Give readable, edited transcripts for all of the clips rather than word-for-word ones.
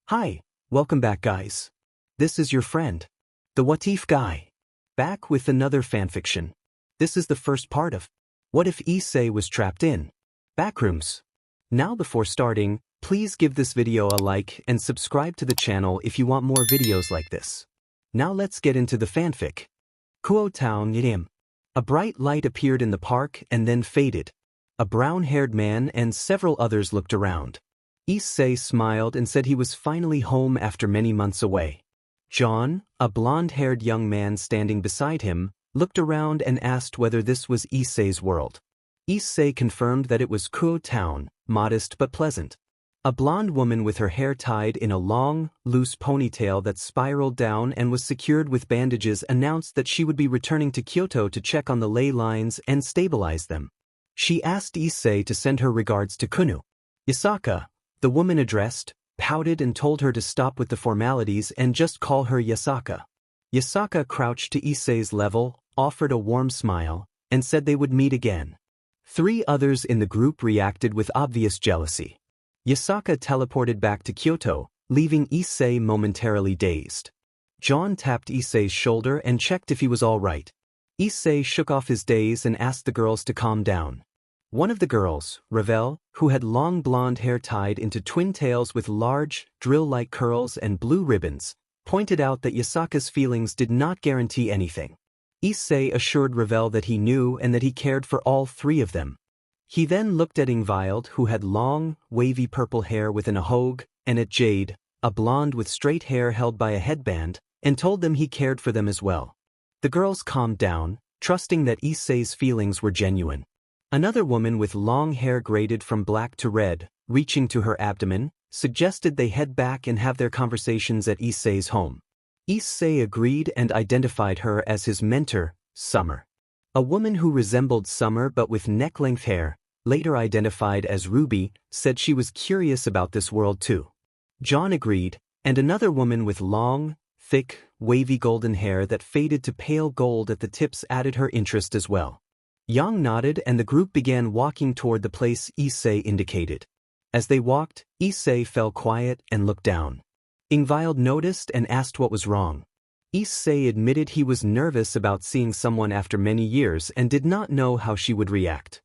Hi, welcome back guys. This is your friend, the What If guy. Back with another fanfiction. This is the first part of What If Issei was trapped in Backrooms. Now before starting, please give this video a like and subscribe to the channel if you want more videos like this. Now let's get into the fanfic. Kuoh Town Rim. A bright light appeared in the park and then faded. A brown-haired man and several others looked around. Issei smiled and said he was finally home after many months away. John, a blonde-haired young man standing beside him, looked around and asked whether this was Issei's world. Issei confirmed that it was Kuoh Town, modest but pleasant. A blonde woman with her hair tied in a long, loose ponytail that spiraled down and was secured with bandages announced that she would be returning to Kyoto to check on the ley lines and stabilize them. She asked Issei to send her regards to Kunu. Yasaka, the woman addressed, pouted and told her to stop with the formalities and just call her Yasaka. Yasaka crouched to Issei's level, offered a warm smile, and said they would meet again. 3 others in the group reacted with obvious jealousy. Yasaka teleported back to Kyoto, leaving Issei momentarily dazed. John tapped Issei's shoulder and checked if he was all right. Issei shook off his daze and asked the girls to calm down. One of the girls, Ravel, who had long blonde hair tied into twin tails with large, drill-like curls and blue ribbons, pointed out that Yasaka's feelings did not guarantee anything. Issei assured Ravel that he knew and that he cared for all 3 of them. He then looked at Ingvild, who had long, wavy purple hair within a hogue, and at Jade, a blonde with straight hair held by a headband, and told them he cared for them as well. The girls calmed down, trusting that Issei's feelings were genuine. Another woman with long hair braided from black to red, reaching to her abdomen, suggested they head back and have their conversations at Issei's home. Issei agreed and identified her as his mentor, Summer. A woman who resembled Summer but with neck-length hair, later identified as Ruby, said she was curious about this world too. John agreed, and another woman with long, thick, wavy golden hair that faded to pale gold at the tips added her interest as well. Yang nodded and the group began walking toward the place Issei indicated. As they walked, Issei fell quiet and looked down. Ingvild noticed and asked what was wrong. Issei admitted he was nervous about seeing someone after many years and did not know how she would react.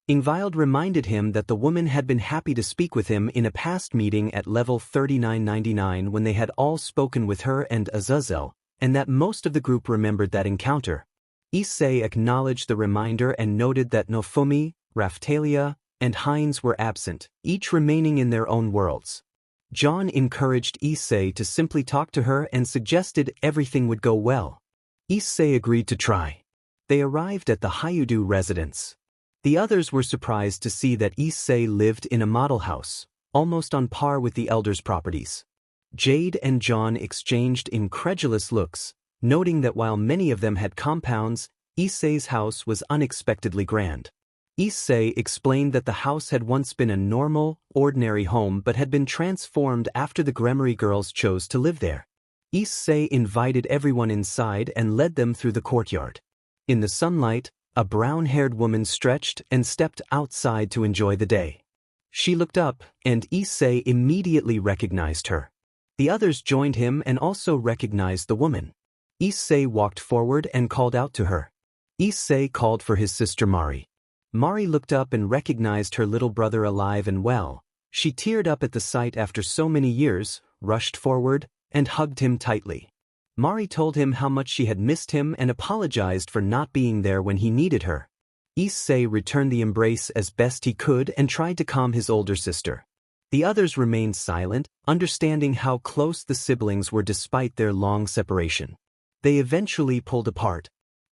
Ingvild reminded him that the woman had been happy to speak with him in a past meeting at level 3999 when they had all spoken with her and Azazel, and that most of the group remembered that encounter. Issei acknowledged the reminder and noted that Nofumi, Raphtalia, and Heinz were absent, each remaining in their own worlds. John encouraged Issei to simply talk to her and suggested everything would go well. Issei agreed to try. They arrived at the Hayudu residence. The others were surprised to see that Issei lived in a model house, almost on par with the elders' properties. Jade and John exchanged incredulous looks, noting that while many of them had compounds, Issei's house was unexpectedly grand. Issei explained that the house had once been a normal, ordinary home but had been transformed after the Gremory girls chose to live there. Issei invited everyone inside and led them through the courtyard. In the sunlight, a brown-haired woman stretched and stepped outside to enjoy the day. She looked up, and Issei immediately recognized her. The others joined him and also recognized the woman. Issei walked forward and called out to her. Issei called for his sister Mari. Mari looked up and recognized her little brother alive and well. She teared up at the sight after so many years, rushed forward, and hugged him tightly. Mari told him how much she had missed him and apologized for not being there when he needed her. Issei returned the embrace as best he could and tried to calm his older sister. The others remained silent, understanding how close the siblings were despite their long separation. They eventually pulled apart.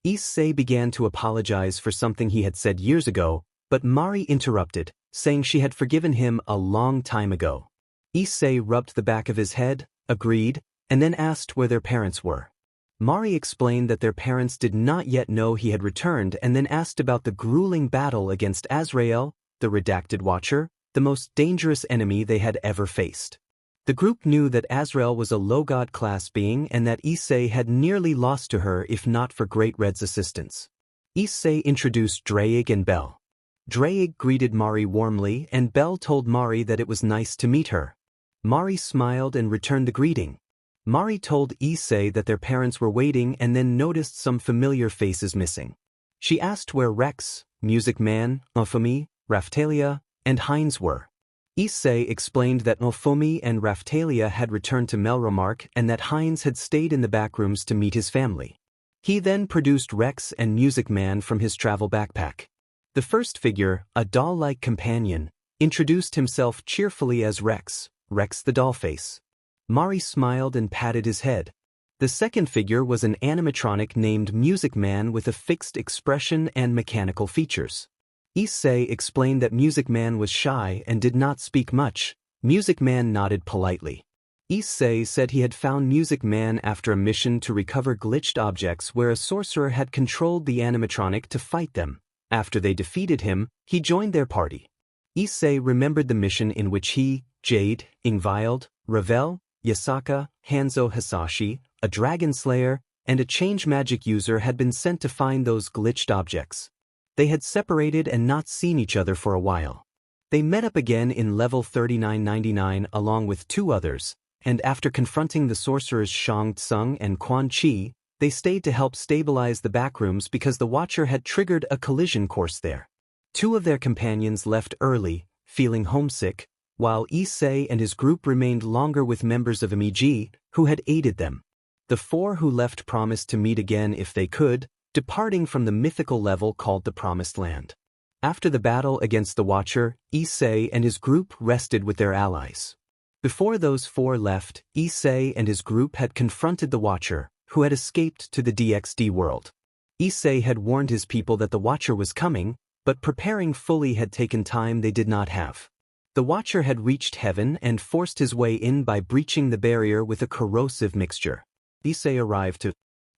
Issei began to apologize for something he had said years ago, but Mari interrupted, saying she had forgiven him a long time ago. Issei rubbed the back of his head, agreed, and then asked where their parents were. Mari explained that their parents did not yet know he had returned and then asked about the grueling battle against Azrael, the redacted Watcher, the most dangerous enemy they had ever faced. The group knew that Azrael was a low-god class being and that Issei had nearly lost to her if not for Great Red's assistance. Issei introduced Draig and Bell. Draig greeted Mari warmly and Bell told Mari that it was nice to meet her. Mari smiled and returned the greeting. Mari told Issei that their parents were waiting and then noticed some familiar faces missing. She asked where Rex, Music Man, Ofumi, Raphtalia, and Heinz were. Issei explained that Ofumi and Raphtalia had returned to Melromark and that Heinz had stayed in the backrooms to meet his family. He then produced Rex and Music Man from his travel backpack. The first figure, a doll-like companion, introduced himself cheerfully as Rex the Dollface. Mari smiled and patted his head. The second figure was an animatronic named Music Man with a fixed expression and mechanical features. Issei explained that Music Man was shy and did not speak much. Music Man nodded politely. Issei said he had found Music Man after a mission to recover glitched objects where a sorcerer had controlled the animatronic to fight them. After they defeated him, he joined their party. Issei remembered the mission in which he, Jade, Ingvild, Ravel, Yasaka, Hanzo Hasashi, a dragon slayer, and a change magic user had been sent to find those glitched objects. They had separated and not seen each other for a while. They met up again in level 3999 along with two others, and after confronting the sorcerers Shang Tsung and Quan Chi, they stayed to help stabilize the backrooms because the Watcher had triggered a collision course there. Two of their companions left early, feeling homesick, while Issei and his group remained longer with members of MEG, who had aided them. The four who left promised to meet again if they could, departing from the mythical level called the Promised Land. After the battle against the Watcher, Issei and his group rested with their allies. Before those four left, Issei and his group had confronted the Watcher, who had escaped to the DXD world. Issei had warned his people that the Watcher was coming, but preparing fully had taken time they did not have. The Watcher had reached heaven and forced his way in by breaching the barrier with a corrosive mixture. Issei arrived to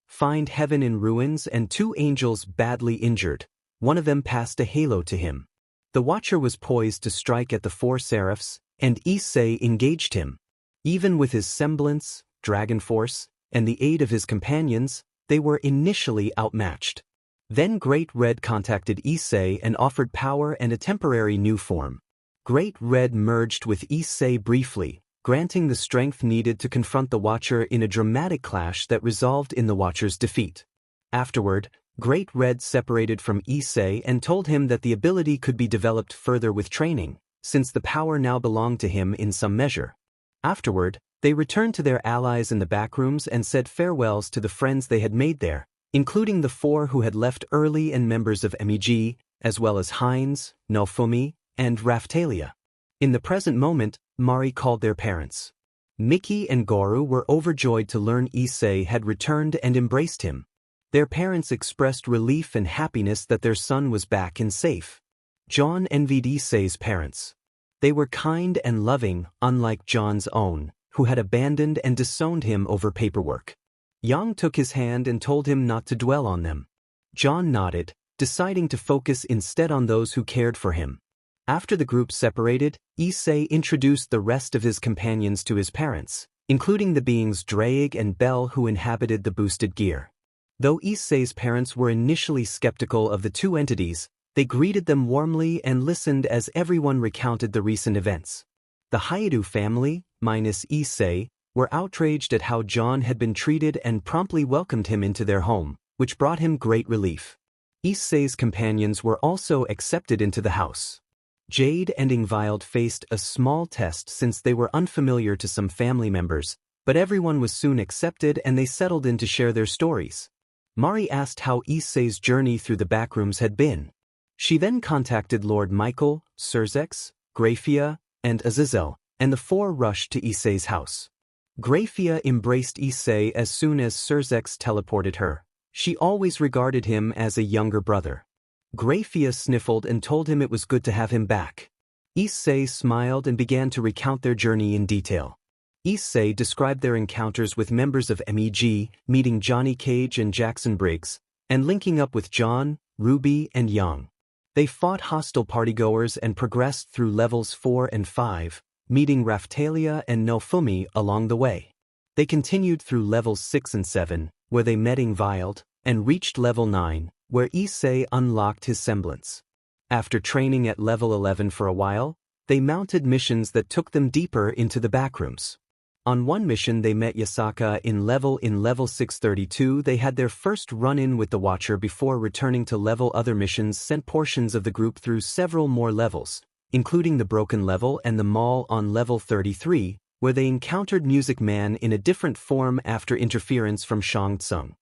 find heaven in ruins and two angels badly injured. One of them passed a halo to him. The Watcher was poised to strike at the four seraphs, and Issei engaged him. Even with his semblance, dragon force, and the aid of his companions, they were initially outmatched. Then Great Red contacted Issei and offered power and a temporary new form. Great Red merged with Issei briefly, granting the strength needed to confront the Watcher in a dramatic clash that resolved in the Watcher's defeat. Afterward, Great Red separated from Issei and told him that the ability could be developed further with training, since the power now belonged to him in some measure. Afterward, they returned to their allies in the backrooms and said farewells to the friends they had made there, including the four who had left early and members of MEG, as well as Heinz, Nofumi, and Raphtalia. In the present moment, Mari called their parents. Miki and Goru were overjoyed to learn Issei had returned and embraced him. Their parents expressed relief and happiness that their son was back and safe. John envied Issei's parents. They were kind and loving, unlike John's own, who had abandoned and disowned him over paperwork. Yang took his hand and told him not to dwell on them. John nodded, deciding to focus instead on those who cared for him. After the group separated, Issei introduced the rest of his companions to his parents, including the beings Draig and Bell who inhabited the boosted gear. Though Issei's parents were initially skeptical of the two entities, they greeted them warmly and listened as everyone recounted the recent events. The Hayato family, minus Issei, were outraged at how John had been treated and promptly welcomed him into their home, which brought him great relief. Issei's companions were also accepted into the house. Jade and Ingvild faced a small test since they were unfamiliar to some family members, but everyone was soon accepted and they settled in to share their stories. Mari asked how Issei's journey through the backrooms had been. She then contacted Lord Michael, Surzex, Grafia, and Azazel, and the four rushed to Issei's house. Grafia embraced Issei as soon as Surzex teleported her. She always regarded him as a younger brother. Grafia sniffled and told him it was good to have him back. Issei smiled and began to recount their journey in detail. Issei described their encounters with members of MEG, meeting Johnny Cage and Jackson Briggs, and linking up with John, Ruby, and Yang. They fought hostile partygoers and progressed through levels 4 and 5, meeting Raphtalia and Nofumi along the way. They continued through levels 6 and 7, where they met Ingvild, and reached level 9, where Issei unlocked his semblance. After training at level 11 for a while, they mounted missions that took them deeper into the backrooms. On one mission they met Yasaka in level 632. They had their first run-in with the Watcher before returning to level. Other missions sent portions of the group through several more levels, including the Broken level and the Mall on level 33, where they encountered Music Man in a different form after interference from Shang Tsung.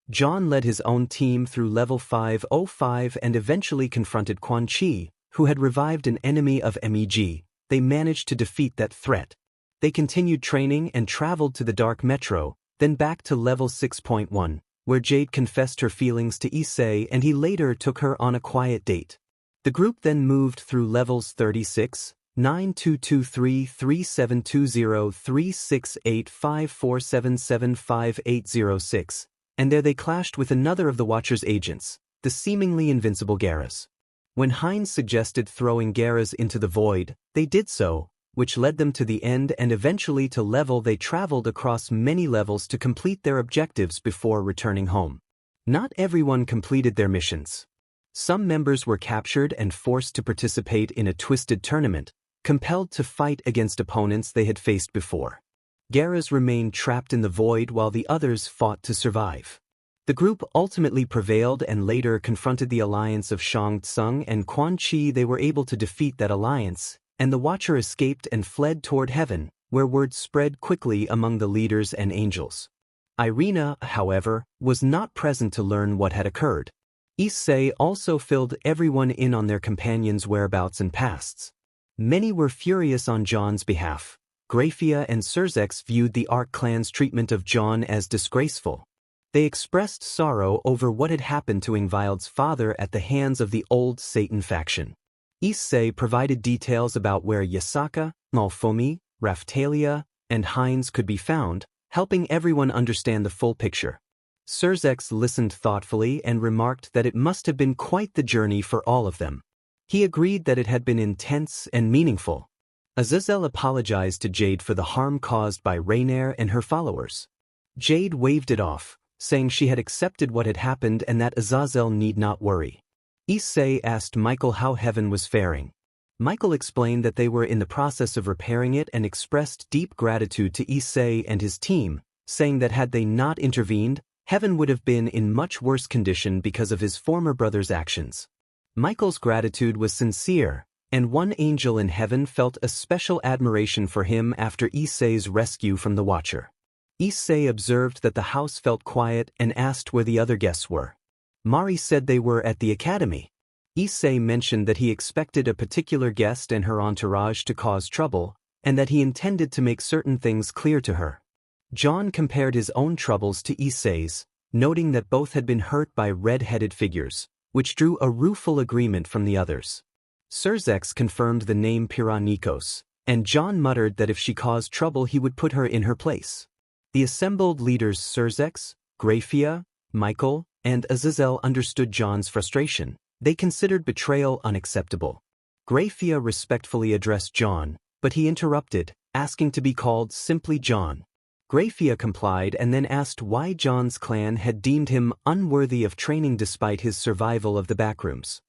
John led his own team through level 505 and eventually confronted Quan Chi, who had revived an enemy of MEG. They managed to defeat that threat. They continued training and traveled to the Dark Metro, then back to level 6.1, where Jade confessed her feelings to Issei and he later took her on a quiet date. The group then moved through levels 36, 9223, 3720, 368, 5477, 5806, and there they clashed with another of the Watcher's agents, the seemingly invincible Garrus. When Hines suggested throwing Garrus into the void, they did so, which led them to the end and eventually to level. They traveled across many levels to complete their objectives before returning home. Not everyone completed their missions. Some members were captured and forced to participate in a twisted tournament, compelled to fight against opponents they had faced before. Garrus remained trapped in the void while the others fought to survive. The group ultimately prevailed and later confronted the alliance of Shang Tsung and Quan Chi. They were able to defeat that alliance, and the Watcher escaped and fled toward heaven, where word spread quickly among the leaders and angels. Irina, however, was not present to learn what had occurred. Issei also filled everyone in on their companions' whereabouts and pasts. Many were furious on John's behalf. Grafia and Surzex viewed the Arc clan's treatment of John as disgraceful. They expressed sorrow over what had happened to Ingvild's father at the hands of the old Satan faction. Issei provided details about where Yasaka, Malfomi, Raphtalia, and Hines could be found, helping everyone understand the full picture. Surzex listened thoughtfully and remarked that it must have been quite the journey for all of them. He agreed that it had been intense and meaningful. Azazel apologized to Jade for the harm caused by Rainier and her followers. Jade waved it off, saying she had accepted what had happened and that Azazel need not worry. Issei asked Michael how heaven was faring. Michael explained that they were in the process of repairing it and expressed deep gratitude to Issei and his team, saying that had they not intervened, heaven would have been in much worse condition because of his former brother's actions. Michael's gratitude was sincere, and one angel in heaven felt a special admiration for him after Issei's rescue from the Watcher. Issei observed that the house felt quiet and asked where the other guests were. Mari said they were at the academy. Issei mentioned that he expected a particular guest and her entourage to cause trouble, and that he intended to make certain things clear to her. John compared his own troubles to Issei's, noting that both had been hurt by red-headed figures, which drew a rueful agreement from the others. Surzex confirmed the name Piranikos, and John muttered that if she caused trouble he would put her in her place. The assembled leaders Surzex, Grafia, Michael, and Azazel understood John's frustration. They considered betrayal unacceptable. Grafia respectfully addressed John, but he interrupted, asking to be called simply John. Grafia complied and then asked why John's clan had deemed him unworthy of training despite his survival of the backrooms.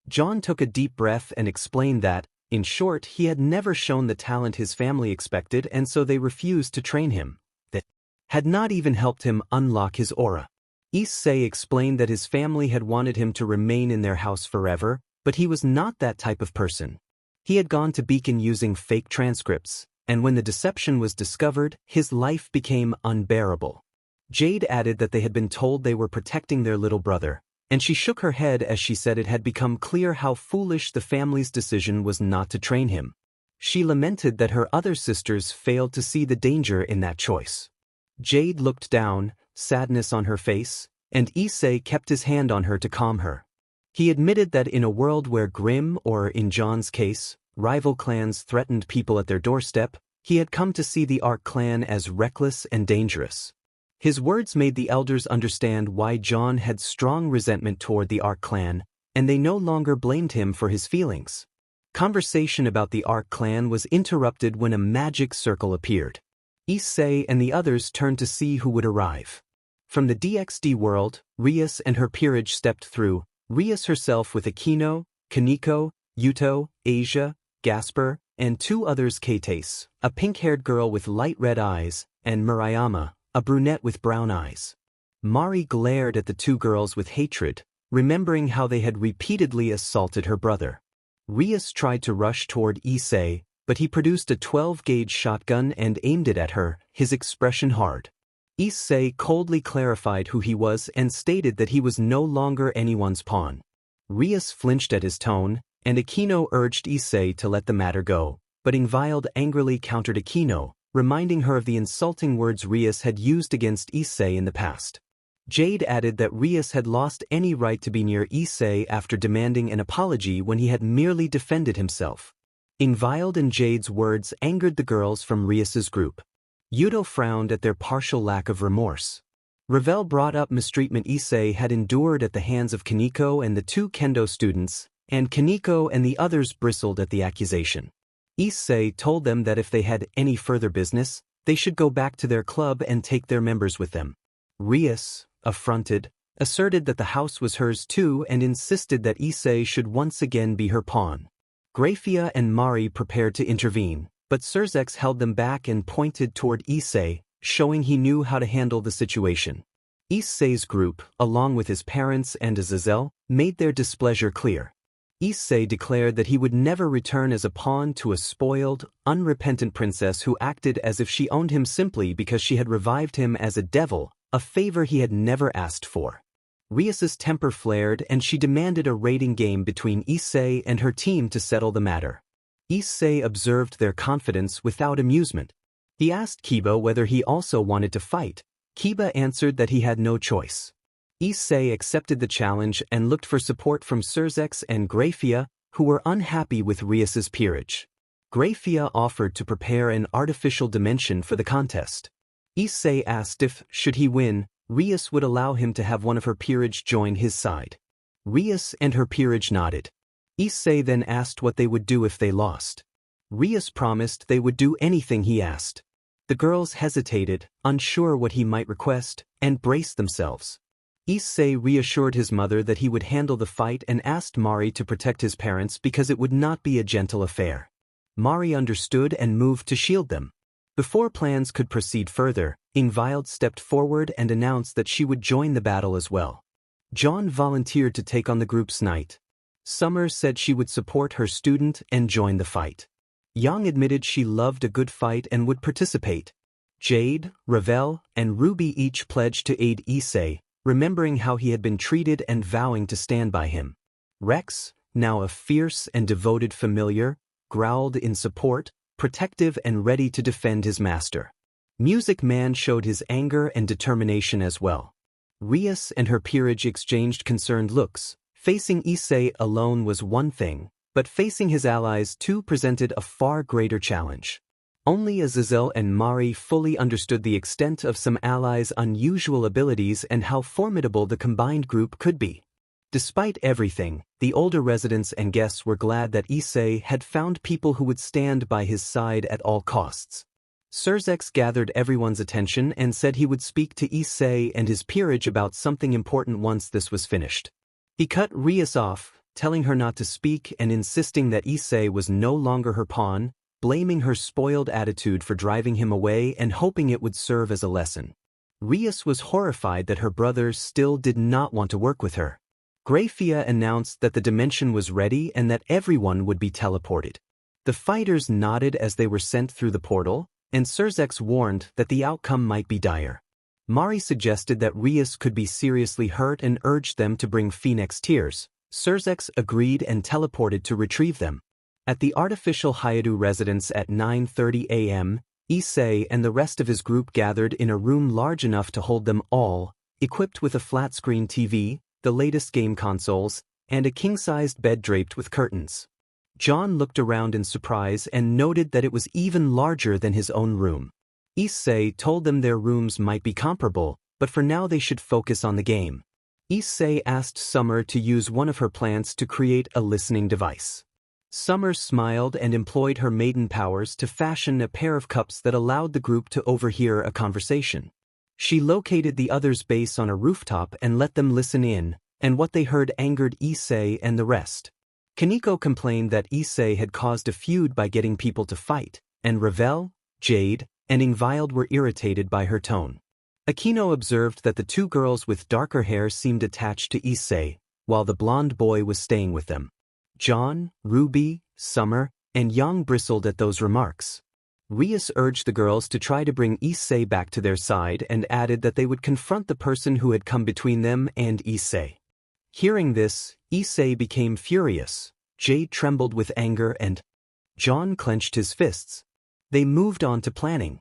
John took a deep breath and explained that, in short, he had never shown the talent his family expected and so they refused to train him. That had not even helped him unlock his aura. Issei explained that his family had wanted him to remain in their house forever, but he was not that type of person. He had gone to Beacon using fake transcripts, and when the deception was discovered, his life became unbearable. Jade added that they had been told they were protecting their little brother, and she shook her head as she said it had become clear how foolish the family's decision was not to train him. She lamented that her other sisters failed to see the danger in that choice. Jade looked down, sadness on her face, and Issei kept his hand on her to calm her. He admitted that in a world where Grimm, or in John's case, rival clans threatened people at their doorstep, he had come to see the Arc clan as reckless and dangerous. His words made the elders understand why John had strong resentment toward the Arc clan, and they no longer blamed him for his feelings. Conversation about the Arc clan was interrupted when a magic circle appeared. Issei and the others turned to see who would arrive. From the DXD world, Rias and her peerage stepped through, Rias herself with Akino, Kaneko, Yuto, Asia, Gasper, and 2 others Kates, a pink-haired girl with light red eyes, and Murayama, a brunette with brown eyes. Mari glared at the 2 girls with hatred, remembering how they had repeatedly assaulted her brother. Rias tried to rush toward Issei, but he produced a 12-gauge shotgun and aimed it at her, his expression hard. Issei coldly clarified who he was and stated that he was no longer anyone's pawn. Rias flinched at his tone, and Aquino urged Issei to let the matter go, but Ingvild angrily countered Aquino, reminding her of the insulting words Rias had used against Issei in the past. Jade added that Rias had lost any right to be near Issei after demanding an apology when he had merely defended himself. Ingvild and Jade's words angered the girls from Rias's group. Yudo frowned at their partial lack of remorse. Ravel brought up mistreatment Issei had endured at the hands of Kaneko and the 2 kendo students, and Kaneko and the others bristled at the accusation. Issei told them that if they had any further business, they should go back to their club and take their members with them. Rias, affronted, asserted that the house was hers too and insisted that Issei should once again be her pawn. Grafia and Mari prepared to intervene, but Surzex held them back and pointed toward Issei, showing he knew how to handle the situation. Issei's group, along with his parents and Azazel, made their displeasure clear. Issei declared that he would never return as a pawn to a spoiled, unrepentant princess who acted as if she owned him simply because she had revived him as a devil, a favor he had never asked for. Rias's temper flared and she demanded a rating game between Issei and her team to settle the matter. Issei observed their confidence without amusement. He asked Kiba whether he also wanted to fight. Kiba answered that he had no choice. Issei accepted the challenge and looked for support from Surzex and Grafia, who were unhappy with Rias's peerage. Grafia offered to prepare an artificial dimension for the contest. Issei asked if, should he win, Rias would allow him to have one of her peerage join his side. Rias and her peerage nodded. Issei then asked what they would do if they lost. Rias promised they would do anything he asked. The girls hesitated, unsure what he might request, and braced themselves. Issei reassured his mother that he would handle the fight and asked Mari to protect his parents because it would not be a gentle affair. Mari understood and moved to shield them. Before plans could proceed further, Ingvild stepped forward and announced that she would join the battle as well. John volunteered to take on the group's knight. Summer said she would support her student and join the fight. Yang admitted she loved a good fight and would participate. Jade, Ravel, and Ruby each pledged to aid Issei, remembering how he had been treated and vowing to stand by him. Rex, now a fierce and devoted familiar, growled in support, protective and ready to defend his master. Music Man showed his anger and determination as well. Rias and her peerage exchanged concerned looks. Facing Issei alone was one thing, but facing his allies too presented a far greater challenge. Only Azazel and Mari fully understood the extent of some allies' unusual abilities and how formidable the combined group could be. Despite everything, the older residents and guests were glad that Issei had found people who would stand by his side at all costs. Surzex gathered everyone's attention and said he would speak to Issei and his peerage about something important once this was finished. He cut Rias off, telling her not to speak and insisting that Issei was no longer her pawn, blaming her spoiled attitude for driving him away and hoping it would serve as a lesson. Rias was horrified that her brother still did not want to work with her. Grafia announced that the dimension was ready and that everyone would be teleported. The fighters nodded as they were sent through the portal, and Surzex warned that the outcome might be dire. Mari suggested that Rias could be seriously hurt and urged them to bring Phoenix Tears. Surzex agreed and teleported to retrieve them. At the artificial Hayadu residence at 9:30 a.m., Issei and the rest of his group gathered in a room large enough to hold them all, equipped with a flat-screen TV, the latest game consoles, and a king-sized bed draped with curtains. John looked around in surprise and noted that it was even larger than his own room. Issei told them their rooms might be comparable, but for now they should focus on the game. Issei asked Summer to use one of her plants to create a listening device. Summer smiled and employed her maiden powers to fashion a pair of cups that allowed the group to overhear a conversation. She located the others' base on a rooftop and let them listen in, and what they heard angered Issei and the rest. Kaneko complained that Issei had caused a feud by getting people to fight, and Ravel, Jade, and Ingvild were irritated by her tone. Akino observed that the two girls with darker hair seemed attached to Issei, while the blonde boy was staying with them. John, Ruby, Summer, and Yang bristled at those remarks. Rias urged the girls to try to bring Issei back to their side and added that they would confront the person who had come between them and Issei. Hearing this, Issei became furious, Jade trembled with anger and John clenched his fists. They moved on to planning.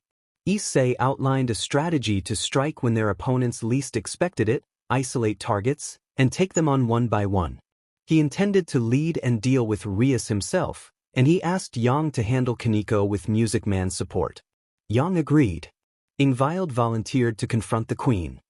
Issei outlined a strategy to strike when their opponents least expected it, isolate targets, and take them on one by one. He intended to lead and deal with Rias himself, and he asked Yang to handle Kaneko with Music Man's support. Yang agreed. Ingvild volunteered to confront the queen.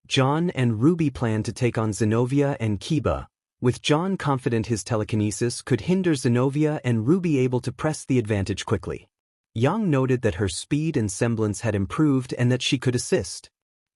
John and Ruby planned to take on Zenobia and Kiba, with John confident his telekinesis could hinder Zenobia and Ruby able to press the advantage quickly. Yang noted that her speed and semblance had improved and that she could assist.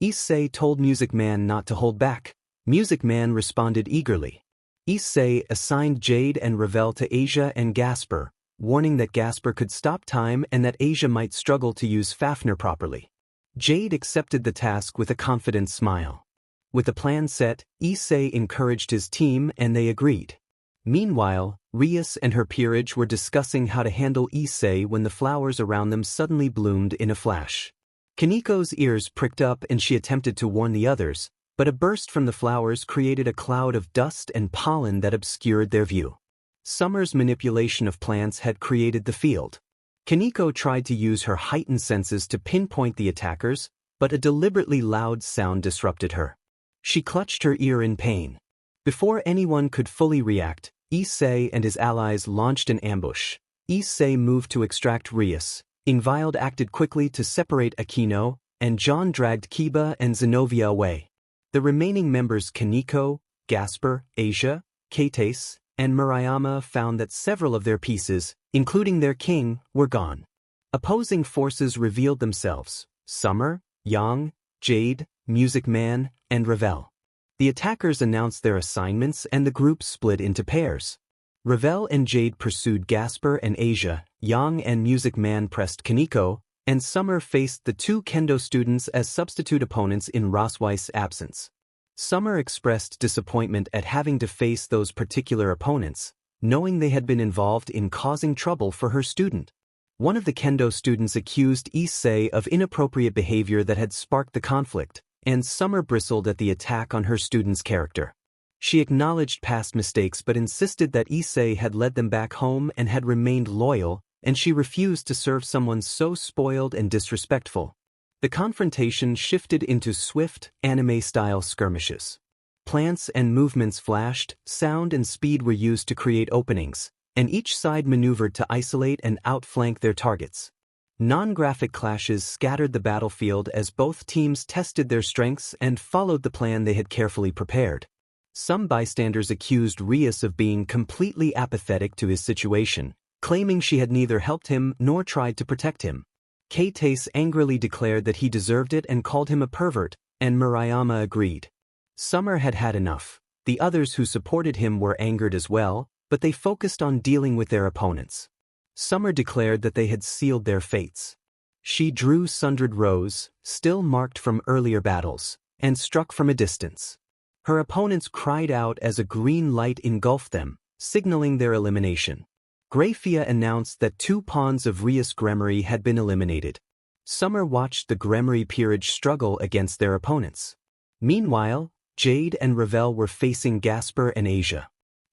Issei told Music Man not to hold back. Music Man responded eagerly. Issei assigned Jade and Ravel to Asia and Gasper, warning that Gasper could stop time and that Asia might struggle to use Fafnir properly. Jade accepted the task with a confident smile. With the plan set, Issei encouraged his team and they agreed. Meanwhile, Rias and her peerage were discussing how to handle Issei when the flowers around them suddenly bloomed in a flash. Kaneko's ears pricked up and she attempted to warn the others, but a burst from the flowers created a cloud of dust and pollen that obscured their view. Summer's manipulation of plants had created the field. Kaneko tried to use her heightened senses to pinpoint the attackers, but a deliberately loud sound disrupted her. She clutched her ear in pain. Before anyone could fully react, Issei and his allies launched an ambush. Issei moved to extract Rias, Ingvild acted quickly to separate Akino, and John dragged Kiba and Zenobia away. The remaining members Kaneko, Gasper, Asia, Kates, and Murayama found that several of their pieces, including their king, were gone. Opposing forces revealed themselves: Summer, Yang, Jade, Music Man, and Ravel. The attackers announced their assignments and the group split into pairs. Ravel and Jade pursued Gasper and Asia, Yang and Music Man pressed Kaneko, and Summer faced the two kendo students as substitute opponents in Rosweiss' absence. Summer expressed disappointment at having to face those particular opponents, knowing they had been involved in causing trouble for her student. One of the kendo students accused Issei of inappropriate behavior that had sparked the conflict, and Summer bristled at the attack on her student's character. She acknowledged past mistakes but insisted that Issei had led them back home and had remained loyal, and she refused to serve someone so spoiled and disrespectful. The confrontation shifted into swift, anime-style skirmishes. Plants and movements flashed, sound and speed were used to create openings, and each side maneuvered to isolate and outflank their targets. Non-graphic clashes scattered the battlefield as both teams tested their strengths and followed the plan they had carefully prepared. Some bystanders accused Rias of being completely apathetic to his situation, claiming she had neither helped him nor tried to protect him. Kates angrily declared that he deserved it and called him a pervert, and Murayama agreed. Summer had had enough. The others who supported him were angered as well, but they focused on dealing with their opponents. Summer declared that they had sealed their fates. She drew sundered rows, still marked from earlier battles, and struck from a distance. Her opponents cried out as a green light engulfed them, signaling their elimination. Grafia announced that 2 pawns of Rias Gremory had been eliminated. Summer watched the Gremory peerage struggle against their opponents. Meanwhile, Jade and Ravel were facing Gasper and Asia.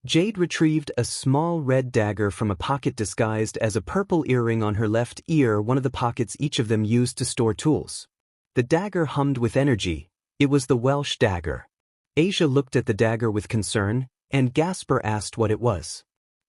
Jade retrieved a small red dagger from a pocket disguised as a purple earring on her left ear, one of the pockets each of them used to store tools. The dagger hummed with energy. It was the Welsh dagger. Asia looked at the dagger with concern, and Gasper asked what it was.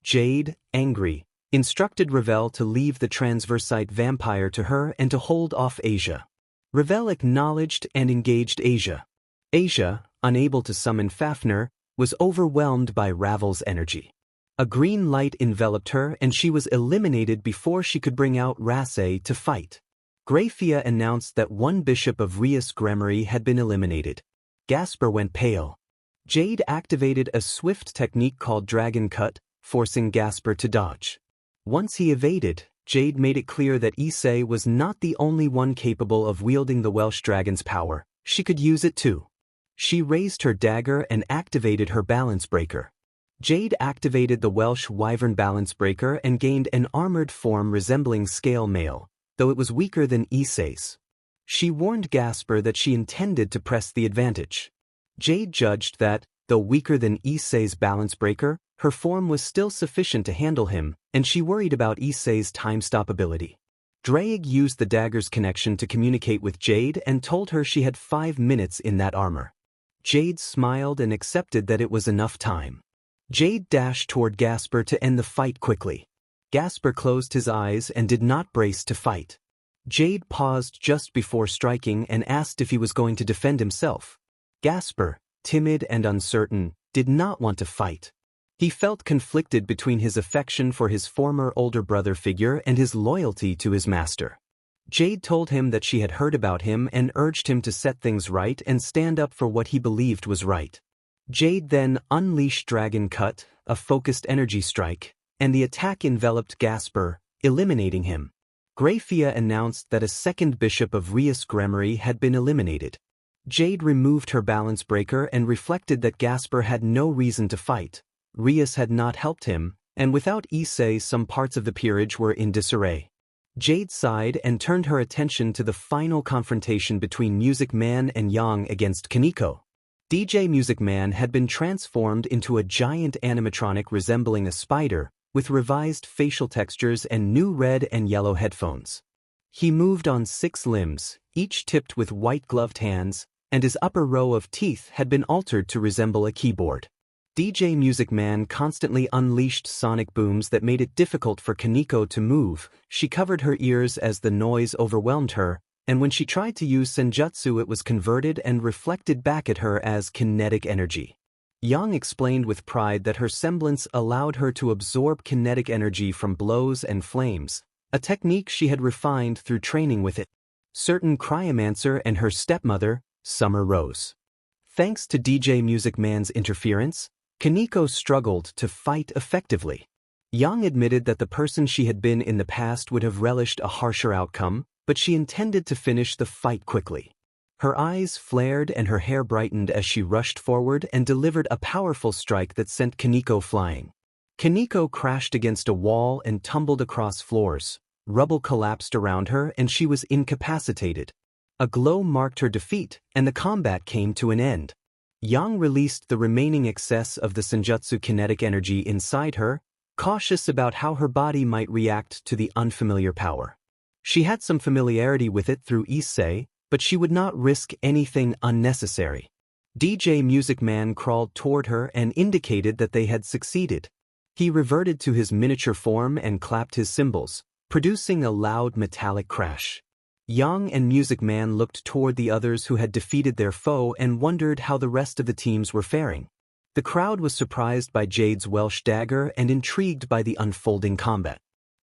Jade, angry, instructed Ravel to leave the transversite vampire to her and to hold off Asia. Ravel acknowledged and engaged Asia. Asia, unable to summon Fafnir, was overwhelmed by Ravel's energy. A green light enveloped her and she was eliminated before she could bring out Rizevim to fight. Grafia announced that 1 bishop of Rias Gremory had been eliminated. Gasper went pale. Jade activated a swift technique called Dragon Cut, forcing Gasper to dodge. Once he evaded, Jade made it clear that Issei was not the only one capable of wielding the Welsh dragon's power. She could use it too. She raised her dagger and activated her balance breaker. Jade activated the Welsh wyvern balance breaker and gained an armored form resembling scale mail, though it was weaker than Issei's. She warned Gasper that she intended to press the advantage. Jade judged that, though weaker than Issei's balance breaker, her form was still sufficient to handle him, and she worried about Issei's time-stop ability. Draig used the dagger's connection to communicate with Jade and told her she had 5 minutes in that armor. Jade smiled and accepted that it was enough time. Jade dashed toward Gasper to end the fight quickly. Gasper closed his eyes and did not brace to fight. Jade paused just before striking and asked if he was going to defend himself. Gasper, timid and uncertain, did not want to fight. He felt conflicted between his affection for his former older brother figure and his loyalty to his master. Jade told him that she had heard about him and urged him to set things right and stand up for what he believed was right. Jade then unleashed Dragon Cut, a focused energy strike, and the attack enveloped Gasper, eliminating him. Grayfia announced that a second bishop of Rias Gremory had been eliminated. Jade removed her balance breaker and reflected that Gasper had no reason to fight. Rias had not helped him, and without Issei some parts of the peerage were in disarray. Jade sighed and turned her attention to the final confrontation between Music Man and Yang against Kaneko. DJ Music Man had been transformed into a giant animatronic resembling a spider, with revised facial textures and new red and yellow headphones. He moved on 6 limbs, each tipped with white-gloved hands, and his upper row of teeth had been altered to resemble a keyboard. DJ Music Man constantly unleashed sonic booms that made it difficult for Kaneko to move. She covered her ears as the noise overwhelmed her, and when she tried to use senjutsu it was converted and reflected back at her as kinetic energy. Yang explained with pride that her semblance allowed her to absorb kinetic energy from blows and flames, a technique she had refined through training with it. Certain cryomancer and her stepmother, Summer Rose. Thanks to DJ Music Man's interference, Kaneko struggled to fight effectively. Yang admitted that the person she had been in the past would have relished a harsher outcome, but she intended to finish the fight quickly. Her eyes flared and her hair brightened as she rushed forward and delivered a powerful strike that sent Kaneko flying. Kaneko crashed against a wall and tumbled across floors. Rubble collapsed around her and she was incapacitated. A glow marked her defeat, and the combat came to an end. Yang released the remaining excess of the senjutsu kinetic energy inside her, cautious about how her body might react to the unfamiliar power. She had some familiarity with it through Issei, but she would not risk anything unnecessary. DJ Music Man crawled toward her and indicated that they had succeeded. He reverted to his miniature form and clapped his cymbals, producing a loud metallic crash. Yang and Music Man looked toward the others who had defeated their foe and wondered how the rest of the teams were faring. The crowd was surprised by Jade's Welsh dagger and intrigued by the unfolding combat.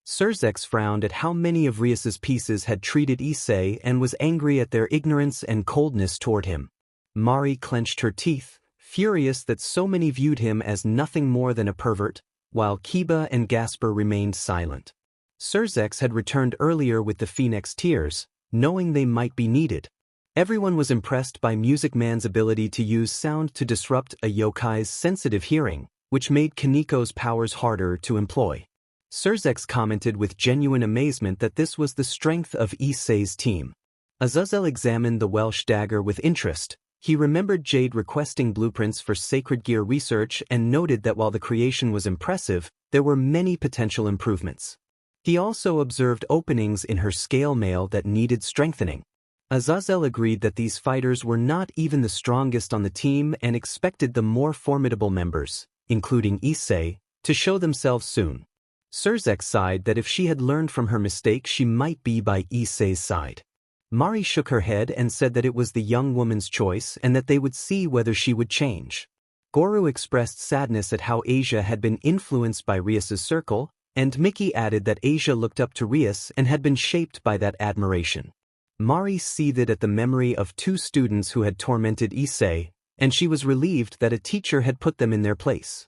Surzex frowned at how many of Rias's pieces had treated Issei and was angry at their ignorance and coldness toward him. Mari clenched her teeth, furious that so many viewed him as nothing more than a pervert, while Kiba and Gasper remained silent. Surzex had returned earlier with the Phoenix Tears, knowing they might be needed. Everyone was impressed by Music Man's ability to use sound to disrupt a yokai's sensitive hearing, which made Kaneko's powers harder to employ. Surzex commented with genuine amazement that this was the strength of Issei's team. Azazel examined the Welsh dagger with interest. He remembered Jade requesting blueprints for sacred gear research and noted that while the creation was impressive, there were many potential improvements. He also observed openings in her scale mail that needed strengthening. Azazel agreed that these fighters were not even the strongest on the team and expected the more formidable members, including Issei, to show themselves soon. Surzex sighed that if she had learned from her mistake she might be by Issei's side. Mari shook her head and said that it was the young woman's choice and that they would see whether she would change. Goru expressed sadness at how Asia had been influenced by Rias's circle, and Mickey added that Asia looked up to Rias and had been shaped by that admiration. Mari seethed at the memory of 2 students who had tormented Issei, and she was relieved that a teacher had put them in their place.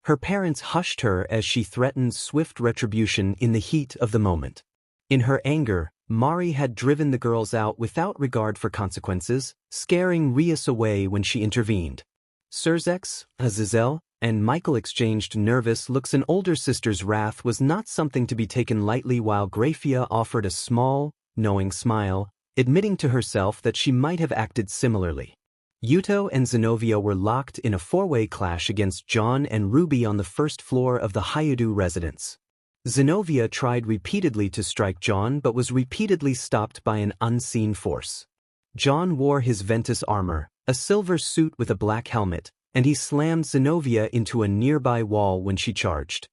Her parents hushed her as she threatened swift retribution in the heat of the moment. In her anger, Mari had driven the girls out without regard for consequences, scaring Rias away when she intervened. Surzex, Azazel, and Michael exchanged nervous looks. An older sister's wrath was not something to be taken lightly, while Graphia offered a small, knowing smile, admitting to herself that she might have acted similarly. Yuto and Zenobia were locked in a four-way clash against John and Ruby on the first floor of the Hayudu residence. Zenobia tried repeatedly to strike John but was repeatedly stopped by an unseen force. John wore his Ventus armor, a silver suit with a black helmet, and he slammed Zenobia into a nearby wall when she charged.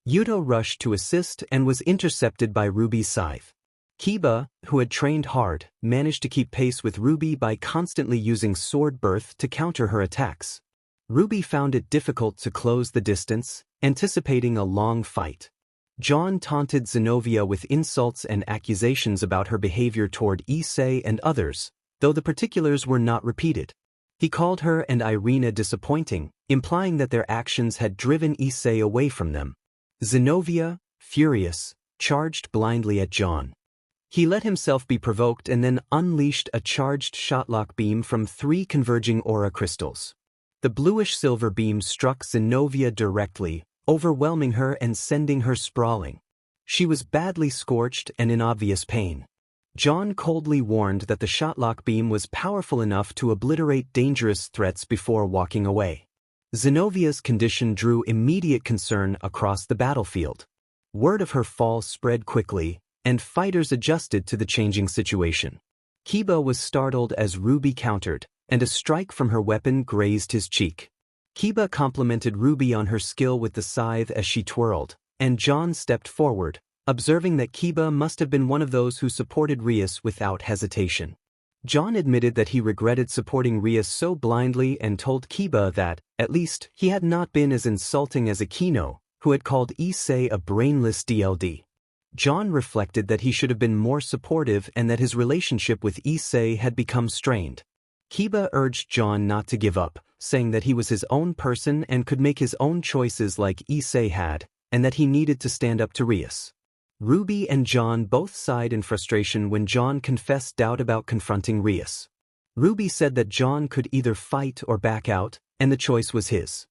Yuto rushed to assist and was intercepted by Ruby's scythe. Kiba, who had trained hard, managed to keep pace with Ruby by constantly using sword birth to counter her attacks. Ruby found it difficult to close the distance, anticipating a long fight. John taunted Zenobia with insults and accusations about her behavior toward Issei and others, though the particulars were not repeated. He called her and Irina disappointing, implying that their actions had driven Issei away from them. Zenobia, furious, charged blindly at John. He let himself be provoked and then unleashed a charged shotlock beam from 3 converging aura crystals. The bluish-silver beam struck Zenobia directly, overwhelming her and sending her sprawling. She was badly scorched and in obvious pain. John coldly warned that the shotlock beam was powerful enough to obliterate dangerous threats before walking away. Zenovia's condition drew immediate concern across the battlefield. Word of her fall spread quickly, and fighters adjusted to the changing situation. Kiba was startled as Ruby countered, and a strike from her weapon grazed his cheek. Kiba complimented Ruby on her skill with the scythe as she twirled, and John stepped forward, observing that Kiba must have been one of those who supported Rias without hesitation. John admitted that he regretted supporting Rias so blindly and told Kiba that, at least, he had not been as insulting as Aquino, who had called Issei a brainless DLD. John reflected that he should have been more supportive and that his relationship with Issei had become strained. Kiba urged John not to give up, saying that he was his own person and could make his own choices like Issei had, and that he needed to stand up to Rias. Ruby and John both sighed in frustration when John confessed doubt about confronting Rias. Ruby said that John could either fight or back out, and the choice was his.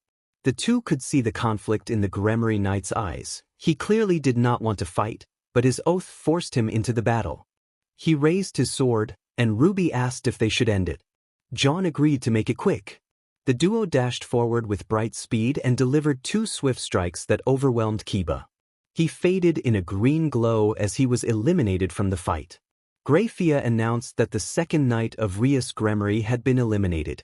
The two could see the conflict in the Gremory Knight's eyes. He clearly did not want to fight, but his oath forced him into the battle. He raised his sword, and Ruby asked if they should end it. John agreed to make it quick. The duo dashed forward with bright speed and delivered 2 swift strikes that overwhelmed Kiba. He faded in a green glow as he was eliminated from the fight. Graphia announced that the second knight of Rias Gremory had been eliminated.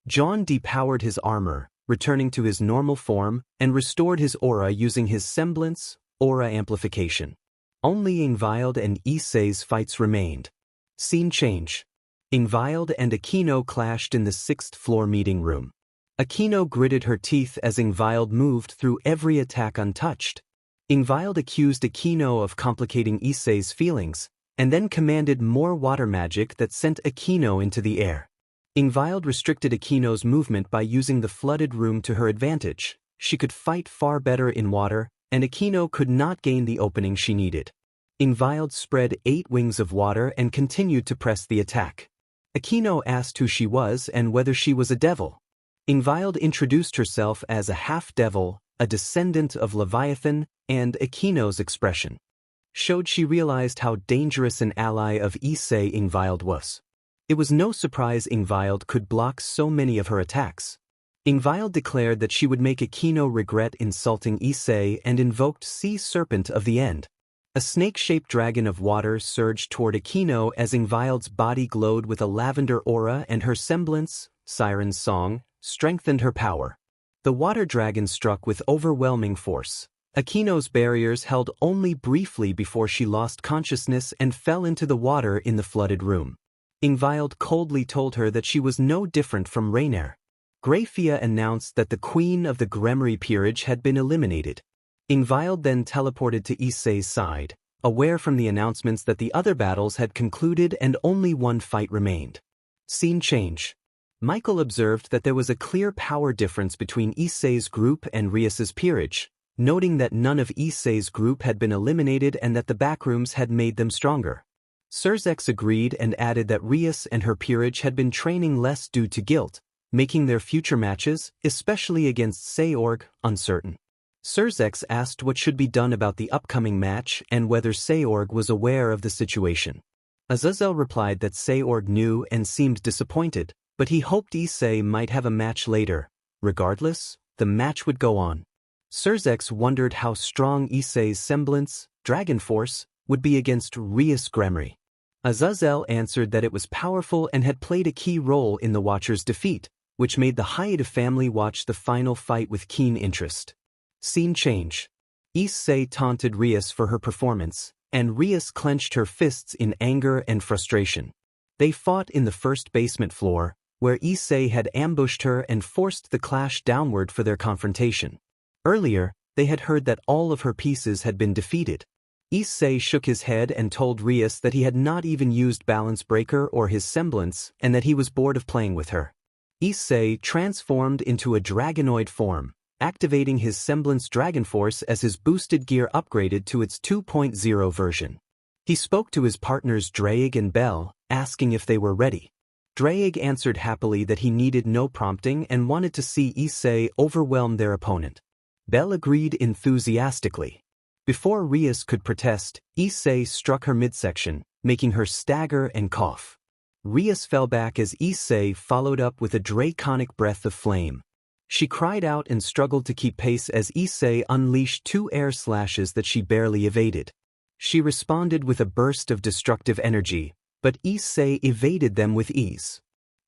John depowered his armor, returning to his normal form, and restored his aura using his semblance, aura amplification. Only Ingvild and Issei's fights remained. Scene change. Ingvild and Aquino clashed in the 6th floor meeting room. Aquino gritted her teeth as Ingvild moved through every attack untouched. Ingvild accused Aquino of complicating Issei's feelings, and then commanded more water magic that sent Aquino into the air. Ingvild restricted Aquino's movement by using the flooded room to her advantage. She could fight far better in water, and Aquino could not gain the opening she needed. Ingvild spread 8 wings of water and continued to press the attack. Aquino asked who she was and whether she was a devil. Ingvild introduced herself as a half-devil, a descendant of Leviathan, and Aquino's expression showed she realized how dangerous an ally of Issei Ingvild was. It was no surprise Ingvild could block so many of her attacks. Ingvild declared that she would make Aquino regret insulting Issei and invoked Sea Serpent of the End. A snake-shaped dragon of water surged toward Aquino as Ingvild's body glowed with a lavender aura, and her semblance, Siren's song, strengthened her power. The water dragon struck with overwhelming force. Aquino's barriers held only briefly before she lost consciousness and fell into the water in the flooded room. Ingvild coldly told her that she was no different from Rainier. Graphia announced that the Queen of the Gremory peerage had been eliminated. Ingvild then teleported to Issei's side, aware from the announcements that the other battles had concluded and only one fight remained. Scene change. Michael observed that there was a clear power difference between Issei's group and Rias's peerage, noting that none of Issei's group had been eliminated and that the Backrooms had made them stronger. Surzex agreed and added that Rias and her peerage had been training less due to guilt, making their future matches, especially against Seorg, uncertain. Surzex asked what should be done about the upcoming match and whether Seorg was aware of the situation. Azazel replied that Seorg knew and seemed disappointed, but he hoped Issei might have a match later. Regardless, the match would go on. Surzex wondered how strong Issei's semblance, Dragon Force, would be against Rias Gremory. Azazel answered that it was powerful and had played a key role in the Watcher's defeat, which made the Haida family watch the final fight with keen interest. Scene change. Issei taunted Rias for her performance, and Rias clenched her fists in anger and frustration. They fought in the first basement floor, where Issei had ambushed her and forced the clash downward for their confrontation. Earlier, they had heard that all of her pieces had been defeated. Issei shook his head and told Rias that he had not even used Balance Breaker or his semblance and that he was bored of playing with her. Issei transformed into a dragonoid form, activating his semblance Dragon Force as his boosted gear upgraded to its 2.0 version. He spoke to his partners Draig and Bell, asking if they were ready. Draig answered happily that he needed no prompting and wanted to see Issei overwhelm their opponent. Bell agreed enthusiastically. Before Rias could protest, Issei struck her midsection, making her stagger and cough. Rias fell back as Issei followed up with a draconic breath of flame. She cried out and struggled to keep pace as Issei unleashed 2 air slashes that she barely evaded. She responded with a burst of destructive energy, but Issei evaded them with ease.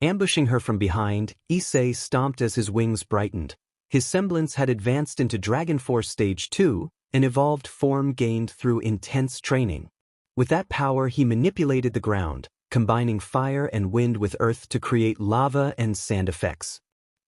Ambushing her from behind, Issei stomped as his wings brightened. His semblance had advanced into Dragon Force Stage 2, an evolved form gained through intense training. With that power he manipulated the ground, combining fire and wind with earth to create lava and sand effects.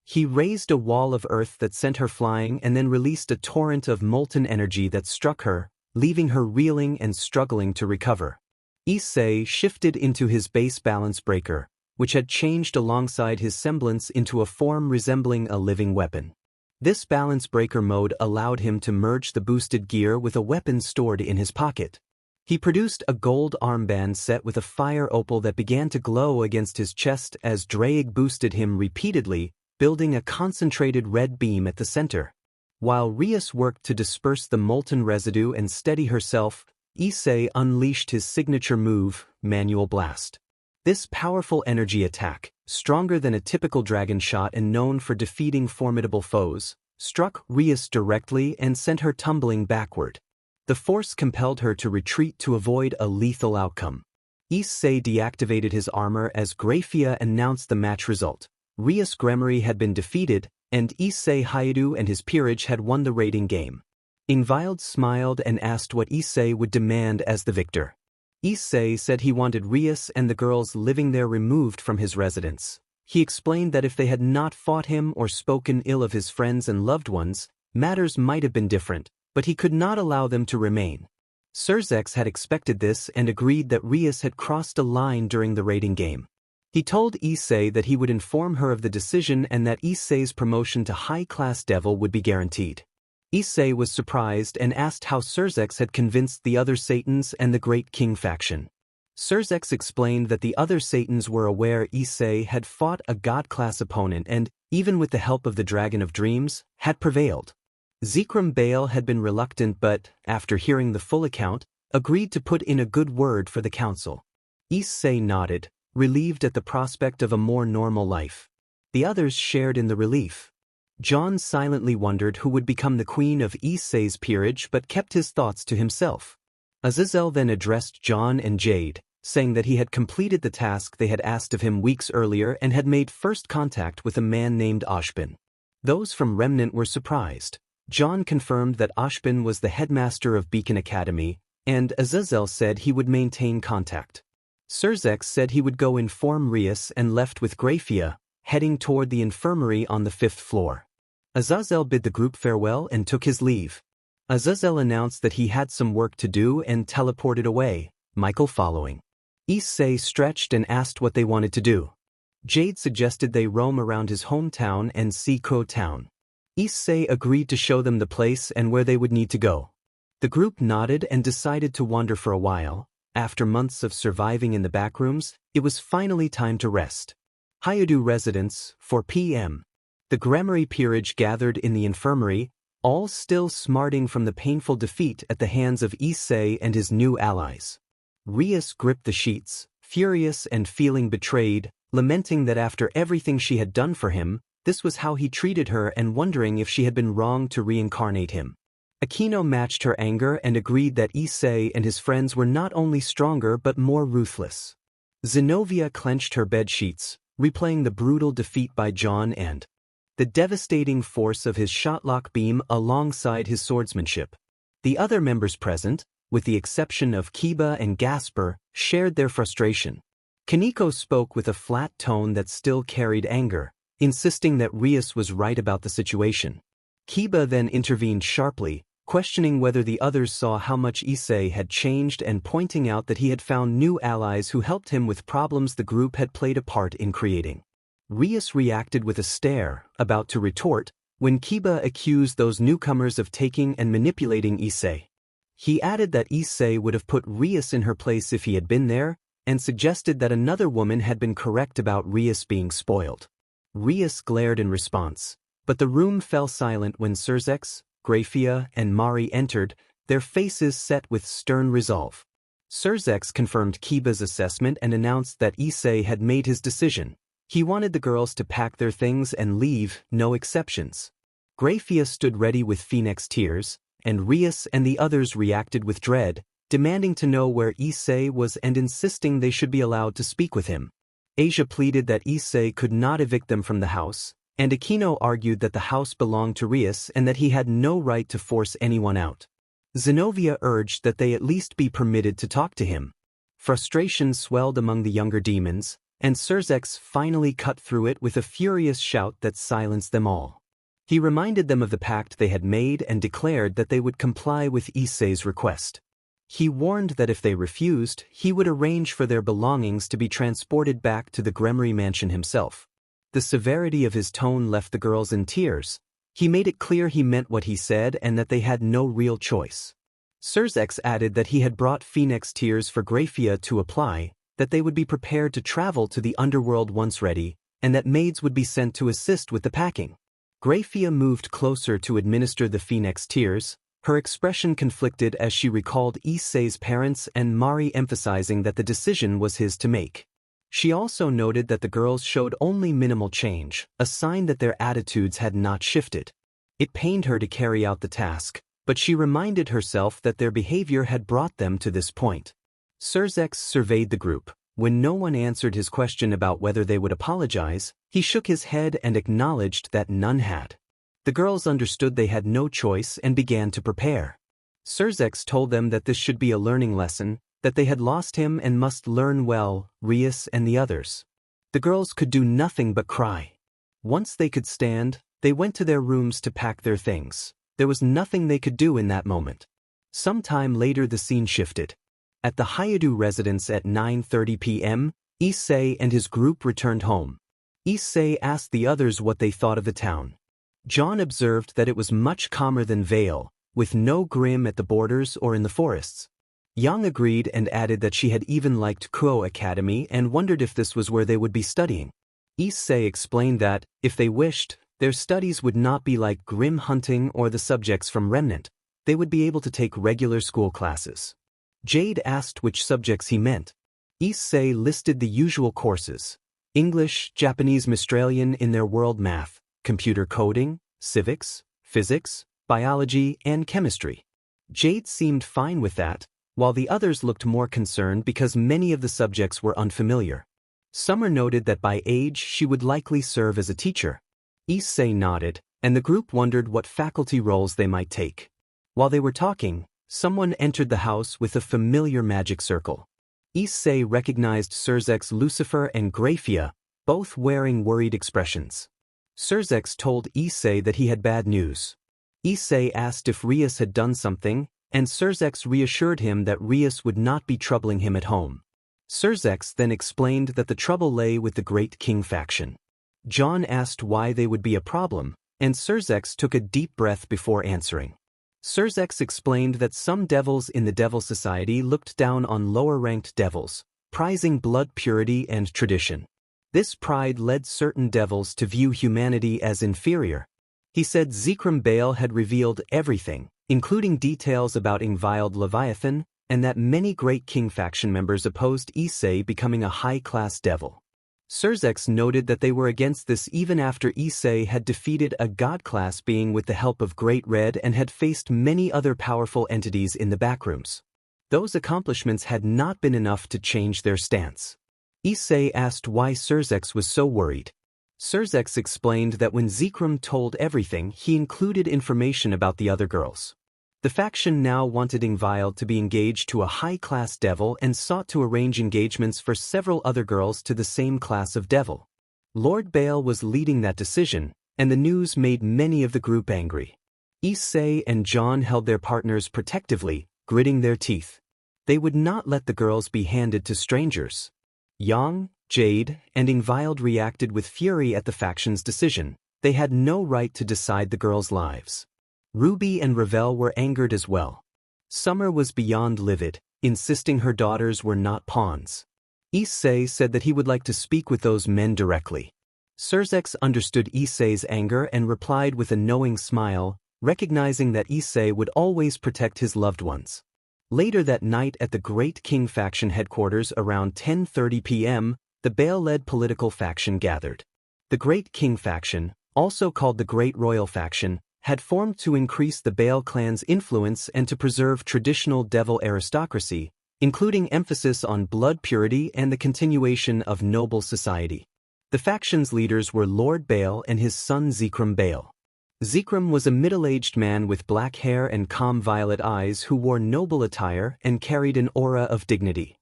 He raised a wall of earth that sent her flying and then released a torrent of molten energy that struck her, leaving her reeling and struggling to recover. Issei shifted into his base Balance Breaker, which had changed alongside his semblance into a form resembling a living weapon. This Balance Breaker mode allowed him to merge the boosted gear with a weapon stored in his pocket. He produced a gold armband set with a fire opal that began to glow against his chest as Draig boosted him repeatedly, building a concentrated red beam at the center. While Rias worked to disperse the molten residue and steady herself, Issei unleashed his signature move, Manual Blast. This powerful energy attack, stronger than a typical dragon shot and known for defeating formidable foes, struck Rias directly and sent her tumbling backward. The force compelled her to retreat to avoid a lethal outcome. Issei deactivated his armor as Grafia announced the match result. Rias Gremory had been defeated, and Issei Haidu and his peerage had won the raiding game. Ingvild smiled and asked what Issei would demand as the victor. Issei said he wanted Rias and the girls living there removed from his residence. He explained that if they had not fought him or spoken ill of his friends and loved ones, matters might have been different, but he could not allow them to remain. Surzex had expected this and agreed that Rias had crossed a line during the raiding game. He told Issei that he would inform her of the decision and that Issei's promotion to high-class devil would be guaranteed. Issei was surprised and asked how Surzex had convinced the other Satans and the Great King faction. Surzex explained that the other Satans were aware Issei had fought a god-class opponent and, even with the help of the Dragon of Dreams, had prevailed. Zikram Baal had been reluctant but, after hearing the full account, agreed to put in a good word for the council. Issei nodded, relieved at the prospect of a more normal life. The others shared in the relief. John silently wondered who would become the queen of Issei's peerage but kept his thoughts to himself. Azazel then addressed John and Jade, saying that he had completed the task they had asked of him weeks earlier and had made first contact with a man named Ashbin. Those from Remnant were surprised. John confirmed that Ashbin was the headmaster of Beacon Academy, and Azazel said he would maintain contact. Surzex said he would go inform Rias and left with Grafia, heading toward the infirmary on the 5th floor. Azazel bid the group farewell and took his leave. Azazel announced that he had some work to do and teleported away, Michael following. Issei stretched and asked what they wanted to do. Jade suggested they roam around his hometown and see Kuoh Town. Issei agreed to show them the place and where they would need to go. The group nodded and decided to wander for a while. After months of surviving in the backrooms, it was finally time to rest. Hayadu residence, 4 p.m. The Gremory peerage gathered in the infirmary, all still smarting from the painful defeat at the hands of Issei and his new allies. Rias gripped the sheets, furious and feeling betrayed, lamenting that after everything she had done for him, this was how he treated her and wondering if she had been wrong to reincarnate him. Aquino matched her anger and agreed that Issei and his friends were not only stronger but more ruthless. Zenobia clenched her bed sheets, replaying the brutal defeat by John and the devastating force of his shotlock beam alongside his swordsmanship. The other members present, with the exception of Kiba and Gasper, shared their frustration. Kaneko spoke with a flat tone that still carried anger, insisting that Rias was right about the situation. Kiba then intervened sharply, questioning whether the others saw how much Issei had changed and pointing out that he had found new allies who helped him with problems the group had played a part in creating. Rias reacted with a stare, about to retort, when Kiba accused those newcomers of taking and manipulating Issei. He added that Issei would have put Rias in her place if he had been there, and suggested that another woman had been correct about Rias being spoiled. Rias glared in response, but the room fell silent when Surzex, Grafia, and Mari entered, their faces set with stern resolve. Surzex confirmed Kiba's assessment and announced that Issei had made his decision. He wanted the girls to pack their things and leave, no exceptions. Grafia stood ready with Phoenix tears, and Rias and the others reacted with dread, demanding to know where Issei was and insisting they should be allowed to speak with him. Asia pleaded that Issei could not evict them from the house, and Aquino argued that the house belonged to Rias and that he had no right to force anyone out. Zenobia urged that they at least be permitted to talk to him. Frustration swelled among the younger demons, and Surzex finally cut through it with a furious shout that silenced them all. He reminded them of the pact they had made and declared that they would comply with Issei's request. He warned that if they refused, he would arrange for their belongings to be transported back to the Gremory mansion himself. The severity of his tone left the girls in tears. He made it clear he meant what he said and that they had no real choice. Surzex added that he had brought Phoenix tears for Grafia to apply, that they would be prepared to travel to the underworld once ready, and that maids would be sent to assist with the packing. Grafia moved closer to administer the Phoenix tears, her expression conflicted as she recalled Issei's parents and Mari emphasizing that the decision was his to make. She also noted that the girls showed only minimal change, a sign that their attitudes had not shifted. It pained her to carry out the task, but she reminded herself that their behavior had brought them to this point. Surzex surveyed the group. When no one answered his question about whether they would apologize, he shook his head and acknowledged that none had. The girls understood they had no choice and began to prepare. Surzex told them that this should be a learning lesson, that they had lost him and must learn well, Rias and the others. The girls could do nothing but cry. Once they could stand, they went to their rooms to pack their things. There was nothing they could do in that moment. Sometime later the scene shifted. At the Hayadu residence at 9:30 p.m., Issei and his group returned home. Issei asked the others what they thought of the town. John observed that it was much calmer than Vale, with no grim at the borders or in the forests. Yang agreed and added that she had even liked Kuoh Academy and wondered if this was where they would be studying. Issei explained that, if they wished, their studies would not be like grim hunting or the subjects from Remnant. They would be able to take regular school classes. Jade asked which subjects he meant. Issei listed the usual courses: English, Japanese, Mistralian in their world, math, computer coding, civics, physics, biology, and chemistry. Jade seemed fine with that, while the others looked more concerned because many of the subjects were unfamiliar. Summer noted that by age she would likely serve as a teacher. Issei nodded, and the group wondered what faculty roles they might take. While they were talking, someone entered the house with a familiar magic circle. Issei recognized Surzex, Lucifer, and Grafia, both wearing worried expressions. Surzex told Issei that he had bad news. Issei asked if Rias had done something, and Surzex reassured him that Rias would not be troubling him at home. Surzex then explained that the trouble lay with the Great King faction. John asked why they would be a problem, and Surzex took a deep breath before answering. Surzex explained that some devils in the Devil Society looked down on lower-ranked devils, prizing blood purity and tradition. This pride led certain devils to view humanity as inferior. He said Zekrom Baal had revealed everything, including details about Ingvild Leviathan, and that many Great King faction members opposed Issei becoming a high-class devil. Surzex noted that they were against this even after Issei had defeated a god-class being with the help of Great Red and had faced many other powerful entities in the Backrooms. Those accomplishments had not been enough to change their stance. Issei asked why Surzex was so worried. Surzex explained that when Zekrom told everything, he included information about the other girls. The faction now wanted Ingvild to be engaged to a high-class devil and sought to arrange engagements for several other girls to the same class of devil. Lord Baal was leading that decision, and the news made many of the group angry. Issei and John held their partners protectively, gritting their teeth. They would not let the girls be handed to strangers. Yang, Jade, and Ingvild reacted with fury at the faction's decision. They had no right to decide the girls' lives. Ruby and Ravel were angered as well. Summer was beyond livid, insisting her daughters were not pawns. Issei said that he would like to speak with those men directly. Surzex understood Issei's anger and replied with a knowing smile, recognizing that Issei would always protect his loved ones. Later that night at the Great King faction headquarters around 10:30 p.m., the Baal-led political faction gathered. The Great King faction, also called the Great Royal faction, had formed to increase the Baal clan's influence and to preserve traditional devil aristocracy, including emphasis on blood purity and the continuation of noble society. The faction's leaders were Lord Baal and his son Zekrom Baal. Zekrom was a middle-aged man with black hair and calm violet eyes who wore noble attire and carried an aura of dignity.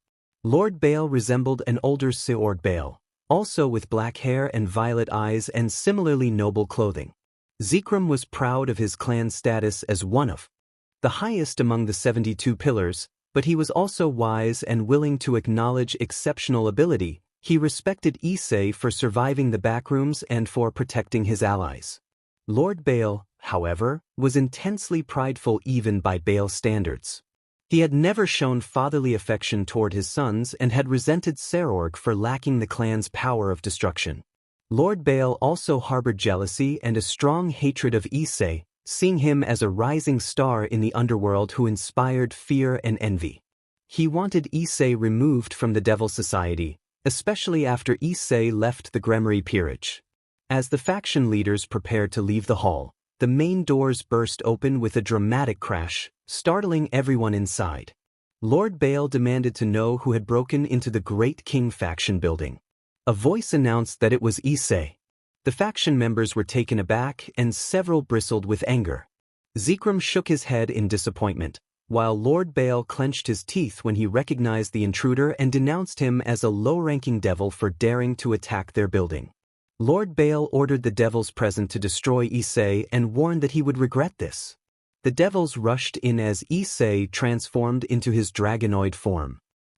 Lord Baal resembled an older Seord Baal, also with black hair and violet eyes and similarly noble clothing. Zekrom was proud of his clan's status as one of the highest among the 72 pillars, but he was also wise and willing to acknowledge exceptional ability. He respected Issei for surviving the Backrooms and for protecting his allies. Lord Baal, however, was intensely prideful even by Baal standards. He had never shown fatherly affection toward his sons and had resented Serorg for lacking the clan's power of destruction. Lord Baal also harbored jealousy and a strong hatred of Issei, seeing him as a rising star in the underworld who inspired fear and envy. He wanted Issei removed from the Devil Society, especially after Issei left the Gremory peerage. As the faction leaders prepared to leave the hall, the main doors burst open with a dramatic crash, startling everyone inside. Lord Baal demanded to know who had broken into the Great King faction building. A voice announced that it was Issei. The faction members were taken aback and several bristled with anger. Zekrom shook his head in disappointment, while Lord Baal clenched his teeth when he recognized the intruder and denounced him as a low-ranking devil for daring to attack their building. Lord Baal ordered the devils present to destroy Issei and warned that he would regret this. The devils rushed in as Issei transformed into his dragonoid form.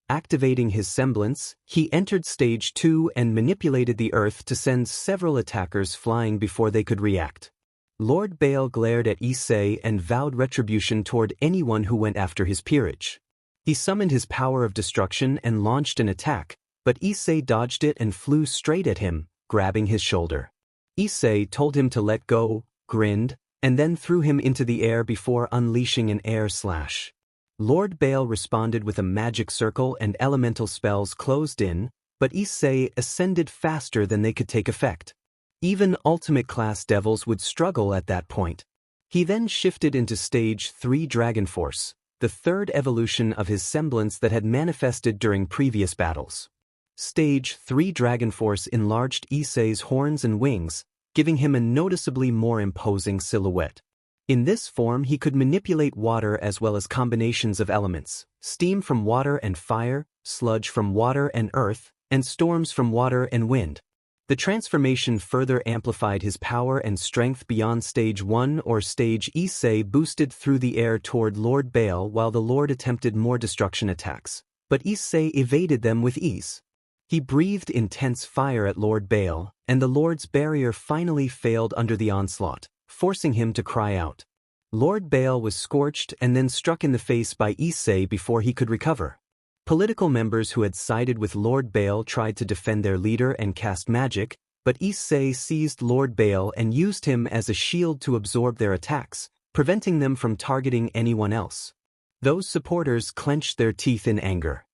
Activating his semblance, he entered Stage 2 and manipulated the earth to send several attackers flying before they could react. Lord Baal glared at Issei and vowed retribution toward anyone who went after his peerage. He summoned his power of destruction and launched an attack, but Issei dodged it and flew straight at him, grabbing his shoulder. Issei told him to let go, grinned, and then threw him into the air before unleashing an air slash. Lord Baal responded with a magic circle and elemental spells closed in, but Issei ascended faster than they could take effect. Even ultimate-class devils would struggle at that point. He then shifted into Stage 3 Dragon Force, the third evolution of his semblance that had manifested during previous battles. Stage 3 Dragon Force enlarged Issei's horns and wings, giving him a noticeably more imposing silhouette. In this form he could manipulate water as well as combinations of elements, steam from water and fire, sludge from water and earth, and storms from water and wind. The transformation further amplified his power and strength beyond Stage 1 or Stage. Issei boosted through the air toward Lord Baal while the Lord attempted more destruction attacks, but Issei evaded them with ease. He breathed intense fire at Lord Baal, and the Lord's barrier finally failed under the onslaught, forcing him to cry out. Lord Baal was scorched and then struck in the face by Issei before he could recover. Political members who had sided with Lord Baal tried to defend their leader and cast magic, but Issei seized Lord Baal and used him as a shield to absorb their attacks, preventing them from targeting anyone else. Those supporters clenched their teeth in anger.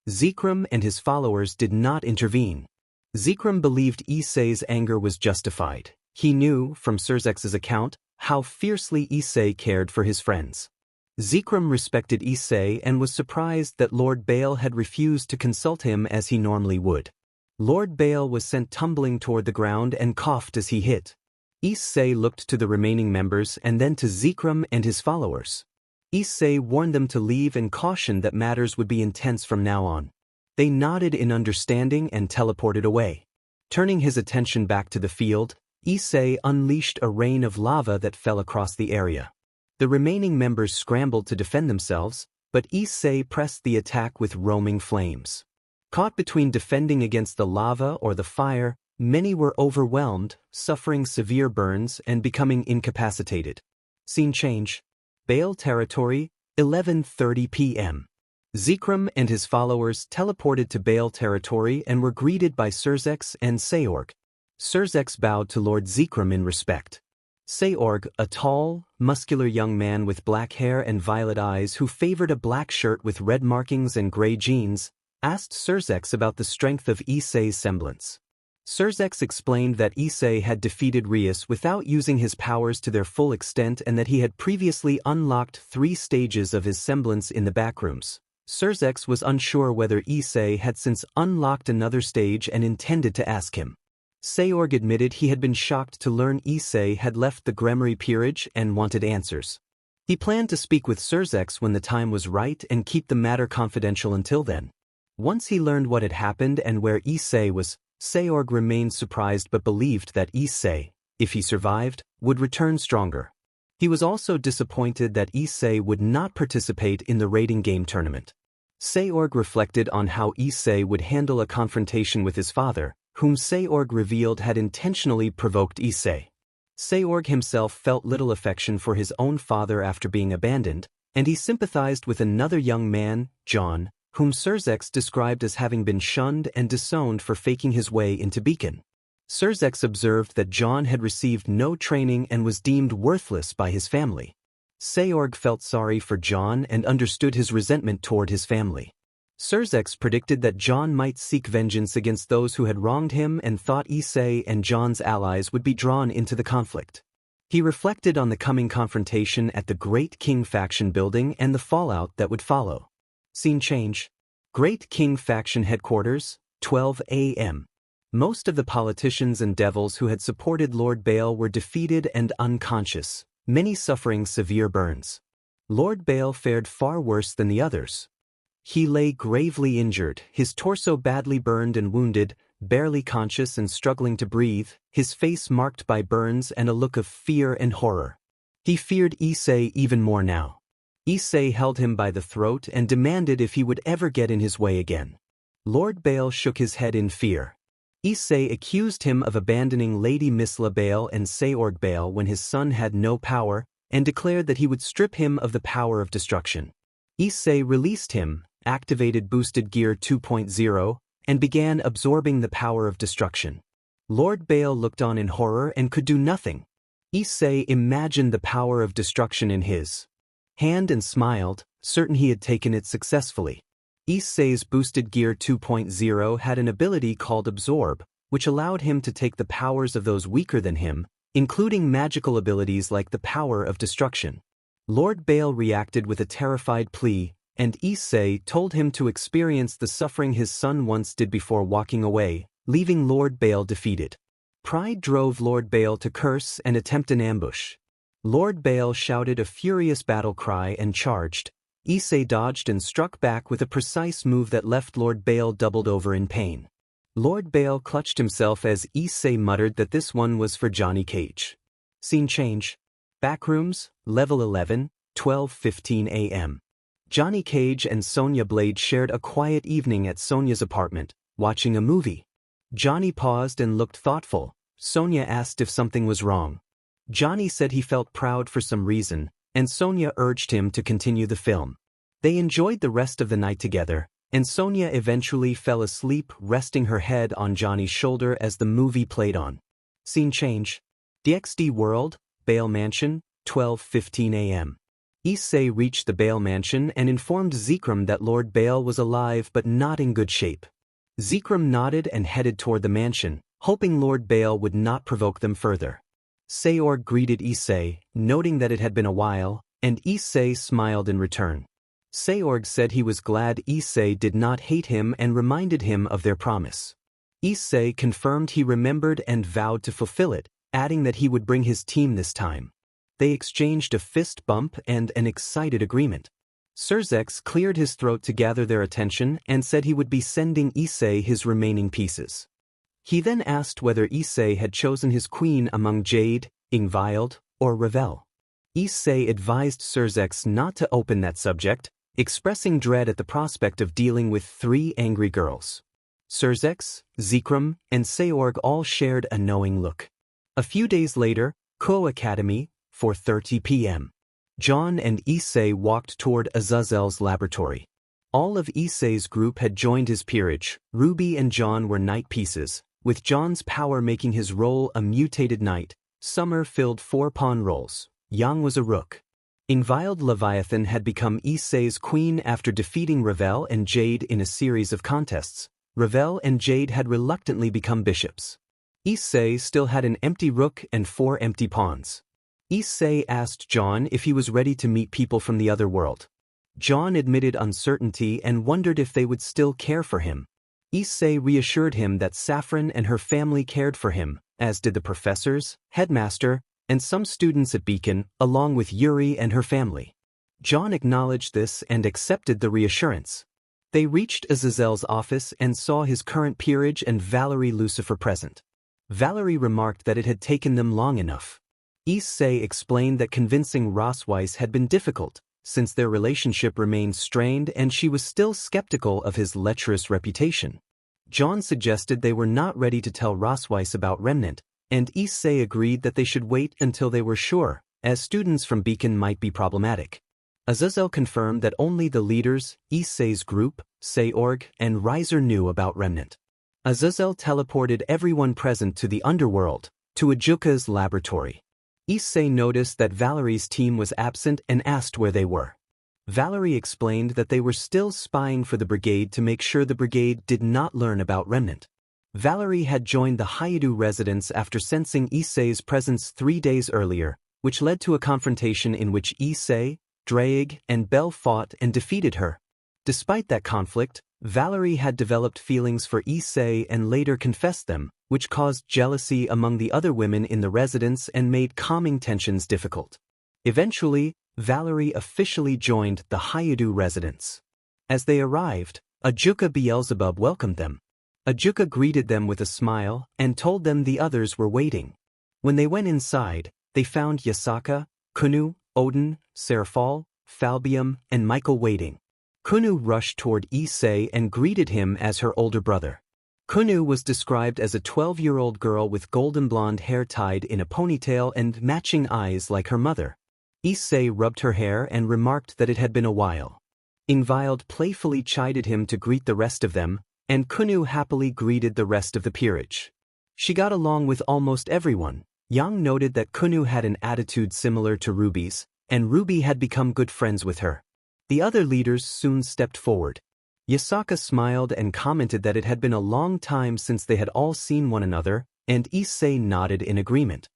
Rizevim and his followers did not intervene. Rizevim believed Issei's anger was justified. He knew, from Surzex's account, how fiercely Issei cared for his friends. Rizevim respected Issei and was surprised that Lord Baal had refused to consult him as he normally would. Lord Baal was sent tumbling toward the ground and coughed as he hit. Issei looked to the remaining members and then to Rizevim and his followers. Issei warned them to leave and cautioned that matters would be intense from now on. They nodded in understanding and teleported away. Turning his attention back to the field, Issei unleashed a rain of lava that fell across the area. The remaining members scrambled to defend themselves, but Issei pressed the attack with roaming flames. Caught between defending against the lava or the fire, many were overwhelmed, suffering severe burns and becoming incapacitated. Scene change. Baal territory, 11:30 p.m. Rizevim and his followers teleported to Baal territory and were greeted by Surzex and Seorg. Surzex bowed to Lord Rizevim in respect. Seorg, a tall, muscular young man with black hair and violet eyes who favored a black shirt with red markings and gray jeans, asked Surzex about the strength of Issei's semblance. Surzex explained that Issei had defeated Rias without using his powers to their full extent and that he had previously unlocked 3 stages of his semblance in the Backrooms. Surzex was unsure whether Issei had since unlocked another stage and intended to ask him. Seorg admitted he had been shocked to learn Issei had left the Gremory peerage and wanted answers. He planned to speak with Surzex when the time was right and keep the matter confidential until then. Once he learned what had happened and where Issei was, Seorg remained surprised but believed that Issei, if he survived, would return stronger. He was also disappointed that Issei would not participate in the raiding game tournament. Seorg reflected on how Issei would handle a confrontation with his father, whom Seorg revealed had intentionally provoked Issei. Seorg himself felt little affection for his own father after being abandoned, and he sympathized with another young man, John, whom Surzex described as having been shunned and disowned for faking his way into Beacon. Surzex observed that John had received no training and was deemed worthless by his family. Seorg felt sorry for John and understood his resentment toward his family. Surzex predicted that John might seek vengeance against those who had wronged him and thought Issei and John's allies would be drawn into the conflict. He reflected on the coming confrontation at the Great King faction building and the fallout that would follow. Scene change. Great King faction headquarters, 12 a.m. Most of the politicians and devils who had supported Lord Baal were defeated and unconscious, many suffering severe burns. Lord Baal fared far worse than the others. He lay gravely injured, his torso badly burned and wounded, barely conscious and struggling to breathe, his face marked by burns and a look of fear and horror. He feared Issei even more now. Issei held him by the throat and demanded if he would ever get in his way again. Lord Baal shook his head in fear. Issei accused him of abandoning Lady Misla Baal and Seorg Baal when his son had no power, and declared that he would strip him of the power of destruction. Issei released him, activated Boosted Gear 2.0, and began absorbing the power of destruction. Lord Baal looked on in horror and could do nothing. Issei imagined the power of destruction in his hand and smiled, certain he had taken it successfully. Issei's Boosted Gear 2.0 had an ability called Absorb, which allowed him to take the powers of those weaker than him, including magical abilities like the power of destruction. Lord Baal reacted with a terrified plea, and Issei told him to experience the suffering his son once did before walking away, leaving Lord Baal defeated. Pride drove Lord Baal to curse and attempt an ambush. Lord Baal shouted a furious battle cry and charged. Issei dodged and struck back with a precise move that left Lord Baal doubled over in pain. Lord Baal clutched himself as Issei muttered that this one was for Johnny Cage. Scene change. Backrooms, level 11, 12:15 a.m. Johnny Cage and Sonya Blade shared a quiet evening at Sonya's apartment, watching a movie. Johnny paused and looked thoughtful. Sonya asked if something was wrong. Johnny said he felt proud for some reason, and Sonya urged him to continue the film. They enjoyed the rest of the night together, and Sonya eventually fell asleep, resting her head on Johnny's shoulder as the movie played on. Scene change. DxD World, Bale Mansion, 12:15 a.m. Issei reached the Bale Mansion and informed Zekrom that Lord Bale was alive but not in good shape. Zekrom nodded and headed toward the mansion, hoping Lord Bale would not provoke them further. Seorg greeted Issei, noting that it had been a while, and Issei smiled in return. Seorg said he was glad Issei did not hate him and reminded him of their promise. Issei confirmed he remembered and vowed to fulfill it, adding that he would bring his team this time. They exchanged a fist bump and an excited agreement. Surzex cleared his throat to gather their attention and said he would be sending Issei his remaining pieces. He then asked whether Issei had chosen his queen among Jade, Ingvild, or Ravel. Issei advised Surzex not to open that subject, expressing dread at the prospect of dealing with 3 angry girls. Surzex, Zekrom, and Seorg all shared a knowing look. A few days later, Kuoh Academy, 4:30 p.m. John and Issei walked toward Azazel's laboratory. All of Issei's group had joined his peerage. Ruby and John were knight pieces, with John's power making his role a mutated knight. Summer filled 4 pawn roles. Yang was a rook. Ingvild Leviathan had become Issei's queen after defeating Ravel and Jade in a series of contests. Ravel and Jade had reluctantly become bishops. Issei still had an empty rook and 4 empty pawns. Issei asked John if he was ready to meet people from the other world. John admitted uncertainty and wondered if they would still care for him. Issei reassured him that Saffron and her family cared for him, as did the professors, headmaster, and some students at Beacon, along with Yuri and her family. John acknowledged this and accepted the reassurance. They reached Azazel's office and saw his current peerage and Valerie Lucifer present. Valerie remarked that it had taken them long enough. Issei explained that convincing Rosweiss had been difficult, since their relationship remained strained and she was still skeptical of his lecherous reputation. John suggested they were not ready to tell Rosweiss about Remnant, and Issei agreed that they should wait until they were sure, as students from Beacon might be problematic. Azazel confirmed that only the leaders, Issei's group, Seorg, and Riser knew about Remnant. Azazel teleported everyone present to the underworld, to Ajuka's laboratory. Issei noticed that Valerie's team was absent and asked where they were. Valerie explained that they were still spying for the brigade to make sure the brigade did not learn about Remnant. Valerie had joined the Hayadu residence after sensing Issei's presence 3 days earlier, which led to a confrontation in which Issei, Draig, and Bell fought and defeated her. Despite that conflict, Valerie had developed feelings for Issei and later confessed them, which caused jealousy among the other women in the residence and made calming tensions difficult. Eventually, Valerie officially joined the Hayadu residence. As they arrived, Ajuka Beelzebub welcomed them. Ajuka greeted them with a smile and told them the others were waiting. When they went inside, they found Yasaka, Kunu, Odin, Serafal, Falbium, and Michael waiting. Kunu rushed toward Issei and greeted him as her older brother. Kunu was described as a 12-year-old girl with golden blonde hair tied in a ponytail and matching eyes like her mother. Issei rubbed her hair and remarked that it had been a while. Ingvild playfully chided him to greet the rest of them, and Kunu happily greeted the rest of the peerage. She got along with almost everyone. Yang noted that Kunu had an attitude similar to Ruby's, and Ruby had become good friends with her. The other leaders soon stepped forward. Yasaka smiled and commented that it had been a long time since they had all seen one another, and Issei nodded in agreement.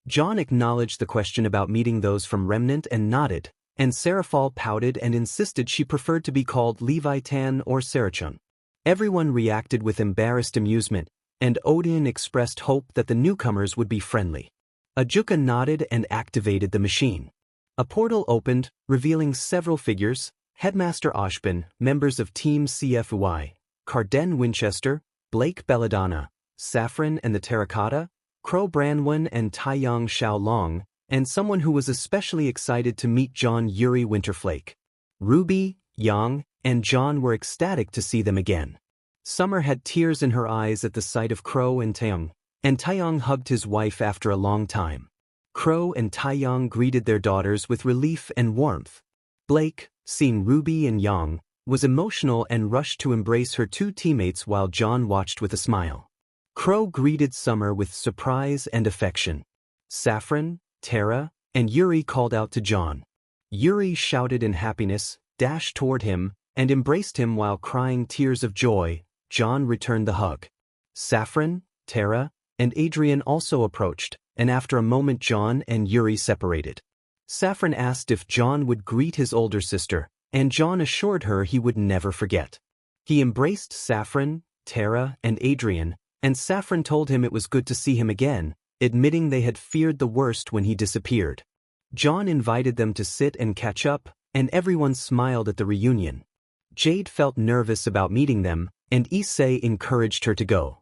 John acknowledged the question about meeting those from Remnant and nodded, and Serafal pouted and insisted she preferred to be called Levitan or Sarachun. Everyone reacted with embarrassed amusement, and Odin expressed hope that the newcomers would be friendly. Ajuka nodded and activated the machine. A portal opened, revealing several figures: Headmaster Oshbin, members of Team CFUI, Carden Winchester, Blake Belladonna, Saffron and the Terracotta, Crow Branwen and Taiyang Xiaolong, and someone who was especially excited to meet John Yuri Winterflake. Ruby, Yang, and John were ecstatic to see them again. Summer had tears in her eyes at the sight of Kuoh and Taeyong, and Taeyong hugged his wife after a long time. Kuoh and Taeyong greeted their daughters with relief and warmth. Blake, seeing Ruby and Yang, was emotional and rushed to embrace her two teammates while John watched with a smile. Kuoh greeted Summer with surprise and affection. Saffron, Tara, and Yuri called out to John. Yuri shouted in happiness, dashed toward him, and embraced him while crying tears of joy. John returned the hug. Saffron, Tara, and Adrian also approached, and after a moment John and Yuri separated. Saffron asked if John would greet his older sister, and John assured her he would never forget. He embraced Saffron, Tara, and Adrian, and Saffron told him it was good to see him again, admitting they had feared the worst when he disappeared. John invited them to sit and catch up, and everyone smiled at the reunion. Jade felt nervous about meeting them, and Issei encouraged her to go.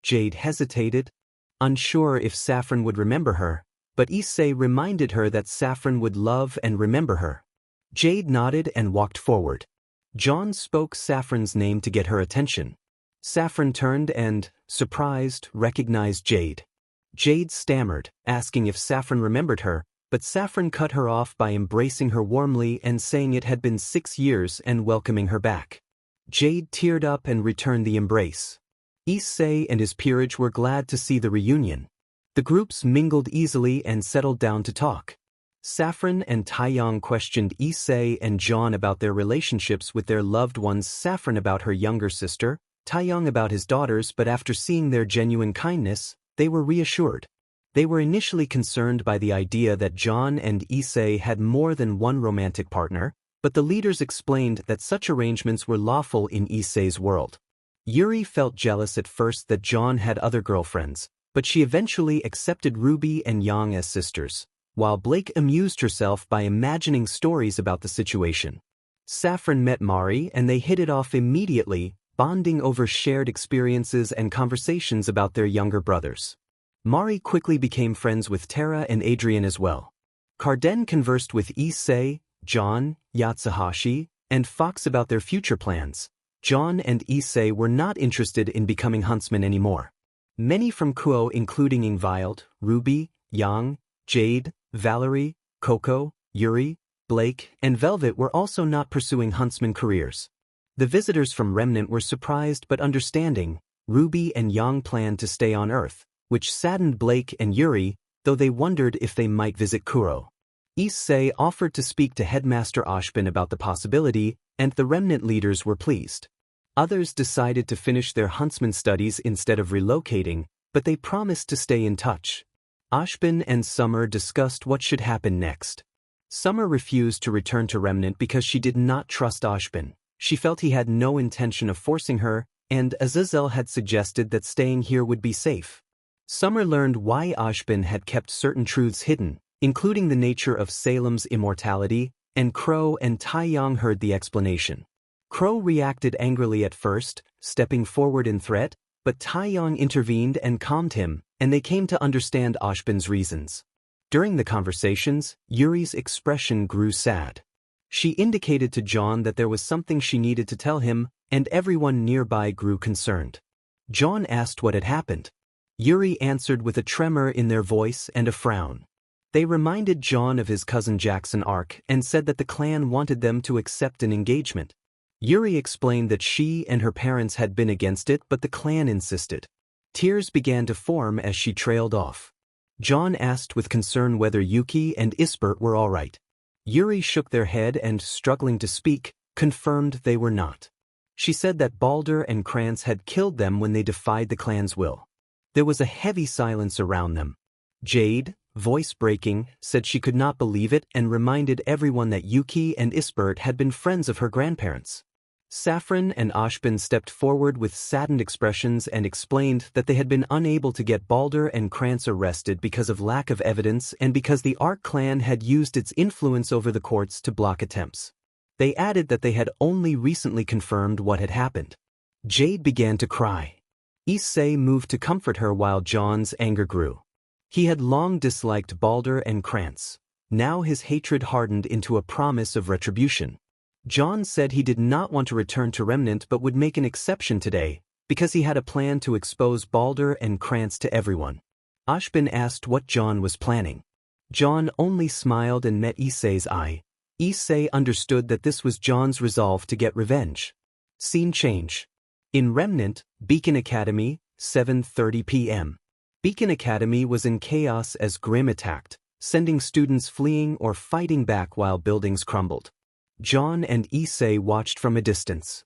Jade hesitated, unsure if Saffron would remember her, but Issei reminded her that Saffron would love and remember her. Jade nodded and walked forward. John spoke Saffron's name to get her attention. Saffron turned and, surprised, recognized Jade. Jade stammered, asking if Saffron remembered her, but Saffron cut her off by embracing her warmly and saying it had been 6 years and welcoming her back. Jade teared up and returned the embrace. Issei and his peerage were glad to see the reunion. The groups mingled easily and settled down to talk. Saffron and Taeyong questioned Issei and John about their relationships with their loved ones, Saffron about her younger sister, Taeyong about his daughters, but after seeing their genuine kindness, they were reassured. They were initially concerned by the idea that John and Issei had more than one romantic partner, but the leaders explained that such arrangements were lawful in Issei's world. Yuri felt jealous at first that John had other girlfriends, but she eventually accepted Ruby and Yang as sisters, while Blake amused herself by imagining stories about the situation. Saffron met Mari and they hit it off immediately, bonding over shared experiences and conversations about their younger brothers. Mari quickly became friends with Tara and Adrian as well. Carden conversed with Issei, John, Yatsuhashi, and Fox about their future plans. John and Issei were not interested in becoming huntsmen anymore. Many from Kuoh, including Ingvild, Ruby, Yang, Jade, Valerie, Coco, Yuri, Blake, and Velvet were also not pursuing huntsman careers. The visitors from Remnant were surprised but understanding. Ruby and Yang planned to stay on Earth, which saddened Blake and Yuri, though they wondered if they might visit Kuoh. Issei offered to speak to Headmaster Ashbin about the possibility, and the Remnant leaders were pleased. Others decided to finish their huntsman studies instead of relocating, but they promised to stay in touch. Ashbin and Summer discussed what should happen next. Summer refused to return to Remnant because she did not trust Ashbin. She felt he had no intention of forcing her, and Azazel had suggested that staying here would be safe. Summer learned why Ashbin had kept certain truths hidden, including the nature of Salem's immortality, and Kuoh and Taeyong heard the explanation. Kuoh reacted angrily at first, stepping forward in threat, but Taeyong intervened and calmed him, and they came to understand Ashbin's reasons. During the conversations, Yuri's expression grew sad. She indicated to John that there was something she needed to tell him, and everyone nearby grew concerned. John asked what had happened. Yuri answered with a tremor in their voice and a frown. They reminded John of his cousin Jade Arc and said that the clan wanted them to accept an engagement. Yuri explained that she and her parents had been against it, but the clan insisted. Tears began to form as she trailed off. John asked with concern whether Yuki and Isbert were all right. Yuri shook their head and, struggling to speak, confirmed they were not. She said that Balder and Krantz had killed them when they defied the clan's will. There was a heavy silence around them. Jade, voice breaking, said she could not believe it and reminded everyone that Yuki and Isbert had been friends of her grandparents. Saffron and Ashbin stepped forward with saddened expressions and explained that they had been unable to get Balder and Krantz arrested because of lack of evidence and because the Arc clan had used its influence over the courts to block attempts. They added that they had only recently confirmed what had happened. Jade began to cry. Issei moved to comfort her while John's anger grew. He had long disliked Balder and Krantz. Now his hatred hardened into a promise of retribution. John said he did not want to return to Remnant but would make an exception today, because he had a plan to expose Balder and Krantz to everyone. Ashbin asked what John was planning. John only smiled and met Issei's eye. Issei understood that this was John's resolve to get revenge. Scene change. In Remnant, Beacon Academy, 7:30 p.m. Beacon Academy was in chaos as Grimm attacked, sending students fleeing or fighting back while buildings crumbled. John and Issei watched from a distance.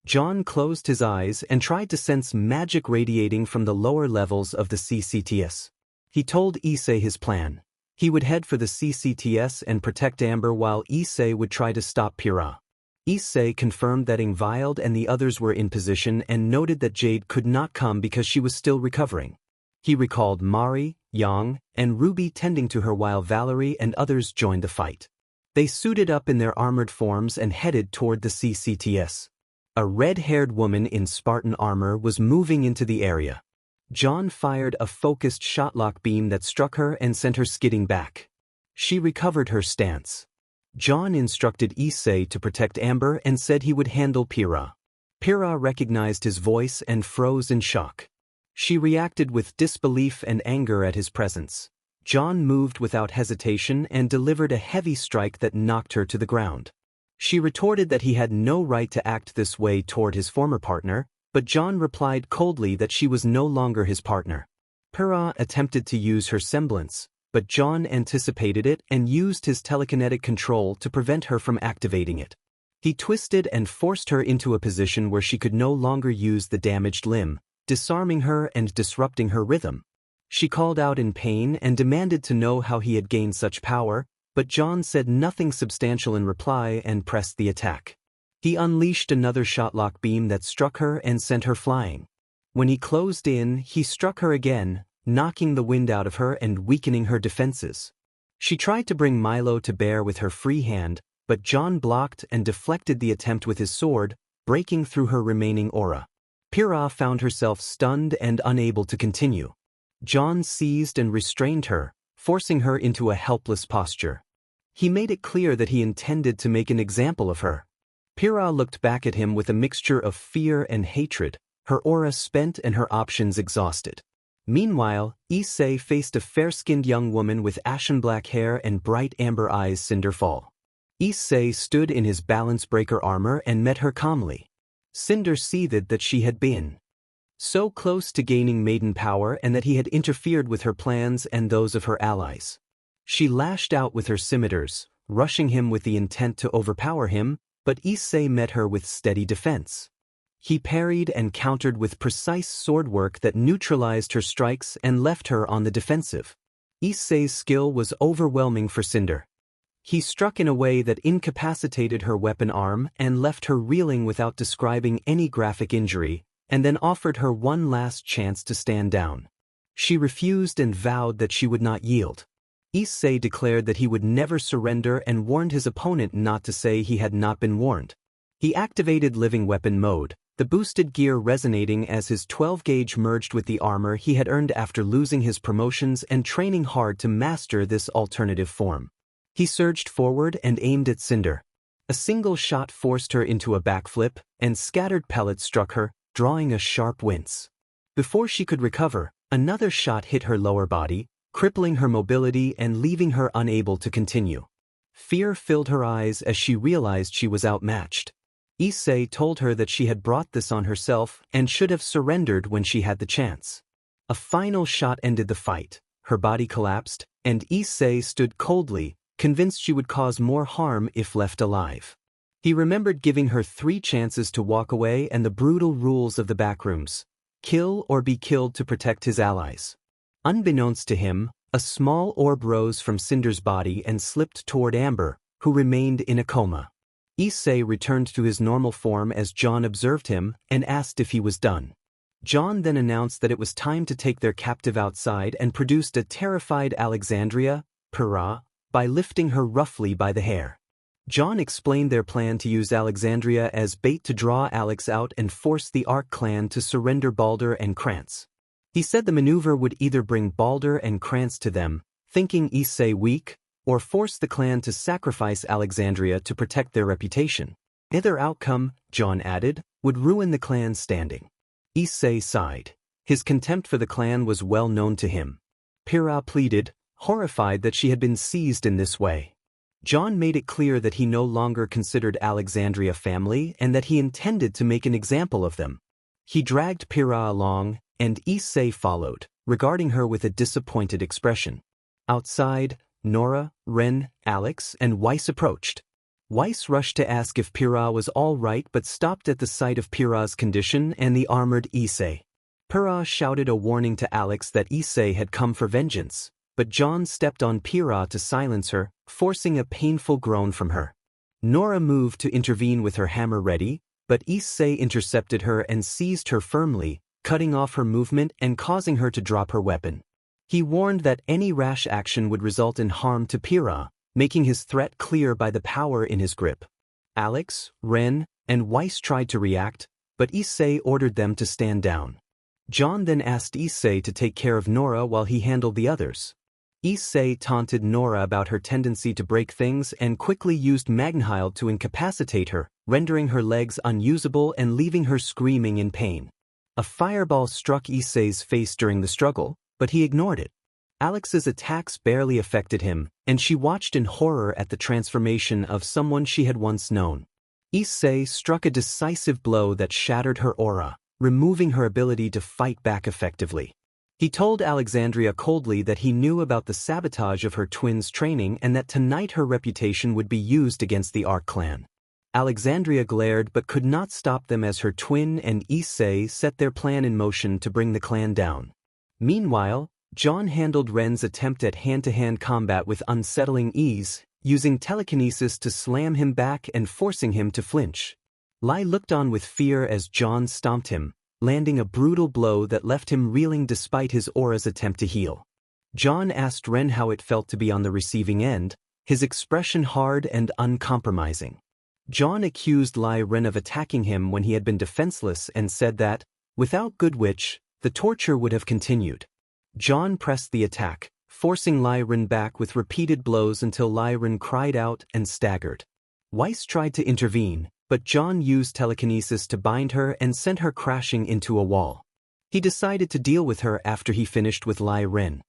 John closed his eyes and tried to sense magic radiating from the lower levels of the CCTS. He told Issei his plan. He would head for the CCTS and protect Amber while Issei would try to stop Pyrrha. Issei confirmed that Ingvild and the others were in position and noted that Jade could not come because she was still recovering. He recalled Mari, Yang, and Ruby tending to her while Valerie and others joined the fight. They suited up in their armored forms and headed toward the CCTS. A red-haired woman in Spartan armor was moving into the area. John fired a focused shotlock beam that struck her and sent her skidding back. She recovered her stance. John instructed Issei to protect Amber and said he would handle Pyrrha. Pyrrha recognized his voice and froze in shock. She reacted with disbelief and anger at his presence. John moved without hesitation and delivered a heavy strike that knocked her to the ground. She retorted that he had no right to act this way toward his former partner, but John replied coldly that she was no longer his partner. Pyrrha attempted to use her semblance, but John anticipated it and used his telekinetic control to prevent her from activating it. He twisted and forced her into a position where she could no longer use the damaged limb, disarming her and disrupting her rhythm. She called out in pain and demanded to know how he had gained such power, but John said nothing substantial in reply and pressed the attack. He unleashed another shotlock beam that struck her and sent her flying. When he closed in, he struck her again, knocking the wind out of her and weakening her defenses. She tried to bring Milo to bear with her free hand, but John blocked and deflected the attempt with his sword, breaking through her remaining aura. Pyrrha found herself stunned and unable to continue. John seized and restrained her, forcing her into a helpless posture. He made it clear that he intended to make an example of her. Pyrrha looked back at him with a mixture of fear and hatred, her aura spent and her options exhausted. Meanwhile, Issei faced a fair-skinned young woman with ashen-black hair and bright amber eyes. Cinderfall. Issei stood in his balance-breaker armor and met her calmly. Cinder seethed that she had been so close to gaining maiden power and that he had interfered with her plans and those of her allies. She lashed out with her scimitars, rushing him with the intent to overpower him, but Issei met her with steady defense. He parried and countered with precise sword work that neutralized her strikes and left her on the defensive. Issei's skill was overwhelming for Cinder. He struck in a way that incapacitated her weapon arm and left her reeling without describing any graphic injury, and then offered her one last chance to stand down. She refused and vowed that she would not yield. Issei declared that he would never surrender and warned his opponent not to say he had not been warned. He activated living weapon mode, the boosted gear resonating as his 12-gauge merged with the armor he had earned after losing his promotions and training hard to master this alternative form. He surged forward and aimed at Cinder. A single shot forced her into a backflip, and scattered pellets struck her, drawing a sharp wince. Before she could recover, another shot hit her lower body, crippling her mobility and leaving her unable to continue. Fear filled her eyes as she realized she was outmatched. Issei told her that she had brought this on herself and should have surrendered when she had the chance. A final shot ended the fight, her body collapsed, and Issei stood coldly, convinced she would cause more harm if left alive. He remembered giving her 3 chances to walk away and the brutal rules of the Backrooms: kill or be killed to protect his allies. Unbeknownst to him, a small orb rose from Cinder's body and slipped toward Amber, who remained in a coma. Issei returned to his normal form as John observed him and asked if he was done. John then announced that it was time to take their captive outside and produced a terrified Alexandria, Pyrrha, by lifting her roughly by the hair. John explained their plan to use Alexandria as bait to draw Alex out and force the Arc clan to surrender Balder and Krantz. He said the maneuver would either bring Balder and Krantz to them, thinking Issei weak, or force the clan to sacrifice Alexandria to protect their reputation. Either outcome, John added, would ruin the clan's standing. Issei sighed. His contempt for the clan was well known to him. Pyrrha pleaded, horrified that she had been seized in this way. John made it clear that he no longer considered Alexandria family and that he intended to make an example of them. He dragged Pyrrha along, and Issei followed, regarding her with a disappointed expression. Outside, Nora, Ren, Alex, and Weiss approached. Weiss rushed to ask if Pyrrha was all right but stopped at the sight of Pyrrha's condition and the armored Issei. Pyrrha shouted a warning to Alex that Issei had come for vengeance, but John stepped on Pyrrha to silence her, forcing a painful groan from her. Nora moved to intervene with her hammer ready, but Issei intercepted her and seized her firmly, cutting off her movement and causing her to drop her weapon. He warned that any rash action would result in harm to Pyrrha, making his threat clear by the power in his grip. Alex, Ren, and Weiss tried to react, but Issei ordered them to stand down. John then asked Issei to take care of Nora while he handled the others. Issei taunted Nora about her tendency to break things and quickly used Magnhild to incapacitate her, rendering her legs unusable and leaving her screaming in pain. A fireball struck Issei's face during the struggle, but he ignored it. Alex's attacks barely affected him, and she watched in horror at the transformation of someone she had once known. Issei struck a decisive blow that shattered her aura, removing her ability to fight back effectively. He told Alexandria coldly that he knew about the sabotage of her twins' training and that tonight her reputation would be used against the Arc clan. Alexandria glared but could not stop them as her twin and Issei set their plan in motion to bring the clan down. Meanwhile, John handled Ren's attempt at hand-to-hand combat with unsettling ease, using telekinesis to slam him back and forcing him to flinch. Lai looked on with fear as John stomped him, landing a brutal blow that left him reeling despite his aura's attempt to heal. John asked Ren how it felt to be on the receiving end, his expression hard and uncompromising. John accused Lai Ren of attacking him when he had been defenseless and said that, without Good Witch, the torture would have continued. John pressed the attack, forcing Lai Ren back with repeated blows until Lai Ren cried out and staggered. Weiss tried to intervene, but John used telekinesis to bind her and sent her crashing into a wall. He decided to deal with her after he finished with Lai Ren.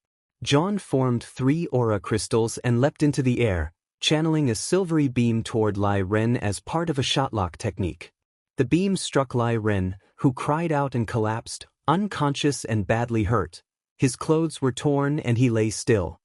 John formed 3 aura crystals and leapt into the air, channeling a silvery beam toward Lai Ren as part of a shotlock technique. The beam struck Lai Ren, who cried out and collapsed, unconscious and badly hurt. His clothes were torn and he lay still.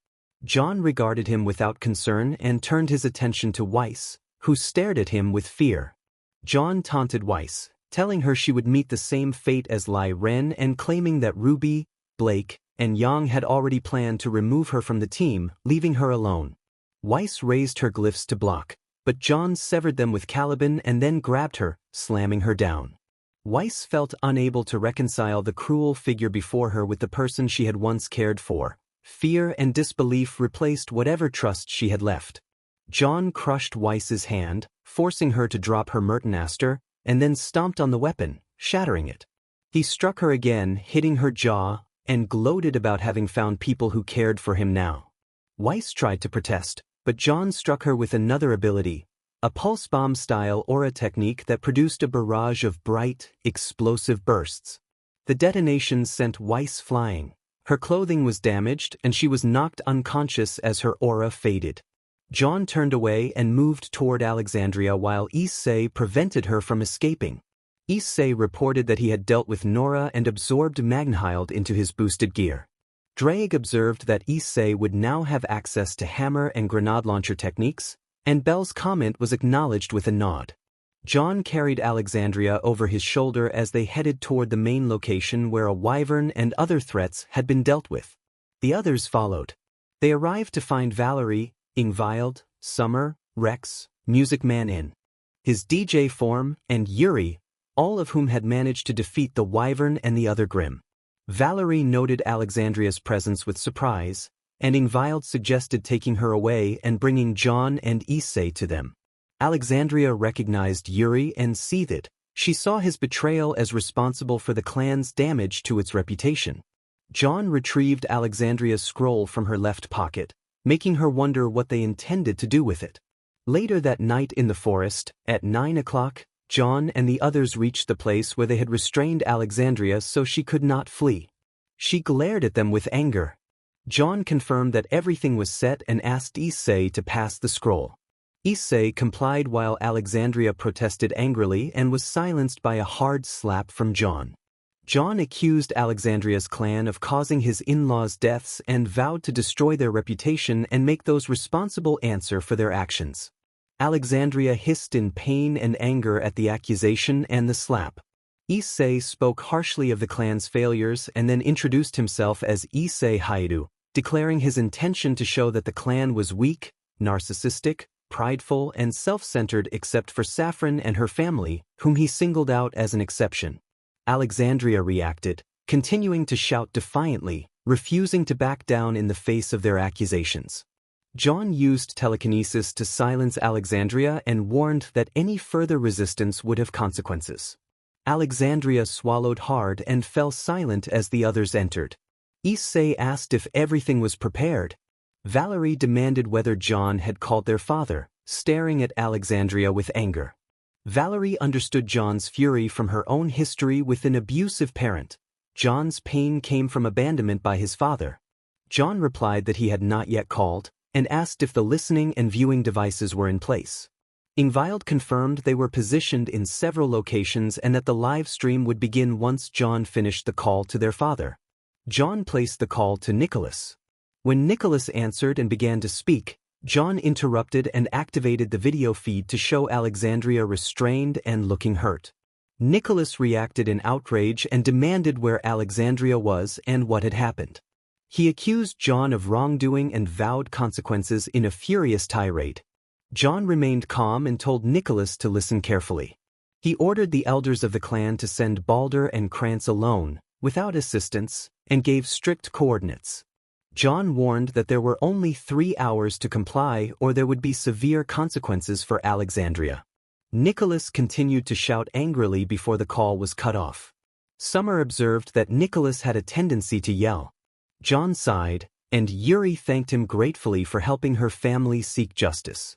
John regarded him without concern and turned his attention to Weiss, who stared at him with fear. John taunted Weiss, telling her she would meet the same fate as Lai Ren and claiming that Ruby, Blake, and Yang had already planned to remove her from the team, leaving her alone. Weiss raised her glyphs to block, but John severed them with Caliban and then grabbed her, slamming her down. Weiss felt unable to reconcile the cruel figure before her with the person she had once cared for. Fear and disbelief replaced whatever trust she had left. John crushed Weiss's hand, forcing her to drop her Mertenaster, and then stomped on the weapon, shattering it. He struck her again, hitting her jaw, and gloated about having found people who cared for him now. Weiss tried to protest, but John struck her with another ability, a pulse bomb-style aura technique that produced a barrage of bright, explosive bursts. The detonation sent Weiss flying. Her clothing was damaged and she was knocked unconscious as her aura faded. John turned away and moved toward Alexandria while Issei prevented her from escaping. Issei reported that he had dealt with Nora and absorbed Magnhild into his boosted gear. Drake observed that Issei would now have access to hammer and grenade launcher techniques, and Bell's comment was acknowledged with a nod. John carried Alexandria over his shoulder as they headed toward the main location where a wyvern and other threats had been dealt with. The others followed. They arrived to find Valerie, Ingvild, Summer, Rex, Music Man In, his DJ form, and Yuri, all of whom had managed to defeat the wyvern and the other Grimm. Valerie noted Alexandria's presence with surprise, and Ingvild suggested taking her away and bringing John and Issei to them. Alexandria recognized Yuri and seethed. She saw his betrayal as responsible for the clan's damage to its reputation. John retrieved Alexandria's scroll from her left pocket, making her wonder what they intended to do with it. Later that night in the forest, at 9 o'clock, John and the others reached the place where they had restrained Alexandria so she could not flee. She glared at them with anger. John confirmed that everything was set and asked Issei to pass the scroll. Issei complied while Alexandria protested angrily and was silenced by a hard slap from John. John accused Alexandria's clan of causing his in-laws' deaths and vowed to destroy their reputation and make those responsible answer for their actions. Alexandria hissed in pain and anger at the accusation and the slap. Issei spoke harshly of the clan's failures and then introduced himself as Issei Haidu, declaring his intention to show that the clan was weak, narcissistic, prideful, and self-centered except for Saffron and her family, whom he singled out as an exception. Alexandria reacted, continuing to shout defiantly, refusing to back down in the face of their accusations. John used telekinesis to silence Alexandria and warned that any further resistance would have consequences. Alexandria swallowed hard and fell silent as the others entered. Issei asked if everything was prepared. Valerie demanded whether John had called their father, staring at Alexandria with anger. Valerie understood John's fury from her own history with an abusive parent. John's pain came from abandonment by his father. John replied that he had not yet called, and asked if the listening and viewing devices were in place. Ingvild confirmed they were positioned in several locations and that the live stream would begin once John finished the call to their father. John placed the call to Nicholas. When Nicholas answered and began to speak, John interrupted and activated the video feed to show Alexandria restrained and looking hurt. Nicholas reacted in outrage and demanded where Alexandria was and what had happened. He accused John of wrongdoing and vowed consequences in a furious tirade. John remained calm and told Nicholas to listen carefully. He ordered the elders of the clan to send Balder and Krantz alone, without assistance, and gave strict coordinates. John warned that there were only 3 hours to comply or there would be severe consequences for Alexandria. Nicholas continued to shout angrily before the call was cut off. Summer observed that Nicholas had a tendency to yell. John sighed, and Yuri thanked him gratefully for helping her family seek justice.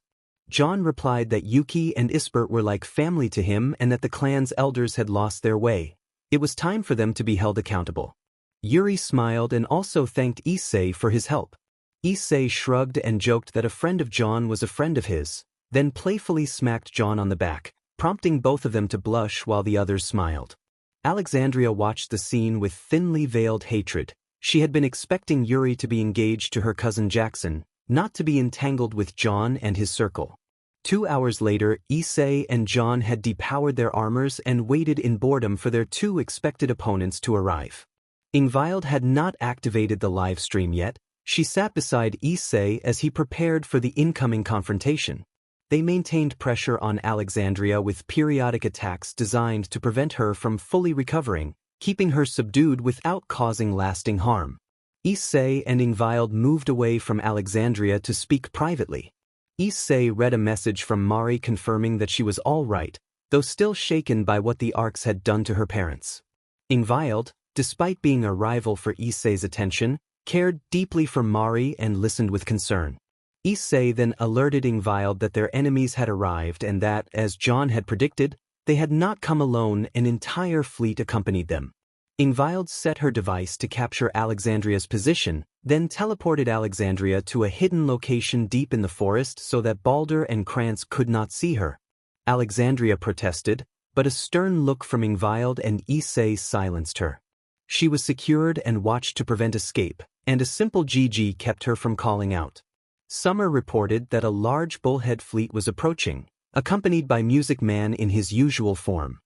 John replied that Yuki and Isbert were like family to him and that the clan's elders had lost their way. It was time for them to be held accountable. Yuri smiled and also thanked Issei for his help. Issei shrugged and joked that a friend of John was a friend of his, then playfully smacked John on the back, prompting both of them to blush while the others smiled. Alexandria watched the scene with thinly veiled hatred. She had been expecting Yuri to be engaged to her cousin Jackson, not to be entangled with John and his circle. 2 hours later, Issei and John had depowered their armors and waited in boredom for their 2 expected opponents to arrive. Ingvild had not activated the live stream yet. She sat beside Issei as he prepared for the incoming confrontation. They maintained pressure on Alexandria with periodic attacks designed to prevent her from fully recovering, keeping her subdued without causing lasting harm. Issei and Ingvild moved away from Alexandria to speak privately. Issei read a message from Mari confirming that she was all right, though still shaken by what the Arcs had done to her parents. Ingvild, despite being a rival for Issei's attention, cared deeply for Mari and listened with concern. Issei then alerted Ingvild that their enemies had arrived and that, as John had predicted, they had not come alone, an entire fleet accompanied them. Ingvild set her device to capture Alexandria's position, then teleported Alexandria to a hidden location deep in the forest so that Balder and Krantz could not see her. Alexandria protested, but a stern look from Ingvild and Issei silenced her. She was secured and watched to prevent escape, and a simple GG kept her from calling out. Summer reported that a large bullhead fleet was approaching, accompanied by Music Man in his usual form.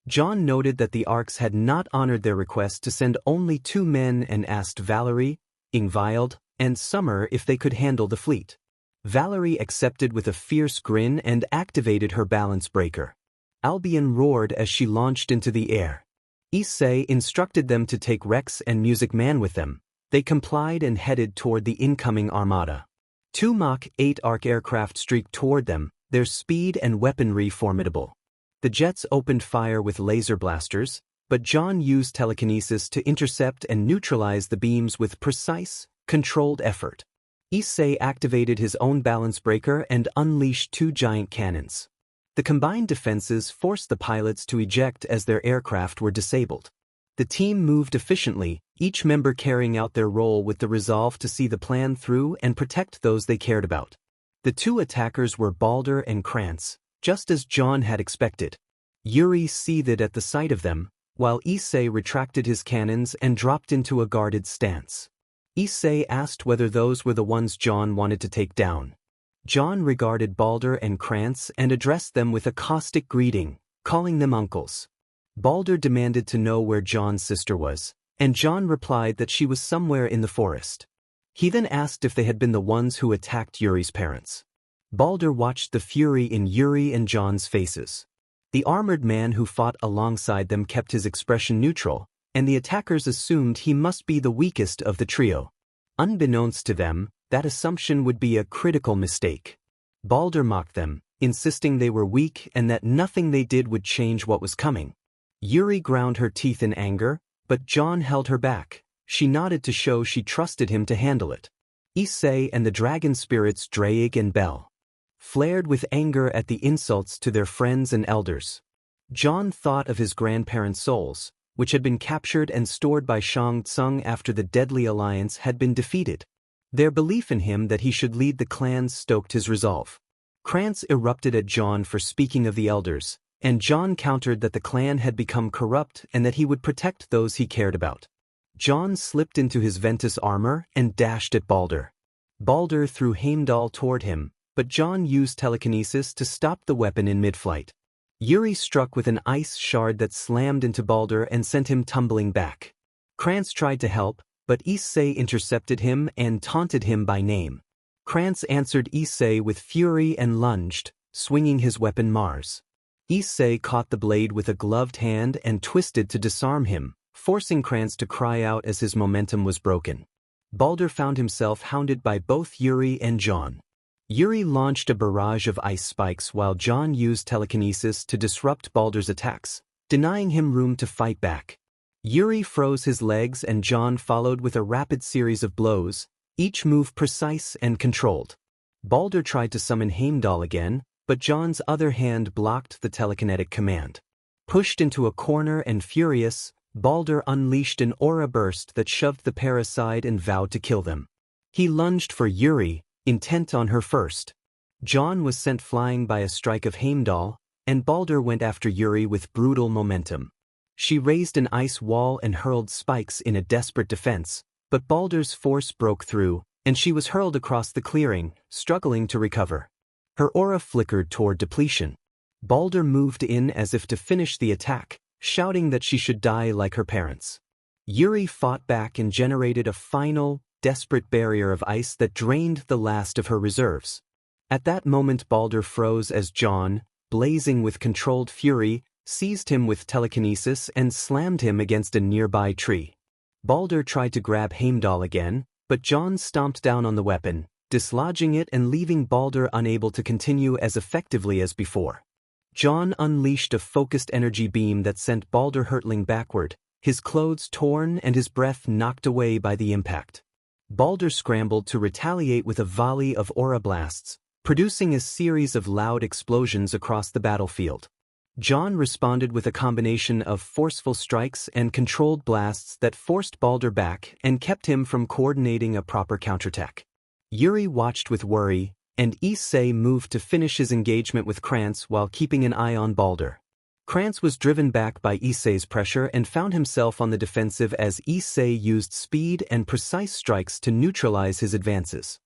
John noted that the Arcs had not honored their request to send only 2 men and asked Valerie, Ingvild, and Summer if they could handle the fleet. Valerie accepted with a fierce grin and activated her balance breaker. Albion roared as she launched into the air. Issei instructed them to take Rex and Music Man with them. They complied and headed toward the incoming armada. 2 Mach 8 Arc aircraft streaked toward them, their speed and weaponry formidable. The jets opened fire with laser blasters, but John used telekinesis to intercept and neutralize the beams with precise, controlled effort. Issei activated his own balance breaker and unleashed 2 giant cannons. The combined defenses forced the pilots to eject as their aircraft were disabled. The team moved efficiently, each member carrying out their role with the resolve to see the plan through and protect those they cared about. The 2 attackers were Balder and Krantz, just as John had expected. Yuri seethed at the sight of them, while Issei retracted his cannons and dropped into a guarded stance. Issei asked whether those were the ones John wanted to take down. John regarded Balder and Krantz and addressed them with a caustic greeting, calling them uncles. Balder demanded to know where John's sister was, and John replied that she was somewhere in the forest. He then asked if they had been the ones who attacked Yuri's parents. Balder watched the fury in Yuri and John's faces. The armored man who fought alongside them kept his expression neutral, and the attackers assumed he must be the weakest of the trio. Unbeknownst to them, that assumption would be a critical mistake. Balder mocked them, insisting they were weak and that nothing they did would change what was coming. Yuri ground her teeth in anger, but John held her back. She nodded to show she trusted him to handle it. Issei and the dragon spirits Draig and Bel flared with anger at the insults to their friends and elders. John thought of his grandparents' souls, which had been captured and stored by Shang Tsung after the Deadly Alliance had been defeated. Their belief in him that he should lead the clans stoked his resolve. Krantz erupted at John for speaking of the elders, and John countered that the clan had become corrupt and that he would protect those he cared about. John slipped into his Ventus armor and dashed at Balder. Balder threw Heimdall toward him, but John used telekinesis to stop the weapon in mid-flight. Yuri struck with an ice shard that slammed into Balder and sent him tumbling back. Krantz tried to help, but Issei intercepted him and taunted him by name. Krantz answered Issei with fury and lunged, swinging his weapon Mars. Issei caught the blade with a gloved hand and twisted to disarm him, forcing Krantz to cry out as his momentum was broken. Balder found himself hounded by both Yuri and John. Yuri launched a barrage of ice spikes while John used telekinesis to disrupt Balder's attacks, denying him room to fight back. Yuri froze his legs and John followed with a rapid series of blows, each move precise and controlled. Balder tried to summon Heimdall again, but John's other hand blocked the telekinetic command. Pushed into a corner and furious, Balder unleashed an aura burst that shoved the pair aside and vowed to kill them. He lunged for Yuri, intent on her first. John was sent flying by a strike of Heimdall, and Balder went after Yuri with brutal momentum. She raised an ice wall and hurled spikes in a desperate defense, but Balder's force broke through, and she was hurled across the clearing, struggling to recover. Her aura flickered toward depletion. Balder moved in as if to finish the attack, shouting that she should die like her parents. Yuri fought back and generated a final, desperate barrier of ice that drained the last of her reserves. At that moment Balder froze as John, blazing with controlled fury, seized him with telekinesis and slammed him against a nearby tree. Balder tried to grab Heimdall again, but John stomped down on the weapon, dislodging it and leaving Balder unable to continue as effectively as before. John unleashed a focused energy beam that sent Balder hurtling backward, his clothes torn and his breath knocked away by the impact. Balder scrambled to retaliate with a volley of aura blasts, producing a series of loud explosions across the battlefield. John responded with a combination of forceful strikes and controlled blasts that forced Balder back and kept him from coordinating a proper counterattack. Yuri watched with worry, and Issei moved to finish his engagement with Krantz while keeping an eye on Balder. Krantz was driven back by Issei's pressure and found himself on the defensive as Issei used speed and precise strikes to neutralize his advances.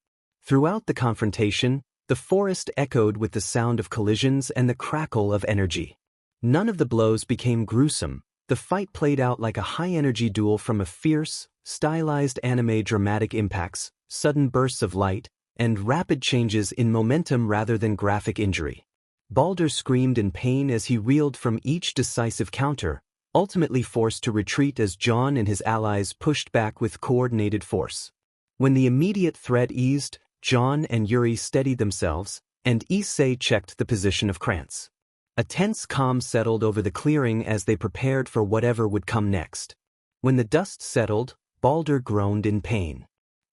Throughout the confrontation, the forest echoed with the sound of collisions and the crackle of energy. None of the blows became gruesome. The fight played out like a high-energy duel from a fierce, stylized anime dramatic impacts, sudden bursts of light, and rapid changes in momentum rather than graphic injury. Balder screamed in pain as he reeled from each decisive counter, ultimately forced to retreat as John and his allies pushed back with coordinated force. When the immediate threat eased, John and Yuri steadied themselves, and Issei checked the position of Krantz. A tense calm settled over the clearing as they prepared for whatever would come next. When the dust settled, Balder groaned in pain.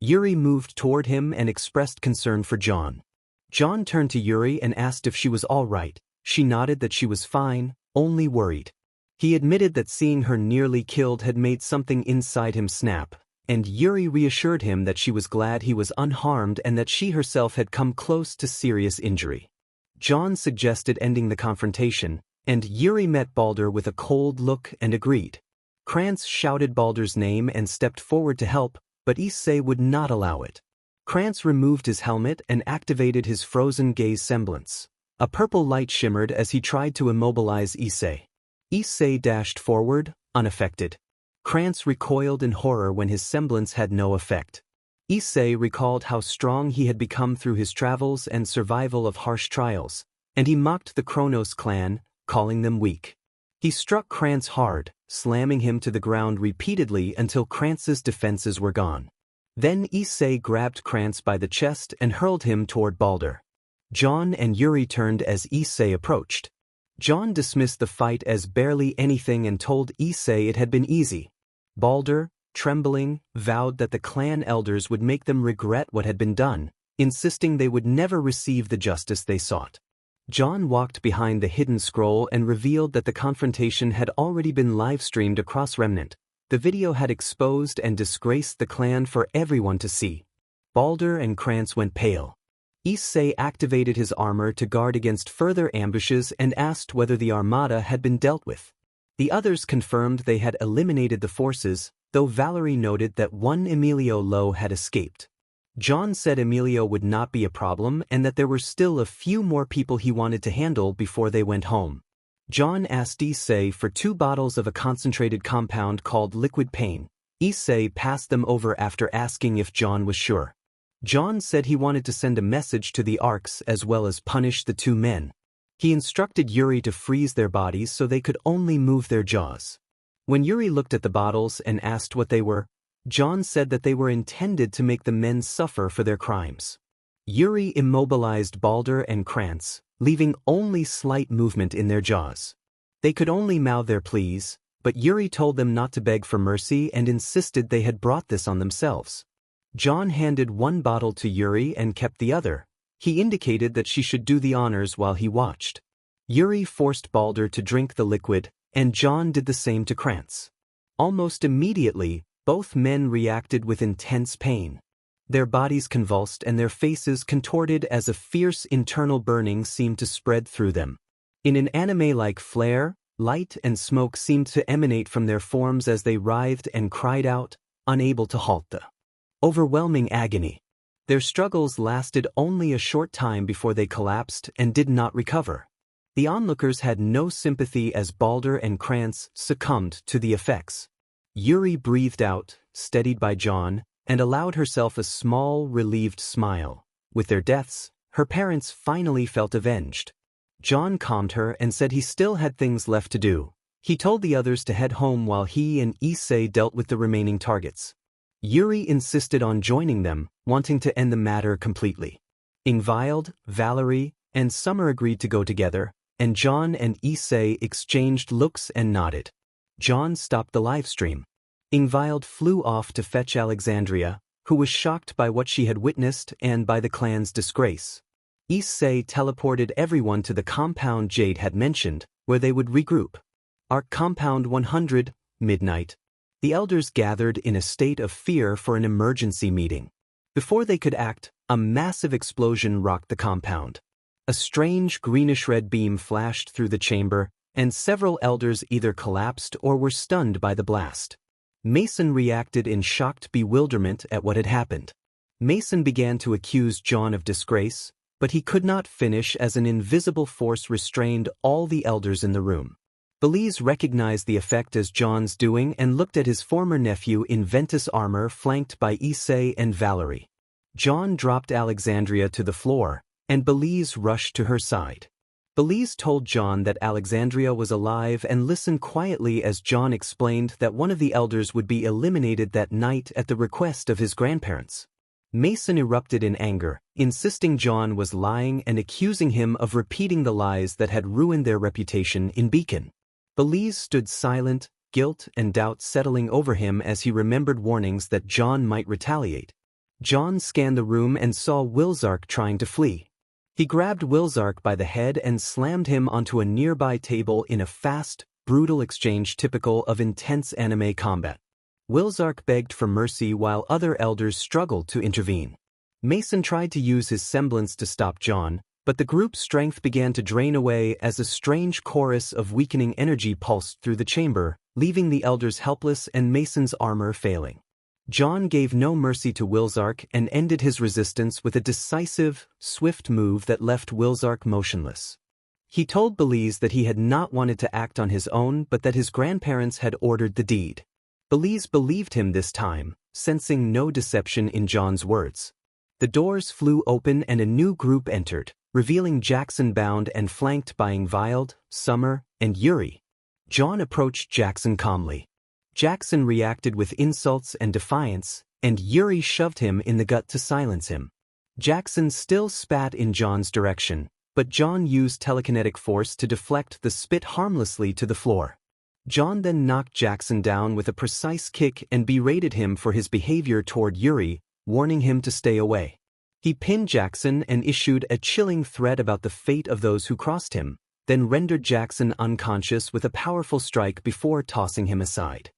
Yuri moved toward him and expressed concern for John. John turned to Yuri and asked if she was all right. She nodded that she was fine, only worried. He admitted that seeing her nearly killed had made something inside him snap, and Yuri reassured him that she was glad he was unharmed and that she herself had come close to serious injury. John suggested ending the confrontation, and Yuri met Balder with a cold look and agreed. Krantz shouted Balder's name and stepped forward to help, but Issei would not allow it. Krantz removed his helmet and activated his frozen gaze semblance. A purple light shimmered as he tried to immobilize Issei. Issei dashed forward, unaffected. Krantz recoiled in horror when his semblance had no effect. Issei recalled how strong he had become through his travels and survival of harsh trials, and he mocked the Kronos clan, calling them weak. He struck Krantz hard, slamming him to the ground repeatedly until Krantz's defenses were gone. Then Issei grabbed Krantz by the chest and hurled him toward Balder. John and Yuri turned as Issei approached. John dismissed the fight as barely anything and told Issei it had been easy. Balder, trembling, vowed that the clan elders would make them regret what had been done, insisting they would never receive the justice they sought. John walked behind the hidden scroll and revealed that the confrontation had already been live-streamed across Remnant. The video had exposed and disgraced the clan for everyone to see. Balder and Krantz went pale. Issei activated his armor to guard against further ambushes and asked whether the armada had been dealt with. The others confirmed they had eliminated the forces, though Valerie noted that one Emilio Lowe had escaped. John said Emilio would not be a problem and that there were still a few more people he wanted to handle before they went home. John asked Issei for 2 bottles of a concentrated compound called liquid pain. Issei passed them over after asking if John was sure. John said he wanted to send a message to the Arcs as well as punish the 2 men. He instructed Yuri to freeze their bodies so they could only move their jaws. When Yuri looked at the bottles and asked what they were, John said that they were intended to make the men suffer for their crimes. Yuri immobilized Balder and Krantz, leaving only slight movement in their jaws. They could only mouth their pleas, but Yuri told them not to beg for mercy and insisted they had brought this on themselves. John handed 1 bottle to Yuri and kept the other. He indicated that she should do the honors while he watched. Yuri forced Balder to drink the liquid, and John did the same to Krantz. Almost immediately, both men reacted with intense pain. Their bodies convulsed and their faces contorted as a fierce internal burning seemed to spread through them. In an anime-like flare, light and smoke seemed to emanate from their forms as they writhed and cried out, unable to halt the overwhelming agony. Their struggles lasted only a short time before they collapsed and did not recover. The onlookers had no sympathy as Balder and Krantz succumbed to the effects. Yuri breathed out, steadied by John, and allowed herself a small, relieved smile. With their deaths, her parents finally felt avenged. John calmed her and said he still had things left to do. He told the others to head home while he and Issei dealt with the remaining targets. Yuri insisted on joining them, wanting to end the matter completely. Ingvild, Valerie, and Summer agreed to go together, and John and Issei exchanged looks and nodded. John stopped the livestream. Ingvild flew off to fetch Alexandria, who was shocked by what she had witnessed and by the clan's disgrace. Issei teleported everyone to the compound Jade had mentioned, where they would regroup. Arc Compound 100, midnight. The elders gathered in a state of fear for an emergency meeting. Before they could act, a massive explosion rocked the compound. A strange greenish-red beam flashed through the chamber, and several elders either collapsed or were stunned by the blast. Mason reacted in shocked bewilderment at what had happened. Mason began to accuse John of disgrace, but he could not finish as an invisible force restrained all the elders in the room. Belize recognized the effect as John's doing and looked at his former nephew in Ventus armor flanked by Issei and Valerie. John dropped Alexandria to the floor, and Belize rushed to her side. Belize told John that Alexandria was alive and listened quietly as John explained that one of the elders would be eliminated that night at the request of his grandparents. Mason erupted in anger, insisting John was lying and accusing him of repeating the lies that had ruined their reputation in Beacon. Belize stood silent, guilt and doubt settling over him as he remembered warnings that John might retaliate. John scanned the room and saw Wilzark trying to flee. He grabbed Wilzark by the head and slammed him onto a nearby table in a fast, brutal exchange typical of intense anime combat. Wilzark begged for mercy while other elders struggled to intervene. Mason tried to use his semblance to stop John, but the group's strength began to drain away as a strange chorus of weakening energy pulsed through the chamber, leaving the elders helpless and Mason's armor failing. John gave no mercy to Wilzark and ended his resistance with a decisive, swift move that left Wilzark motionless. He told Belize that he had not wanted to act on his own but that his grandparents had ordered the deed. Belize believed him this time, sensing no deception in John's words. The doors flew open and a new group entered, revealing Jackson bound and flanked by Ingvild, Summer, and Yuri. John approached Jackson calmly. Jackson reacted with insults and defiance, and Yuri shoved him in the gut to silence him. Jackson still spat in John's direction, but John used telekinetic force to deflect the spit harmlessly to the floor. John then knocked Jackson down with a precise kick and berated him for his behavior toward Yuri, warning him to stay away. He pinned Jackson and issued a chilling threat about the fate of those who crossed him, then rendered Jackson unconscious with a powerful strike before tossing him aside.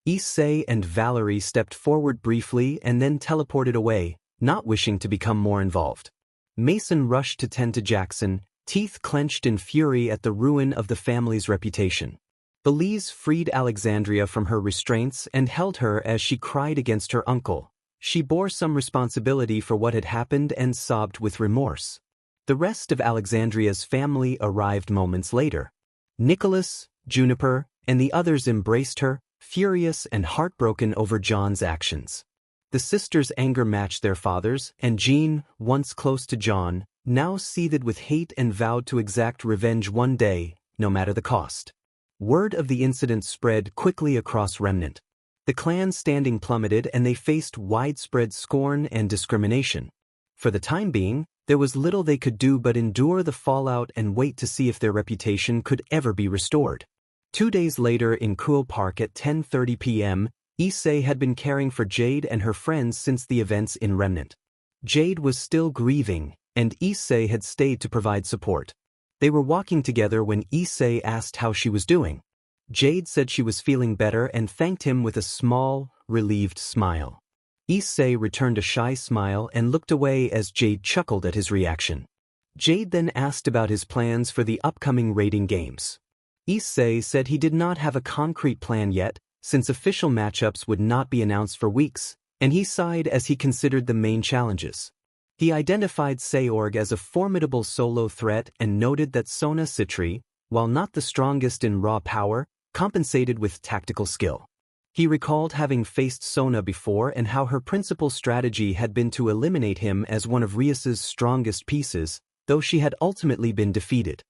Issei and Valerie stepped forward briefly and then teleported away, not wishing to become more involved. Mason rushed to tend to Jackson, teeth clenched in fury at the ruin of the family's reputation. Belize freed Alexandria from her restraints and held her as she cried against her uncle. She bore some responsibility for what had happened and sobbed with remorse. The rest of Alexandria's family arrived moments later. Nicholas, Juniper, and the others embraced her, furious and heartbroken over John's actions. The sisters' anger matched their father's, and Jean, once close to John, now seethed with hate and vowed to exact revenge one day, no matter the cost. Word of the incident spread quickly across Remnant. The clan's standing plummeted and they faced widespread scorn and discrimination. For the time being, there was little they could do but endure the fallout and wait to see if their reputation could ever be restored. 2 days later in Kuoh Park at 10:30 p.m., Issei had been caring for Jade and her friends since the events in Remnant. Jade was still grieving, and Issei had stayed to provide support. They were walking together when Issei asked how she was doing. Jade said she was feeling better and thanked him with a small, relieved smile. Issei returned a shy smile and looked away as Jade chuckled at his reaction. Jade then asked about his plans for the upcoming raiding games. Issei said he did not have a concrete plan yet, since official matchups would not be announced for weeks, and he sighed as he considered the main challenges. He identified Seorg as a formidable solo threat and noted that Sona Citri, while not the strongest in raw power, compensated with tactical skill. He recalled having faced Sona before and how her principal strategy had been to eliminate him as one of Rias's strongest pieces, though she had ultimately been defeated.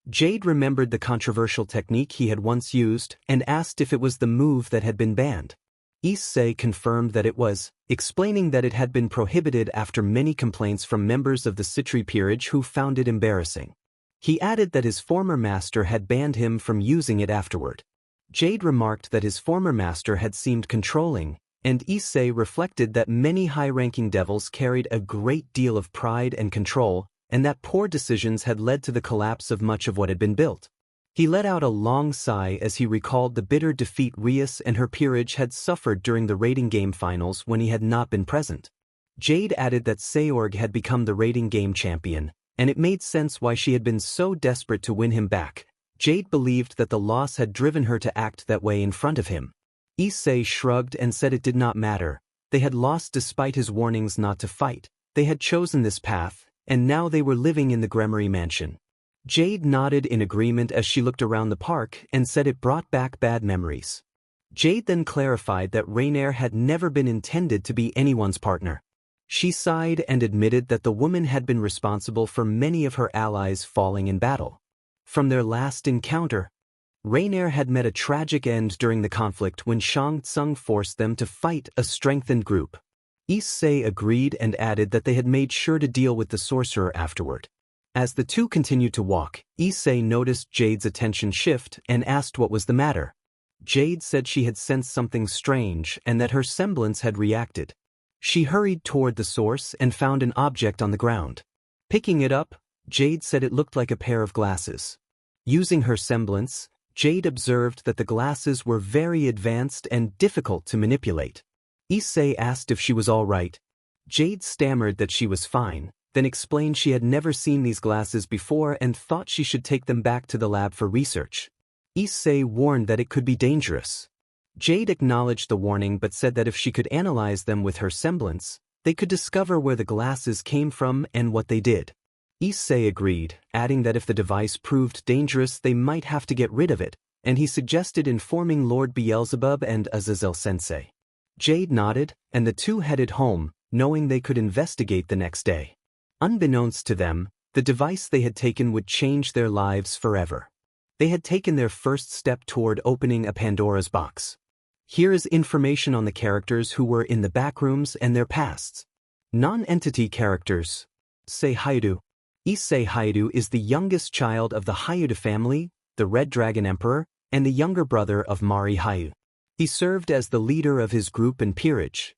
Jade remembered the controversial technique he had once used and asked if it was the move that had been banned. Issei confirmed that it was, explaining that it had been prohibited after many complaints from members of the Citri peerage who found it embarrassing. He added that his former master had banned him from using it afterward. Jade remarked that his former master had seemed controlling, and Issei reflected that many high-ranking devils carried a great deal of pride and control, and that poor decisions had led to the collapse of much of what had been built. He let out a long sigh as he recalled the bitter defeat Rias and her peerage had suffered during the raiding game finals when he had not been present. Jade added that Seorg had become the raiding game champion, and it made sense why she had been so desperate to win him back. Jade believed that the loss had driven her to act that way in front of him. Issei shrugged and said it did not matter. They had lost despite his warnings not to fight. They had chosen this path, and now they were living in the Gremory mansion. Jade nodded in agreement as she looked around the park and said it brought back bad memories. Jade then clarified that Rainier had never been intended to be anyone's partner. She sighed and admitted that the woman had been responsible for many of her allies falling in battle. From their last encounter, Rainier had met a tragic end during the conflict when Shang Tsung forced them to fight a strengthened group. Issei agreed and added that they had made sure to deal with the sorcerer afterward. As the two continued to walk, Issei noticed Jade's attention shift and asked what was the matter. Jade said she had sensed something strange and that her semblance had reacted. She hurried toward the source and found an object on the ground. Picking it up, Jade said it looked like a pair of glasses. Using her semblance, Jade observed that the glasses were very advanced and difficult to manipulate. Issei asked if she was all right. Jade stammered that she was fine, then explained she had never seen these glasses before and thought she should take them back to the lab for research. Issei warned that it could be dangerous. Jade acknowledged the warning but said that if she could analyze them with her semblance, they could discover where the glasses came from and what they did. Issei agreed, adding that if the device proved dangerous they might have to get rid of it, and he suggested informing Lord Beelzebub and Azazel-sensei. Jade nodded, and the two headed home, knowing they could investigate the next day. Unbeknownst to them, the device they had taken would change their lives forever. They had taken their first step toward opening a Pandora's box. Here is information on the characters who were in the Backrooms and their pasts. Non-entity characters. Issei Hayato. Issei Hayato is the youngest child of the Hayato family, the Red Dragon Emperor, and the younger brother of Mari Hayato. He served as the leader of his group and peerage.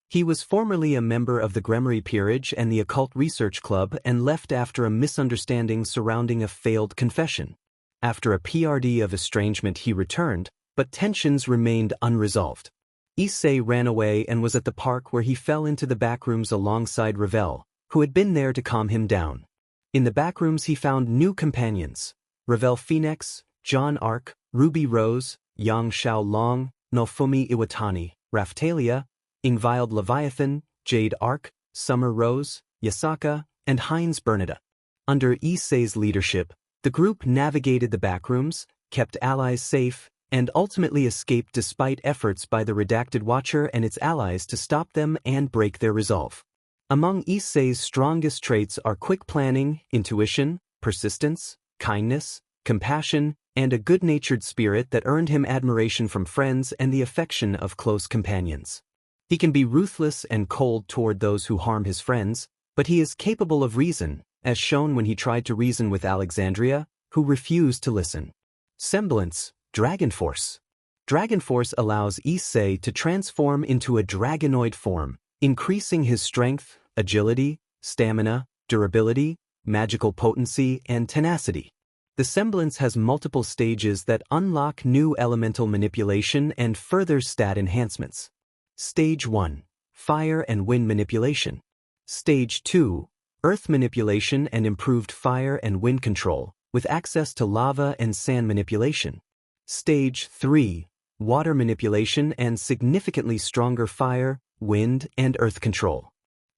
He was formerly a member of the Gremory Peerage and the Occult Research Club and left after a misunderstanding surrounding a failed confession. After a PRD of estrangement he returned, but tensions remained unresolved. Issei ran away and was at the park where he fell into the Backrooms alongside Ravel, who had been there to calm him down. In the Backrooms he found new companions: Ravel Phoenix, Jade Arc, Ruby Rose, Yang Xiao Long, Nofumi Iwatani, Raphtalia, Ingvild Leviathan, Jade Arc, Summer Rose, Yasaka, and Heinz Bernada. Under Issei's leadership, the group navigated the Backrooms, kept allies safe, and ultimately escaped despite efforts by the Redacted Watcher and its allies to stop them and break their resolve. Among Issei's strongest traits are quick planning, intuition, persistence, kindness, compassion, and a good-natured spirit that earned him admiration from friends and the affection of close companions. He can be ruthless and cold toward those who harm his friends, but he is capable of reason, as shown when he tried to reason with Alexandria, who refused to listen. Semblance, Dragon Force. Dragon Force allows Issei to transform into a dragonoid form, increasing his strength, agility, stamina, durability, magical potency, and tenacity. The semblance has multiple stages that unlock new elemental manipulation and further stat enhancements. Stage 1. Fire and Wind Manipulation. Stage 2. Earth Manipulation and improved fire and wind control, with access to lava and sand manipulation. Stage 3. Water Manipulation and significantly stronger fire, wind, and earth control.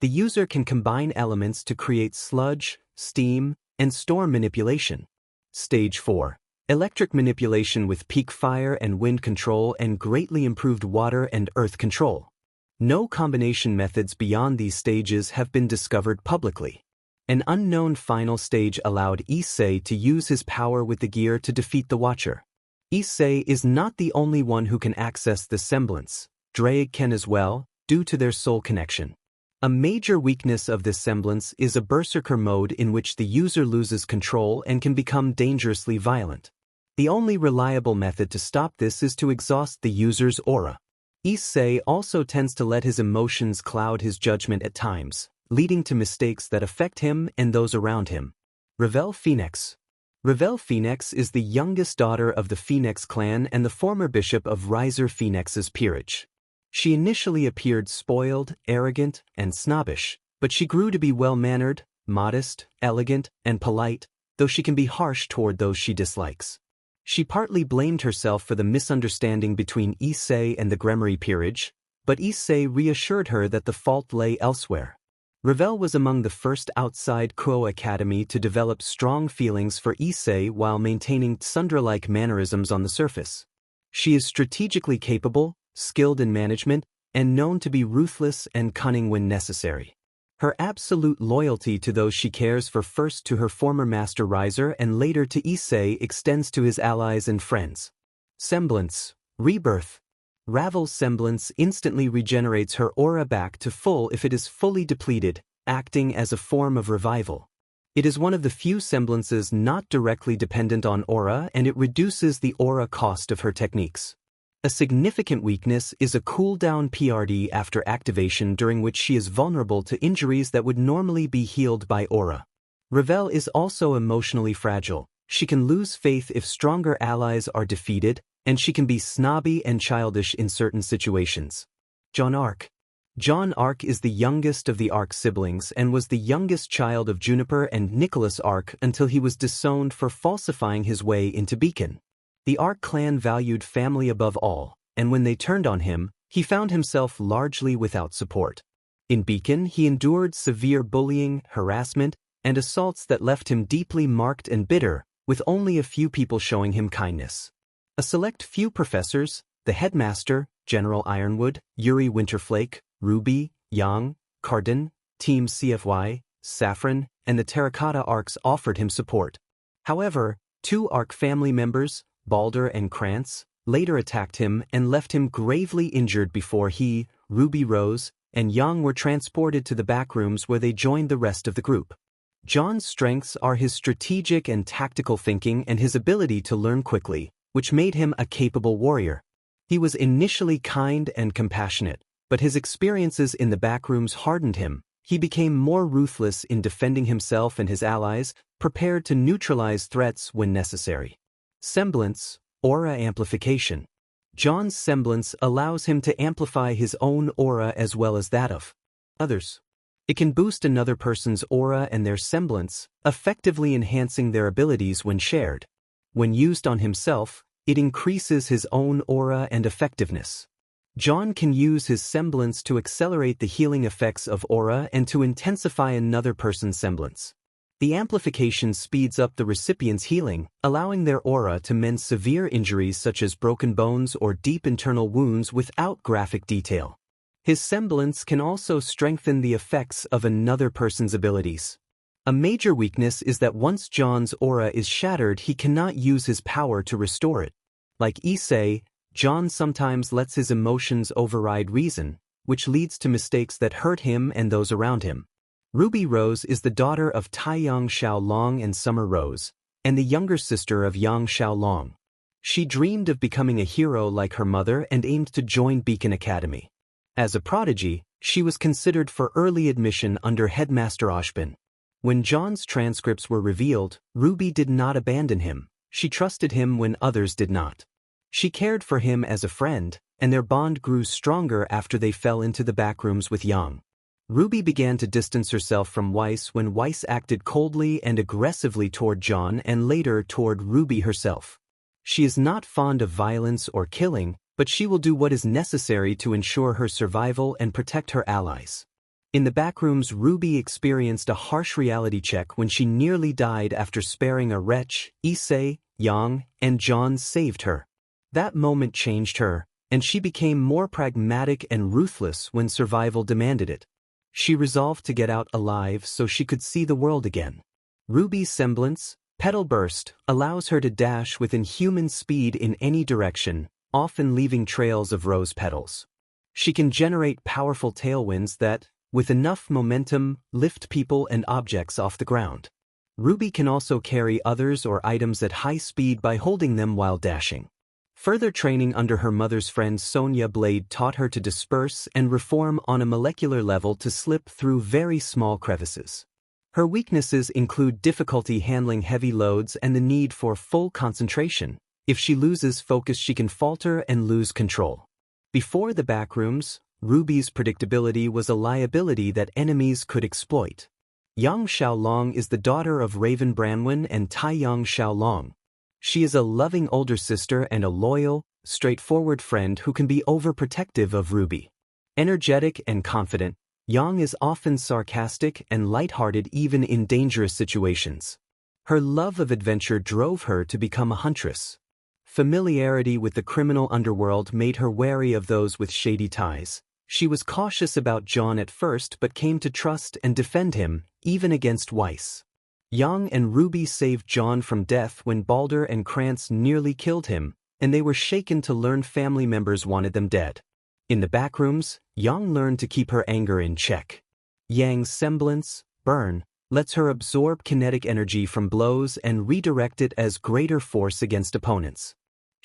The user can combine elements to create sludge, steam, and storm manipulation. Stage 4. Electric Manipulation with peak fire and wind control and greatly improved water and earth control. No combination methods beyond these stages have been discovered publicly. An unknown final stage allowed Issei to use his power with the gear to defeat the Watcher. Issei is not the only one who can access the semblance. Drake can as well, due to their soul connection. A major weakness of this semblance is a berserker mode in which the user loses control and can become dangerously violent. The only reliable method to stop this is to exhaust the user's aura. Issei also tends to let his emotions cloud his judgment at times, leading to mistakes that affect him and those around him. Ravel Phoenix. Ravel Phoenix is the youngest daughter of the Phoenix clan and the former bishop of Riser Phoenix's peerage. She initially appeared spoiled, arrogant, and snobbish, but she grew to be well-mannered, modest, elegant, and polite, though she can be harsh toward those she dislikes. She partly blamed herself for the misunderstanding between Issei and the Gremory peerage, but Issei reassured her that the fault lay elsewhere. Ravel was among the first outside Kuoh Academy to develop strong feelings for Issei while maintaining tsundra-like mannerisms on the surface. She is strategically capable, skilled in management, and known to be ruthless and cunning when necessary. Her absolute loyalty to those she cares for, first to her former master Riser and later to Issei, extends to his allies and friends. Semblance, Rebirth. Ravel's semblance instantly regenerates her aura back to full if it is fully depleted, acting as a form of revival. It is one of the few semblances not directly dependent on aura, and it reduces the aura cost of her techniques. A significant weakness is a cooldown PRD after activation, during which she is vulnerable to injuries that would normally be healed by aura. Ravel is also emotionally fragile. She can lose faith if stronger allies are defeated, and she can be snobby and childish in certain situations. Jade Arc. Jade Arc is the youngest of the Arc siblings and was the youngest child of Juniper and Nicholas Arc until he was disowned for falsifying his way into Beacon. The Arc clan valued family above all, and when they turned on him, he found himself largely without support. In Beacon, he endured severe bullying, harassment, and assaults that left him deeply marked and bitter, with only a few people showing him kindness. A select few professors, the headmaster, General Ironwood, Yuri Winterflake, Ruby, Yang, Cardin, Team CFY, Saffron, and the Terracotta Arcs offered him support. However, 2 Arc family members, Balder and Krantz, later attacked him and left him gravely injured before he, Ruby Rose, and Yang were transported to the Backrooms, where they joined the rest of the group. John's strengths are his strategic and tactical thinking and his ability to learn quickly, which made him a capable warrior. He was initially kind and compassionate, but his experiences in the Backrooms hardened him. He became more ruthless in defending himself and his allies, prepared to neutralize threats when necessary. Semblance, aura amplification. John's semblance allows him to amplify his own aura as well as that of others. It can boost another person's aura and their semblance, effectively enhancing their abilities when shared. When used on himself, it increases his own aura and effectiveness. John can use his semblance to accelerate the healing effects of aura and to intensify another person's semblance. The amplification speeds up the recipient's healing, allowing their aura to mend severe injuries such as broken bones or deep internal wounds without graphic detail. His semblance can also strengthen the effects of another person's abilities. A major weakness is that once John's aura is shattered, he cannot use his power to restore it. Like Issei, John sometimes lets his emotions override reason, which leads to mistakes that hurt him and those around him. Ruby Rose is the daughter of Taiyang Xiaolong and Summer Rose, and the younger sister of Yang Xiaolong. She dreamed of becoming a hero like her mother and aimed to join Beacon Academy. As a prodigy, she was considered for early admission under Headmaster Oshbin. When John's transcripts were revealed, Ruby did not abandon him. She trusted him when others did not. She cared for him as a friend, and their bond grew stronger after they fell into the Backrooms with Yang. Ruby began to distance herself from Weiss when Weiss acted coldly and aggressively toward John and later toward Ruby herself. She is not fond of violence or killing, but she will do what is necessary to ensure her survival and protect her allies. In the Backrooms, Ruby experienced a harsh reality check when she nearly died after sparing a wretch. Issei, Yang, and John saved her. That moment changed her, and she became more pragmatic and ruthless when survival demanded it. She resolved to get out alive so she could see the world again. Ruby's semblance, Petal Burst, allows her to dash with inhuman speed in any direction, often leaving trails of rose petals. She can generate powerful tailwinds that, with enough momentum, lift people and objects off the ground. Ruby can also carry others or items at high speed by holding them while dashing. Further training under her mother's friend Sonia Blade taught her to disperse and reform on a molecular level to slip through very small crevices. Her weaknesses include difficulty handling heavy loads and the need for full concentration. If she loses focus, she can falter and lose control. Before the Backrooms, Ruby's predictability was a liability that enemies could exploit. Yang Xiaolong is the daughter of Raven Branwen and Taiyang Xiaolong. She is a loving older sister and a loyal, straightforward friend who can be overprotective of Ruby. Energetic and confident, Yang is often sarcastic and lighthearted even in dangerous situations. Her love of adventure drove her to become a huntress. Familiarity with the criminal underworld made her wary of those with shady ties. She was cautious about John at first but came to trust and defend him, even against Weiss. Yang and Ruby saved John from death when Balder and Krantz nearly killed him, and they were shaken to learn family members wanted them dead. In the Backrooms, Yang learned to keep her anger in check. Yang's semblance, Burn, lets her absorb kinetic energy from blows and redirect it as greater force against opponents.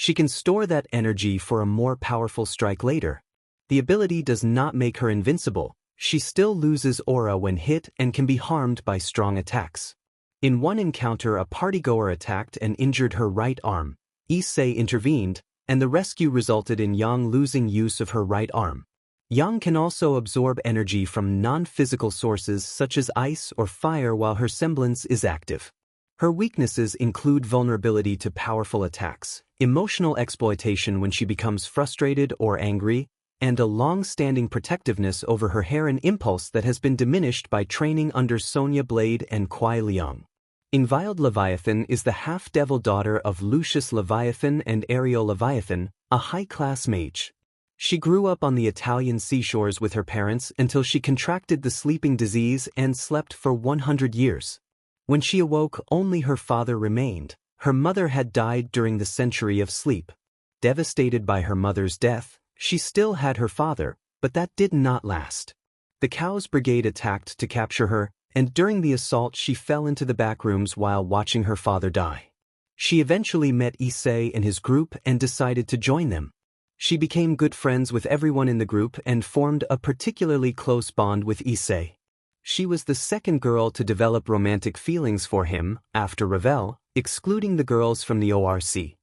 She can store that energy for a more powerful strike later. The ability does not make her invincible. She still loses aura when hit and can be harmed by strong attacks. In one encounter, a partygoer attacked and injured her right arm. Issei intervened, and the rescue resulted in Yang losing use of her right arm. Yang can also absorb energy from non-physical sources such as ice or fire while her semblance is active. Her weaknesses include vulnerability to powerful attacks, emotional exploitation when she becomes frustrated or angry, and a long-standing protectiveness over her hair, an impulse that has been diminished by training under Sonya Blade and Kuai Liang. Invioled Leviathan is the half-devil daughter of Lucius Leviathan and Ariel Leviathan, a high-class mage. She grew up on the Italian seashores with her parents until she contracted the sleeping disease and slept for 100 years. When she awoke, only her father remained. Her mother had died during the century of sleep. Devastated by her mother's death, she still had her father, but that did not last. The Khaos Brigade attacked to capture her, and during the assault she fell into the backrooms while watching her father die. She eventually met Issei and his group and decided to join them. She became good friends with everyone in the group and formed a particularly close bond with Issei. She was the second girl to develop romantic feelings for him, after Ravel, excluding the girls from the ORC.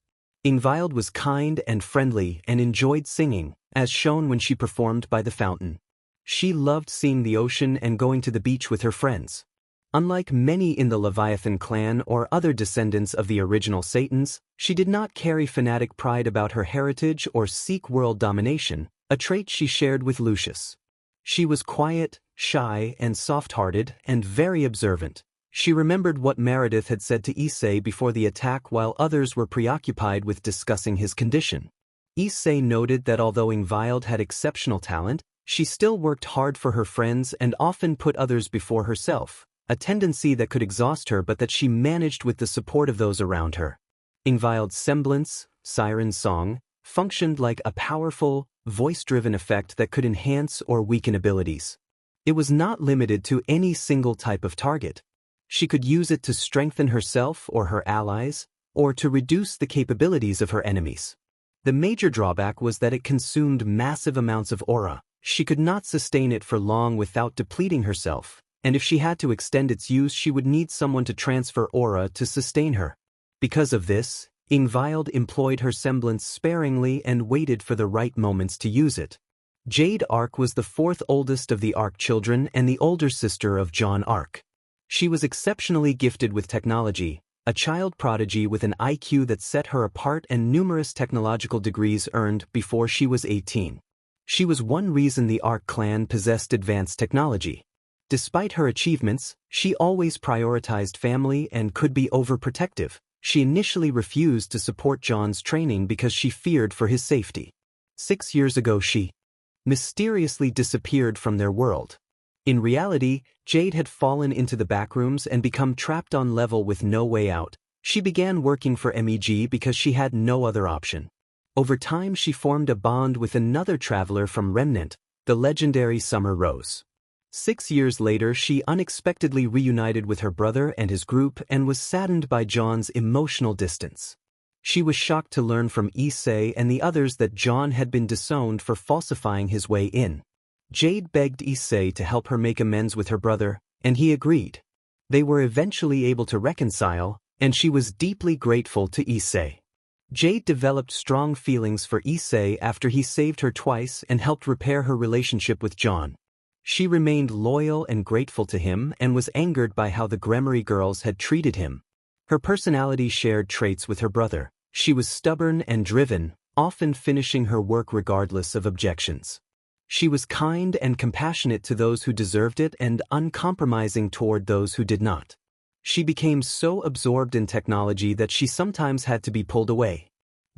Invioled was kind and friendly and enjoyed singing, as shown when she performed by the fountain. She loved seeing the ocean and going to the beach with her friends. Unlike many in the Leviathan clan or other descendants of the original Satans, she did not carry fanatic pride about her heritage or seek world domination, a trait she shared with Lucius. She was quiet, shy, and soft-hearted, and very observant. She remembered what Meredith had said to Issei before the attack while others were preoccupied with discussing his condition. Issei noted that although Invioled had exceptional talent, she still worked hard for her friends and often put others before herself, a tendency that could exhaust her but that she managed with the support of those around her. Invioled's semblance, siren song, functioned like a powerful, voice-driven effect that could enhance or weaken abilities. It was not limited to any single type of target. She could use it to strengthen herself or her allies, or to reduce the capabilities of her enemies. The major drawback was that it consumed massive amounts of aura. She could not sustain it for long without depleting herself, and if she had to extend its use she would need someone to transfer aura to sustain her. Because of this, Invioled employed her semblance sparingly and waited for the right moments to use it. Jade Arc was the fourth oldest of the Arc children and the older sister of John Arc. She was exceptionally gifted with technology, a child prodigy with an IQ that set her apart and numerous technological degrees earned before she was 18. She was one reason the Arc clan possessed advanced technology. Despite her achievements, she always prioritized family and could be overprotective. She initially refused to support John's training because she feared for his safety. 6 years ago she mysteriously disappeared from their world. In reality, Jade had fallen into the backrooms and become trapped on level with no way out. She began working for MEG because she had no other option. Over time she formed a bond with another traveler from Remnant, the legendary Summer Rose. 6 years later she unexpectedly reunited with her brother and his group and was saddened by John's emotional distance. She was shocked to learn from Issei and the others that John had been disowned for falsifying his way in. Jade begged Issei to help her make amends with her brother, and he agreed. They were eventually able to reconcile, and she was deeply grateful to Issei. Jade developed strong feelings for Issei after he saved her twice and helped repair her relationship with John. She remained loyal and grateful to him and was angered by how the Gremory girls had treated him. Her personality shared traits with her brother. She was stubborn and driven, often finishing her work regardless of objections. She was kind and compassionate to those who deserved it and uncompromising toward those who did not. She became so absorbed in technology that she sometimes had to be pulled away.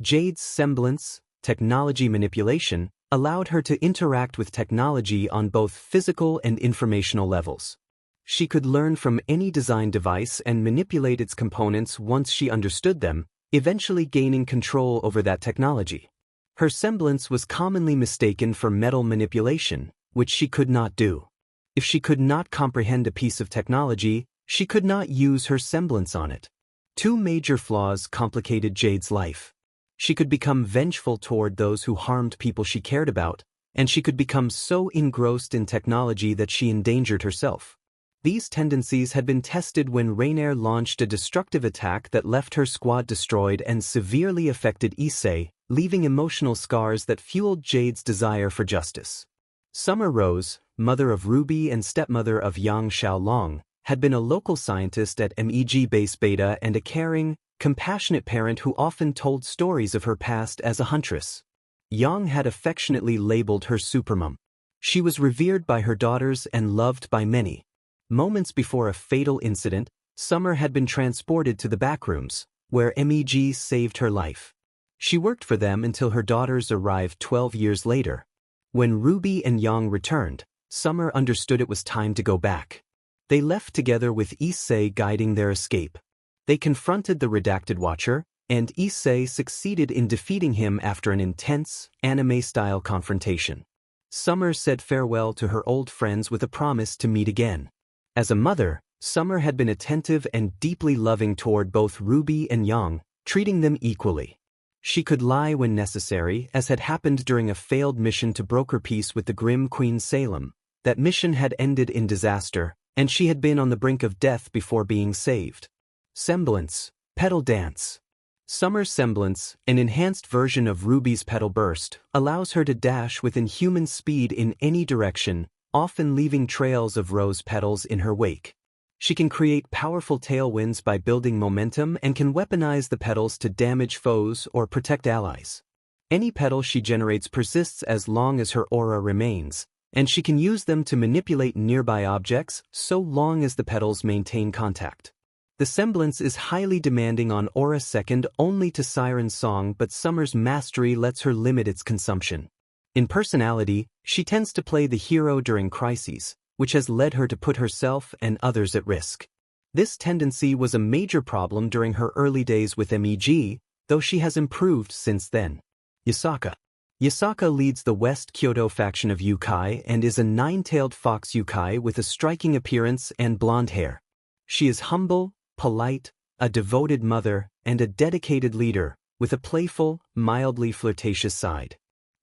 Jade's semblance, technology manipulation, allowed her to interact with technology on both physical and informational levels. She could learn from any design device and manipulate its components once she understood them, eventually gaining control over that technology. Her semblance was commonly mistaken for metal manipulation, which she could not do. If she could not comprehend a piece of technology, she could not use her semblance on it. Two major flaws complicated Jade's life. She could become vengeful toward those who harmed people she cared about, and she could become so engrossed in technology that she endangered herself. These tendencies had been tested when Rainier launched a destructive attack that left her squad destroyed and severely affected Issei, leaving emotional scars that fueled Jade's desire for justice. Summer Rose, mother of Ruby and stepmother of Yang Xiaolong, had been a local scientist at MEG Base Beta and a caring, compassionate parent who often told stories of her past as a huntress. Yang had affectionately labeled her supermom. She was revered by her daughters and loved by many. Moments before a fatal incident, Summer had been transported to the Backrooms, where MEG saved her life. She worked for them until her daughters arrived 12 years later. When Ruby and Yang returned, Summer understood it was time to go back. They left together with Issei guiding their escape. They confronted the redacted Watcher, and Issei succeeded in defeating him after an intense, anime-style confrontation. Summer said farewell to her old friends with a promise to meet again. As a mother, Summer had been attentive and deeply loving toward both Ruby and Yang, treating them equally. She could lie when necessary, as had happened during a failed mission to broker peace with the grim Queen Salem. That mission had ended in disaster, and she had been on the brink of death before being saved. Semblance, Petal Dance. Summer's semblance, an enhanced version of Ruby's petal burst, allows her to dash with inhuman speed in any direction, often leaving trails of rose petals in her wake. She can create powerful tailwinds by building momentum and can weaponize the petals to damage foes or protect allies. Any petal she generates persists as long as her aura remains, and she can use them to manipulate nearby objects so long as the petals maintain contact. The semblance is highly demanding on aura second only to Siren's song, but Summer's mastery lets her limit its consumption. In personality, she tends to play the hero during crises, which has led her to put herself and others at risk. This tendency was a major problem during her early days with MEG, though she has improved since then. Yasaka. Yasaka leads the West Kyoto faction of Yukai and is a nine-tailed fox Yukai with a striking appearance and blonde hair. She is humble, polite, a devoted mother, and a dedicated leader, with a playful, mildly flirtatious side.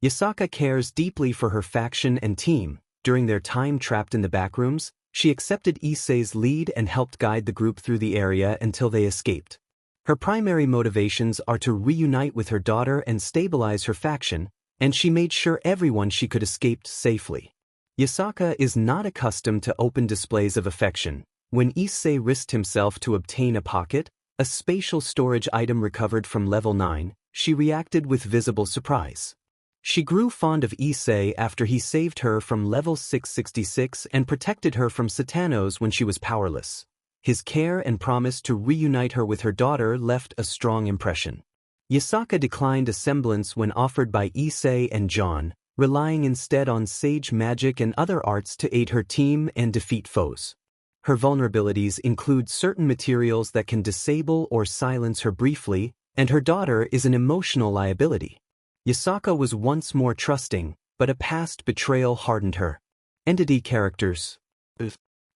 Yasaka cares deeply for her faction and team. During their time trapped in the Backrooms, she accepted Issei's lead and helped guide the group through the area until they escaped. Her primary motivations are to reunite with her daughter and stabilize her faction, and she made sure everyone she could escaped safely. Yasaka is not accustomed to open displays of affection. When Issei risked himself to obtain a pocket, a spatial storage item recovered from level 9, she reacted with visible surprise. She grew fond of Issei after he saved her from level 666 and protected her from Satanos when she was powerless. His care and promise to reunite her with her daughter left a strong impression. Yasaka declined a semblance when offered by Issei and John, relying instead on sage magic and other arts to aid her team and defeat foes. Her vulnerabilities include certain materials that can disable or silence her briefly, and her daughter is an emotional liability. Yasaka was once more trusting, but a past betrayal hardened her. Entity characters.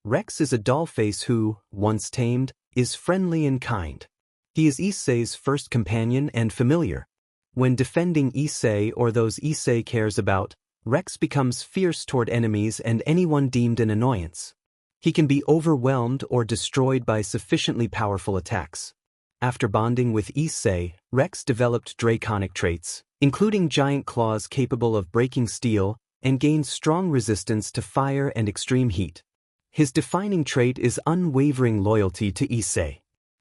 Rex is a dollface who, once tamed, is friendly and kind. He is Issei's first companion and familiar. When defending Issei or those Issei cares about, Rex becomes fierce toward enemies and anyone deemed an annoyance. He can be overwhelmed or destroyed by sufficiently powerful attacks. After bonding with Issei, Rex developed draconic traits, including giant claws capable of breaking steel, and gained strong resistance to fire and extreme heat. His defining trait is unwavering loyalty to Issei.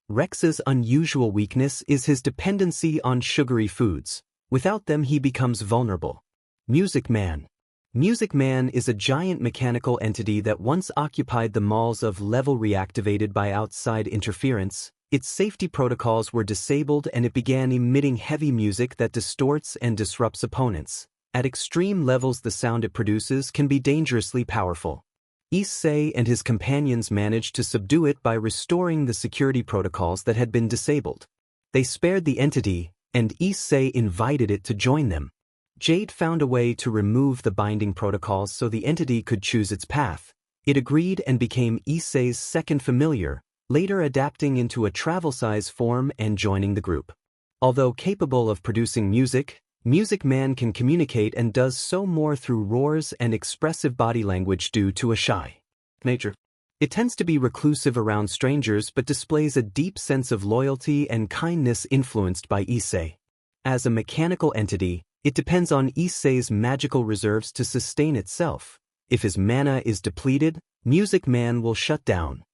Rex's unusual weakness is his dependency on sugary foods. Without them he becomes vulnerable. Music Man. Music Man is a giant mechanical entity that once occupied the malls of level reactivated by outside interference. Its safety protocols were disabled and it began emitting heavy music that distorts and disrupts opponents. At extreme levels the sound it produces can be dangerously powerful. Issei and his companions managed to subdue it by restoring the security protocols that had been disabled. They spared the entity, and Issei invited it to join them. Jade found a way to remove the binding protocols so the entity could choose its path. It agreed and became Issei's second familiar, later adapting into a travel-size form and joining the group. Although capable of producing music, Music Man can communicate and does so more through roars and expressive body language due to a shy nature. It tends to be reclusive around strangers but displays a deep sense of loyalty and kindness influenced by Issei. As a mechanical entity, it depends on Issei's magical reserves to sustain itself. If his mana is depleted, Music Man will shut down.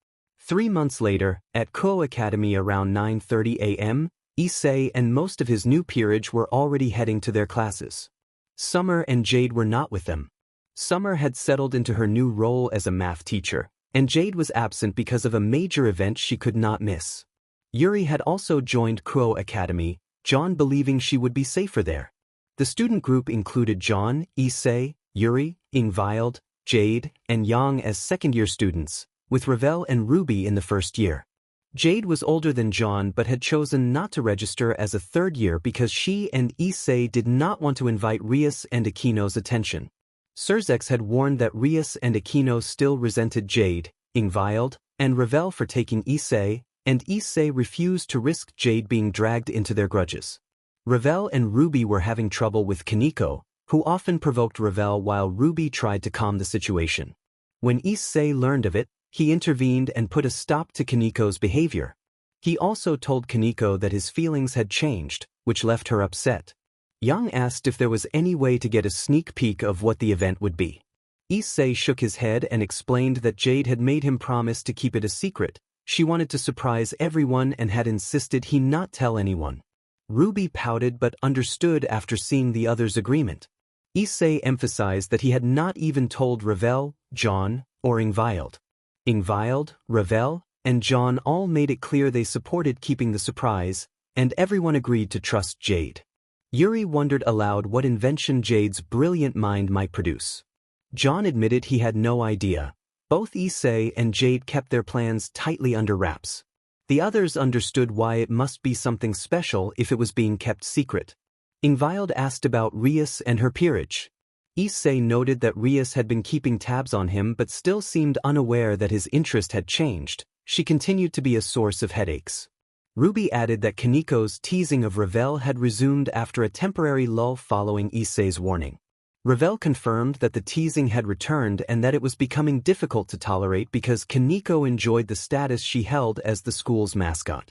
3 months later, at Kuoh Academy around 9:30 a.m., Issei and most of his new peerage were already heading to their classes. Summer and Jade were not with them. Summer had settled into her new role as a math teacher, and Jade was absent because of a major event she could not miss. Yuri had also joined Kuoh Academy, John believing she would be safer there. The student group included John, Issei, Yuri, Ingvild, Jade, and Yang as second-year students, with Ravel and Ruby in the first year. Jade was older than John but had chosen not to register as a third year because she and Issei did not want to invite Rias and Aquino's attention. Surzex had warned that Rias and Aquino still resented Jade, Ingvild, and Ravel for taking Issei, and Issei refused to risk Jade being dragged into their grudges. Ravel and Ruby were having trouble with Kaneko, who often provoked Ravel while Ruby tried to calm the situation. When Issei learned of it, he intervened and put a stop to Kaneko's behavior. He also told Kaneko that his feelings had changed, which left her upset. Yang asked if there was any way to get a sneak peek of what the event would be. Issei shook his head and explained that Jade had made him promise to keep it a secret. She wanted to surprise everyone and had insisted he not tell anyone. Ruby pouted but understood after seeing the others' agreement. Issei emphasized that he had not even told Ravel, John, or Ingvild. Ingvild, Ravel, and John all made it clear they supported keeping the surprise, and everyone agreed to trust Jade. Yuri wondered aloud what invention Jade's brilliant mind might produce. John admitted he had no idea. Both Issei and Jade kept their plans tightly under wraps. The others understood why it must be something special if it was being kept secret. Ingvild asked about Rias and her peerage. Issei noted that Rias had been keeping tabs on him but still seemed unaware that his interest had changed. She continued to be a source of headaches. Ruby added that Kaneko's teasing of Ravel had resumed after a temporary lull following Issei's warning. Ravel confirmed that the teasing had returned and that it was becoming difficult to tolerate because Kaneko enjoyed the status she held as the school's mascot.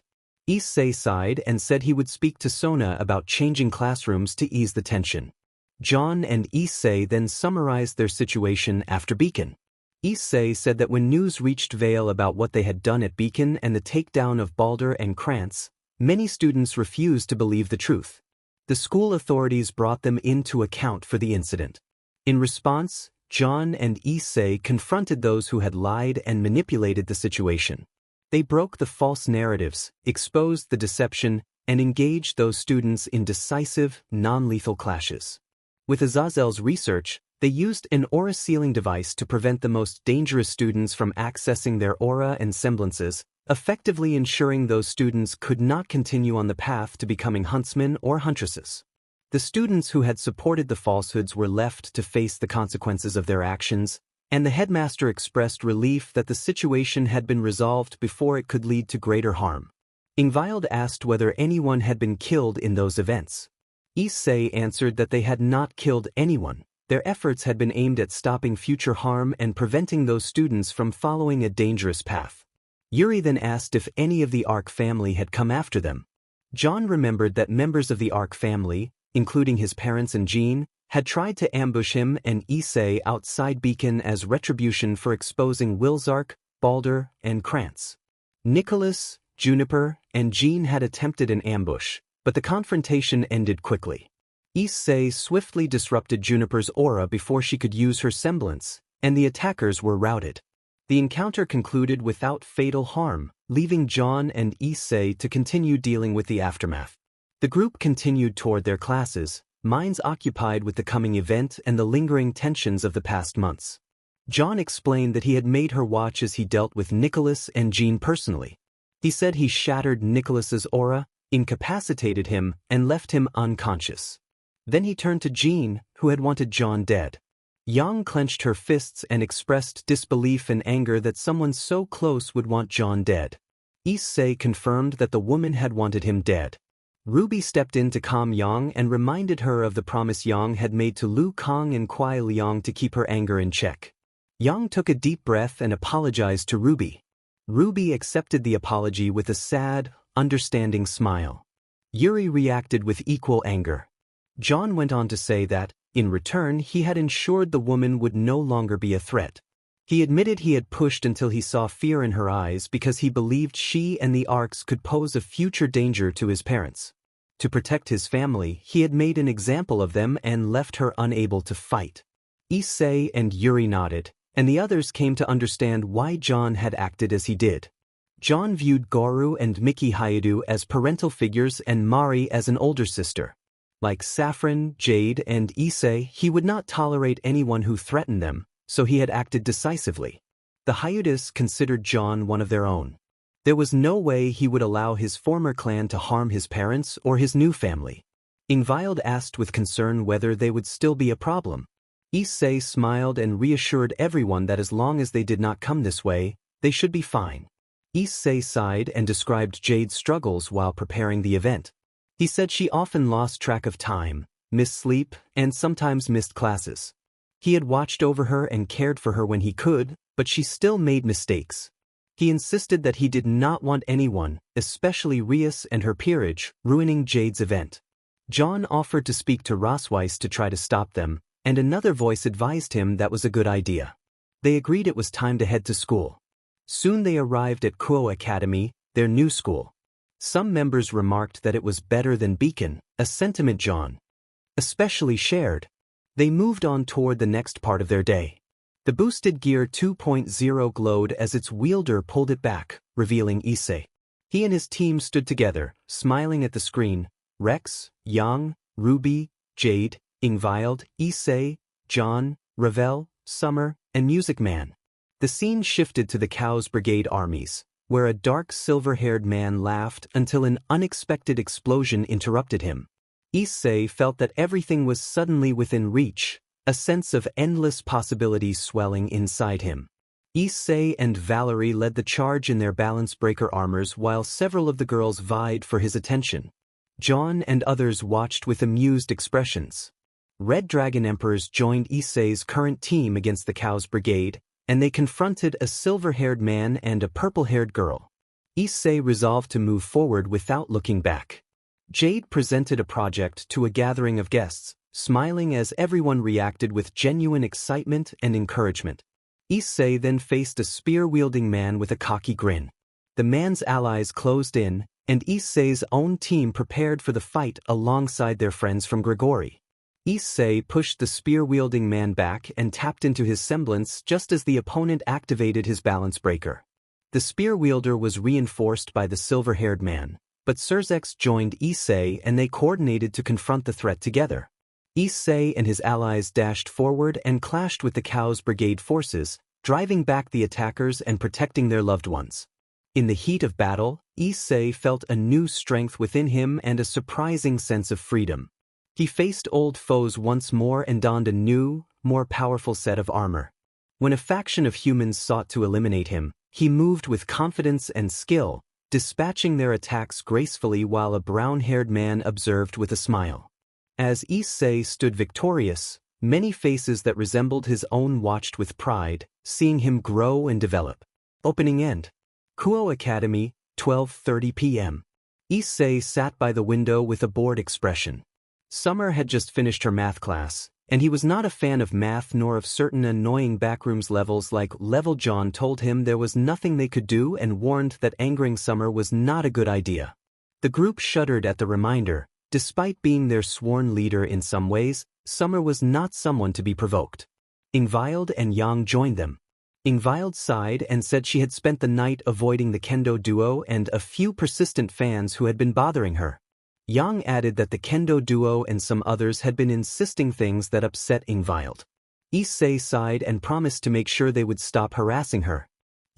Issei sighed and said he would speak to Sona about changing classrooms to ease the tension. John and Issei then summarized their situation after Beacon. Issei said that when news reached Vale about what they had done at Beacon and the takedown of Balder and Krantz, many students refused to believe the truth. The school authorities brought them in to account for the incident. In response, John and Issei confronted those who had lied and manipulated the situation. They broke the false narratives, exposed the deception, and engaged those students in decisive, non-lethal clashes. With Azazel's research, they used an aura sealing device to prevent the most dangerous students from accessing their aura and semblances, effectively ensuring those students could not continue on the path to becoming huntsmen or huntresses. The students who had supported the falsehoods were left to face the consequences of their actions, and the headmaster expressed relief that the situation had been resolved before it could lead to greater harm. Ingvild asked whether anyone had been killed in those events. Issei answered that they had not killed anyone. Their efforts had been aimed at stopping future harm and preventing those students from following a dangerous path. Yuri then asked if any of the Arc family had come after them. John remembered that members of the Arc family, including his parents and Jean, had tried to ambush him and Issei outside Beacon as retribution for exposing Wilzark, Balder, and Krantz. Nicholas, Juniper, and Jean had attempted an ambush, but the confrontation ended quickly. Issei swiftly disrupted Juniper's aura before she could use her semblance, and the attackers were routed. The encounter concluded without fatal harm, leaving John and Issei to continue dealing with the aftermath. The group continued toward their classes, minds occupied with the coming event and the lingering tensions of the past months. John explained that he had made her watch as he dealt with Nicholas and Jean personally. He said he shattered Nicholas's aura, incapacitated him, and left him unconscious. Then he turned to Jean, who had wanted John dead. Yang clenched her fists and expressed disbelief and anger that someone so close would want John dead. Issei confirmed that the woman had wanted him dead. Ruby stepped in to calm Yang and reminded her of the promise Yang had made to Lu Kang and Kuai Liang to keep her anger in check. Yang took a deep breath and apologized to Ruby. Ruby accepted the apology with a sad, understanding smile. Yuri reacted with equal anger. John went on to say that, in return, he had ensured the woman would no longer be a threat. He admitted he had pushed until he saw fear in her eyes because he believed she and the Arcs could pose a future danger to his parents. To protect his family, he had made an example of them and left her unable to fight. Issei and Yuri nodded, and the others came to understand why John had acted as he did. John viewed Goru and Miki Hayadu as parental figures and Mari as an older sister. Like Saffron, Jade, and Issei, he would not tolerate anyone who threatened them, so he had acted decisively. The Hayudis considered John one of their own. There was no way he would allow his former clan to harm his parents or his new family. Ingvild asked with concern whether they would still be a problem. Issei smiled and reassured everyone that as long as they did not come this way, they should be fine. Issei sighed and described Jade's struggles while preparing the event. He said she often lost track of time, missed sleep, and sometimes missed classes. He had watched over her and cared for her when he could, but she still made mistakes. He insisted that he did not want anyone, especially Rias and her peerage, ruining Jade's event. John offered to speak to Rosweiss to try to stop them, and another voice advised him that was a good idea. They agreed it was time to head to school. Soon they arrived at Kuoh Academy, their new school. Some members remarked that it was better than Beacon, a sentiment John especially shared. They moved on toward the next part of their day. The boosted gear 2.0 glowed as its wielder pulled it back, revealing Issei. He and his team stood together, smiling at the screen. Rex, Yang, Ruby, Jade, Ingvild, Issei, John, Ravel, Summer, and Music Man. The scene shifted to the Khaos Brigade armies, where a dark silver-haired man laughed until an unexpected explosion interrupted him. Issei felt that everything was suddenly within reach, a sense of endless possibilities swelling inside him. Issei and Valerie led the charge in their balance breaker armors while several of the girls vied for his attention. John and others watched with amused expressions. Red Dragon Emperors joined Issei's current team against the Khaos Brigade, and they confronted a silver-haired man and a purple-haired girl. Issei resolved to move forward without looking back. Jade presented a project to a gathering of guests, smiling as everyone reacted with genuine excitement and encouragement. Issei then faced a spear-wielding man with a cocky grin. The man's allies closed in, and Issei's own team prepared for the fight alongside their friends from Grigori. Issei pushed the spear-wielding man back and tapped into his semblance just as the opponent activated his balance breaker. The spear-wielder was reinforced by the silver-haired man, but Surzex joined Issei and they coordinated to confront the threat together. Issei and his allies dashed forward and clashed with the Khaos Brigade forces, driving back the attackers and protecting their loved ones. In the heat of battle, Issei felt a new strength within him and a surprising sense of freedom. He faced old foes once more and donned a new, more powerful set of armor. When a faction of humans sought to eliminate him, he moved with confidence and skill, dispatching their attacks gracefully while a brown-haired man observed with a smile. As Issei stood victorious, many faces that resembled his own watched with pride, seeing him grow and develop. Opening end. Kuoh Academy, 12:30 p.m. Issei sat by the window with a bored expression. Summer had just finished her math class, and he was not a fan of math nor of certain annoying Backrooms levels like Level. John told him there was nothing they could do and warned that angering Summer was not a good idea. The group shuddered at the reminder. Despite being their sworn leader in some ways, Summer was not someone to be provoked. Ingvild and Yang joined them. Ingvild sighed and said she had spent the night avoiding the Kendo duo and a few persistent fans who had been bothering her. Yang added that the Kendo duo and some others had been insisting things that upset Ingvild. Issei sighed and promised to make sure they would stop harassing her.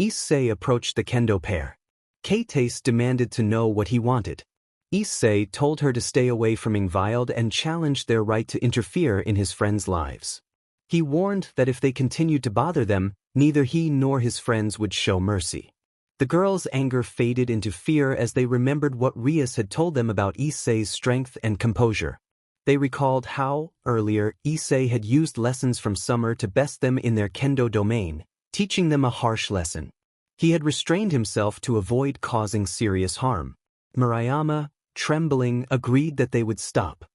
Issei approached the Kendo pair. Keites demanded to know what he wanted. Issei told her to stay away from Ingvild and challenged their right to interfere in his friends' lives. He warned that if they continued to bother them, neither he nor his friends would show mercy. The girls' anger faded into fear as they remembered what Rias had told them about Issei's strength and composure. They recalled how, earlier, Issei had used lessons from Summer to best them in their kendo domain, teaching them a harsh lesson. He had restrained himself to avoid causing serious harm. Murayama, trembling, agreed that they would stop.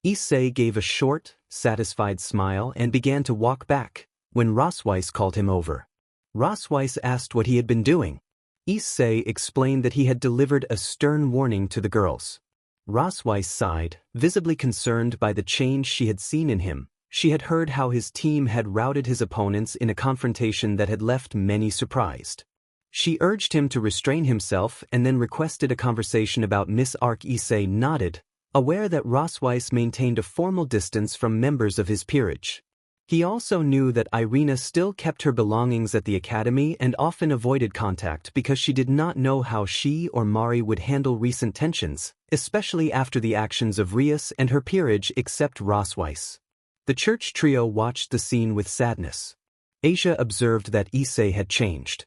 Issei gave a short, satisfied smile and began to walk back, when Rosweiss called him over. Rosweiss asked what he had been doing. Issei explained that he had delivered a stern warning to the girls. Rosweiss sighed, visibly concerned by the change she had seen in him. She had heard how his team had routed his opponents in a confrontation that had left many surprised. She urged him to restrain himself and then requested a conversation about Miss Arc. Issei nodded, aware that Rosweiss maintained a formal distance from members of his peerage. He also knew that Irina still kept her belongings at the academy and often avoided contact because she did not know how she or Mari would handle recent tensions, especially after the actions of Rias and her peerage except Rosweiss. The church trio watched the scene with sadness. Asia observed that Issei had changed.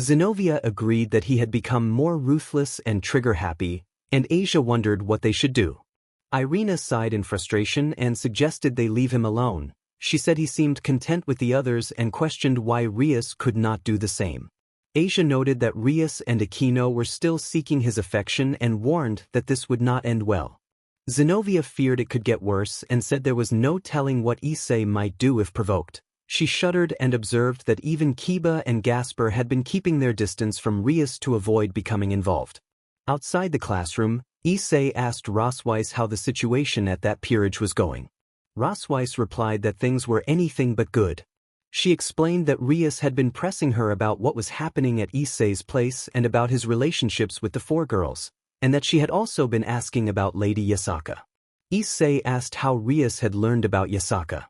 Zenobia agreed that he had become more ruthless and trigger-happy, and Asia wondered what they should do. Irina sighed in frustration and suggested they leave him alone. She said he seemed content with the others and questioned why Rias could not do the same. Asia noted that Rias and Aquino were still seeking his affection and warned that this would not end well. Zenobia feared it could get worse and said there was no telling what Issei might do if provoked. She shuddered and observed that even Kiba and Gasper had been keeping their distance from Rias to avoid becoming involved. Outside the classroom, Issei asked Rosweiss how the situation at that peerage was going. Rosweiss replied that things were anything but good. She explained that Rias had been pressing her about what was happening at Issei's place and about his relationships with the four girls, and that she had also been asking about Lady Yasaka. Issei asked how Rias had learned about Yasaka.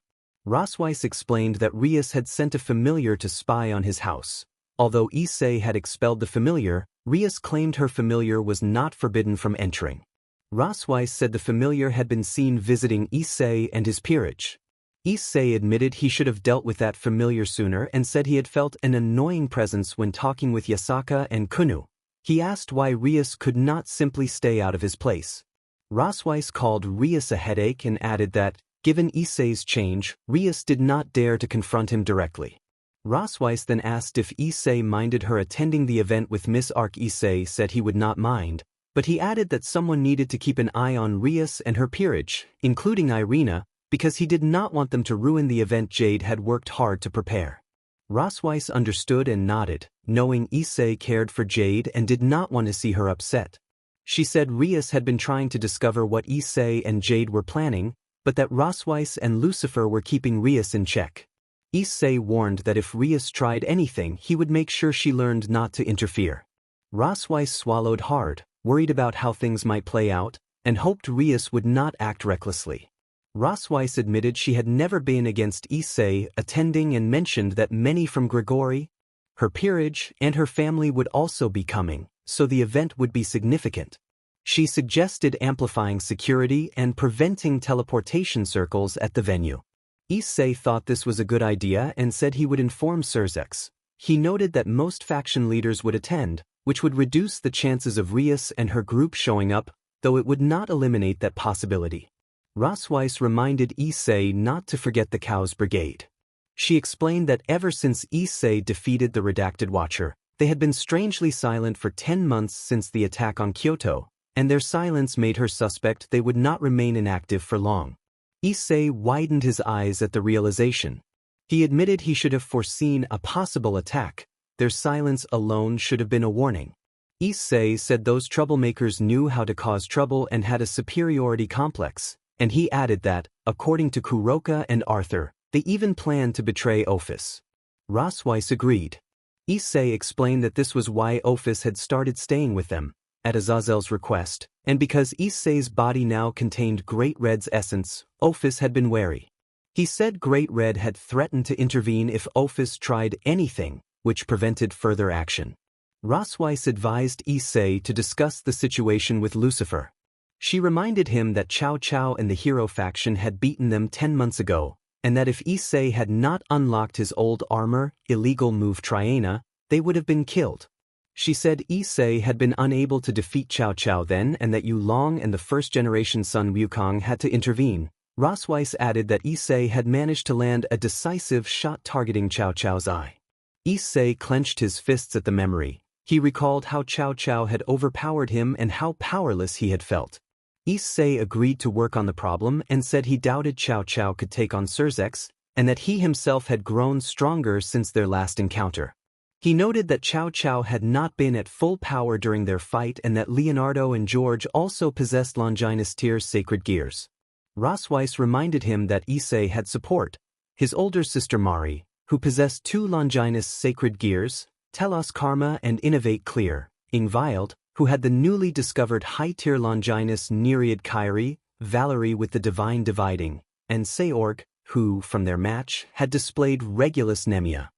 Rosweiss explained that Rias had sent a familiar to spy on his house. Although Issei had expelled the familiar, Rias claimed her familiar was not forbidden from entering. Rosweiss said the familiar had been seen visiting Issei and his peerage. Issei admitted he should have dealt with that familiar sooner and said he had felt an annoying presence when talking with Yasaka and Kunu. He asked why Rias could not simply stay out of his place. Rosweiss called Rias a headache and added that, given Issei's change, Rias did not dare to confront him directly. Rosweiss then asked if Issei minded her attending the event with Miss Arc. Issei said he would not mind, but he added that someone needed to keep an eye on Rias and her peerage, including Irina, because he did not want them to ruin the event Jade had worked hard to prepare. Rosweiss understood and nodded, knowing Issei cared for Jade and did not want to see her upset. She said Rias had been trying to discover what Issei and Jade were planning, but that Rosweiss and Lucifer were keeping Rias in check. Issei warned that if Rias tried anything, he would make sure she learned not to interfere. Rosweiss swallowed hard, worried about how things might play out, and hoped Rias would not act recklessly. Rosweiss admitted she had never been against Issei attending and mentioned that many from Grigori, her peerage, and her family would also be coming, so the event would be significant. She suggested amplifying security and preventing teleportation circles at the venue. Issei thought this was a good idea and said he would inform Surzex. He noted that most faction leaders would attend, which would reduce the chances of Rias and her group showing up, though it would not eliminate that possibility. Rosweiss reminded Issei not to forget the Khaos Brigade. She explained that ever since Issei defeated the Redacted Watcher, they had been strangely silent for 10 months since the attack on Kyoto, and their silence made her suspect they would not remain inactive for long. Issei widened his eyes at the realization. He admitted he should have foreseen a possible attack. Their silence alone should have been a warning. Issei said those troublemakers knew how to cause trouble and had a superiority complex, and he added that, according to Kuroka and Arthur, they even planned to betray Ophis. Rosweiss agreed. Issei explained that this was why Ophis had started staying with them, at Azazel's request, and because Issei's body now contained Great Red's essence, Ophis had been wary. He said Great Red had threatened to intervene if Ophis tried anything, which prevented further action. Rosweiss advised Issei to discuss the situation with Lucifer. She reminded him that Cao Cao and the Hero faction had beaten them 10 months ago, and that if Issei had not unlocked his old armor, illegal move Triana, they would have been killed. She said Issei had been unable to defeat Cao Cao then and that Yu Long and the first-generation son Wukong had to intervene. Rosweiss added that Issei had managed to land a decisive shot targeting Cao Cao's eye. Issei clenched his fists at the memory. He recalled how Cao Cao had overpowered him and how powerless he had felt. Issei agreed to work on the problem and said he doubted Cao Cao could take on Surzex, and that he himself had grown stronger since their last encounter. He noted that Cao Cao had not been at full power during their fight and that Leonardo and George also possessed Longinus Tyr's sacred gears. Rosweiss reminded him that Issei had support, his older sister Mari, who possessed 2 Longinus sacred gears, Telos Karma and Innovate Clear, Ingvild, who had the newly discovered high-tier Longinus Nereid Kyrie, Valerie with the Divine Dividing, and Seorg, who, from their match, had displayed Regulus Nemia.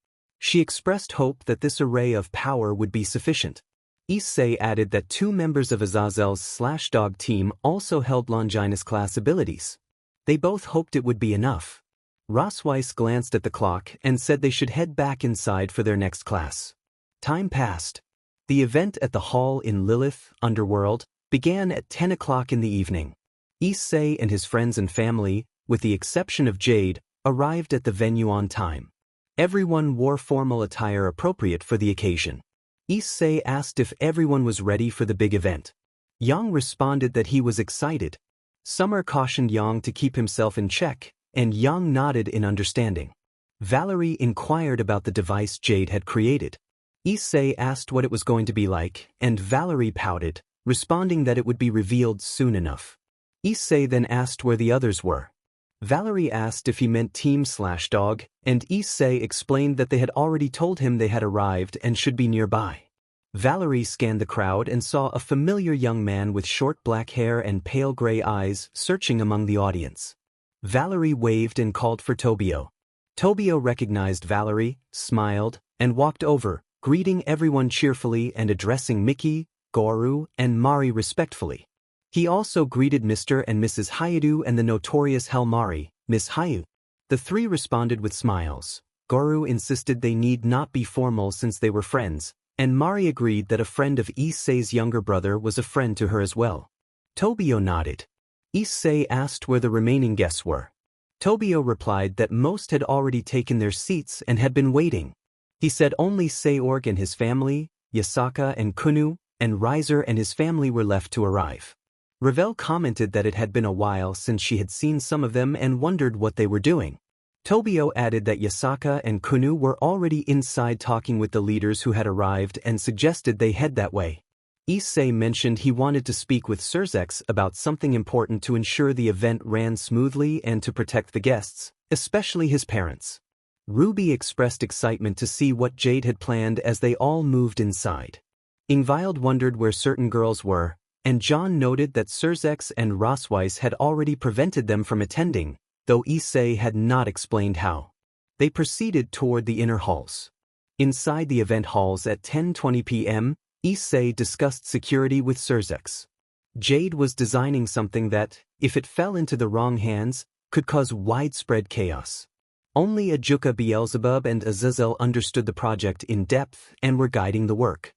She expressed hope that this array of power would be sufficient. Issei added that 2 members of Azazel's Slashdog team also held Longinus class abilities. They both hoped it would be enough. Rosweiss glanced at the clock and said they should head back inside for their next class. Time passed. The event at the hall in Lilith, Underworld, began at 10 o'clock in the evening. Issei and his friends and family, with the exception of Jade, arrived at the venue on time. Everyone wore formal attire appropriate for the occasion. Issei asked if everyone was ready for the big event. Yang responded that he was excited. Summer cautioned Yang to keep himself in check, and Yang nodded in understanding. Valerie inquired about the device Jade had created. Issei asked what it was going to be like, and Valerie pouted, responding that it would be revealed soon enough. Issei then asked where the others were. Valerie asked if he meant Team Slashdog, and Issei explained that they had already told him they had arrived and should be nearby. Valerie scanned the crowd and saw a familiar young man with short black hair and pale gray eyes searching among the audience. Valerie waved and called for Tobio. Tobio recognized Valerie, smiled, and walked over, greeting everyone cheerfully and addressing Mickey, Goru, and Mari respectfully. He also greeted Mr. and Mrs. Hayadu and the notorious Helmari, Miss Hayu. The 3 responded with smiles. Goru insisted they need not be formal since they were friends, and Mari agreed that a friend of Issei's younger brother was a friend to her as well. Tobio nodded. Issei asked where the remaining guests were. Tobio replied that most had already taken their seats and had been waiting. He said only Seorg and his family, Yasaka and Kunu, and Riser and his family were left to arrive. Ravel commented that it had been a while since she had seen some of them and wondered what they were doing. Tobio added that Yasaka and Kunu were already inside talking with the leaders who had arrived and suggested they head that way. Issei mentioned he wanted to speak with Surzex about something important to ensure the event ran smoothly and to protect the guests, especially his parents. Ruby expressed excitement to see what Jade had planned as they all moved inside. Ingvild wondered where certain girls were, and John noted that Surzex and Rosweiss had already prevented them from attending, though Issei had not explained how. They proceeded toward the inner halls. Inside the event halls at 10:20 p.m., Issei discussed security with Surzex. Jade was designing something that, if it fell into the wrong hands, could cause widespread chaos. Only Ajuka Beelzebub and Azazel understood the project in depth and were guiding the work.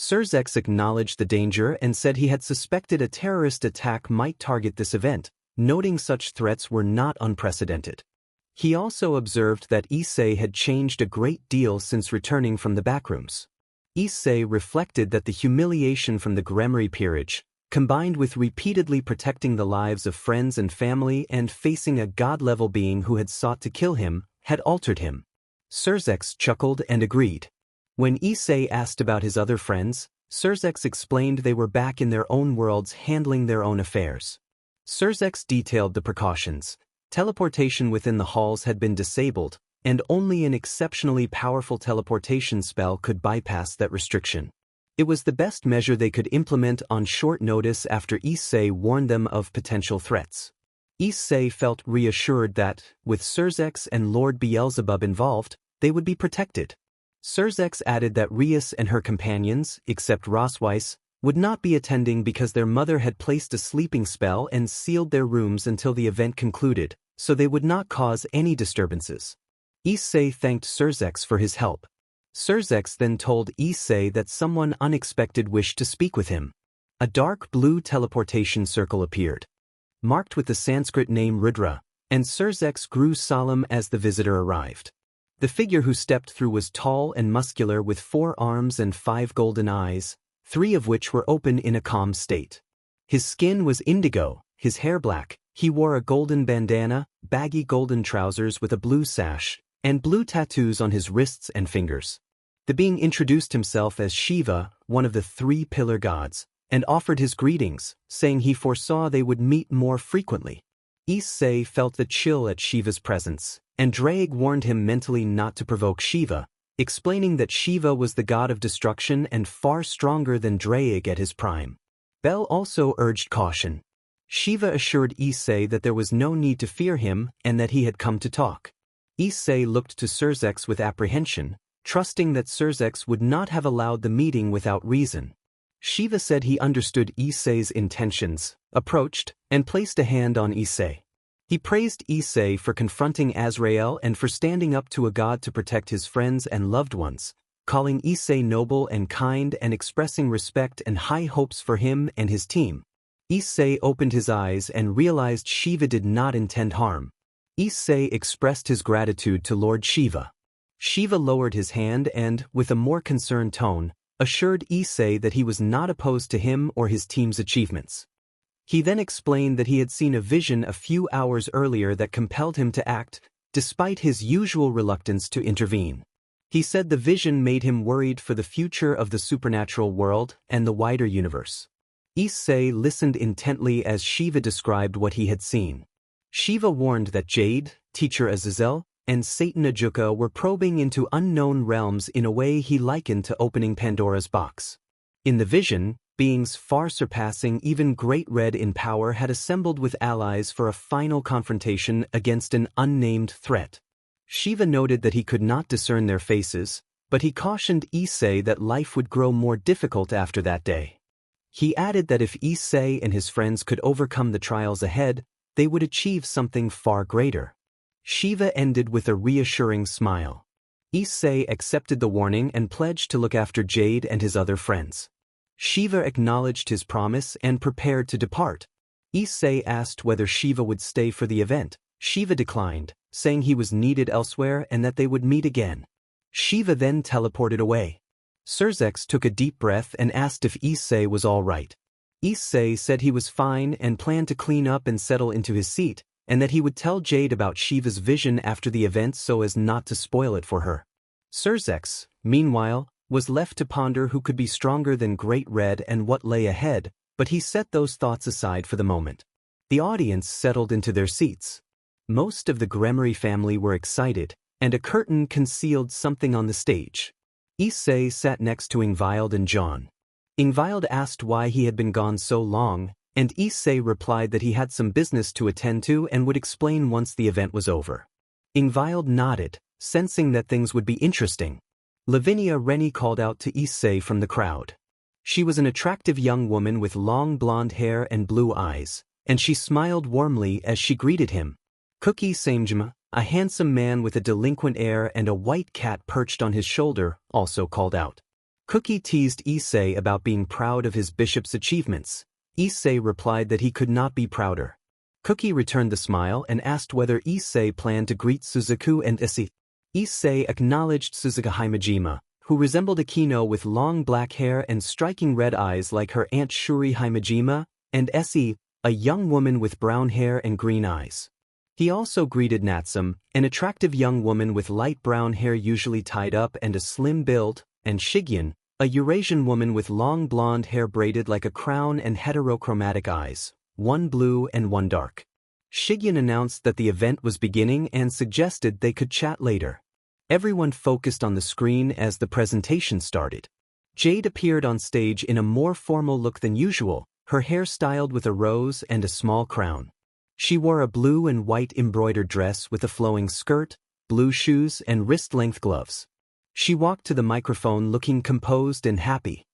Surzex acknowledged the danger and said he had suspected a terrorist attack might target this event, noting such threats were not unprecedented. He also observed that Issei had changed a great deal since returning from the Backrooms. Issei reflected that the humiliation from the Gremory peerage, combined with repeatedly protecting the lives of friends and family and facing a god-level being who had sought to kill him, had altered him. Surzex chuckled and agreed. When Issei asked about his other friends, Surzex explained they were back in their own worlds handling their own affairs. Surzex detailed the precautions. Teleportation within the halls had been disabled, and only an exceptionally powerful teleportation spell could bypass that restriction. It was the best measure they could implement on short notice after Issei warned them of potential threats. Issei felt reassured that, with Surzex and Lord Beelzebub involved, they would be protected. Surzex added that Rias and her companions, except Rosweiss, would not be attending because their mother had placed a sleeping spell and sealed their rooms until the event concluded, so they would not cause any disturbances. Issei thanked Surzex for his help. Surzex then told Issei that someone unexpected wished to speak with him. A dark blue teleportation circle appeared, marked with the Sanskrit name Rudra, and Surzex grew solemn as the visitor arrived. The figure who stepped through was tall and muscular with 4 arms and 5 golden eyes, 3 of which were open in a calm state. His skin was indigo, his hair black, he wore a golden bandana, baggy golden trousers with a blue sash, and blue tattoos on his wrists and fingers. The being introduced himself as Shiva, one of the 3 pillar gods, and offered his greetings, saying he foresaw they would meet more frequently. Issei felt the chill at Shiva's presence, and Drake warned him mentally not to provoke Shiva, explaining that Shiva was the god of destruction and far stronger than Drake at his prime. Bell also urged caution. Shiva assured Issei that there was no need to fear him and that he had come to talk. Issei looked to Surzex with apprehension, trusting that Surzex would not have allowed the meeting without reason. Shiva said he understood Issei's intentions, approached, and placed a hand on Issei. He praised Issei for confronting Azrael and for standing up to a god to protect his friends and loved ones, calling Issei noble and kind and expressing respect and high hopes for him and his team. Issei opened his eyes and realized Shiva did not intend harm. Issei expressed his gratitude to Lord Shiva. Shiva lowered his hand and, with a more concerned tone, assured Issei that he was not opposed to him or his team's achievements. He then explained that he had seen a vision a few hours earlier that compelled him to act, despite his usual reluctance to intervene. He said the vision made him worried for the future of the supernatural world and the wider universe. Issei listened intently as Shiva described what he had seen. Shiva warned that Jade, Teacher Azazel, and Satan Ajuka were probing into unknown realms in a way he likened to opening Pandora's box. In the vision, beings far surpassing even Great Red in power had assembled with allies for a final confrontation against an unnamed threat. Shiva noted that he could not discern their faces, but he cautioned Issei that life would grow more difficult after that day. He added that if Issei and his friends could overcome the trials ahead, they would achieve something far greater. Shiva ended with a reassuring smile. Issei accepted the warning and pledged to look after Jade and his other friends. Shiva acknowledged his promise and prepared to depart. Issei asked whether Shiva would stay for the event. Shiva declined, saying he was needed elsewhere and that they would meet again. Shiva then teleported away. Surzex took a deep breath and asked if Issei was all right. Issei said he was fine and planned to clean up and settle into his seat, and that he would tell Jade about Shiva's vision after the event so as not to spoil it for her. Surzex, meanwhile, was left to ponder who could be stronger than Great Red and what lay ahead, but he set those thoughts aside for the moment. The audience settled into their seats. Most of the Gremory family were excited, and a curtain concealed something on the stage. Issei sat next to Ingvild and John. Ingvild asked why he had been gone so long, and Issei replied that he had some business to attend to and would explain once the event was over. Ingvild nodded, sensing that things would be interesting. Lavinia Rennie called out to Issei from the crowd. She was an attractive young woman with long blonde hair and blue eyes, and she smiled warmly as she greeted him. Cookie Samjma, a handsome man with a delinquent air and a white cat perched on his shoulder, also called out. Cookie teased Issei about being proud of his bishop's achievements. Issei replied that he could not be prouder. Cookie returned the smile and asked whether Issei planned to greet Suzuku and Issei. Issei acknowledged Suzuka Himejima, who resembled Akino with long black hair and striking red eyes like her aunt Shuri Himejima, and Issei, a young woman with brown hair and green eyes. He also greeted Natsum, an attractive young woman with light brown hair usually tied up and a slim build, and Shigyon, a Eurasian woman with long blonde hair braided like a crown and heterochromatic eyes, one blue and one dark. Shigyon announced that the event was beginning and suggested they could chat later. Everyone focused on the screen as the presentation started. Jade appeared on stage in a more formal look than usual, her hair styled with a rose and a small crown. She wore a blue and white embroidered dress with a flowing skirt, blue shoes, and wrist-length gloves. She walked to the microphone looking composed and happy.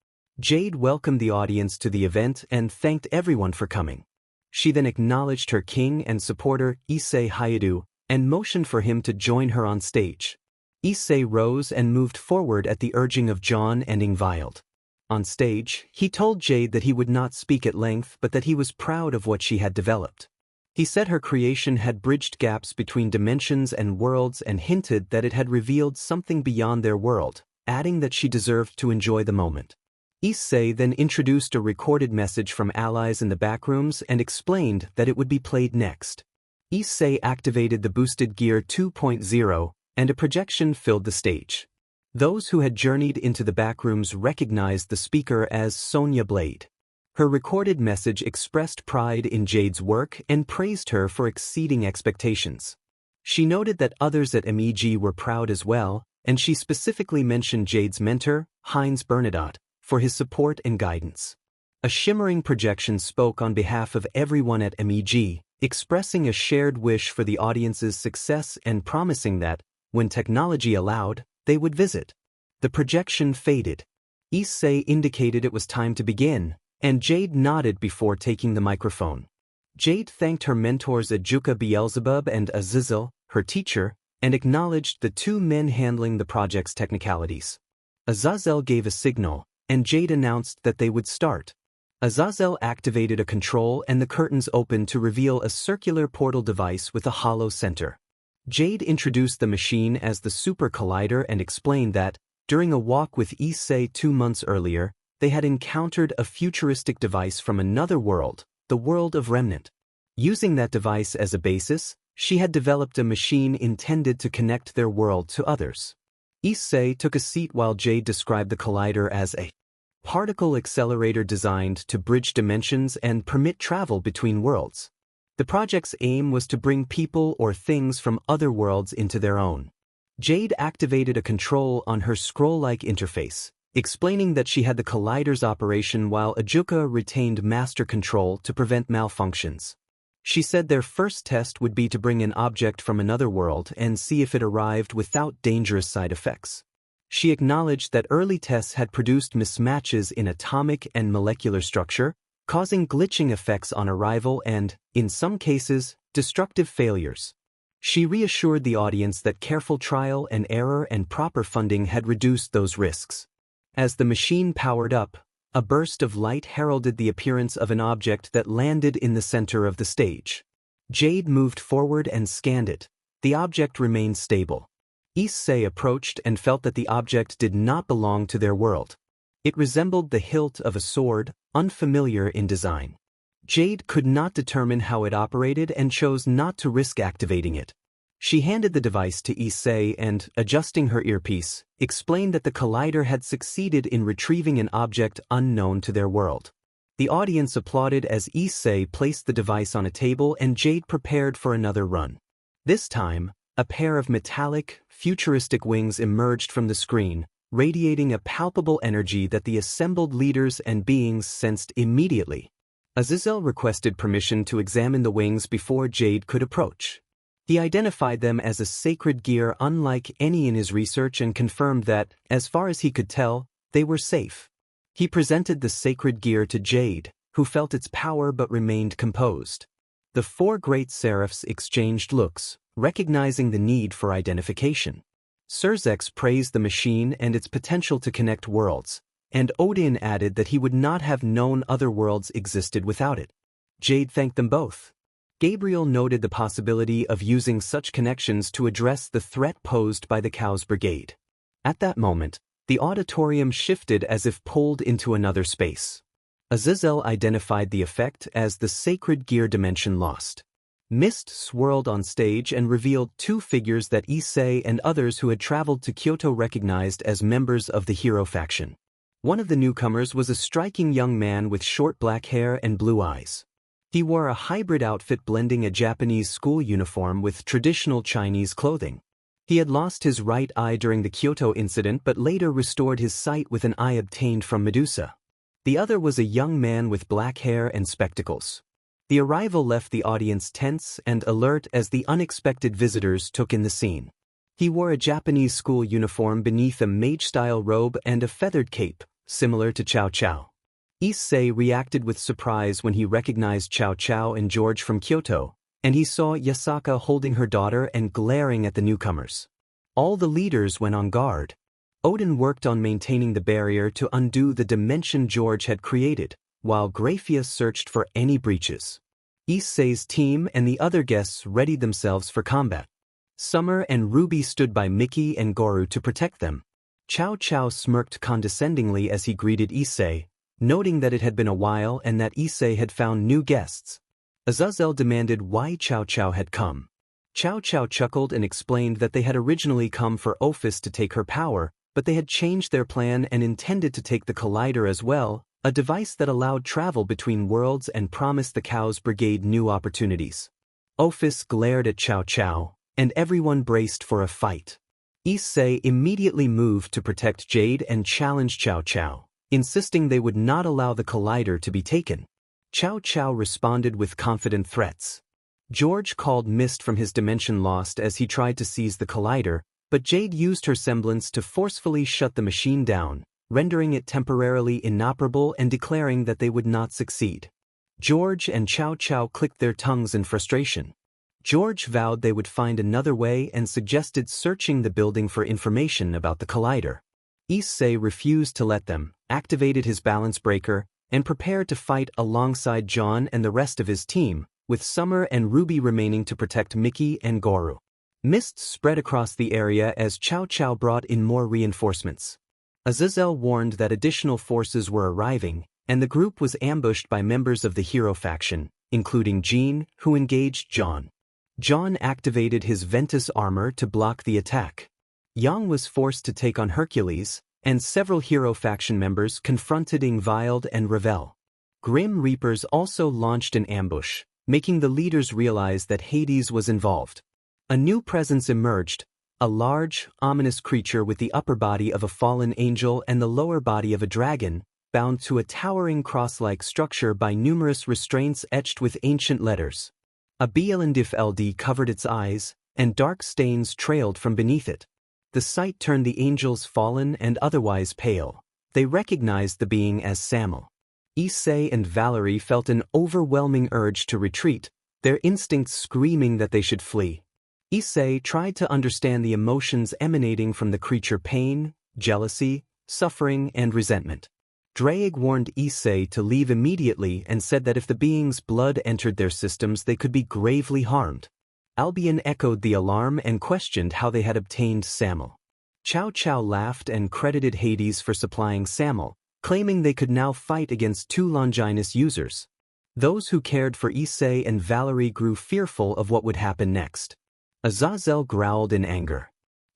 Jade welcomed the audience to the event and thanked everyone for coming. She then acknowledged her king and supporter, Issei Hayadu, and motioned for him to join her on stage. Issei rose and moved forward at the urging of John and Ingvild. On stage, he told Jade that he would not speak at length but that he was proud of what she had developed. He said her creation had bridged gaps between dimensions and worlds and hinted that it had revealed something beyond their world, adding that she deserved to enjoy the moment. Issei then introduced a recorded message from allies in the Backrooms and explained that it would be played next. Issei activated the boosted gear 2.0, and a projection filled the stage. Those who had journeyed into the Backrooms recognized the speaker as Sonya Blade. Her recorded message expressed pride in Jade's work and praised her for exceeding expectations. She noted that others at MEG were proud as well, and she specifically mentioned Jade's mentor, Heinz Bernadotte, for his support and guidance. A shimmering projection spoke on behalf of everyone at MEG, expressing a shared wish for the audience's success and promising that, when technology allowed, they would visit. The projection faded. Issei indicated it was time to begin, and Jade nodded before taking the microphone. Jade thanked her mentors Ajuka Beelzebub and Azazel, her teacher, and acknowledged the two men handling the project's technicalities. Azazel gave a signal, and Jade announced that they would start. Azazel activated a control and the curtains opened to reveal a circular portal device with a hollow center. Jade introduced the machine as the Super Collider and explained that, during a walk with Issei 2 months earlier, they had encountered a futuristic device from another world, the world of Remnant. Using that device as a basis, she had developed a machine intended to connect their world to others. Issei took a seat while Jade described the collider as a particle accelerator designed to bridge dimensions and permit travel between worlds. The project's aim was to bring people or things from other worlds into their own. Jade activated a control on her scroll-like interface, explaining that she had the collider's operation while Ajuka retained master control to prevent malfunctions. She said their first test would be to bring an object from another world and see if it arrived without dangerous side effects. She acknowledged that early tests had produced mismatches in atomic and molecular structure, causing glitching effects on arrival and, in some cases, destructive failures. She reassured the audience that careful trial and error and proper funding had reduced those risks. As the machine powered up, a burst of light heralded the appearance of an object that landed in the center of the stage. Jade moved forward and scanned it. The object remained stable. Issei approached and felt that the object did not belong to their world. It resembled the hilt of a sword, unfamiliar in design. Jade could not determine how it operated and chose not to risk activating it. She handed the device to Issei and, adjusting her earpiece, explained that the collider had succeeded in retrieving an object unknown to their world. The audience applauded as Issei placed the device on a table and Jade prepared for another run. This time, a pair of metallic, futuristic wings emerged from the screen, radiating a palpable energy that the assembled leaders and beings sensed immediately. Azazel requested permission to examine the wings before Jade could approach. He identified them as a sacred gear unlike any in his research and confirmed that, as far as he could tell, they were safe. He presented the sacred gear to Jade, who felt its power but remained composed. The four great seraphs exchanged looks, recognizing the need for identification. Surzex praised the machine and its potential to connect worlds, and Odin added that he would not have known other worlds existed without it. Jade thanked them both. Gabriel noted the possibility of using such connections to address the threat posed by the Khaos Brigade. At that moment, the auditorium shifted as if pulled into another space. Azazel identified the effect as the sacred gear dimension lost. Mist swirled on stage and revealed two figures that Issei and others who had traveled to Kyoto recognized as members of the hero faction. One of the newcomers was a striking young man with short black hair and blue eyes. He wore a hybrid outfit blending a Japanese school uniform with traditional Chinese clothing. He had lost his right eye during the Kyoto incident but later restored his sight with an eye obtained from Medusa. The other was a young man with black hair and spectacles. The arrival left the audience tense and alert as the unexpected visitors took in the scene. He wore a Japanese school uniform beneath a mage-style robe and a feathered cape, similar to Cao Cao. Issei reacted with surprise when he recognized Cao Cao and George from Kyoto, and he saw Yasaka holding her daughter and glaring at the newcomers. All the leaders went on guard. Odin worked on maintaining the barrier to undo the dimension George had created, while Graphius searched for any breaches. Issei's team and the other guests readied themselves for combat. Summer and Ruby stood by Mickey and Goru to protect them. Cao Cao smirked condescendingly as he greeted Issei, noting that it had been a while and that Issei had found new guests. Azazel demanded why Cao Cao had come. Cao Cao chuckled and explained that they had originally come for Ophis to take her power, but they had changed their plan and intended to take the Collider as well, a device that allowed travel between worlds and promised the Khaos Brigade new opportunities. Ophis glared at Cao Cao, and everyone braced for a fight. Issei immediately moved to protect Jade and challenged Cao Cao, insisting they would not allow the Collider to be taken. Cao Cao responded with confident threats. George called mist from his dimension lost as he tried to seize the Collider, but Jade used her semblance to forcefully shut the machine down, rendering it temporarily inoperable and declaring that they would not succeed. George and Cao Cao clicked their tongues in frustration. George vowed they would find another way and suggested searching the building for information about the Collider. Issei refused to let them, activated his balance breaker, and prepared to fight alongside John and the rest of his team, with Summer and Ruby remaining to protect Mickey and Goru. Mist spread across the area as Cao Cao brought in more reinforcements. Azazel warned that additional forces were arriving, and the group was ambushed by members of the hero faction, including Jean, who engaged John. John activated his Ventus armor to block the attack. Yang was forced to take on Hercules, and several hero faction members confronted Ingvild and Ravel. Grim Reapers also launched an ambush, making the leaders realize that Hades was involved. A new presence emerged, a large, ominous creature with the upper body of a fallen angel and the lower body of a dragon, bound to a towering cross-like structure by numerous restraints etched with ancient letters. A Bielendif LD covered its eyes, and dark stains trailed from beneath it. The sight turned the angels fallen and otherwise pale. They recognized the being as Samuel. Issei and Valerie felt an overwhelming urge to retreat, their instincts screaming that they should flee. Issei tried to understand the emotions emanating from the creature: pain, jealousy, suffering, and resentment. Draig warned Issei to leave immediately and said that if the being's blood entered their systems they could be gravely harmed. Albion echoed the alarm and questioned how they had obtained Samuel. Cao Cao laughed and credited Hades for supplying Samuel, claiming they could now fight against two Longinus users. Those who cared for Issei and Valerie grew fearful of what would happen next. Azazel growled in anger.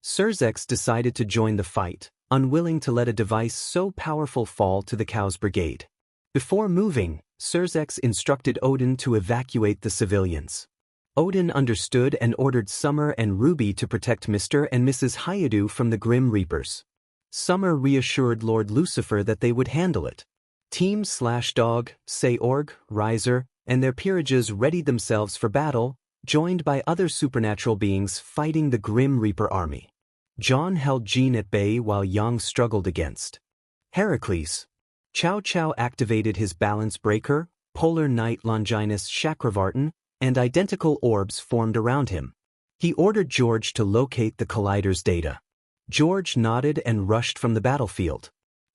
Surzex decided to join the fight, unwilling to let a device so powerful fall to the Khaos Brigade. Before moving, Surzex instructed Odin to evacuate the civilians. Odin understood and ordered Summer and Ruby to protect Mr. and Mrs. Hayadu from the Grim Reapers. Summer reassured Lord Lucifer that they would handle it. Team Slashdog, Seorg, Riser, and their peerages readied themselves for battle, joined by other supernatural beings fighting the Grim Reaper army. John held Jean at bay while Yang struggled against Heracles. Cao Cao activated his balance breaker, Polar Knight Longinus Chakravartin, and identical orbs formed around him. He ordered George to locate the Collider's data. George nodded and rushed from the battlefield.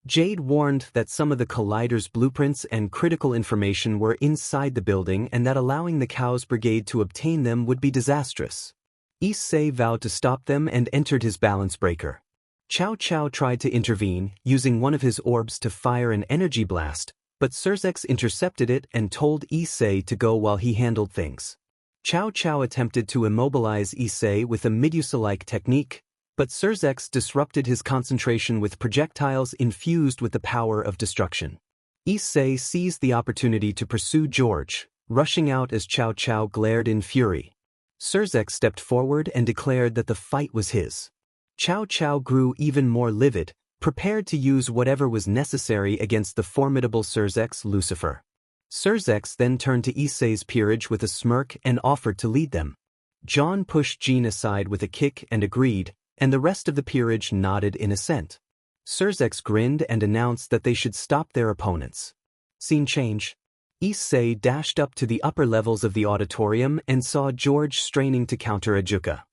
Jade warned that some of the Collider's blueprints and critical information were inside the building and that allowing the Khaos Brigade to obtain them would be disastrous. Issei vowed to stop them and entered his balance breaker. Cao Cao tried to intervene, using one of his orbs to fire an energy blast, but Surzex intercepted it and told Issei to go while he handled things. Cao Cao attempted to immobilize Issei with a Medusa-like technique, but Surzex disrupted his concentration with projectiles infused with the power of destruction. Issei seized the opportunity to pursue George, rushing out as Cao Cao glared in fury. Surzex stepped forward and declared that the fight was his. Cao Cao grew even more livid, prepared to use whatever was necessary against the formidable Surzex Lucifer. Surzex then turned to Issei's peerage with a smirk and offered to lead them. John pushed Jean aside with a kick and agreed, and the rest of the peerage nodded in assent. Surzex grinned and announced that they should stop their opponents. Scene change. Issei dashed up to the upper levels of the auditorium and saw George straining to counter Ajuka.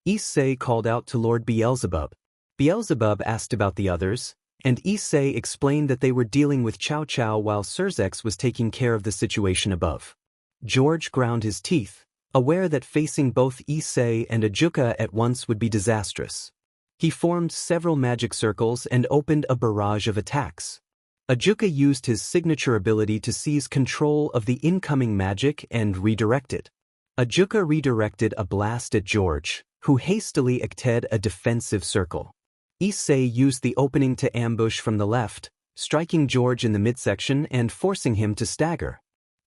Issei called out to Lord Beelzebub. Beelzebub asked about the others, and Issei explained that they were dealing with Cao Cao while Surzex was taking care of the situation above. George ground his teeth, aware that facing both Issei and Ajuka at once would be disastrous. He formed several magic circles and opened a barrage of attacks. Ajuka used his signature ability to seize control of the incoming magic and redirect it. Ajuka redirected a blast at George, who hastily acted a defensive circle. Issei used the opening to ambush from the left, striking George in the midsection and forcing him to stagger.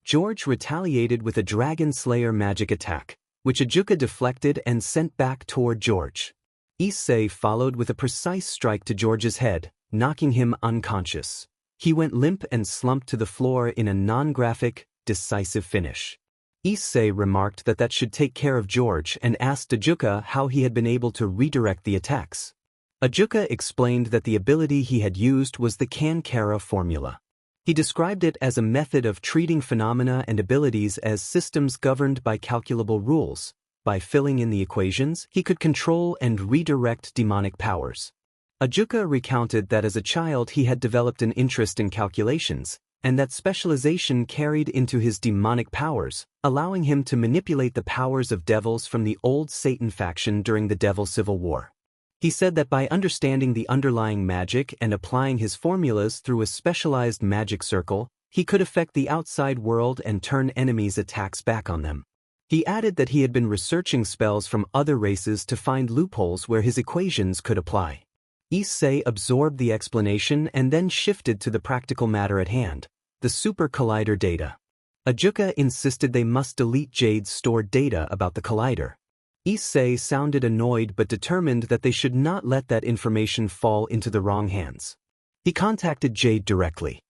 George retaliated with a Dragon Slayer magic attack, which Ajuka deflected and sent back toward George. Issei followed with a precise strike to George's head, knocking him unconscious. He went limp and slumped to the floor in a non-graphic, decisive finish. Issei remarked that should take care of George and asked Ajuka how he had been able to redirect the attacks. Ajuka explained that the ability he had used was the Kankara formula. He described it as a method of treating phenomena and abilities as systems governed by calculable rules. By filling in the equations, he could control and redirect demonic powers. Ajuka recounted that as a child he had developed an interest in calculations, and that specialization carried into his demonic powers, allowing him to manipulate the powers of devils from the old Satan faction during the Devil Civil War. He said that by understanding the underlying magic and applying his formulas through a specialized magic circle, he could affect the outside world and turn enemies' attacks back on them. He added that he had been researching spells from other races to find loopholes where his equations could apply. Issei absorbed the explanation and then shifted to the practical matter at hand, the Super Collider data. Ajuka insisted they must delete Jade's stored data about the collider. Issei sounded annoyed but determined that they should not let that information fall into the wrong hands. He contacted Jade directly.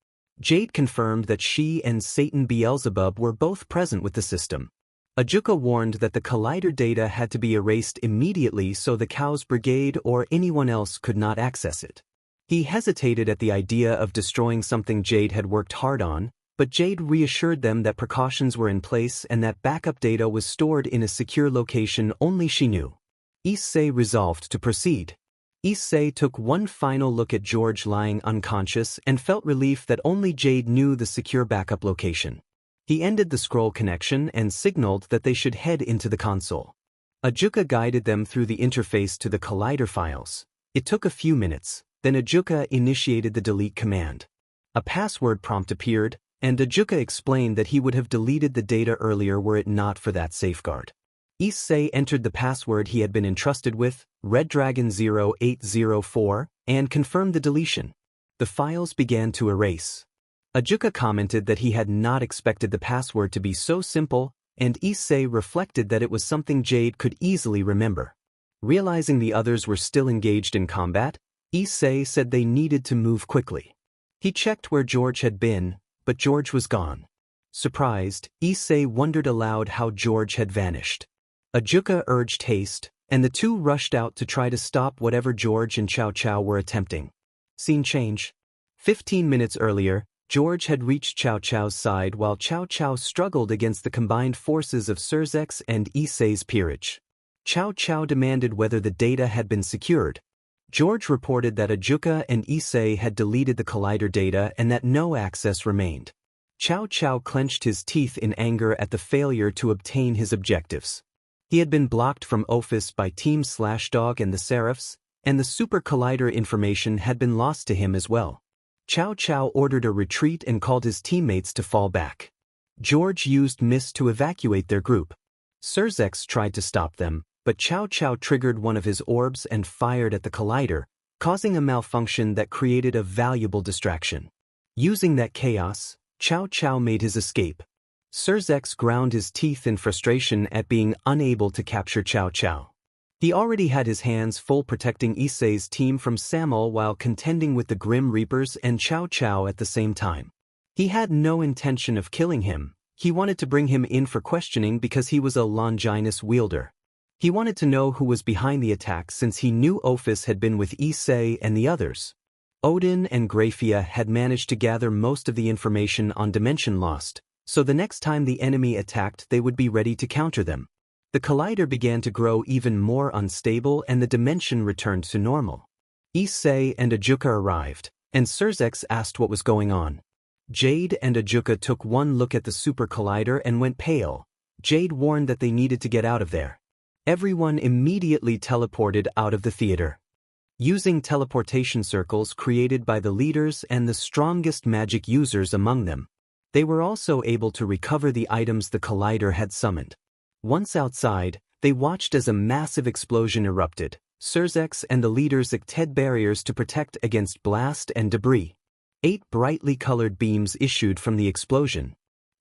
Jade confirmed that she and Satan Beelzebub were both present with the system. Ajuka warned that the collider data had to be erased immediately so the Khaos Brigade or anyone else could not access it. He hesitated at the idea of destroying something Jade had worked hard on, but Jade reassured them that precautions were in place and that backup data was stored in a secure location only she knew. Issei resolved to proceed. Issei took one final look at George lying unconscious and felt relief that only Jade knew the secure backup location. He ended the scroll connection and signaled that they should head into the console. Ajuka guided them through the interface to the collider files. It took a few minutes, then Ajuka initiated the delete command. A password prompt appeared, and Ajuka explained that he would have deleted the data earlier were it not for that safeguard. Issei entered the password he had been entrusted with, Red Dragon 0804, and confirmed the deletion. The files began to erase. Ajuka commented that he had not expected the password to be so simple, and Issei reflected that it was something Jade could easily remember. Realizing the others were still engaged in combat, Issei said they needed to move quickly. He checked where George had been, but George was gone. Surprised, Issei wondered aloud how George had vanished. Ajuka urged haste, and the two rushed out to try to stop whatever George and Cao Cao were attempting. Scene change. 15 minutes earlier, George had reached Cao Cao's side while Cao Cao struggled against the combined forces of Surzex and Issei's peerage. Cao Cao demanded whether the data had been secured. George reported that Ajuka and Issei had deleted the collider data and that no access remained. Cao Cao clenched his teeth in anger at the failure to obtain his objectives. He had been blocked from Office by Team Slashdog and the Seraphs, and the Super Collider information had been lost to him as well. Cao Cao ordered a retreat and called his teammates to fall back. George used mist to evacuate their group. Surzex tried to stop them, but Cao Cao triggered one of his orbs and fired at the collider, causing a malfunction that created a valuable distraction. Using that chaos, Cao Cao made his escape. Surzex ground his teeth in frustration at being unable to capture Cao Cao. He already had his hands full protecting Issei's team from Samul while contending with the Grim Reapers and Cao Cao at the same time. He had no intention of killing him. He wanted to bring him in for questioning because he was a Longinus wielder. He wanted to know who was behind the attack since he knew Ophis had been with Issei and the others. Odin and Graphia had managed to gather most of the information on Dimension Lost, so the next time the enemy attacked they would be ready to counter them. The collider began to grow even more unstable and the dimension returned to normal. Issei and Ajuka arrived, and Surzex asked what was going on. Jade and Ajuka took one look at the super collider and went pale. Jade warned that they needed to get out of there. Everyone immediately teleported out of the theater. Using teleportation circles created by the leaders and the strongest magic users among them, they were also able to recover the items the collider had summoned. Once outside, they watched as a massive explosion erupted. Surzex and the leaders acted barriers to protect against blast and debris. 8 brightly colored beams issued from the explosion.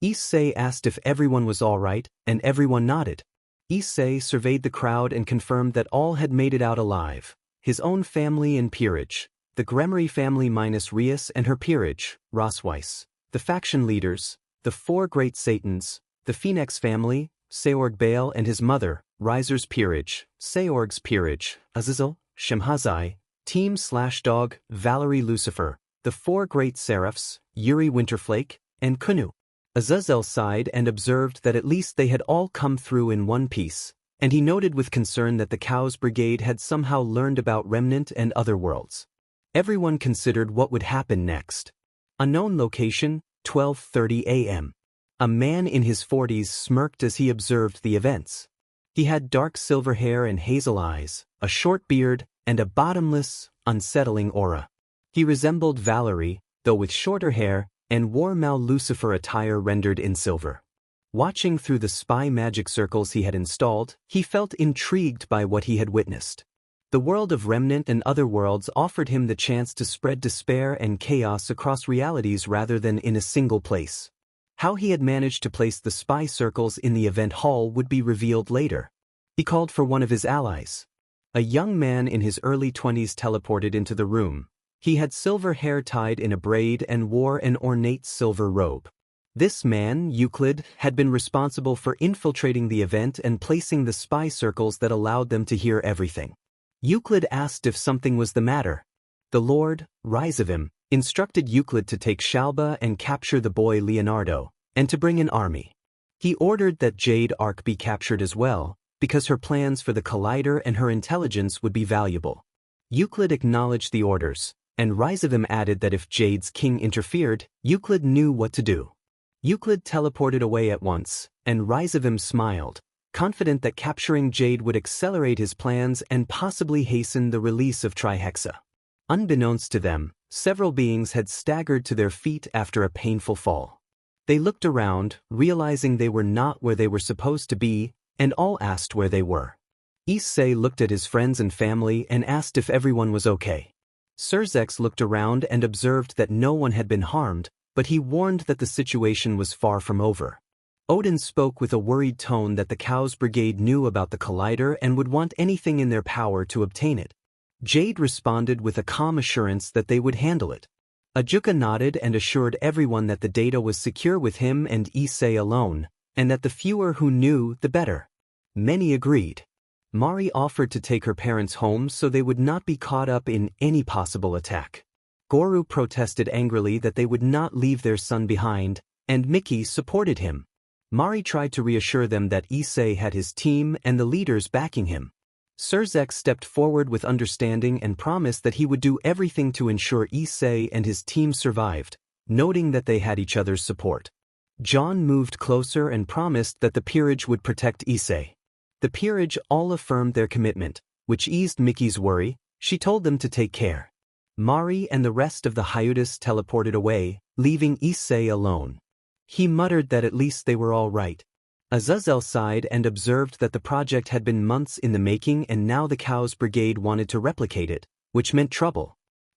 Issei asked if everyone was all right, and everyone nodded. Issei surveyed the crowd and confirmed that all had made it out alive. His own family and peerage, the Gremory family minus Rias and her peerage, Rosweiss, the faction leaders, the 4 great Satans, the Phoenix family, Seorg Baal and his mother, Riser's peerage, Seorg's peerage, Azazel, Shemhazai, Team/Dog, Valerie Lucifer, the 4 great Seraphs, Yuri Winterflake, and Kunu. Azazel sighed and observed that at least they had all come through in one piece, and he noted with concern that the Khaos Brigade had somehow learned about Remnant and other worlds. Everyone considered what would happen next. Unknown location, 12:30 a.m. A man in his 40s smirked as he observed the events. He had dark silver hair and hazel eyes, a short beard, and a bottomless, unsettling aura. He resembled Valerie, though with shorter hair, and wore Mal Lucifer attire rendered in silver. Watching through the spy magic circles he had installed, he felt intrigued by what he had witnessed. The world of Remnant and other worlds offered him the chance to spread despair and chaos across realities rather than in a single place. How he had managed to place the spy circles in the event hall would be revealed later. He called for one of his allies. A young man in his early 20s teleported into the room. He had silver hair tied in a braid and wore an ornate silver robe. This man, Euclid, had been responsible for infiltrating the event and placing the spy circles that allowed them to hear everything. Euclid asked if something was the matter. The Lord, Rizevim, instructed Euclid to take Shalba and capture the boy Leonardo, and to bring an army. He ordered that Jade Arc be captured as well, because her plans for the collider and her intelligence would be valuable. Euclid acknowledged the orders, and Rizevim added that if Jade's king interfered, Euclid knew what to do. Euclid teleported away at once, and Rizevim smiled, confident that capturing Jade would accelerate his plans and possibly hasten the release of Trihexa. Unbeknownst to them, several beings had staggered to their feet after a painful fall. They looked around, realizing they were not where they were supposed to be, and all asked where they were. Issei looked at his friends and family and asked if everyone was okay. Surzex looked around and observed that no one had been harmed, but he warned that the situation was far from over. Odin spoke with a worried tone that the Khaos Brigade knew about the collider and would want anything in their power to obtain it. Jade responded with a calm assurance that they would handle it. Ajuka nodded and assured everyone that the data was secure with him and Issei alone, and that the fewer who knew, the better. Many agreed. Mari offered to take her parents home so they would not be caught up in any possible attack. Goru protested angrily that they would not leave their son behind, and Mickey supported him. Mari tried to reassure them that Issei had his team and the leaders backing him. Surzex stepped forward with understanding and promised that he would do everything to ensure Issei and his team survived, noting that they had each other's support. John moved closer and promised that the peerage would protect Issei. The peerage all affirmed their commitment, which eased Mickey's worry. She told them to take care. Mari and the rest of the Hyudas teleported away, leaving Issei alone. He muttered that at least they were all right. Azazel sighed and observed that the project had been months in the making and now the Khaos Brigade wanted to replicate it, which meant trouble.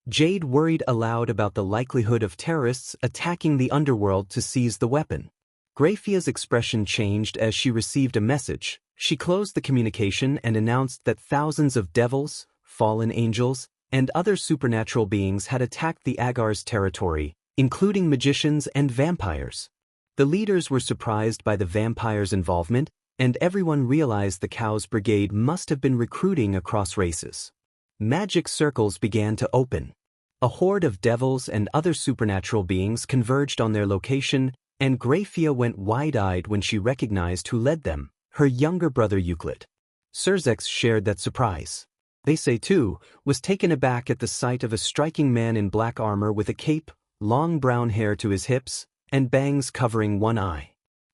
Jade worried aloud about the likelihood of terrorists attacking the underworld to seize the weapon. Graphia's expression changed as she received a message. She closed the communication and announced that thousands of devils, fallen angels, and other supernatural beings had attacked the Agar's territory, including magicians and vampires. The leaders were surprised by the vampires' involvement, and everyone realized the Khaos Brigade must have been recruiting across races. Magic circles began to open. A horde of devils and other supernatural beings converged on their location, and Graphia went wide-eyed when she recognized who led them, her younger brother Euclid. Surzex shared that surprise. Issei, too, was taken aback at the sight of a striking man in black armor with a cape, long brown hair to his hips, and bangs covering one eye.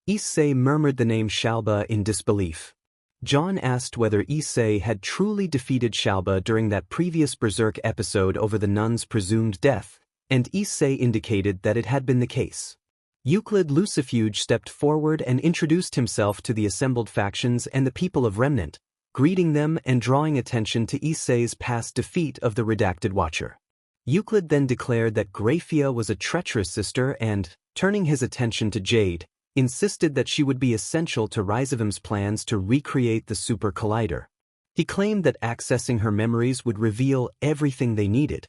Issei murmured the name Shalba in disbelief. John asked whether Issei had truly defeated Shalba during that previous Berserk episode over the nun's presumed death, and Issei indicated that it had been the case. Euclid Lucifuge stepped forward and introduced himself to the assembled factions and the people of Remnant, greeting them and drawing attention to Issei's past defeat of the Redacted Watcher. Euclid then declared that Graphia was a treacherous sister and, turning his attention to Jade, insisted that she would be essential to Rizevim's plans to recreate the Super Collider. He claimed that accessing her memories would reveal everything they needed.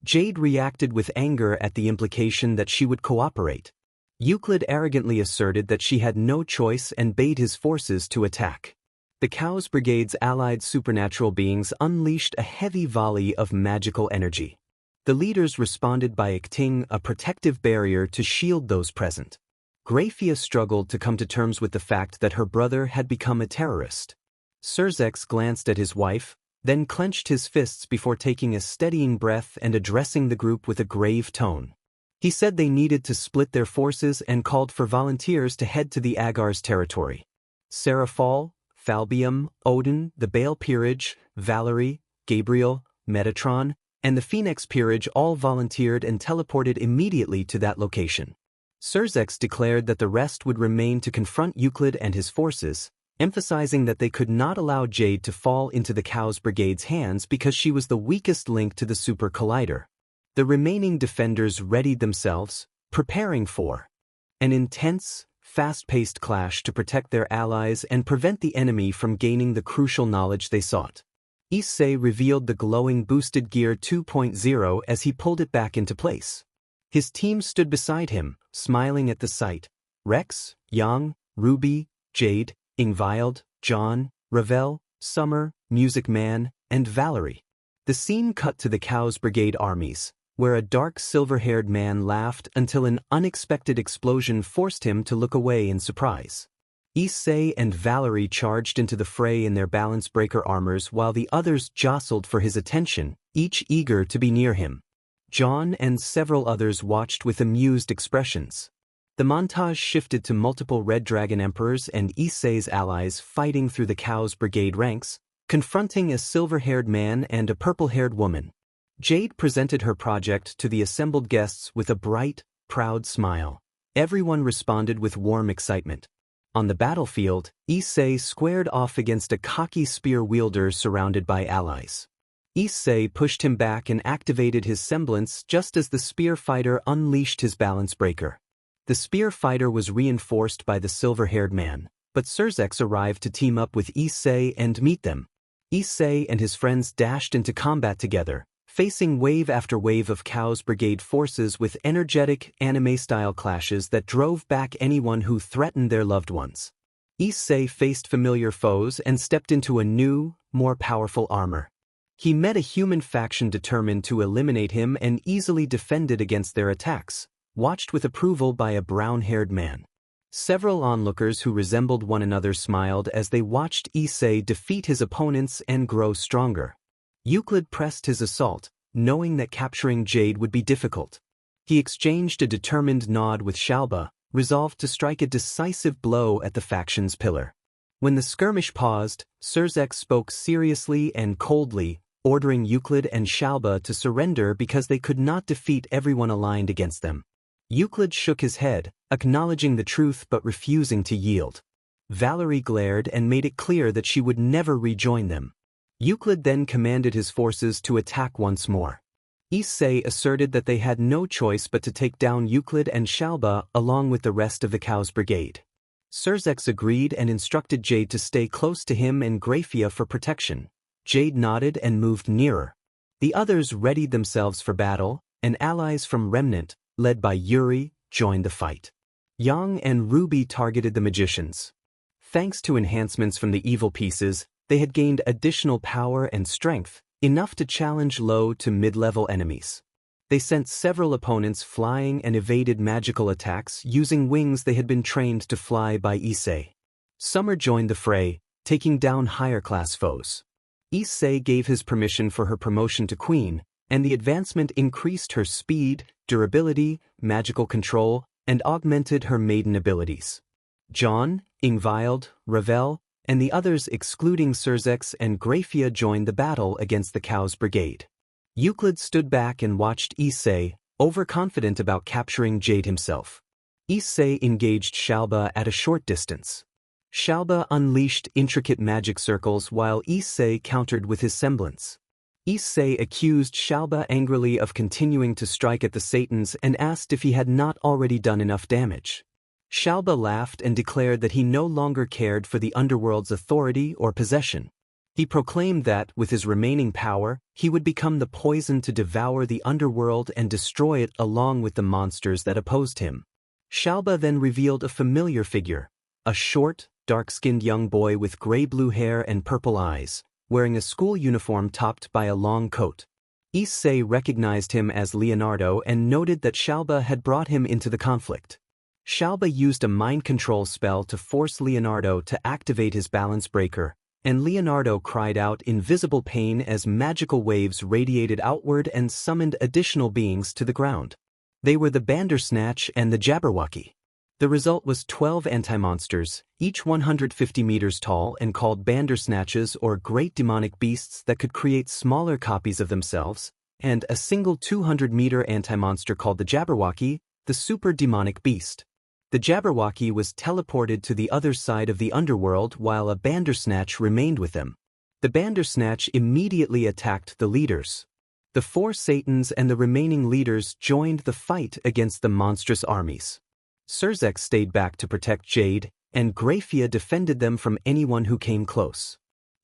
Jade reacted with anger at the implication that she would cooperate. Euclid arrogantly asserted that she had no choice and bade his forces to attack. The Khaos Brigade's allied supernatural beings unleashed a heavy volley of magical energy. The leaders responded by acting a protective barrier to shield those present. Graphia struggled to come to terms with the fact that her brother had become a terrorist. Surzex glanced at his wife, then clenched his fists before taking a steadying breath and addressing the group with a grave tone. He said they needed to split their forces and called for volunteers to head to the Agar's territory. Seraphal, Falbium, Odin, the Baal Peerage, Valerie, Gabriel, Metatron, and the Phoenix Peerage all volunteered and teleported immediately to that location. Surzex declared that the rest would remain to confront Euclid and his forces, emphasizing that they could not allow Jade to fall into the Khaos Brigade's hands because she was the weakest link to the Super Collider. The remaining defenders readied themselves, preparing for an intense, fast-paced clash to protect their allies and prevent the enemy from gaining the crucial knowledge they sought. Issei revealed the glowing boosted gear 2.0 as he pulled it back into place. His team stood beside him, smiling at the sight. Rex, Yang, Ruby, Jade, Ingvild, John, Ravel, Summer, Music Man, and Valerie. The scene cut to the Khaos Brigade armies, where a dark silver-haired man laughed until an unexpected explosion forced him to look away in surprise. Issei and Valerie charged into the fray in their balance breaker armors while the others jostled for his attention, each eager to be near him. John and several others watched with amused expressions. The montage shifted to multiple Red Dragon Emperors and Issei's allies fighting through the Khaos Brigade ranks, confronting a silver-haired man and a purple-haired woman. Jade presented her project to the assembled guests with a bright, proud smile. Everyone responded with warm excitement. On the battlefield, Issei squared off against a cocky spear wielder surrounded by allies. Issei pushed him back and activated his semblance just as the spear fighter unleashed his balance breaker. The spear fighter was reinforced by the silver-haired man, but Surzex arrived to team up with Issei and meet them. Issei and his friends dashed into combat together, facing wave after wave of Khaos Brigade forces with energetic, anime-style clashes that drove back anyone who threatened their loved ones. Issei faced familiar foes and stepped into a new, more powerful armor. He met a human faction determined to eliminate him and easily defended against their attacks, watched with approval by a brown-haired man. Several onlookers who resembled one another smiled as they watched Issei defeat his opponents and grow stronger. Euclid pressed his assault, knowing that capturing Jade would be difficult. He exchanged a determined nod with Shalba, resolved to strike a decisive blow at the faction's pillar. When the skirmish paused, Surzex spoke seriously and coldly, ordering Euclid and Shalba to surrender because they could not defeat everyone aligned against them. Euclid shook his head, acknowledging the truth but refusing to yield. Valerie glared and made it clear that she would never rejoin them. Euclid then commanded his forces to attack once more. Issei asserted that they had no choice but to take down Euclid and Shalba along with the rest of the Khaos Brigade. Surzex agreed and instructed Jade to stay close to him and Graphia for protection. Jade nodded and moved nearer. The others readied themselves for battle, and allies from Remnant, led by Yuri, joined the fight. Yang and Ruby targeted the magicians. Thanks to enhancements from the evil pieces, they had gained additional power and strength, enough to challenge low to mid-level enemies. They sent several opponents flying and evaded magical attacks using wings they had been trained to fly by Issei. Summer joined the fray, taking down higher-class foes. Issei gave his permission for her promotion to queen, and the advancement increased her speed, durability, magical control, and augmented her maiden abilities. John, Ingvild, Ravel, and the others excluding Surzex and Grafia joined the battle against the Khaos Brigade. Euclid stood back and watched Issei, overconfident about capturing Jade himself. Issei engaged Shalba at a short distance. Shalba unleashed intricate magic circles while Issei countered with his semblance. Issei accused Shalba angrily of continuing to strike at the Satans and asked if he had not already done enough damage. Shalba laughed and declared that he no longer cared for the underworld's authority or possession. He proclaimed that, with his remaining power, he would become the poison to devour the underworld and destroy it along with the monsters that opposed him. Shalba then revealed a familiar figure, a short, dark-skinned young boy with gray-blue hair and purple eyes, wearing a school uniform topped by a long coat. Issei recognized him as Leonardo and noted that Shalba had brought him into the conflict. Shalba used a mind control spell to force Leonardo to activate his balance breaker, and Leonardo cried out in visible pain as magical waves radiated outward and summoned additional beings to the ground. They were the Bandersnatch and the Jabberwocky. The result was 12 anti-monsters, each 150 meters tall and called Bandersnatches or great demonic beasts that could create smaller copies of themselves, and a single 200-meter anti-monster called the Jabberwocky, the super demonic beast. The Jabberwocky was teleported to the other side of the underworld while a Bandersnatch remained with them. The Bandersnatch immediately attacked the leaders. The 4 Satans and the remaining leaders joined the fight against the monstrous armies. Surzex stayed back to protect Jade, and Grafia defended them from anyone who came close.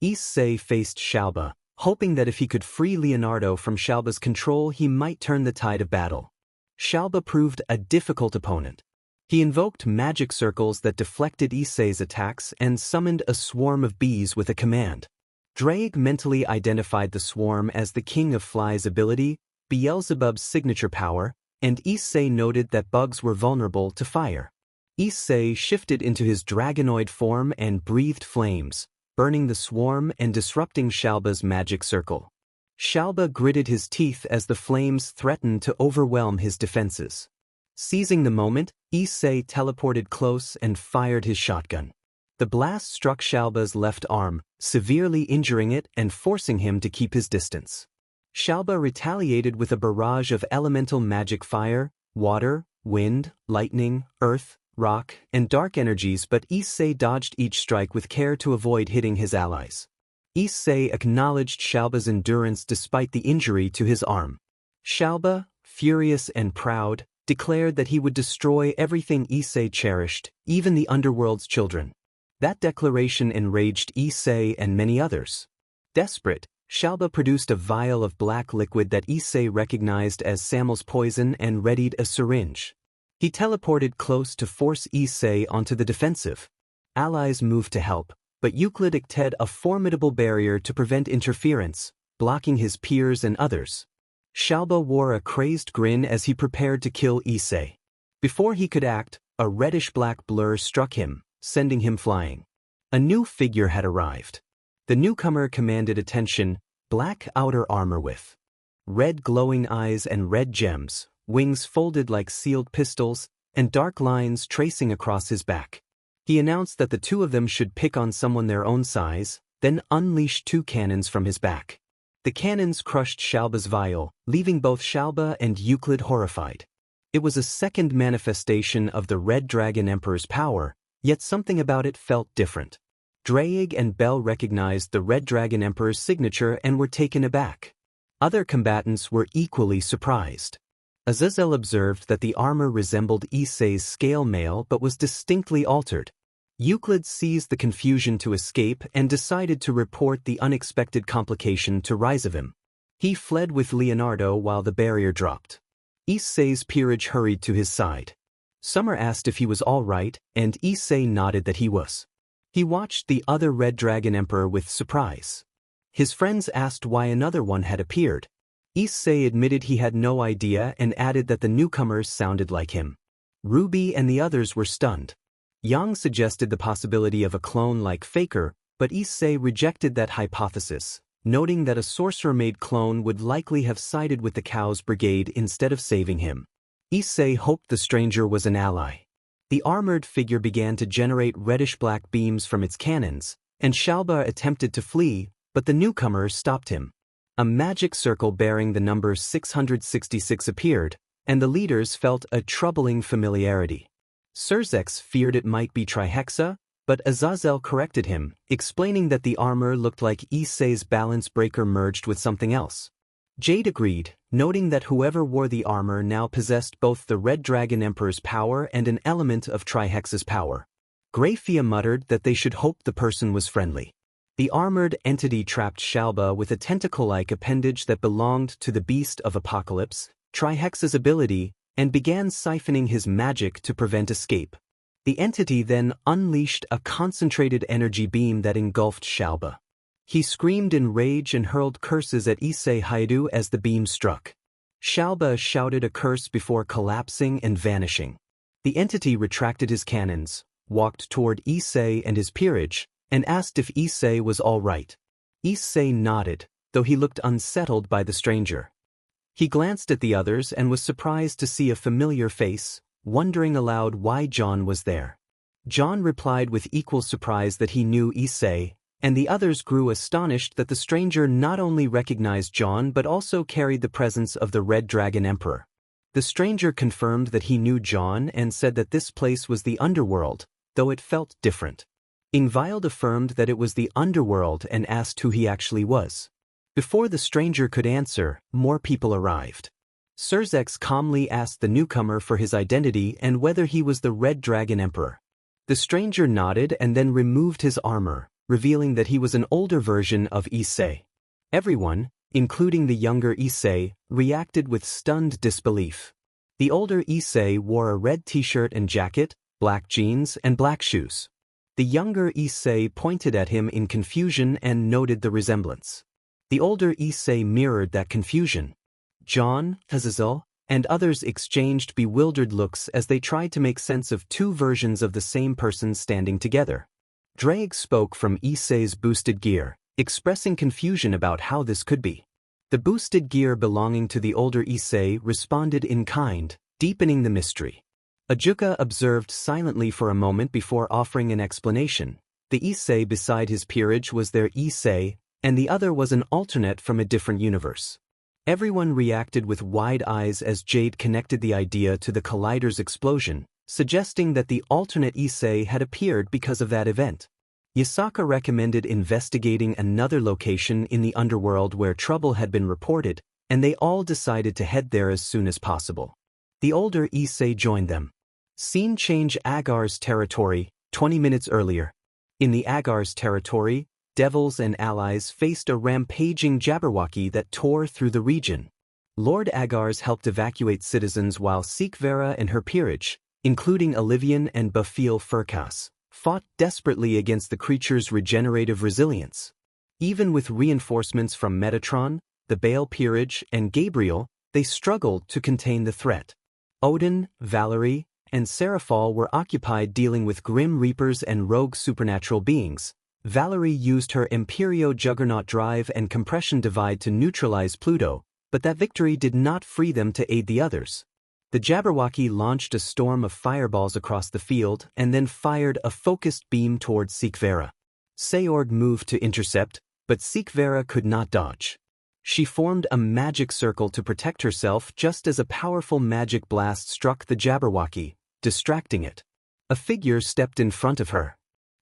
Issei faced Shalba, hoping that if he could free Leonardo from Shalba's control he might turn the tide of battle. Shalba proved a difficult opponent. He invoked magic circles that deflected Issei's attacks and summoned a swarm of bees with a command. Drake mentally identified the swarm as the King of Flies' ability, Beelzebub's signature power, and Issei noted that bugs were vulnerable to fire. Issei shifted into his dragonoid form and breathed flames, burning the swarm and disrupting Shalba's magic circle. Shalba gritted his teeth as the flames threatened to overwhelm his defenses. Seizing the moment, Issei teleported close and fired his shotgun. The blast struck Shalba's left arm, severely injuring it and forcing him to keep his distance. Shalba retaliated with a barrage of elemental magic fire, water, wind, lightning, earth, rock, and dark energies, but Issei dodged each strike with care to avoid hitting his allies. Issei acknowledged Shalba's endurance despite the injury to his arm. Shalba, furious and proud, declared that he would destroy everything Issei cherished, even the underworld's children. That declaration enraged Issei and many others. Desperate, Shalba produced a vial of black liquid that Issei recognized as Samel's poison and readied a syringe. He teleported close to force Issei onto the defensive. Allies moved to help, but Euclid acted a formidable barrier to prevent interference, blocking his peers and others. Shalba wore a crazed grin as he prepared to kill Issei. Before he could act, a reddish-black blur struck him, sending him flying. A new figure had arrived. The newcomer commanded attention, black outer armor with red glowing eyes and red gems, wings folded like sealed pistols, and dark lines tracing across his back. He announced that the two of them should pick on someone their own size, then unleash 2 cannons from his back. The cannons crushed Shalba's vial, leaving both Shalba and Euclid horrified. It was a second manifestation of the Red Dragon Emperor's power, yet something about it felt different. Drake and Bell recognized the Red Dragon Emperor's signature and were taken aback. Other combatants were equally surprised. Azazel observed that the armor resembled Issei's scale mail but was distinctly altered. Euclid seized the confusion to escape and decided to report the unexpected complication to Rizevim. He fled with Leonardo while the barrier dropped. Issei's peerage hurried to his side. Summer asked if he was all right, and Issei nodded that he was. He watched the other Red Dragon Emperor with surprise. His friends asked why another one had appeared. Issei admitted he had no idea and added that the newcomers sounded like him. Ruby and the others were stunned. Yang suggested the possibility of a clone-like Faker, but Issei rejected that hypothesis, noting that a sorcerer-made clone would likely have sided with the Khaos Brigade instead of saving him. Issei hoped the stranger was an ally. The armored figure began to generate reddish-black beams from its cannons, and Shalba attempted to flee, but the newcomer stopped him. A magic circle bearing the number 666 appeared, and the leaders felt a troubling familiarity. Surzex feared it might be Trihexa, but Azazel corrected him, explaining that the armor looked like Issei's balance breaker merged with something else. Jade agreed, noting that whoever wore the armor now possessed both the Red Dragon Emperor's power and an element of Trihexa's power. Grayfia muttered that they should hope the person was friendly. The armored entity trapped Shalba with a tentacle-like appendage that belonged to the Beast of Apocalypse, Trihexa's ability, and began siphoning his magic to prevent escape. The entity then unleashed a concentrated energy beam that engulfed Shalba. He screamed in rage and hurled curses at Issei Haidu as the beam struck. Shalba shouted a curse before collapsing and vanishing. The entity retracted his cannons, walked toward Issei and his peerage, and asked if Issei was all right. Issei nodded, though he looked unsettled by the stranger. He glanced at the others and was surprised to see a familiar face, wondering aloud why John was there. John replied with equal surprise that he knew Issei, and the others grew astonished that the stranger not only recognized John but also carried the presence of the Red Dragon Emperor. The stranger confirmed that he knew John and said that this place was the underworld, though it felt different. Ingvild affirmed that it was the underworld and asked who he actually was. Before the stranger could answer, more people arrived. Surzex calmly asked the newcomer for his identity and whether he was the Red Dragon Emperor. The stranger nodded and then removed his armor, revealing that he was an older version of Issei. Everyone, including the younger Issei, reacted with stunned disbelief. The older Issei wore a red t-shirt and jacket, black jeans, and black shoes. The younger Issei pointed at him in confusion and noted the resemblance. The older Issei mirrored that confusion. John, Azazel, and others exchanged bewildered looks as they tried to make sense of two versions of the same person standing together. Drake spoke from Issei's boosted gear, expressing confusion about how this could be. The boosted gear belonging to the older Issei responded in kind, deepening the mystery. Ajuka observed silently for a moment before offering an explanation. The Issei beside his peerage was their Issei, and the other was an alternate from a different universe. Everyone reacted with wide eyes as Jade connected the idea to the Collider's explosion, suggesting that the alternate Issei had appeared because of that event. Yasaka recommended investigating another location in the underworld where trouble had been reported, and they all decided to head there as soon as possible. The older Issei joined them. Scene change: Agar's territory, 20 minutes earlier. In the Agar's territory, devils and allies faced a rampaging Jabberwocky that tore through the region. Lord Agar's helped evacuate citizens while Sikvera and her peerage, including Olivian and Bafil Furkas, fought desperately against the creature's regenerative resilience. Even with reinforcements from Metatron, the Baal peerage, and Gabriel, they struggled to contain the threat. Odin, Valerie, and Seraphal were occupied dealing with grim reapers and rogue supernatural beings. Valerie used her Imperio Juggernaut drive and compression divide to neutralize Pluto, but that victory did not free them to aid the others. The Jabberwocky launched a storm of fireballs across the field and then fired a focused beam towards Sikvera. Seorg moved to intercept, but Sikvera could not dodge. She formed a magic circle to protect herself just as a powerful magic blast struck the Jabberwocky, distracting it. A figure stepped in front of her.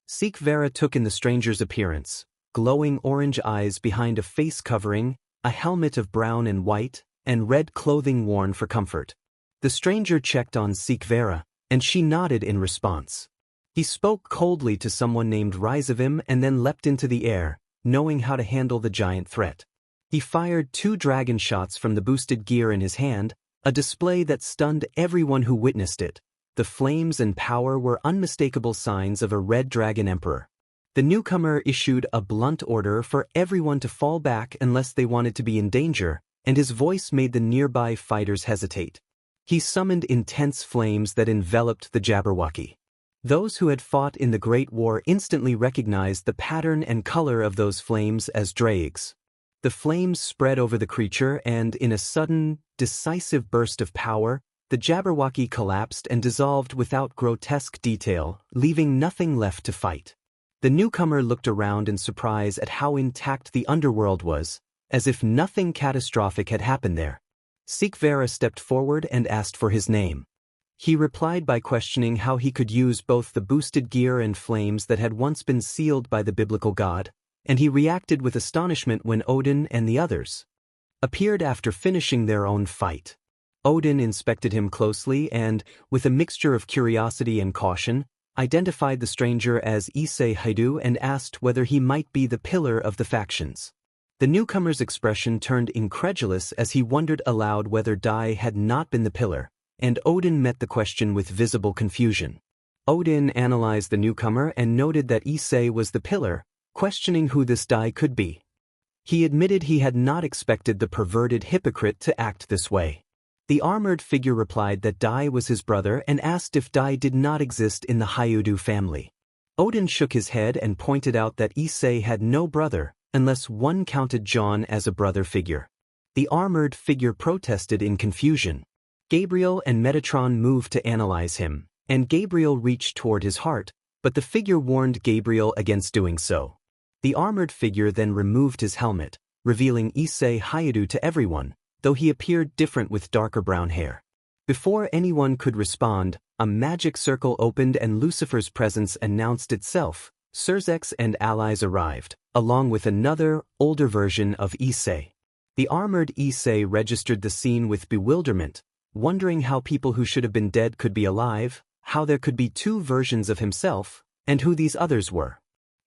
Sikvera took in the stranger's appearance, glowing orange eyes behind a face covering, a helmet of brown and white, and red clothing worn for comfort. The stranger checked on Sikvera, and she nodded in response. He spoke coldly to someone named Rizevim and then leapt into the air, knowing how to handle the giant threat. He fired 2 dragon shots from the boosted gear in his hand, a display that stunned everyone who witnessed it. The flames and power were unmistakable signs of a Red Dragon Emperor. The newcomer issued a blunt order for everyone to fall back unless they wanted to be in danger, and his voice made the nearby fighters hesitate. He summoned intense flames that enveloped the Jabberwocky. Those who had fought in the Great War instantly recognized the pattern and color of those flames as dregs. The flames spread over the creature and, in a sudden, decisive burst of power, the Jabberwocky collapsed and dissolved without grotesque detail, leaving nothing left to fight. The newcomer looked around in surprise at how intact the underworld was, as if nothing catastrophic had happened there. Sikvera stepped forward and asked for his name. He replied by questioning how he could use both the boosted gear and flames that had once been sealed by the biblical god, and he reacted with astonishment when Odin and the others appeared after finishing their own fight. Odin inspected him closely and, with a mixture of curiosity and caution, identified the stranger as Issei and asked whether he might be the pillar of the factions. The newcomer's expression turned incredulous as he wondered aloud whether Dai had not been the pillar, and Odin met the question with visible confusion. Odin analyzed the newcomer and noted that Issei was the pillar, questioning who this Dai could be. He admitted he had not expected the perverted hypocrite to act this way. The armored figure replied that Dai was his brother and asked if Dai did not exist in the Hyudu family. Odin shook his head and pointed out that Issei had no brother, unless one counted John as a brother figure. The armored figure protested in confusion. Gabriel and Metatron moved to analyze him, and Gabriel reached toward his heart, but the figure warned Gabriel against doing so. The armored figure then removed his helmet, revealing Issei Hyudu to everyone, though he appeared different with darker brown hair. Before anyone could respond, a magic circle opened and Lucifer's presence announced itself. Surzex and allies arrived, along with another, older version of Issei. The armored Issei registered the scene with bewilderment, wondering how people who should have been dead could be alive, how there could be two versions of himself, and who these others were.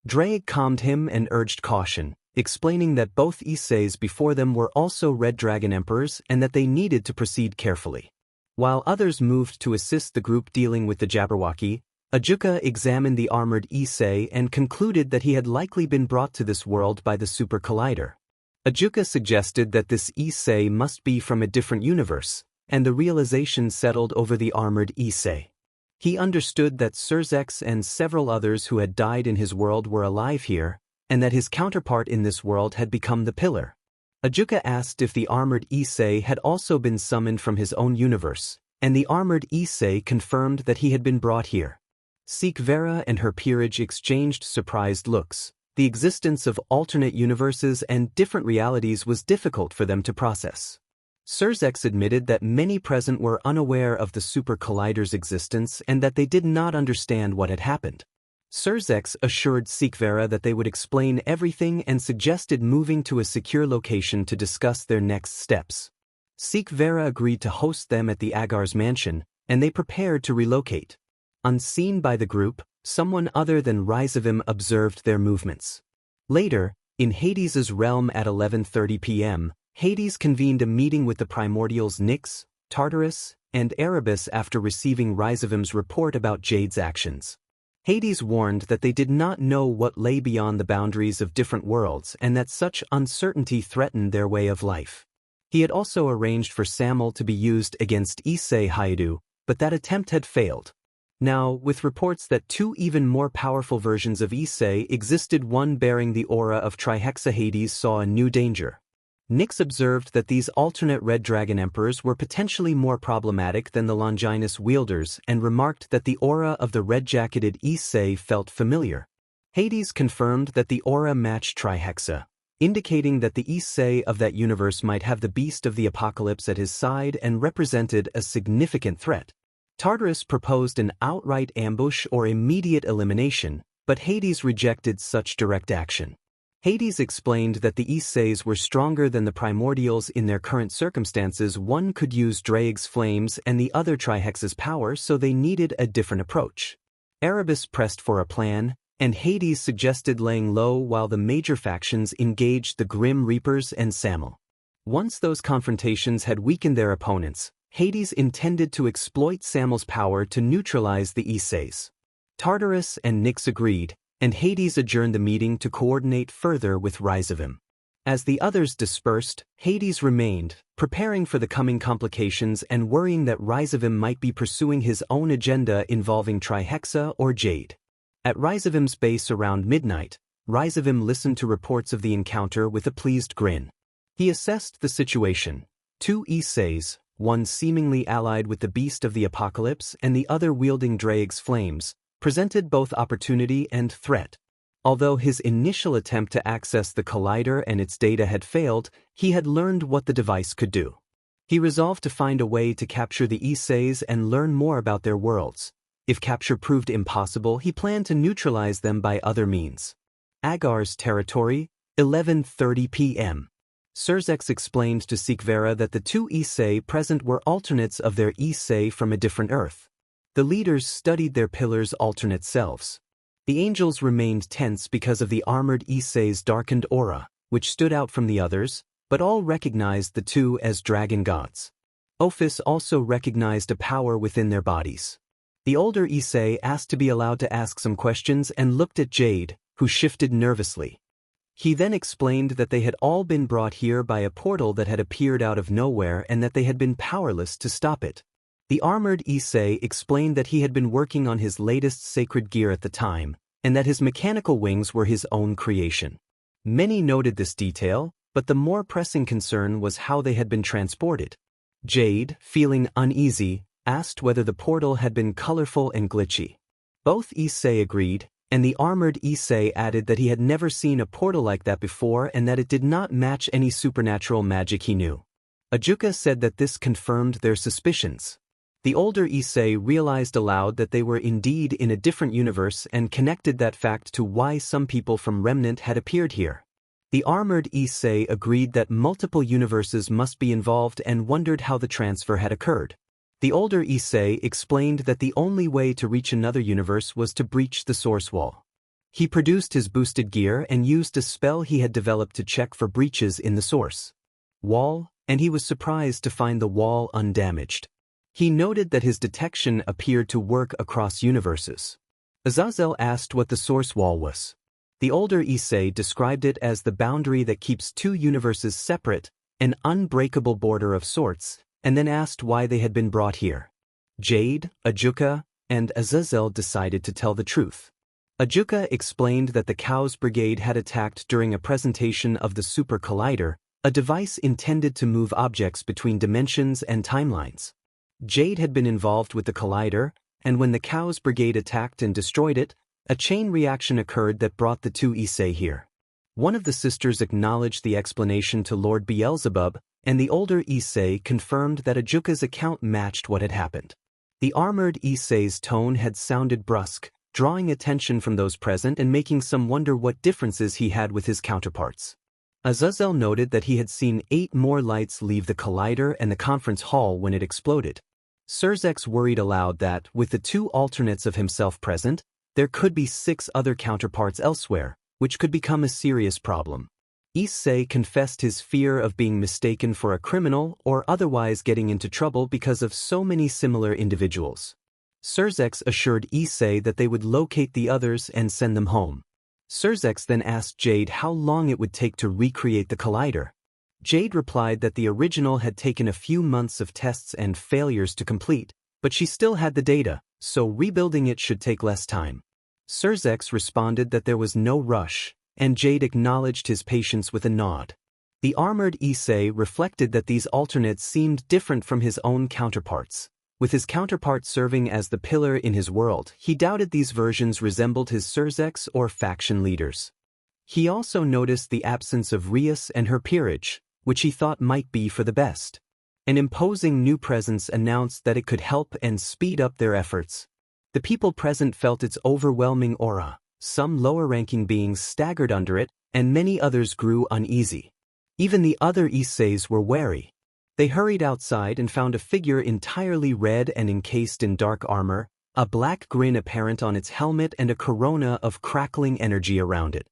Drake calmed him and urged caution, explaining that both Isseis before them were also Red Dragon Emperors and that they needed to proceed carefully. While others moved to assist the group dealing with the Jabberwocky, Ajuka examined the armored Issei and concluded that he had likely been brought to this world by the Super Collider. Ajuka suggested that this Issei must be from a different universe, and the realization settled over the armored Issei. He understood that Surzex and several others who had died in his world were alive here, and that his counterpart in this world had become the pillar. Ajuka asked if the armored Issei had also been summoned from his own universe, and the armored Issei confirmed that he had been brought here. Sikvera and her peerage exchanged surprised looks. The existence of alternate universes and different realities was difficult for them to process. Surzex admitted that many present were unaware of the Super Collider's existence and that they did not understand what had happened. Surzex assured Sikvera that they would explain everything and suggested moving to a secure location to discuss their next steps. Sikvera agreed to host them at the Agar's mansion, and they prepared to relocate. Unseen by the group, someone other than Rizevim observed their movements. Later, in Hades's realm at 11:30 p.m., Hades convened a meeting with the primordials Nyx, Tartarus, and Erebus after receiving Rizevim's report about Jade's actions. Hades warned that they did not know what lay beyond the boundaries of different worlds and that such uncertainty threatened their way of life. He had also arranged for Samel to be used against Issei Hyudu, but that attempt had failed. Now, with reports that two even more powerful versions of Issei existed, one bearing the aura of Trihexa, Hades saw a new danger. Nyx observed that these alternate Red Dragon Emperors were potentially more problematic than the Longinus wielders and remarked that the aura of the red-jacketed Issei felt familiar. Hades confirmed that the aura matched Trihexa, indicating that the Issei of that universe might have the beast of the apocalypse at his side and represented a significant threat. Tartarus proposed an outright ambush or immediate elimination, but Hades rejected such direct action. Hades explained that the Isseis were stronger than the primordials in their current circumstances. One could use Draeg's flames and the other Trihexa's power, so they needed a different approach. Erebus pressed for a plan, and Hades suggested laying low while the major factions engaged the Grim Reapers and Samel. Once those confrontations had weakened their opponents, Hades intended to exploit Samel's power to neutralize the Isseis. Tartarus and Nyx agreed, and Hades adjourned the meeting to coordinate further with Rizevim. As the others dispersed, Hades remained, preparing for the coming complications and worrying that Rizevim might be pursuing his own agenda involving Trihexa or Jade. At Rizevim's base around midnight, Rizevim listened to reports of the encounter with a pleased grin. He assessed the situation. 2 Isseis, one seemingly allied with the beast of the apocalypse and the other wielding Draig's flames, presented both opportunity and threat. Although his initial attempt to access the collider and its data had failed, he had learned what the device could do. He resolved to find a way to capture the Isseis and learn more about their worlds. If capture proved impossible, he planned to neutralize them by other means. Agar's territory, 11:30 p.m. Surzex explained to Sikvera that the 2 Issei present were alternates of their Issei from a different Earth. The leaders studied their pillars' alternate selves. The angels remained tense because of the armored Issei's darkened aura, which stood out from the others, but all recognized the 2 as dragon gods. Ophis also recognized a power within their bodies. The older Issei asked to be allowed to ask some questions and looked at Jade, who shifted nervously. He then explained that they had all been brought here by a portal that had appeared out of nowhere and that they had been powerless to stop it. The armored Issei explained that he had been working on his latest sacred gear at the time, and that his mechanical wings were his own creation. Many noted this detail, but the more pressing concern was how they had been transported. Jade, feeling uneasy, asked whether the portal had been colorful and glitchy. Both Issei agreed, and the armored Issei added that he had never seen a portal like that before and that it did not match any supernatural magic he knew. Ajuka said that this confirmed their suspicions. The older Issei realized aloud that they were indeed in a different universe and connected that fact to why some people from Remnant had appeared here. The armored Issei agreed that multiple universes must be involved and wondered how the transfer had occurred. The older Issei explained that the only way to reach another universe was to breach the source wall. He produced his boosted gear and used a spell he had developed to check for breaches in the source wall, and he was surprised to find the wall undamaged. He noted that his detection appeared to work across universes. Azazel asked what the source wall was. The older Issei described it as the boundary that keeps 2 universes separate, an unbreakable border of sorts, and then asked why they had been brought here. Jade, Ajuka, and Azazel decided to tell the truth. Ajuka explained that the Khaos Brigade had attacked during a presentation of the Super Collider, a device intended to move objects between dimensions and timelines. Jade had been involved with the collider, and when the Khaos Brigade attacked and destroyed it, a chain reaction occurred that brought the 2 Issei here. One of the sisters acknowledged the explanation to Lord Beelzebub, and the older Issei confirmed that Ajuka's account matched what had happened. The armored Issei's tone had sounded brusque, drawing attention from those present and making some wonder what differences he had with his counterparts. Azazel noted that he had seen 8 more lights leave the collider and the conference hall when it exploded. Surzex worried aloud that, with the 2 alternates of himself present, there could be 6 other counterparts elsewhere, which could become a serious problem. Issei confessed his fear of being mistaken for a criminal or otherwise getting into trouble because of so many similar individuals. Surzex assured Issei that they would locate the others and send them home. Surzex then asked Jade how long it would take to recreate the collider. Jade replied that the original had taken a few months of tests and failures to complete, but she still had the data, so rebuilding it should take less time. Surzex responded that there was no rush, and Jade acknowledged his patience with a nod. The armored Issei reflected that these alternates seemed different from his own counterparts. With his counterpart serving as the pillar in his world, he doubted these versions resembled his Surzex or faction leaders. He also noticed the absence of Rias and her peerage, which he thought might be for the best. An imposing new presence announced that it could help and speed up their efforts. The people present felt its overwhelming aura, some lower-ranking beings staggered under it, and many others grew uneasy. Even the other Isseis were wary. They hurried outside and found a figure entirely red and encased in dark armor, a black grin apparent on its helmet and a corona of crackling energy around it.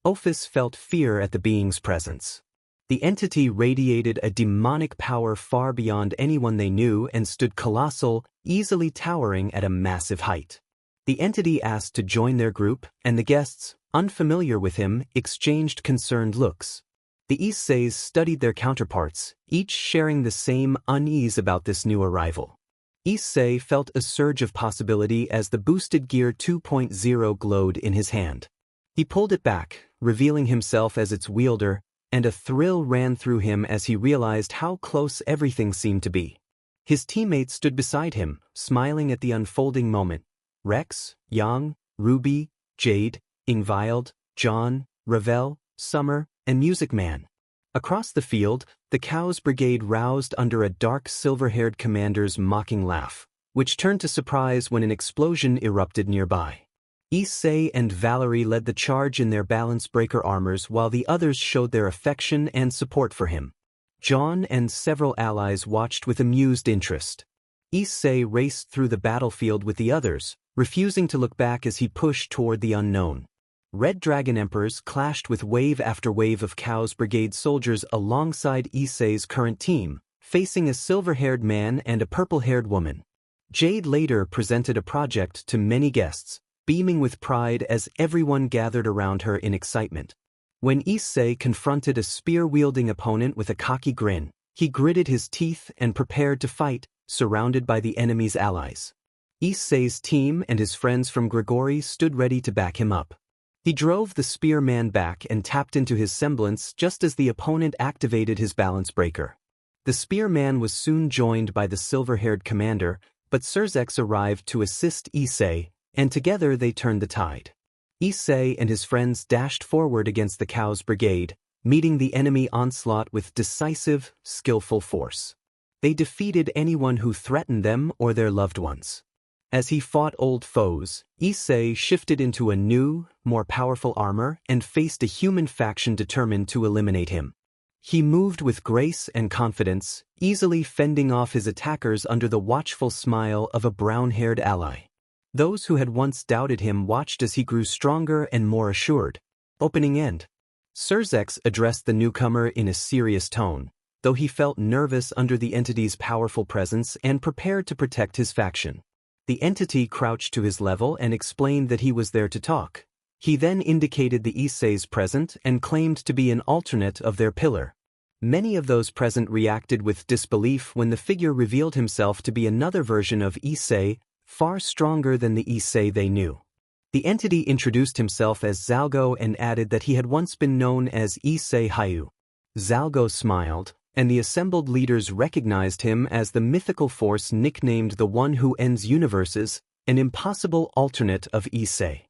Ophis felt fear at the being's presence. The entity radiated a demonic power far beyond anyone they knew and stood colossal, easily towering at a massive height. The entity asked to join their group, and the guests, unfamiliar with him, exchanged concerned looks. The Isseis studied their counterparts, each sharing the same unease about this new arrival. Issei felt a surge of possibility as the boosted gear 2.0 glowed in his hand. He pulled it back, revealing himself as its wielder, and a thrill ran through him as he realized how close everything seemed to be. His teammates stood beside him, smiling at the unfolding moment. Rex, Yang, Ruby, Jade, Ingvild, John, Ravel, Summer, and Music Man. Across the field, the Khaos Brigade roused under a dark silver-haired commander's mocking laugh, which turned to surprise when an explosion erupted nearby. Issei and Valerie led the charge in their balance breaker armors while the others showed their affection and support for him. John and several allies watched with amused interest. Issei raced through the battlefield with the others, refusing to look back as he pushed toward the unknown. Red Dragon Emperors clashed with wave after wave of Khaos Brigade soldiers alongside Issei's current team, facing a silver-haired man and a purple-haired woman. Jade later presented a project to many guests, beaming with pride as everyone gathered around her in excitement. When Issei confronted a spear-wielding opponent with a cocky grin, he gritted his teeth and prepared to fight, surrounded by the enemy's allies. Issei's team and his friends from Grigori stood ready to back him up. He drove the spearman back and tapped into his semblance just as the opponent activated his balance breaker. The spearman was soon joined by the silver-haired commander, but Surzex arrived to assist Issei, and together they turned the tide. Issei and his friends dashed forward against the Khaos Brigade, meeting the enemy onslaught with decisive, skillful force. They defeated anyone who threatened them or their loved ones. As he fought old foes, Issei shifted into a new, more powerful armor and faced a human faction determined to eliminate him. He moved with grace and confidence, easily fending off his attackers under the watchful smile of a brown-haired ally. Those who had once doubted him watched as he grew stronger and more assured. Opening end. Surzex addressed the newcomer in a serious tone, though he felt nervous under the entity's powerful presence and prepared to protect his faction. The entity crouched to his level and explained that he was there to talk. He then indicated the Issei's present and claimed to be an alternate of their pillar. Many of those present reacted with disbelief when the figure revealed himself to be another version of Issei, far stronger than the Issei they knew. The entity introduced himself as Zalgo and added that he had once been known as Issei Hayu. Zalgo smiled, and the assembled leaders recognized him as the mythical force nicknamed the One Who Ends Universes, an impossible alternate of Issei.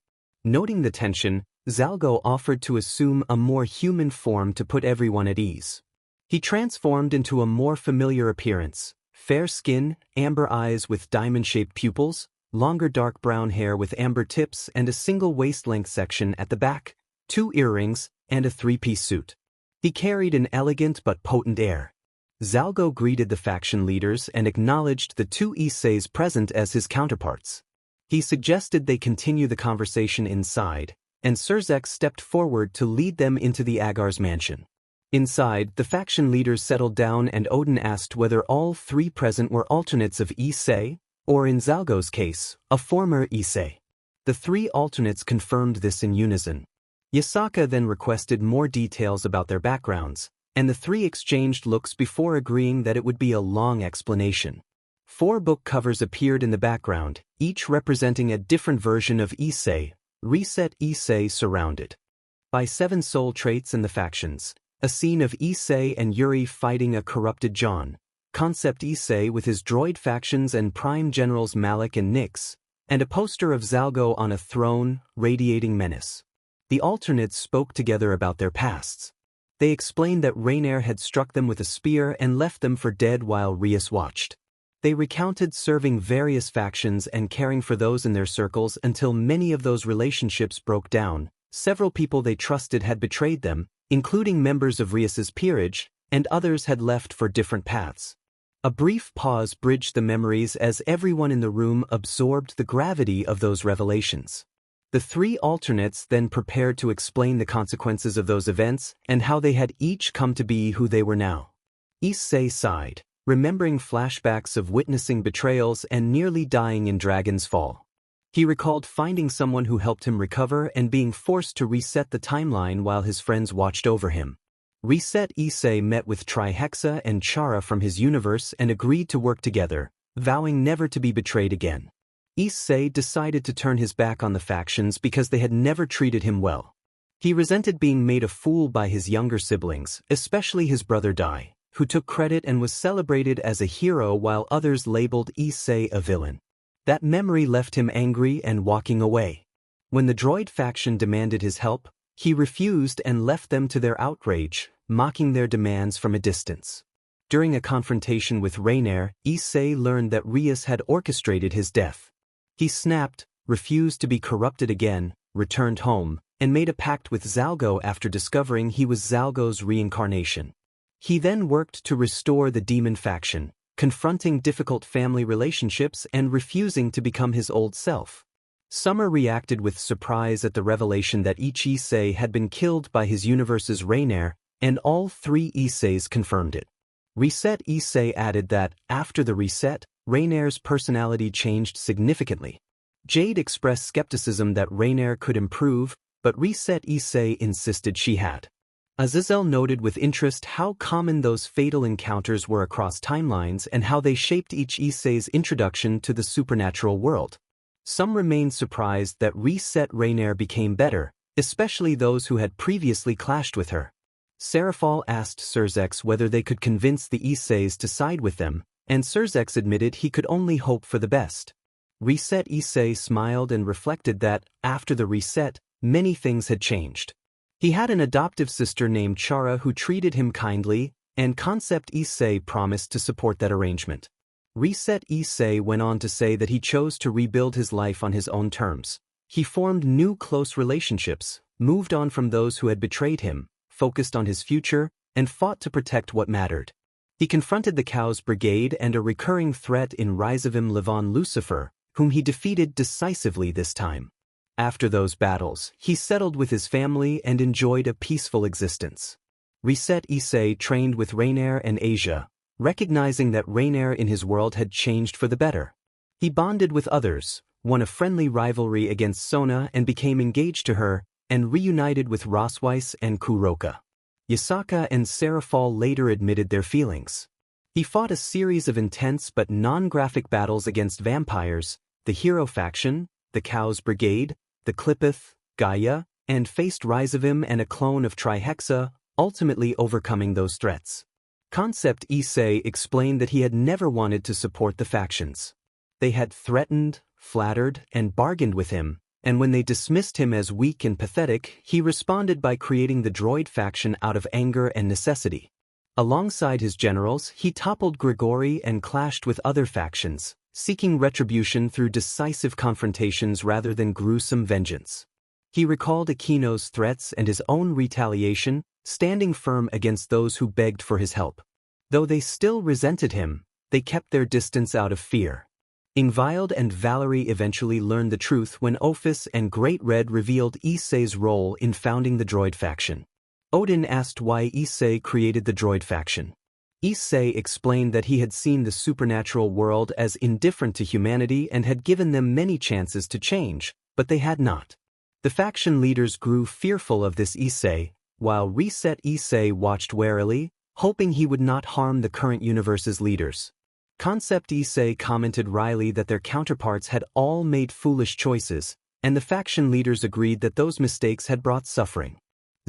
Noting the tension, Zalgo offered to assume a more human form to put everyone at ease. He transformed into a more familiar appearance, fair skin, amber eyes with diamond-shaped pupils, longer dark brown hair with amber tips and a single waist-length section at the back, 2 earrings, and a 3-piece suit. He carried an elegant but potent air. Zalgo greeted the faction leaders and acknowledged the 2 Isseis present as his counterparts. He suggested they continue the conversation inside, and Surzex stepped forward to lead them into the Agar's mansion. Inside, the faction leaders settled down and Odin asked whether all 3 present were alternates of Issei, or in Zalgo's case, a former Issei. The 3 alternates confirmed this in unison. Yasaka then requested more details about their backgrounds, and the 3 exchanged looks before agreeing that it would be a long explanation. 4 book covers appeared in the background, each representing a different version of Issei, Reset Issei surrounded by 7 soul traits and the factions, a scene of Issei and Yuri fighting a corrupted John, Concept Issei with his droid factions and prime generals Malik and Nyx, and a poster of Zalgo on a throne, radiating menace. The alternates spoke together about their pasts. They explained that Rainier had struck them with a spear and left them for dead while Rias watched. They recounted serving various factions and caring for those in their circles until many of those relationships broke down. Several people they trusted had betrayed them, including members of Rias's peerage, and others had left for different paths. A brief pause bridged the memories as everyone in the room absorbed the gravity of those revelations. The 3 alternates then prepared to explain the consequences of those events and how they had each come to be who they were now. Issei sighed, remembering flashbacks of witnessing betrayals and nearly dying in Dragon's Fall. He recalled finding someone who helped him recover and being forced to reset the timeline while his friends watched over him. Reset Issei met with Trihexa and Chara from his universe and agreed to work together, vowing never to be betrayed again. Issei decided to turn his back on the factions because they had never treated him well. He resented being made a fool by his younger siblings, especially his brother Dai, who took credit and was celebrated as a hero while others labeled Issei a villain. That memory left him angry and walking away. When the droid faction demanded his help, he refused and left them to their outrage, mocking their demands from a distance. During a confrontation with Rainier, Issei learned that Rias had orchestrated his death. He snapped, refused to be corrupted again, returned home, and made a pact with Zalgo after discovering he was Zalgo's reincarnation. He then worked to restore the demon faction, confronting difficult family relationships and refusing to become his old self. Summer reacted with surprise at the revelation that each Issei had been killed by his universe's Rainier, and all three Isseis confirmed it. Reset Issei added that, after the reset, Rainier's personality changed significantly. Jade expressed skepticism that Rainier could improve, but Reset Issei insisted she had. Azazel noted with interest how common those fatal encounters were across timelines and how they shaped each Issei's introduction to the supernatural world. Some remained surprised that Reset Rainier became better, especially those who had previously clashed with her. Serafal asked Surzex whether they could convince the Isseis to side with them, and Surzex admitted he could only hope for the best. Reset Issei smiled and reflected that, after the reset, many things had changed. He had an adoptive sister named Chara who treated him kindly, and Concept Issei promised to support that arrangement. Reset Issei went on to say that he chose to rebuild his life on his own terms. He formed new close relationships, moved on from those who had betrayed him, focused on his future, and fought to protect what mattered. He confronted the Khaos Brigade and a recurring threat in Rizevim Levon Lucifer, whom he defeated decisively this time. After those battles, he settled with his family and enjoyed a peaceful existence. Reset Issei trained with Rainier and Asia, recognizing that Rainier in his world had changed for the better. He bonded with others, won a friendly rivalry against Sona and became engaged to her, and reunited with Rosweiss and Kuroka. Yasaka and Serafal later admitted their feelings. He fought a series of intense but non-graphic battles against vampires, the Hero faction, the Khaos Brigade, the Clippeth, Gaia, and faced Rizevim and a clone of Trihexa, ultimately overcoming those threats. Concept Issei explained that he had never wanted to support the factions. They had threatened, flattered, and bargained with him, and when they dismissed him as weak and pathetic, he responded by creating the droid faction out of anger and necessity. Alongside his generals, he toppled Grigori and clashed with other factions, seeking retribution through decisive confrontations rather than gruesome vengeance. He recalled Aquino's threats and his own retaliation, standing firm against those who begged for his help. Though they still resented him, they kept their distance out of fear. Ingvild and Valerie eventually learned the truth when Ophis and Great Red revealed Issei's role in founding the droid faction. Odin asked why Issei created the droid faction. Issei explained that he had seen the supernatural world as indifferent to humanity and had given them many chances to change, but they had not. The faction leaders grew fearful of this Issei, while Reset Issei watched warily, hoping he would not harm the current universe's leaders. Concept Issei commented wryly that their counterparts had all made foolish choices, and the faction leaders agreed that those mistakes had brought suffering.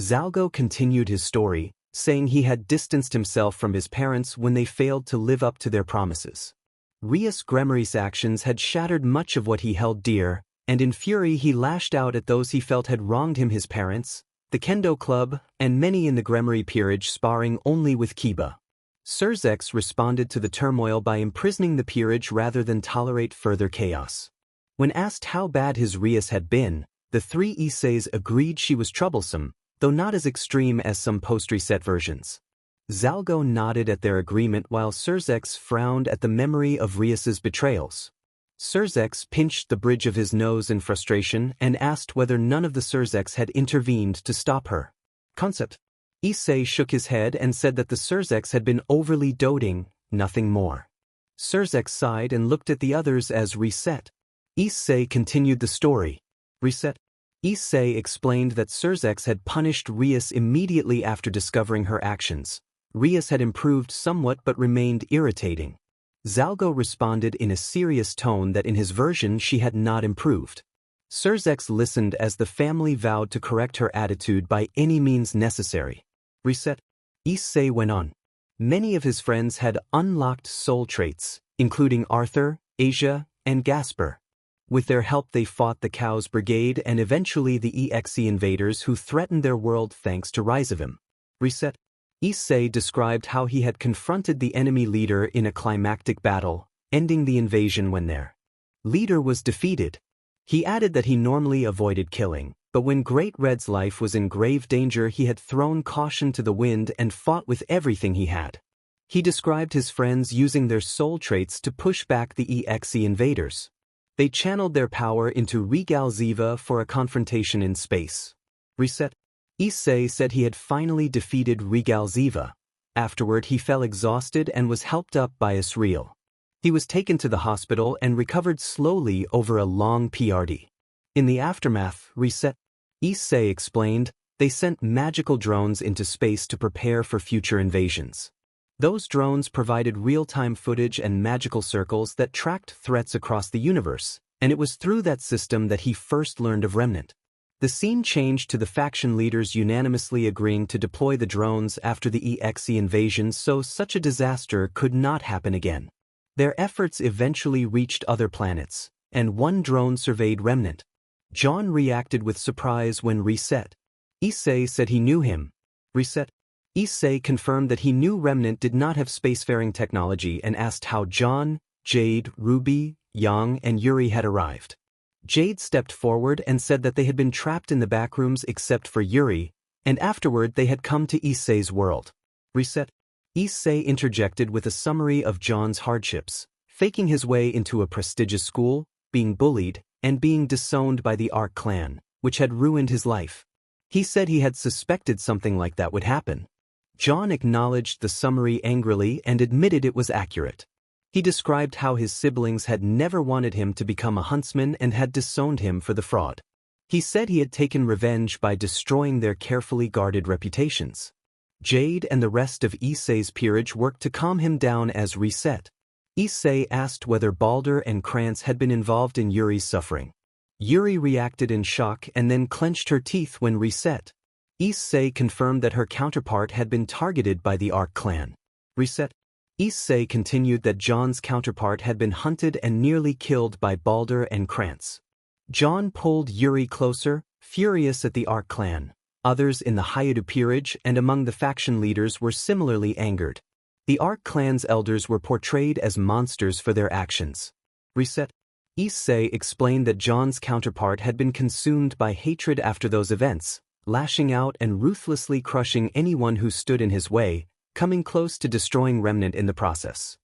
Zalgo continued his story, saying he had distanced himself from his parents when they failed to live up to their promises. Rias Gremory's actions had shattered much of what he held dear, and in fury he lashed out at those he felt had wronged him: his parents, the Kendo Club, and many in the Gremory peerage sparring only with Kiba. Surzex responded to the turmoil by imprisoning the peerage rather than tolerate further chaos. When asked how bad his Rias had been, the three Isseis agreed she was troublesome, though not as extreme as some post-reset versions. Zalgo nodded at their agreement while Surzex frowned at the memory of Rias's betrayals. Surzex pinched the bridge of his nose in frustration and asked whether none of the Surzex had intervened to stop her. Concept. Issei shook his head and said that the Surzex had been overly doting, nothing more. Surzex sighed and looked at the others as Reset. Issei continued the story. Reset. Issei explained that Surzex had punished Rias immediately after discovering her actions. Rias had improved somewhat but remained irritating. Zalgo responded in a serious tone that in his version she had not improved. Surzex listened as the family vowed to correct her attitude by any means necessary. Reset. Issei went on. Many of his friends had unlocked soul traits, including Arthur, Asia, and Gasper. With their help they fought the Khaos Brigade and eventually the EXE invaders who threatened their world thanks to Rizevim. Reset. Issei described how he had confronted the enemy leader in a climactic battle, ending the invasion when their leader was defeated. He added that he normally avoided killing, but when Great Red's life was in grave danger he had thrown caution to the wind and fought with everything he had. He described his friends using their soul traits to push back the EXE invaders. They channeled their power into Regal Ziva for a confrontation in space. Reset. Issei said he had finally defeated Regal Ziva. Afterward he fell exhausted and was helped up by Israel. He was taken to the hospital and recovered slowly over a long PRD. In the aftermath, Reset. Issei explained, they sent magical drones into space to prepare for future invasions. Those drones provided real-time footage and magical circles that tracked threats across the universe, and it was through that system that he first learned of Remnant. The scene changed to the faction leaders unanimously agreeing to deploy the drones after the EXE invasion so such a disaster could not happen again. Their efforts eventually reached other planets, and one drone surveyed Remnant. John reacted with surprise when Reset. Issei said he knew him. Reset. Issei confirmed that he knew Remnant did not have spacefaring technology and asked how John, Jade, Ruby, Yang, and Yuri had arrived. Jade stepped forward and said that they had been trapped in the backrooms except for Yuri, and afterward they had come to Issei's world. Reset. Issei interjected with a summary of John's hardships, faking his way into a prestigious school, being bullied, and being disowned by the Arc clan, which had ruined his life. He said he had suspected something like that would happen. John acknowledged the summary angrily and admitted it was accurate. He described how his siblings had never wanted him to become a huntsman and had disowned him for the fraud. He said he had taken revenge by destroying their carefully guarded reputations. Jade and the rest of Issei's peerage worked to calm him down as Reset. Issei asked whether Balder and Krantz had been involved in Yuri's suffering. Yuri reacted in shock and then clenched her teeth when Reset. Issei confirmed that her counterpart had been targeted by the Arc clan. Reset. Issei continued that John's counterpart had been hunted and nearly killed by Balder and Krantz. John pulled Yuri closer, furious at the Arc clan. Others in the Hayaду peerage and among the faction leaders were similarly angered. The Arc clan's elders were portrayed as monsters for their actions. Reset. Issei explained that John's counterpart had been consumed by hatred after those events, lashing out and ruthlessly crushing anyone who stood in his way, coming close to destroying Remnant in the process.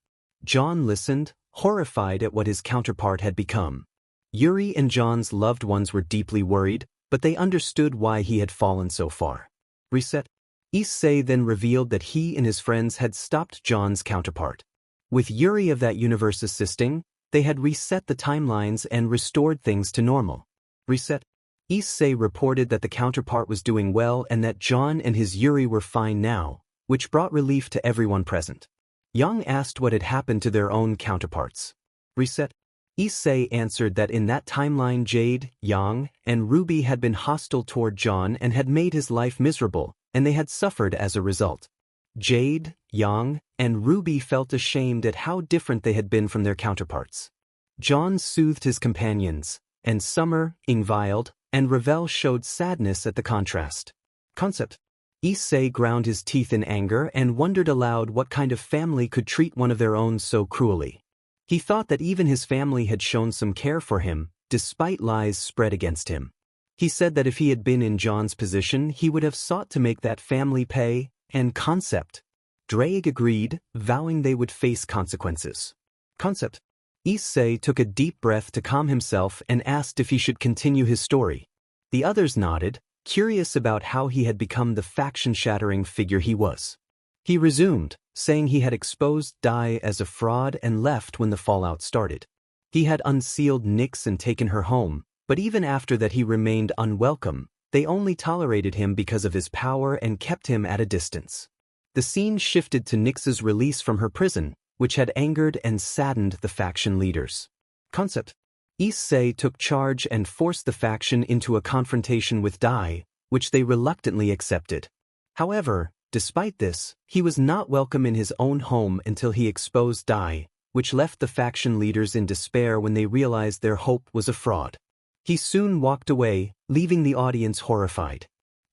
John listened, horrified at what his counterpart had become. Yuri and John's loved ones were deeply worried, but they understood why he had fallen so far. Reset. Issei then revealed that he and his friends had stopped John's counterpart. With Yuri of that universe assisting, they had reset the timelines and restored things to normal. Reset. Issei reported that the counterpart was doing well and that John and his Yuri were fine now, which brought relief to everyone present. Yang asked what had happened to their own counterparts. Reset. Issei answered that in that timeline Jade, Yang, and Ruby had been hostile toward John and had made his life miserable, and they had suffered as a result. Jade, Yang, and Ruby felt ashamed at how different they had been from their counterparts. John soothed his companions, and Summer, Ingvild, and Ravel showed sadness at the contrast. Concept. Issei ground his teeth in anger and wondered aloud what kind of family could treat one of their own so cruelly. He thought that even his family had shown some care for him, despite lies spread against him. He said that if he had been in John's position he would have sought to make that family pay, and Concept. Drake agreed, vowing they would face consequences. Concept. Issei took a deep breath to calm himself and asked if he should continue his story. The others nodded, curious about how he had become the faction-shattering figure he was. He resumed, saying he had exposed Dai as a fraud and left when the fallout started. He had unsealed Nyx and taken her home, But even after that he remained unwelcome, they only tolerated him because of his power and kept him at a distance. The scene shifted to Nyx's release from her prison, which had angered and saddened the faction leaders. Concept: Issei took charge and forced the faction into a confrontation with Dai, which they reluctantly accepted. However, despite this, he was not welcome in his own home until he exposed Dai, which left the faction leaders in despair when they realized their hope was a fraud. He soon walked away, leaving the audience horrified.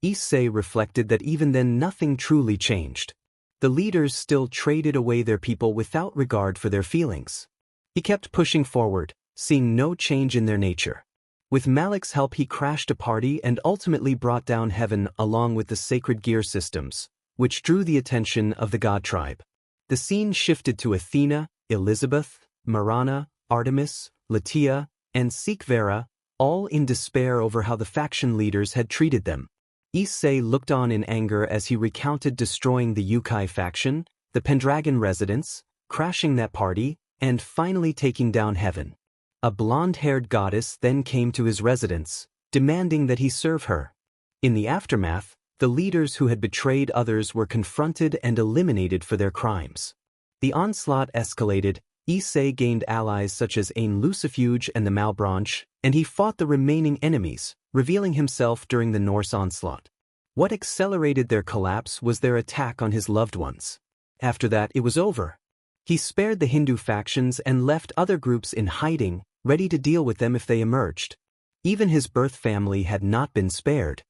Issei reflected that even then nothing truly changed. The leaders still traded away their people without regard for their feelings. He kept pushing forward, seeing no change in their nature. With Malik's help he crashed a party and ultimately brought down heaven along with the sacred gear systems, which drew the attention of the god tribe. The scene shifted to Athena, Elizabeth, Marana, Artemis, Latia, and Sikvera, all in despair over how the faction leaders had treated them. Issei looked on in anger as he recounted destroying the Yukai faction, the Pendragon residence, crashing that party, and finally taking down heaven. A blonde-haired goddess then came to his residence, demanding that he serve her. In the aftermath, the leaders who had betrayed others were confronted and eliminated for their crimes. The onslaught escalated. Issei gained allies such as Ain Lucifuge and the Malbranche, and he fought the remaining enemies, revealing himself during the Norse onslaught. What accelerated their collapse was their attack on his loved ones. After that, it was over. He spared the Hindu factions and left other groups in hiding, ready to deal with them if they emerged. Even his birth family had not been spared.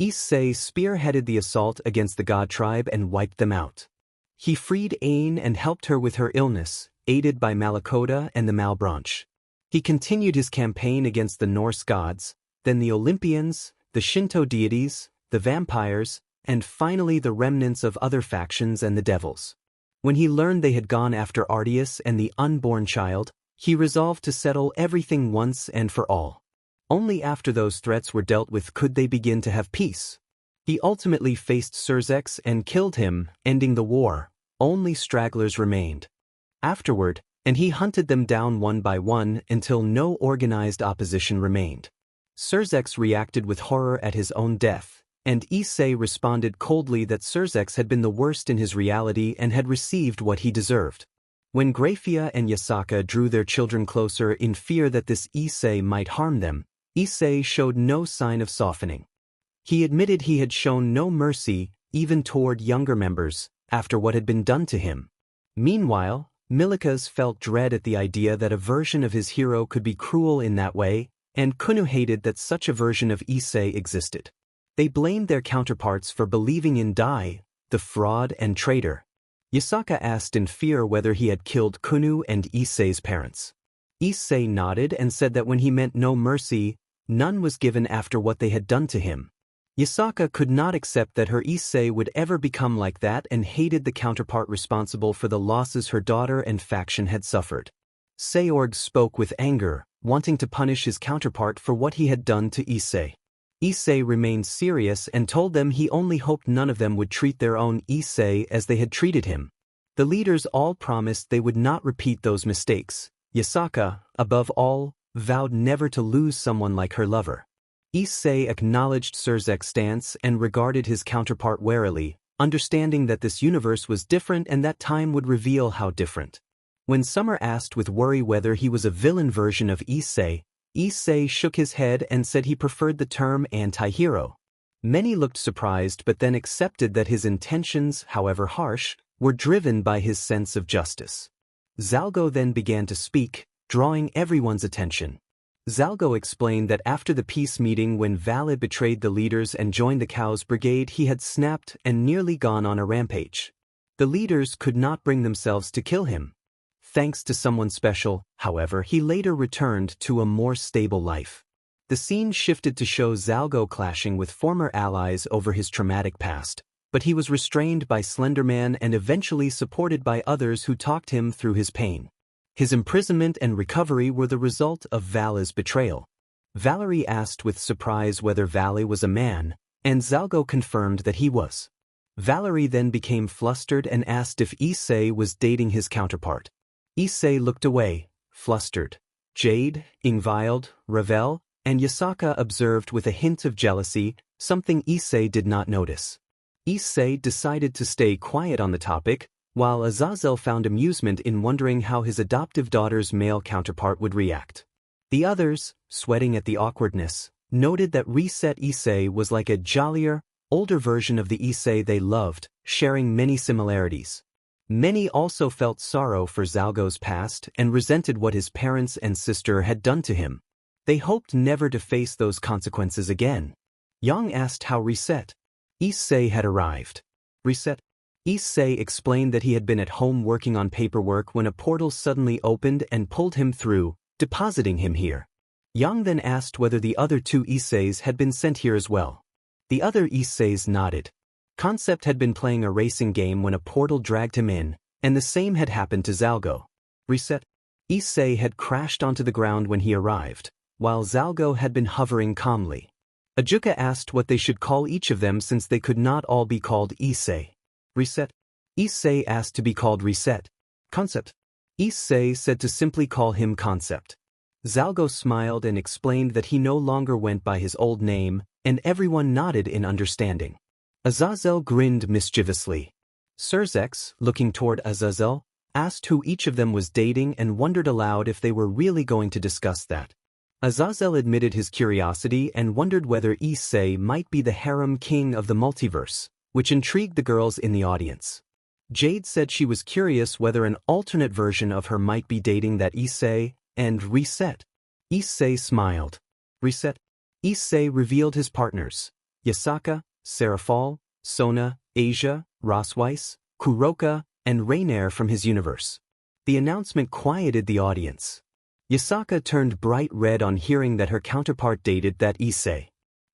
Issei spearheaded the assault against the god tribe and wiped them out. He freed Ain and helped her with her illness, aided by Malakota and the Malbranche. He continued his campaign against the Norse gods, then the Olympians, the Shinto deities, the vampires, and finally the remnants of other factions and the devils. When he learned they had gone after Arteus and the unborn child, he resolved to settle everything once and for all. Only after those threats were dealt with could they begin to have peace. He ultimately faced Surzex and killed him, ending the war. Only stragglers remained. Afterward, and he hunted them down one by one until no organized opposition remained. Surzex reacted with horror at his own death, and Issei responded coldly that Surzex had been the worst in his reality and had received what he deserved. When Graphia and Yasaka drew their children closer in fear that this Issei might harm them, Issei showed no sign of softening. He admitted he had shown no mercy, even toward younger members, after what had been done to him. Meanwhile, Milikas felt dread at the idea that a version of his hero could be cruel in that way, and Kuoh hated that such a version of Issei existed. They blamed their counterparts for believing in Dai, the fraud and traitor. Yasaka asked in fear whether he had killed Kuoh and Issei's parents. Issei nodded and said that when he meant no mercy, none was given after what they had done to him. Yasaka could not accept that her Issei would ever become like that and hated the counterpart responsible for the losses her daughter and faction had suffered. Seorg spoke with anger, wanting to punish his counterpart for what he had done to Issei. Issei remained serious and told them he only hoped none of them would treat their own Issei as they had treated him. The leaders all promised they would not repeat those mistakes. Yasaka, above all, vowed never to lose someone like her lover. Issei acknowledged Surzek's stance and regarded his counterpart warily, understanding that this universe was different and that time would reveal how different. When Summer asked with worry whether he was a villain version of Issei, Issei shook his head and said he preferred the term anti-hero. Many looked surprised but then accepted that his intentions, however harsh, were driven by his sense of justice. Zalgo then began to speak, drawing everyone's attention. Zalgo explained that after the peace meeting when Valid betrayed the leaders and joined the Khaos Brigade, he had snapped and nearly gone on a rampage. The leaders could not bring themselves to kill him. Thanks to someone special, however, he later returned to a more stable life. The scene shifted to show Zalgo clashing with former allies over his traumatic past, but he was restrained by Slenderman and eventually supported by others who talked him through his pain. His imprisonment and recovery were the result of Vala's betrayal. Valerie asked with surprise whether Valley was a man, and Zalgo confirmed that he was. Valerie then became flustered and asked if Issei was dating his counterpart. Issei looked away, flustered. Jade, Ingvild, Ravel, and Yasaka observed with a hint of jealousy, something Issei did not notice. Issei decided to stay quiet on the topic, while Azazel found amusement in wondering how his adoptive daughter's male counterpart would react. The others, sweating at the awkwardness, noted that Reset Issei was like a jollier, older version of the Issei they loved, sharing many similarities. Many also felt sorrow for Zalgo's past and resented what his parents and sister had done to him. They hoped never to face those consequences again. Yang asked how Reset Issei had arrived. Reset Issei explained that he had been at home working on paperwork when a portal suddenly opened and pulled him through, depositing him here. Yang then asked whether the other two Isseis had been sent here as well. The other Isseis nodded. Concept had been playing a racing game when a portal dragged him in, and the same had happened to Zalgo. Reset Issei had crashed onto the ground when he arrived, while Zalgo had been hovering calmly. Ajuka asked what they should call each of them since they could not all be called Issei. Reset Issei asked to be called Reset. Concept Issei said to simply call him Concept. Zalgo smiled and explained that he no longer went by his old name, and everyone nodded in understanding. Azazel grinned mischievously. Surzex, looking toward Azazel, asked who each of them was dating and wondered aloud if they were really going to discuss that. Azazel admitted his curiosity and wondered whether Issei might be the harem king of the multiverse, which intrigued the girls in the audience. Jade said she was curious whether an alternate version of her might be dating that Issei, and Reset Issei smiled. Reset Issei revealed his partners, Yasaka, Serafal, Sona, Asia, Rosweiss, Kuroka, and Rainier from his universe. The announcement quieted the audience. Yasaka turned bright red on hearing that her counterpart dated that Issei.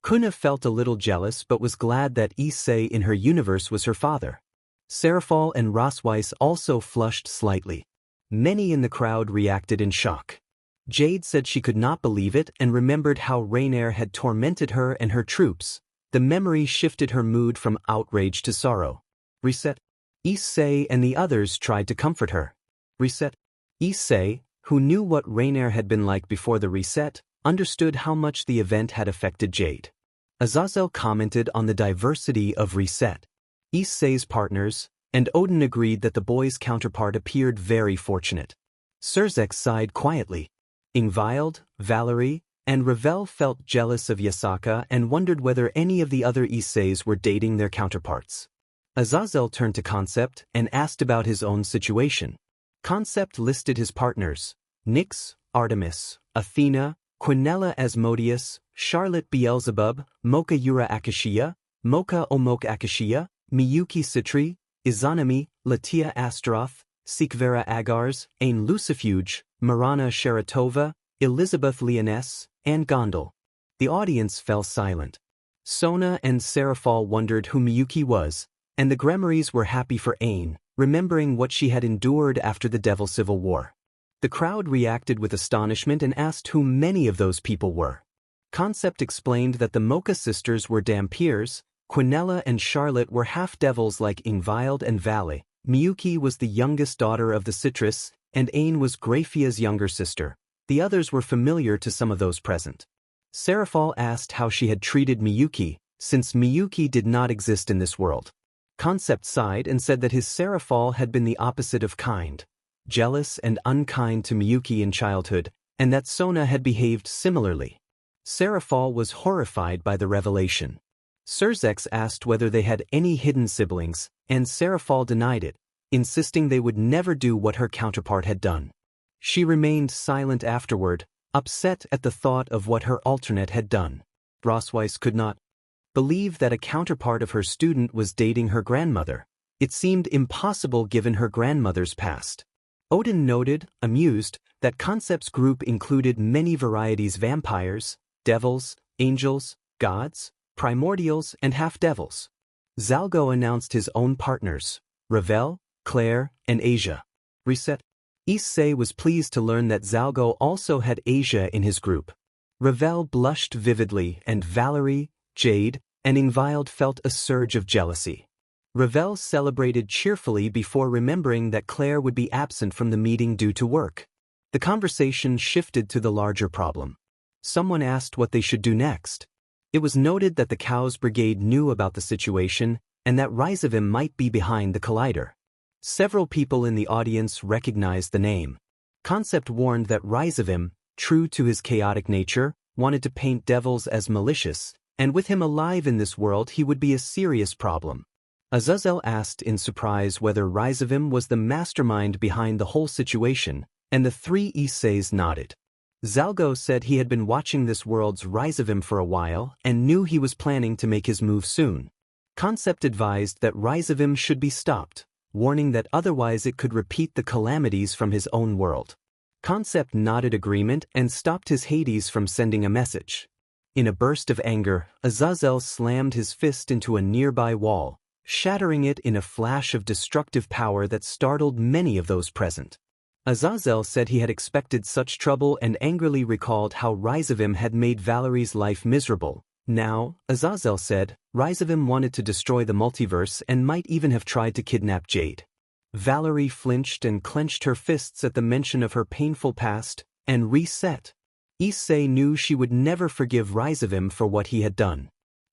Kuna felt a little jealous but was glad that Issei in her universe was her father. Serafal and Rosweiss also flushed slightly. Many in the crowd reacted in shock. Jade said she could not believe it and remembered how Rainier had tormented her and her troops. The memory shifted her mood from outrage to sorrow. Reset Issei and the others tried to comfort her. Reset Issei, who knew what Rainier had been like before the reset, understood how much the event had affected Jade. Azazel commented on the diversity of Reset Issei's partners, and Odin agreed that the boy's counterpart appeared very fortunate. Surzex sighed quietly. Ingvild, Valerie, and Ravel felt jealous of Yasaka and wondered whether any of the other Isseis were dating their counterparts. Azazel turned to Concept and asked about his own situation. Concept listed his partners: Nyx, Artemis, Athena, Quinella Asmodeus, Charlotte Beelzebub, Mocha Yura Akashia, Mocha Omok Akashia, Miyuki Citri, Izanami, Latia Astaroth, Sikvera Agars, Ain Lucifuge, Marana Sharatova, Elizabeth Leoness, and Gondel. The audience fell silent. Sona and Serafal wondered who Miyuki was, and the Gremories were happy for Ain, remembering what she had endured after the Devil Civil War. The crowd reacted with astonishment and asked who many of those people were. Concept explained that the Mocha sisters were Dampiers, Quinella and Charlotte were half-devils like Ingvild and Vale, Miyuki was the youngest daughter of the Citrus, and Ain was Graphia's younger sister. The others were familiar to some of those present. Serafal asked how she had treated Miyuki, since Miyuki did not exist in this world. Concept sighed and said that his Serafal had been the opposite of kind, jealous and unkind to Miyuki in childhood, and that Sona had behaved similarly. Serafal was horrified by the revelation. Surzex asked whether they had any hidden siblings, and Serafal denied it, insisting they would never do what her counterpart had done. She remained silent afterward, upset at the thought of what her alternate had done. Rosweiss could not believe that a counterpart of her student was dating her grandmother. It seemed impossible given her grandmother's past. Odin noted, amused, that Concept's group included many varieties: vampires, devils, angels, gods, primordials, and half-devils. Zalgo announced his own partners: Ravel, Claire, and Asia. Reset Issei was pleased to learn that Zalgo also had Asia in his group. Ravel blushed vividly, and Valerie, Jade, and Ingvild felt a surge of jealousy. Ravel celebrated cheerfully before remembering that Claire would be absent from the meeting due to work. The conversation shifted to the larger problem. Someone asked what they should do next. It was noted that the Khaos Brigade knew about the situation and that Rizevim might be behind the collider. Several people in the audience recognized the name. Concept warned that Rizevim, true to his chaotic nature, wanted to paint devils as malicious, and with him alive in this world he would be a serious problem. Azazel asked in surprise whether Rizevim was the mastermind behind the whole situation, and the three Isseis nodded. Zalgo said he had been watching this world's Rizevim for a while and knew he was planning to make his move soon. Concept advised that Rizevim should be stopped, warning that otherwise it could repeat the calamities from his own world. Concept nodded agreement and stopped his Hades from sending a message. In a burst of anger, Azazel slammed his fist into a nearby wall, shattering it in a flash of destructive power that startled many of those present. Azazel said he had expected such trouble and angrily recalled how Rizevim had made Valerie's life miserable. Now, Azazel said, Rizevim wanted to destroy the multiverse and might even have tried to kidnap Jade. Valerie flinched and clenched her fists at the mention of her painful past, and reset. Issei knew she would never forgive Rizevim for what he had done.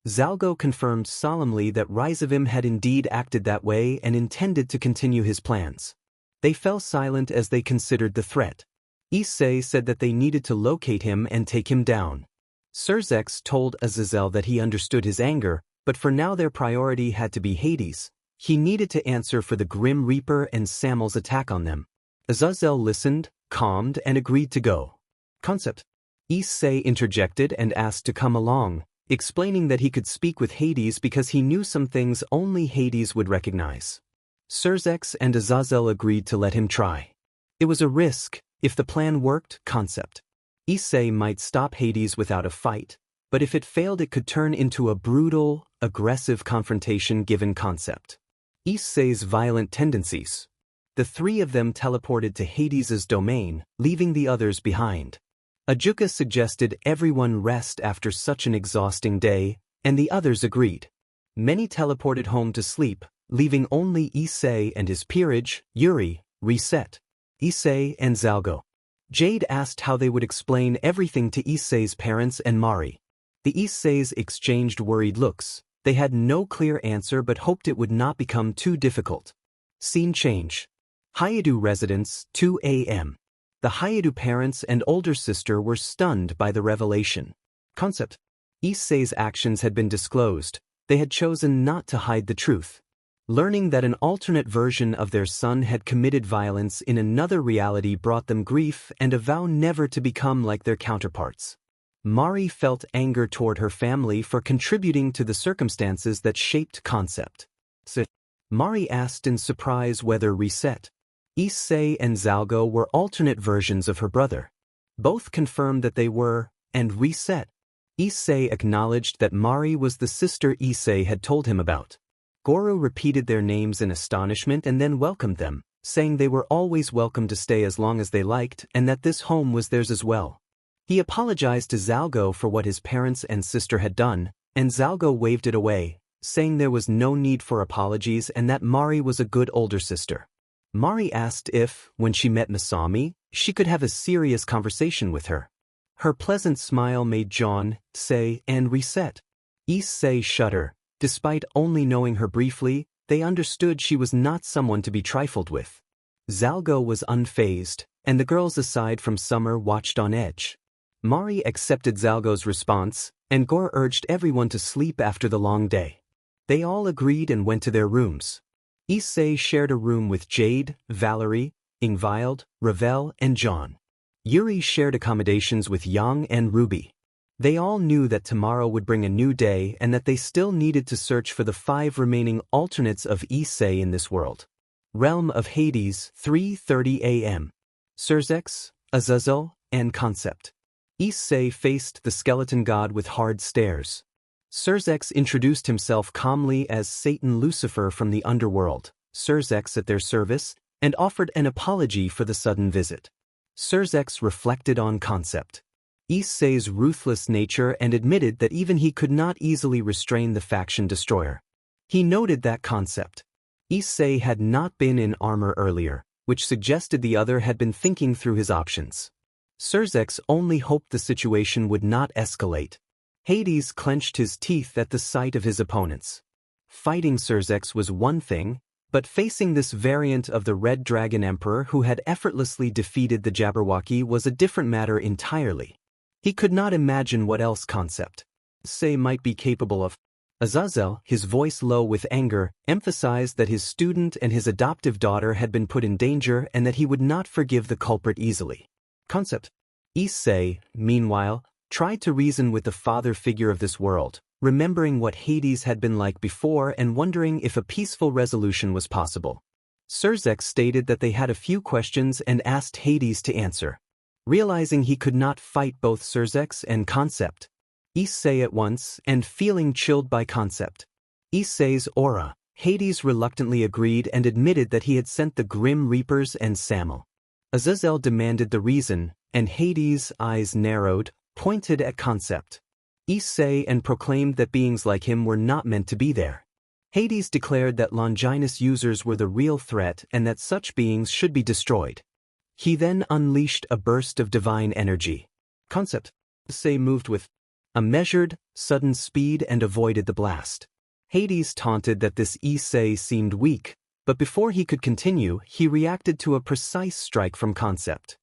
Zalgo confirmed solemnly that Rizevim had indeed acted that way and intended to continue his plans. They fell silent as they considered the threat. Issei said that they needed to locate him and take him down. Surzex told Azazel that he understood his anger, but for now their priority had to be Hades. He needed to answer for the Grim Reaper and Samel's attack on them. Azazel listened, calmed, and agreed to go. Concept. Issei interjected and asked to come along, explaining that he could speak with Hades because he knew some things only Hades would recognize. Surzex and Azazel agreed to let him try. It was a risk. If the plan worked, Concept. Issei might stop Hades without a fight, but if it failed it could turn into a brutal, aggressive confrontation given Concept. Issei's violent tendencies. The three of them teleported to Hades's domain, leaving the others behind. Ajuka suggested everyone rest after such an exhausting day, and the others agreed. Many teleported home to sleep, leaving only Issei and his peerage, Yuri, reset. Issei and Zalgo. Jade asked how they would explain everything to Issei's parents and Mari. The Isseis exchanged worried looks. They had no clear answer but hoped it would not become too difficult. Scene change. Hayadu residence, 2 a.m. The Hayadu parents and older sister were stunned by the revelation. Concept. Issei's actions had been disclosed. They had chosen not to hide the truth. Learning that an alternate version of their son had committed violence in another reality brought them grief and a vow never to become like their counterparts. Mari felt anger toward her family for contributing to the circumstances that shaped Concept. Mari asked in surprise whether Reset, Issei and Zalgo were alternate versions of her brother. Both confirmed that they were, and Reset. Issei acknowledged that Mari was the sister Issei had told him about. Goro repeated their names in astonishment and then welcomed them, saying they were always welcome to stay as long as they liked and that this home was theirs as well. He apologized to Zalgo for what his parents and sister had done, and Zalgo waved it away, saying there was no need for apologies and that Mari was a good older sister. Mari asked if, when she met Masami, she could have a serious conversation with her. Her pleasant smile made John say and Reset. Issei shudder. Despite only knowing her briefly, they understood she was not someone to be trifled with. Zalgo was unfazed, and the girls aside from Summer watched on edge. Mari accepted Zalgo's response, and Gore urged everyone to sleep after the long day. They all agreed and went to their rooms. Issei shared a room with Jade, Valerie, Ingvild, Ravel, and John. Yuri shared accommodations with Yang and Ruby. They all knew that tomorrow would bring a new day and that they still needed to search for the 5 remaining alternates of Issei in this world. Realm of Hades, 3:30 a.m. Surzex, Azazel, and Concept. Issei faced the skeleton god with hard stares. Surzex introduced himself calmly as Satan Lucifer from the underworld, Surzex at their service, and offered an apology for the sudden visit. Surzex reflected on Concept. Issei's ruthless nature and admitted that even he could not easily restrain the faction destroyer. He noted that Concept. Issei had not been in armor earlier, which suggested the other had been thinking through his options. Surzex only hoped the situation would not escalate. Hades clenched his teeth at the sight of his opponents. Fighting Surzex was one thing, but facing this variant of the Red Dragon Emperor who had effortlessly defeated the Jabberwocky was a different matter entirely. He could not imagine what else concept Issei might be capable of. Azazel, his voice low with anger, emphasized that his student and his adoptive daughter had been put in danger and that he would not forgive the culprit easily. Concept. Issei, meanwhile, tried to reason with the father figure of this world, remembering what Hades had been like before and wondering if a peaceful resolution was possible. Surzex stated that they had a few questions and asked Hades to answer. Realizing he could not fight both Surzex and Concept Issei at once and feeling chilled by Concept Issei's aura, Hades reluctantly agreed and admitted that he had sent the Grim Reapers and Samuel. Azazel demanded the reason, and Hades' eyes narrowed, pointed at Concept Issei and proclaimed that beings like him were not meant to be there. Hades declared that Longinus users were the real threat and that such beings should be destroyed. He then unleashed a burst of divine energy. Concept Issei moved with a measured, sudden speed and avoided the blast. Hades taunted that this Issei seemed weak, but before he could continue, he reacted to a precise strike from Concept.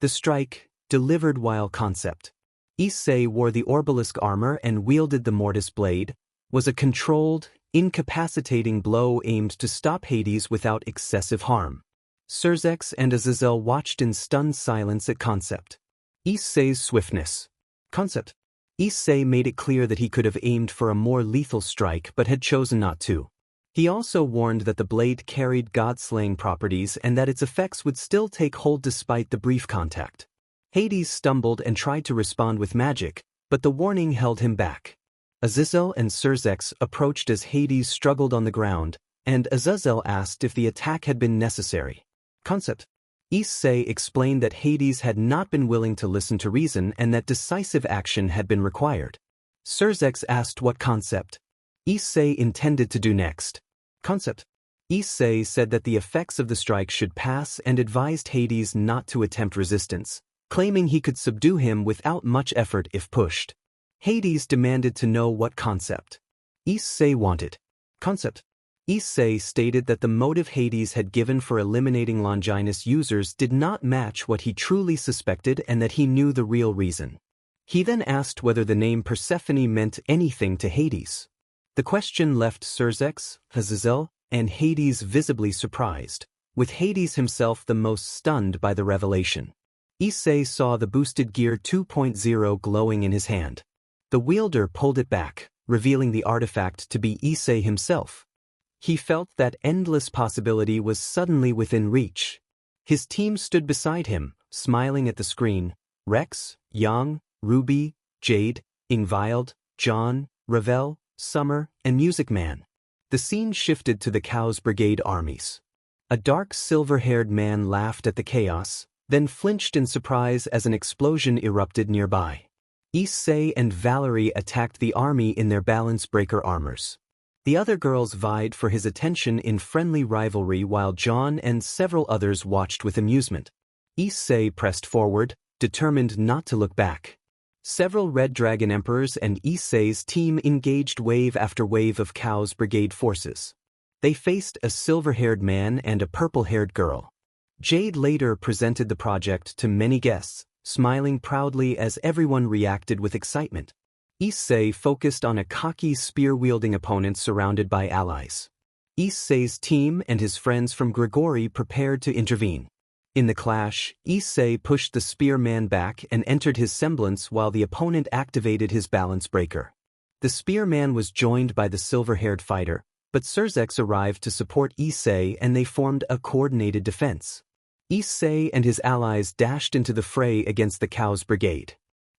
The strike, delivered while Concept Issei wore the Orbalisk armor and wielded the Mortis blade, was a controlled, incapacitating blow aimed to stop Hades without excessive harm. Surzex and Azazel watched in stunned silence at Concept Issei's swiftness. Concept Issei made it clear that he could have aimed for a more lethal strike but had chosen not to. He also warned that the blade carried god-slaying properties and that its effects would still take hold despite the brief contact. Hades stumbled and tried to respond with magic, but the warning held him back. Azazel and Surzex approached as Hades struggled on the ground, and Azazel asked if the attack had been necessary. Concept Issei explained that Hades had not been willing to listen to reason and that decisive action had been required. Surzex asked what Concept Issei intended to do next. Concept Issei said that the effects of the strike should pass and advised Hades not to attempt resistance, claiming he could subdue him without much effort if pushed. Hades demanded to know what Concept Issei wanted. Concept Issei stated that the motive Hades had given for eliminating Longinus users did not match what he truly suspected and that he knew the real reason. He then asked whether the name Persephone meant anything to Hades. The question left Surzex, Azazel, and Hades visibly surprised, with Hades himself the most stunned by the revelation. Issei saw the boosted gear 2.0 glowing in his hand. The wielder pulled it back, revealing the artifact to be Issei himself. He felt that endless possibility was suddenly within reach. His team stood beside him, smiling at the screen. Rex, Yang, Ruby, Jade, Ingvild, John, Ravel, Summer, and Music Man. The scene shifted to the Khaos Brigade armies. A dark silver-haired man laughed at the chaos, then flinched in surprise as an explosion erupted nearby. Issei and Valerie attacked the army in their balance breaker armors. The other girls vied for his attention in friendly rivalry while John and several others watched with amusement. Issei pressed forward, determined not to look back. Several Red Dragon Emperors and Issei's team engaged wave after wave of Khaos Brigade forces. They faced a silver-haired man and a purple-haired girl. Jade later presented the project to many guests, smiling proudly as everyone reacted with excitement. Issei focused on a cocky spear-wielding opponent surrounded by allies. Issei's team and his friends from Grigori prepared to intervene. In the clash, Issei pushed the spearman back and entered his semblance while the opponent activated his balance breaker. The spearman was joined by the silver-haired fighter, but Surzex arrived to support Issei and they formed a coordinated defense. Issei and his allies dashed into the fray against the Khaos Brigade.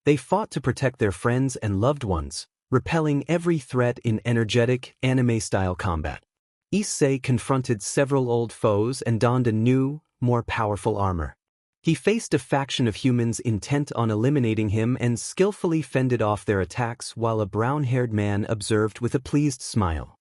They fought to protect their friends and loved ones, repelling every threat in energetic, anime-style combat. Issei confronted several old foes and donned a new, more powerful armor. He faced a faction of humans intent on eliminating him and skillfully fended off their attacks while a brown-haired man observed with a pleased smile.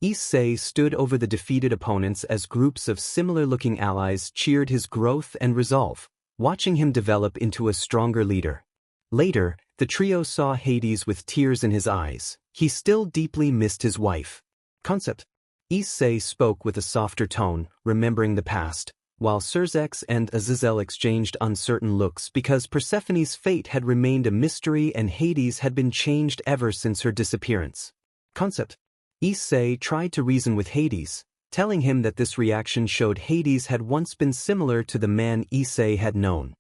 Issei stood over the defeated opponents as groups of similar-looking allies cheered his growth and resolve, watching him develop into a stronger leader. Later, the trio saw Hades with tears in his eyes. He still deeply missed his wife. Concept. Issei spoke with a softer tone, remembering the past, while Serzex and Azazel exchanged uncertain looks because Persephone's fate had remained a mystery and Hades had been changed ever since her disappearance. Concept. Issei tried to reason with Hades, telling him that this reaction showed Hades had once been similar to the man Issei had known.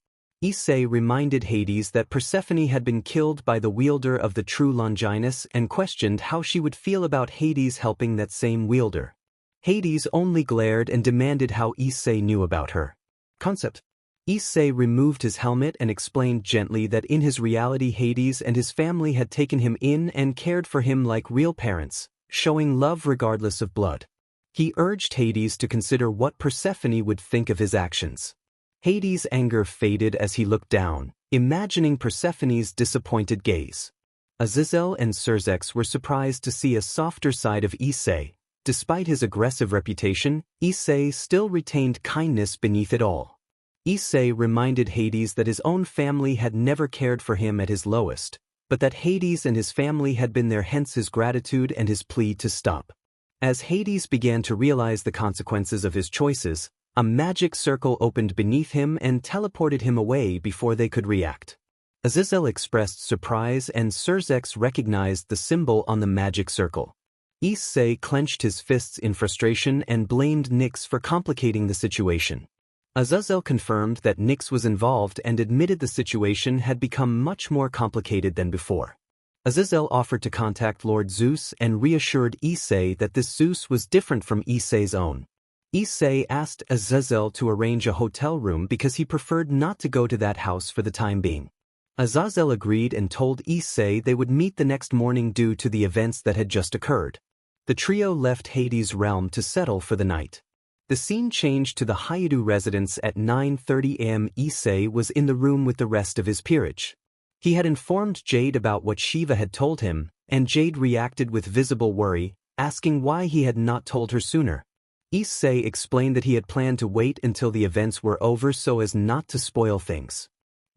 Issei reminded Hades that Persephone had been killed by the wielder of the true Longinus and questioned how she would feel about Hades helping that same wielder. Hades only glared and demanded how Issei knew about her. Concept. Issei removed his helmet and explained gently that in his reality Hades and his family had taken him in and cared for him like real parents, showing love regardless of blood. He urged Hades to consider what Persephone would think of his actions. Hades' anger faded as he looked down, imagining Persephone's disappointed gaze. Azazel and Serzex were surprised to see a softer side of Issei. Despite his aggressive reputation, Issei still retained kindness beneath it all. Issei reminded Hades that his own family had never cared for him at his lowest, but that Hades and his family had been there, hence his gratitude and his plea to stop. As Hades began to realize the consequences of his choices, a magic circle opened beneath him and teleported him away before they could react. Azazel expressed surprise and Serzex recognized the symbol on the magic circle. Issei clenched his fists in frustration and blamed Nyx for complicating the situation. Azazel confirmed that Nyx was involved and admitted the situation had become much more complicated than before. Azazel offered to contact Lord Zeus and reassured Issei that this Zeus was different from Issei's own. Issei asked Azazel to arrange a hotel room because he preferred not to go to that house for the time being. Azazel agreed and told Issei they would meet the next morning due to the events that had just occurred. The trio left Hades' realm to settle for the night. The scene changed to the Hayadu residence at 9:30 am. Issei was in the room with the rest of his peerage. He had informed Jade about what Shiva had told him, and Jade reacted with visible worry, asking why he had not told her sooner. Issei explained that he had planned to wait until the events were over so as not to spoil things.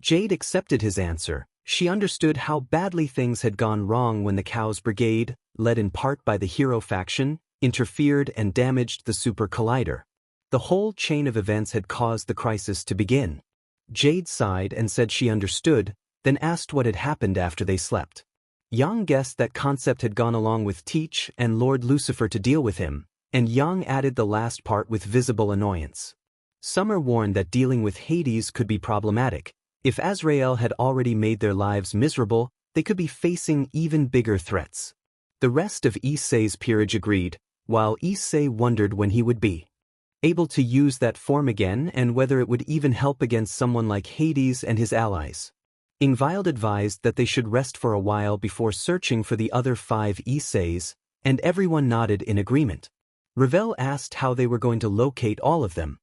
Jade accepted his answer. She understood how badly things had gone wrong when the Khaos Brigade, led in part by the hero faction, interfered and damaged the Super Collider. The whole chain of events had caused the crisis to begin. Jade sighed and said she understood, then asked what had happened after they slept. Yang guessed that Concept had gone along with Teach and Lord Lucifer to deal with him, and Yang added the last part with visible annoyance. Summer warned that dealing with Hades could be problematic. If Azrael had already made their lives miserable, they could be facing even bigger threats. The rest of Issei's peerage agreed, while Issei wondered when he would be able to use that form again and whether it would even help against someone like Hades and his allies. Ingvild advised that they should rest for a while before searching for the other 5 Isseis, and everyone nodded in agreement. Ravel asked how they were going to locate all of them.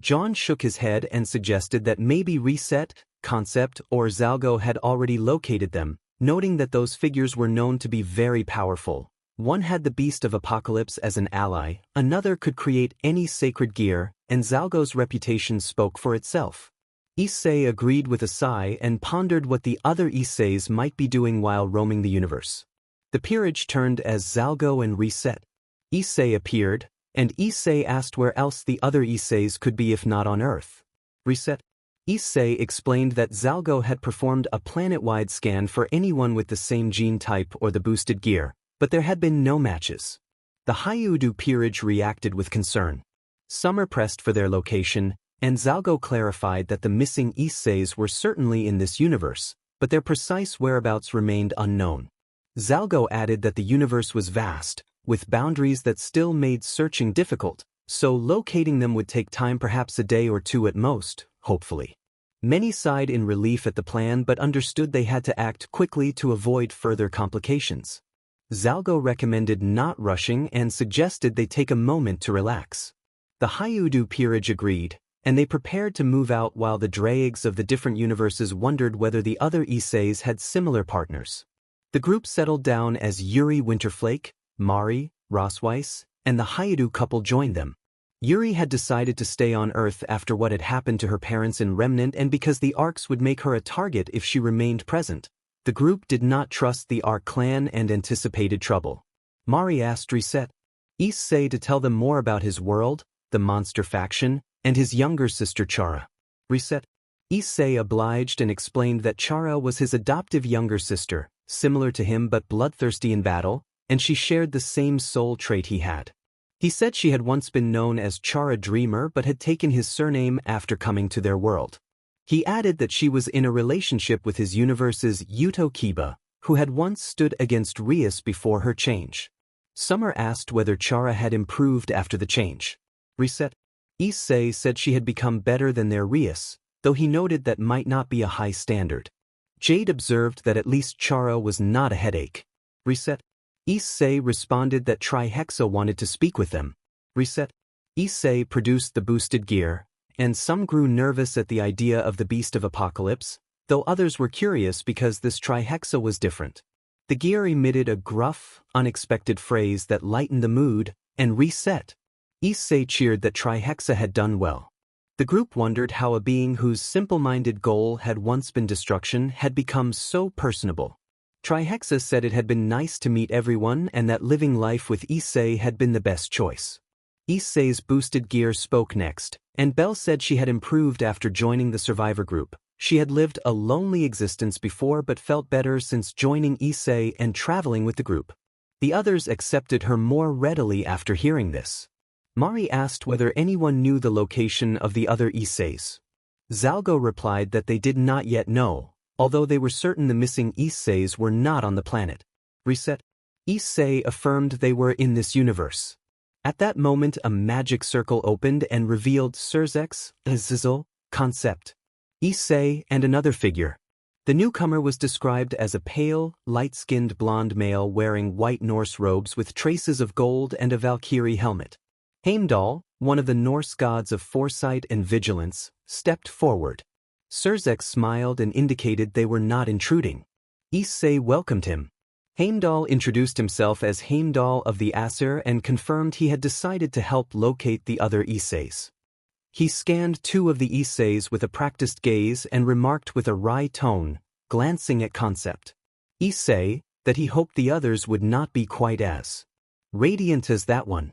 John shook his head and suggested that maybe Reset, Concept, or Zalgo had already located them, noting that those figures were known to be very powerful. One had the Beast of Apocalypse as an ally, another could create any sacred gear, and Zalgo's reputation spoke for itself. Issei agreed with a sigh and pondered what the other Isseis might be doing while roaming the universe. The peerage turned as Zalgo and Reset. Issei appeared, and Issei asked where else the other Isseis could be if not on Earth. Reset. Issei explained that Zalgo had performed a planet-wide scan for anyone with the same gene type or the boosted gear, but there had been no matches. The Hayudu peerage reacted with concern. Summer pressed for their location, and Zalgo clarified that the missing Isseis were certainly in this universe, but their precise whereabouts remained unknown. Zalgo added that the universe was vast, with boundaries that still made searching difficult, so locating them would take time, perhaps a day or two at most, hopefully. Many sighed in relief at the plan but understood they had to act quickly to avoid further complications. Zalgo recommended not rushing and suggested they take a moment to relax. The Hayudu peerage agreed, and they prepared to move out while the Draigs of the different universes wondered whether the other Isseis had similar partners. The group settled down as Yuri Winterflake, Mari, Rosweiss, and the Hayudu couple joined them. Yuri had decided to stay on Earth after what had happened to her parents in Remnant and because the Arcs would make her a target if she remained present. The group did not trust the Arc clan and anticipated trouble. Mari asked Issei to tell them more about his world, the monster faction, and his younger sister Chara. Issei obliged and explained that Chara was his adoptive younger sister, similar to him but bloodthirsty in battle, and she shared the same soul trait he had. He said she had once been known as Chara Dreamer but had taken his surname after coming to their world. He added that she was in a relationship with his universe's Yuto Kiba, who had once stood against Rias before her change. Summer asked whether Chara had improved after the change. Issei said she had become better than their Rias, though he noted that might not be a high standard. Jade observed that at least Chara was not a headache. Issei responded that Trihexa wanted to speak with them. Issei produced the boosted gear, and some grew nervous at the idea of the Beast of Apocalypse, though others were curious because this Trihexa was different. The gear emitted a gruff, unexpected phrase that lightened the mood and reset. Issei cheered that Trihexa had done well. The group wondered how a being whose simple-minded goal had once been destruction had become so personable. Trihexa said it had been nice to meet everyone and that living life with Issei had been the best choice. Issei's boosted gear spoke next, and Belle said she had improved after joining the survivor group. She had lived a lonely existence before but felt better since joining Issei and traveling with the group. The others accepted her more readily after hearing this. Mari asked whether anyone knew the location of the other Isseis. Zalgo replied that they did not yet know, although they were certain the missing Isseis were not on the planet. Issei affirmed they were in this universe. At that moment a magic circle opened and revealed Surzek's Azizel concept, Issei and another figure. The newcomer was described as a pale, light-skinned blonde male wearing white Norse robes with traces of gold and a Valkyrie helmet. Heimdall, one of the Norse gods of foresight and vigilance, stepped forward. Surzek smiled and indicated they were not intruding. Issei welcomed him. Heimdall introduced himself as Heimdall of the Aesir and confirmed he had decided to help locate the other Isseis. He scanned two of the Isseis with a practiced gaze and remarked with a wry tone, glancing at Concept. Issei, that he hoped the others would not be quite as radiant as that one.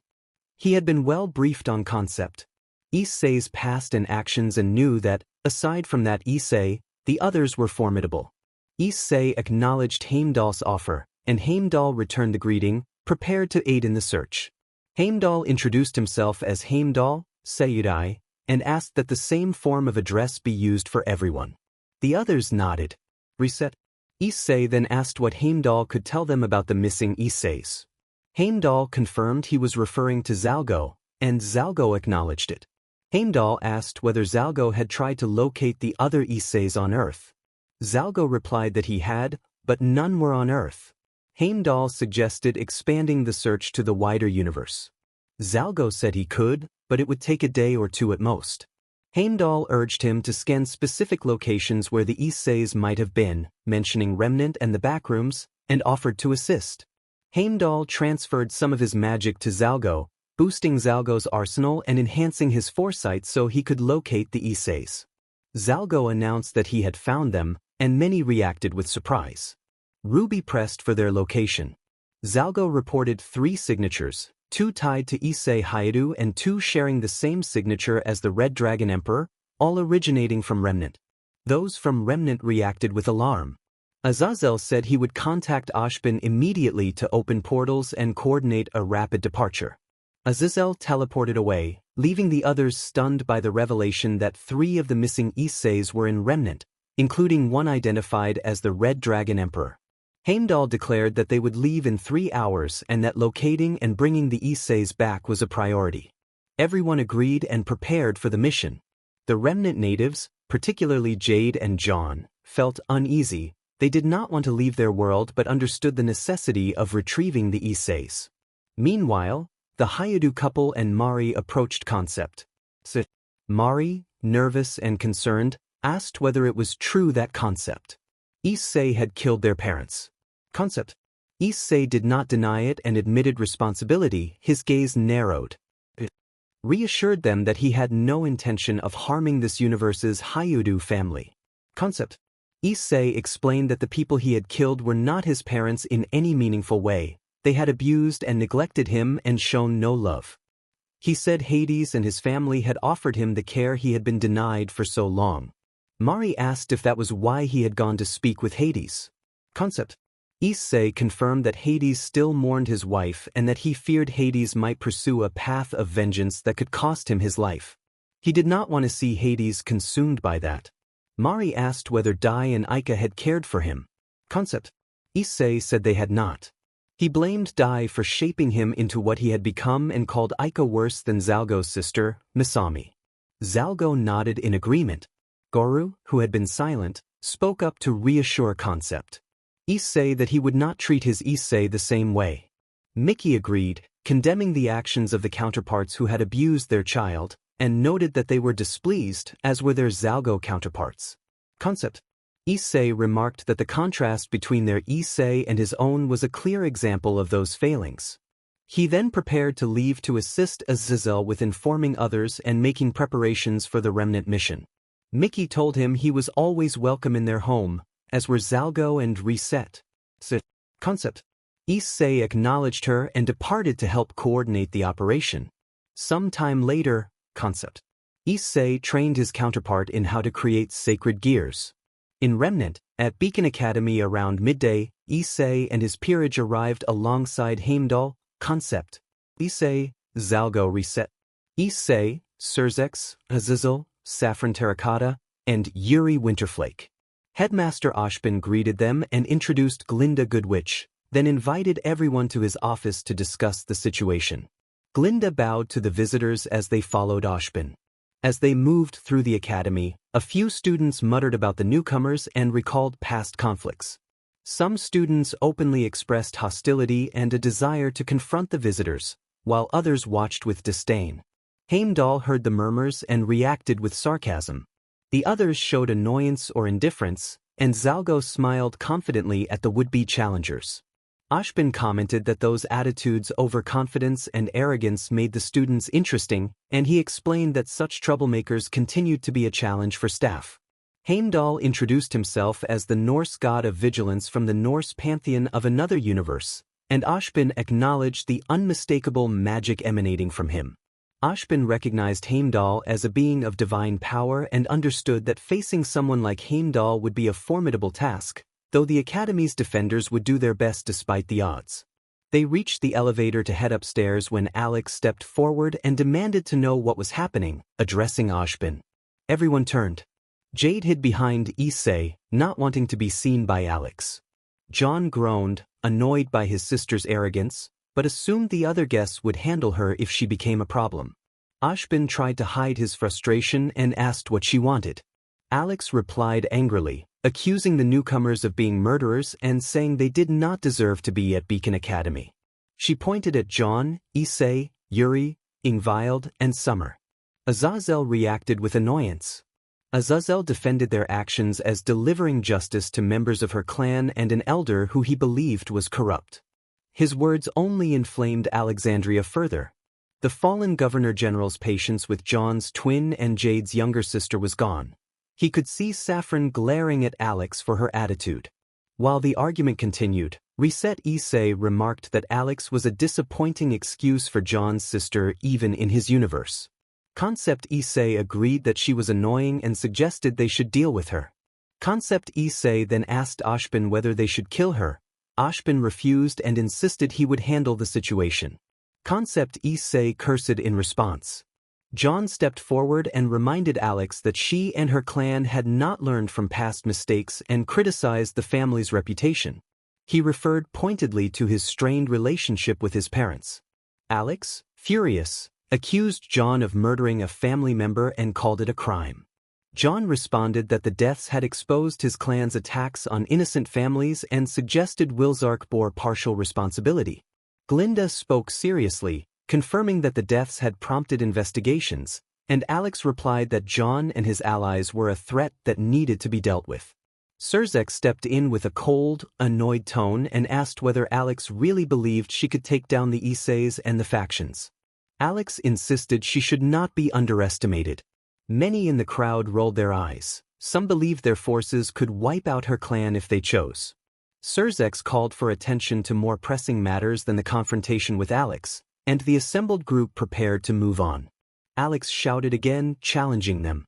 He had been well briefed on Concept, Issei's past and actions, and knew that, aside from that Issei, the others were formidable. Issei acknowledged Heimdall's offer, and Heimdall returned the greeting, prepared to aid in the search. Heimdall introduced himself as Heimdall, Sayudai, and asked that the same form of address be used for everyone. The others nodded. Issei then asked what Heimdall could tell them about the missing Isseis. Heimdall confirmed he was referring to Zalgo, and Zalgo acknowledged it. Heimdall asked whether Zalgo had tried to locate the other Isseis on Earth. Zalgo replied that he had, but none were on Earth. Heimdall suggested expanding the search to the wider universe. Zalgo said he could, but it would take a day or two at most. Heimdall urged him to scan specific locations where the Isseis might have been, mentioning Remnant and the Backrooms, and offered to assist. Heimdall transferred some of his magic to Zalgo, boosting Zalgo's arsenal and enhancing his foresight so he could locate the Isseis. Zalgo announced that he had found them, and many reacted with surprise. Ruby pressed for their location. Zalgo reported 3 signatures, 2 tied to Issei Hayadu and 2 sharing the same signature as the Red Dragon Emperor, all originating from Remnant. Those from Remnant reacted with alarm. Azazel said he would contact Ashbin immediately to open portals and coordinate a rapid departure. Azazel teleported away, leaving the others stunned by the revelation that 3 of the missing Isseis were in Remnant, including one identified as the Red Dragon Emperor. Heimdall declared that they would leave in 3 hours and that locating and bringing the Isseis back was a priority. Everyone agreed and prepared for the mission. The Remnant natives, particularly Jade and John, felt uneasy. They did not want to leave their world but understood the necessity of retrieving the Isseis. Meanwhile, the Hayadu couple and Mari approached Concept. Mari, nervous and concerned, asked whether it was true that Concept, Issei had killed their parents. Concept. Issei did not deny it and admitted responsibility. His gaze narrowed. reassured them that he had no intention of harming this universe's Hayudu family. Concept. Issei explained that the people he had killed were not his parents in any meaningful way. They had abused and neglected him and shown no love. He said Hades and his family had offered him the care he had been denied for so long. Mari asked if that was why he had gone to speak with Hades. Concept. Issei confirmed that Hades still mourned his wife and that he feared Hades might pursue a path of vengeance that could cost him his life. He did not want to see Hades consumed by that. Mari asked whether Dai and Aika had cared for him. Concept. Issei said they had not. He blamed Dai for shaping him into what he had become and called Aika worse than Zalgo's sister, Misami. Zalgo nodded in agreement. Goru, who had been silent, spoke up to reassure Concept. Issei that he would not treat his Issei the same way. Mickey agreed, condemning the actions of the counterparts who had abused their child, and noted that they were displeased, as were their Zalgo counterparts. Concept. Issei remarked that the contrast between their Issei and his own was a clear example of those failings. He then prepared to leave to assist Azazel with informing others and making preparations for the Remnant mission. Mickey told him he was always welcome in their home, as were Zalgo and Reset. Concept. Issei acknowledged her and departed to help coordinate the operation. Some time later, Concept. Issei trained his counterpart in how to create sacred gears. In Remnant, at Beacon Academy around midday, Issei and his peerage arrived alongside Heimdall, Concept. Issei, Zalgo Reset. Issei, Surzex, Azazel, Saffron Terracotta, and Yuri Winterflake. Headmaster Ashbin greeted them and introduced Glinda Goodwitch, then invited everyone to his office to discuss the situation. Glinda bowed to the visitors as they followed Ashbin. As they moved through the academy, a few students muttered about the newcomers and recalled past conflicts. Some students openly expressed hostility and a desire to confront the visitors, while others watched with disdain. Heimdall heard the murmurs and reacted with sarcasm. The others showed annoyance or indifference, and Zalgo smiled confidently at the would-be challengers. Ashbin commented that those attitudes, overconfidence and arrogance made the students interesting, and he explained that such troublemakers continued to be a challenge for staff. Heimdall introduced himself as the Norse god of vigilance from the Norse pantheon of another universe, and Ashbin acknowledged the unmistakable magic emanating from him. Ashbin recognized Heimdall as a being of divine power and understood that facing someone like Heimdall would be a formidable task, though the Academy's defenders would do their best despite the odds. They reached the elevator to head upstairs when Alex stepped forward and demanded to know what was happening, addressing Ashbin. Everyone turned. Jade hid behind Issei, not wanting to be seen by Alex. John groaned, annoyed by his sister's arrogance, but assumed the other guests would handle her if she became a problem. Ashbin tried to hide his frustration and asked what she wanted. Alex replied angrily, accusing the newcomers of being murderers and saying they did not deserve to be at Beacon Academy. She pointed at John, Issei, Yuri, Ingvild, and Summer. Azazel reacted with annoyance. Azazel defended their actions as delivering justice to members of her clan and an elder who he believed was corrupt. His words only inflamed Alexandria further. The fallen Governor-General's patience with John's twin and Jade's younger sister was gone. He could see Saffron glaring at Alex for her attitude. While the argument continued, Reset Issei remarked that Alex was a disappointing excuse for John's sister even in his universe. Concept Issei agreed that she was annoying and suggested they should deal with her. Concept Issei then asked Ashbin whether they should kill her. Ashbin refused and insisted he would handle the situation. Concept Issei cursed in response. John stepped forward and reminded Alex that she and her clan had not learned from past mistakes and criticized the family's reputation. He referred pointedly to his strained relationship with his parents. Alex, furious, accused John of murdering a family member and called it a crime. John responded that the deaths had exposed his clan's attacks on innocent families and suggested Wilzark bore partial responsibility. Glinda spoke seriously, confirming that the deaths had prompted investigations, and Alex replied that John and his allies were a threat that needed to be dealt with. Surzek stepped in with a cold, annoyed tone and asked whether Alex really believed she could take down the Isseis and the factions. Alex insisted she should not be underestimated. Many in the crowd rolled their eyes. Some believed their forces could wipe out her clan if they chose. Surzex called for attention to more pressing matters than the confrontation with Alex, and the assembled group prepared to move on. Alex shouted again, challenging them.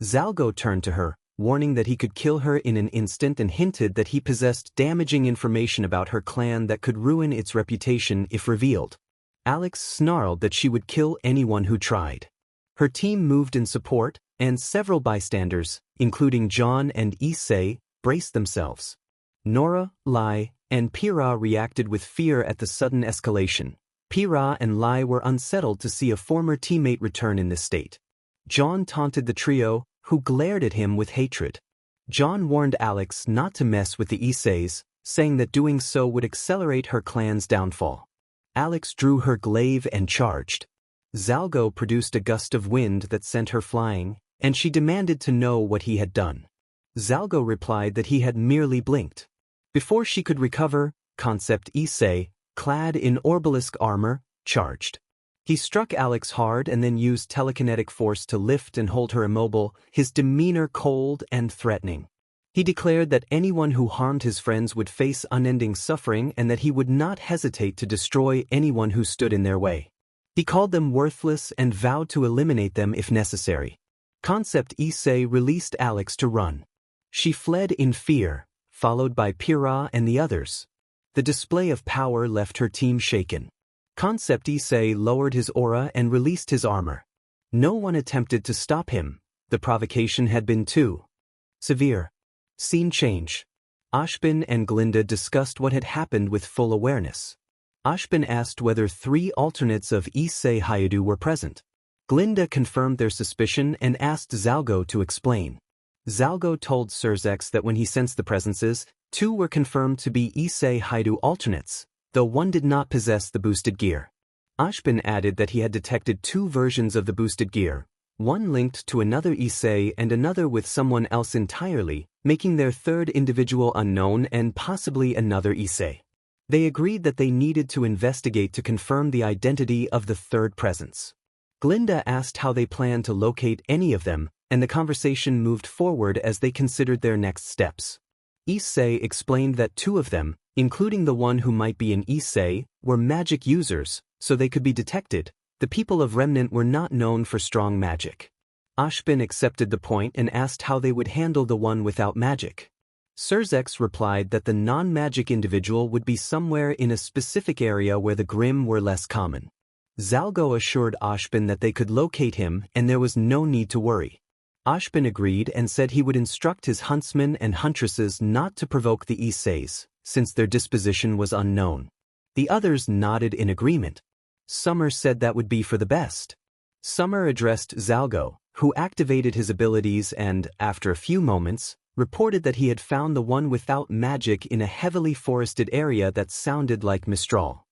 Zalgo turned to her, warning that he could kill her in an instant, and hinted that he possessed damaging information about her clan that could ruin its reputation if revealed. Alex snarled that she would kill anyone who tried. Her team moved in support, and several bystanders, including John and Issei, braced themselves. Nora, Lai, and Pira reacted with fear at the sudden escalation. Pira and Lai were unsettled to see a former teammate return in this state. John taunted the trio, who glared at him with hatred. John warned Alex not to mess with the Isseis, saying that doing so would accelerate her clan's downfall. Alex drew her glaive and charged. Zalgo produced a gust of wind that sent her flying, and she demanded to know what he had done. Zalgo replied that he had merely blinked. Before she could recover, Concept Issei, clad in Orbalisk armor, charged. He struck Alex hard and then used telekinetic force to lift and hold her immobile, his demeanor cold and threatening. He declared that anyone who harmed his friends would face unending suffering and that he would not hesitate to destroy anyone who stood in their way. He called them worthless and vowed to eliminate them if necessary. Concept Issei released Alex to run. She fled in fear, followed by Pira and the others. The display of power left her team shaken. Concept Issei lowered his aura and released his armor. No one attempted to stop him. The provocation had been too severe. Scene change. Ashbin and Glinda discussed what had happened with full awareness. Ashbin asked whether 3 alternates of Issei Hayadu were present. Glinda confirmed their suspicion and asked Zalgo to explain. Zalgo told Surzex that when he sensed the presences, 2 were confirmed to be Issei Hayadu alternates, though one did not possess the boosted gear. Ashbin added that he had detected 2 versions of the boosted gear, one linked to another Issei and another with someone else entirely, making their third individual unknown and possibly another Issei. They agreed that they needed to investigate to confirm the identity of the third presence. Glinda asked how they planned to locate any of them, and the conversation moved forward as they considered their next steps. Issei explained that 2 of them, including the one who might be an Issei, were magic users, so they could be detected. The people of Remnant were not known for strong magic. Ashbin accepted the point and asked how they would handle the one without magic. Surzex replied that the non-magic individual would be somewhere in a specific area where the Grimm were less common. Zalgo assured Ashbin that they could locate him and there was no need to worry. Ashbin agreed and said he would instruct his huntsmen and huntresses not to provoke the Isseis, since their disposition was unknown. The others nodded in agreement. Summer said that would be for the best. Summer addressed Zalgo, who activated his abilities and, after a few moments, reported that he had found the one without magic in a heavily forested area that sounded like Mistral.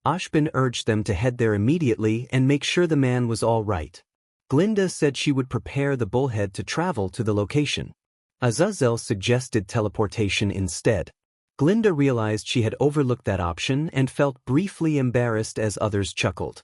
Ashbin urged them to head there immediately and make sure the man was all right. Glinda said she would prepare the bullhead to travel to the location. Azazel suggested teleportation instead. Glinda realized she had overlooked that option and felt briefly embarrassed as others chuckled.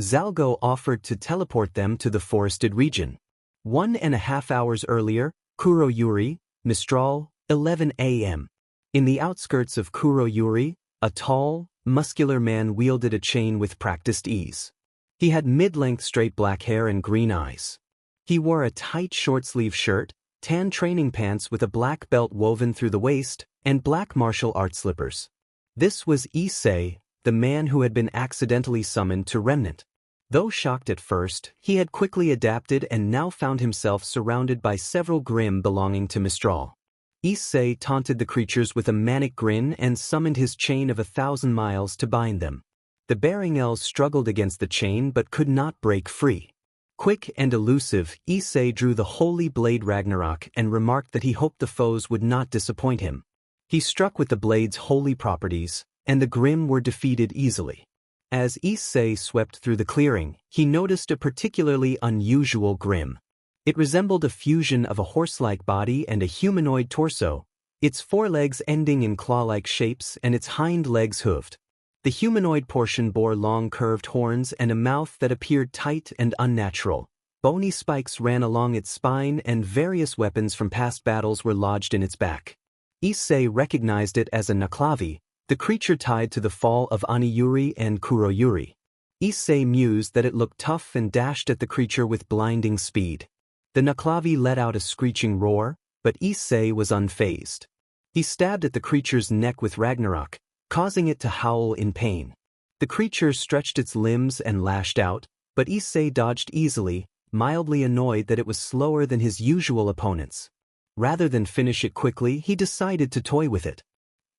Zalgo offered to teleport them to the forested region. 1.5 hours earlier, Kuroyuri, Mistral, 11 a.m. In the outskirts of Kuroyuri, a tall, muscular man wielded a chain with practiced ease. He had mid-length straight black hair and green eyes. He wore a tight short-sleeve shirt, tan training pants with a black belt woven through the waist, and black martial arts slippers. This was Issei, the man who had been accidentally summoned to Remnant. Though shocked at first, he had quickly adapted and now found himself surrounded by several Grimm belonging to Mistral. Issei taunted the creatures with a manic grin and summoned his chain of 1,000 miles to bind them. The Beringels struggled against the chain but could not break free. Quick and elusive, Issei drew the Holy Blade Ragnarok and remarked that he hoped the foes would not disappoint him. He struck with the blade's holy properties, and the Grimm were defeated easily. As Issei swept through the clearing, he noticed a particularly unusual Grimm. It resembled a fusion of a horse-like body and a humanoid torso, its forelegs ending in claw-like shapes and its hind legs hooved. The humanoid portion bore long curved horns and a mouth that appeared tight and unnatural. Bony spikes ran along its spine and various weapons from past battles were lodged in its back. Issei recognized it as a Naklavi, the creature tied to the fall of Aniyuri and Kuroyuri. Issei mused that it looked tough and dashed at the creature with blinding speed. The Naklavi let out a screeching roar, but Issei was unfazed. He stabbed at the creature's neck with Ragnarok, causing it to howl in pain. The creature stretched its limbs and lashed out, but Issei dodged easily, mildly annoyed that it was slower than his usual opponents. Rather than finish it quickly, he decided to toy with it.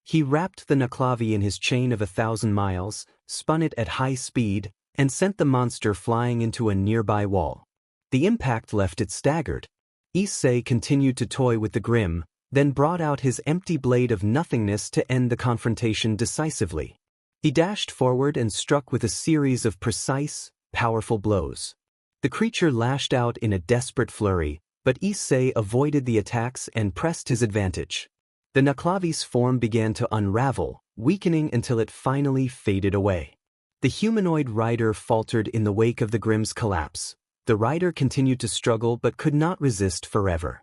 He wrapped the Naklavi in his chain of 1,000 miles, spun it at high speed, and sent the monster flying into a nearby wall. The impact left it staggered. Issei continued to toy with the Grim, then brought out his empty blade of nothingness to end the confrontation decisively. He dashed forward and struck with a series of precise, powerful blows. The creature lashed out in a desperate flurry, but Issei avoided the attacks and pressed his advantage. The Naklavi's form began to unravel, weakening until it finally faded away. The humanoid rider faltered in the wake of the Grim's collapse. The rider continued to struggle but could not resist forever.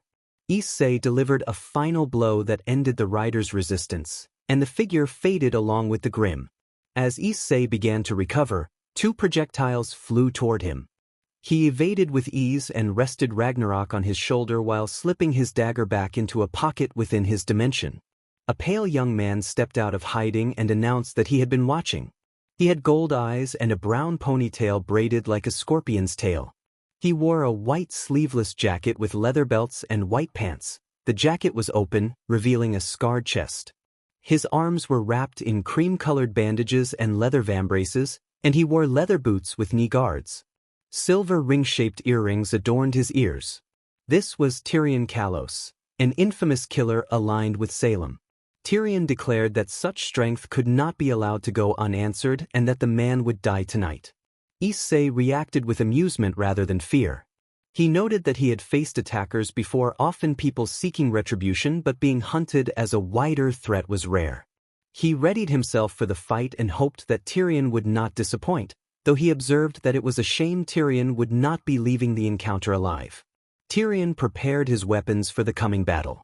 Issei delivered a final blow that ended the rider's resistance, and the figure faded along with the Grim. As Issei began to recover, 2 projectiles flew toward him. He evaded with ease and rested Ragnarok on his shoulder while slipping his dagger back into a pocket within his dimension. A pale young man stepped out of hiding and announced that he had been watching. He had gold eyes and a brown ponytail braided like a scorpion's tail. He wore a white sleeveless jacket with leather belts and white pants. The jacket was open, revealing a scarred chest. His arms were wrapped in cream-colored bandages and leather vambraces, and he wore leather boots with knee guards. Silver ring-shaped earrings adorned his ears. This was Tyrion Khaos, an infamous killer aligned with Salem. Tyrion declared that such strength could not be allowed to go unanswered and that the man would die tonight. Issei reacted with amusement rather than fear. He noted that he had faced attackers before, often people seeking retribution, but being hunted as a wider threat was rare. He readied himself for the fight and hoped that Tyrion would not disappoint, though he observed that it was a shame Tyrion would not be leaving the encounter alive. Tyrion prepared his weapons for the coming battle.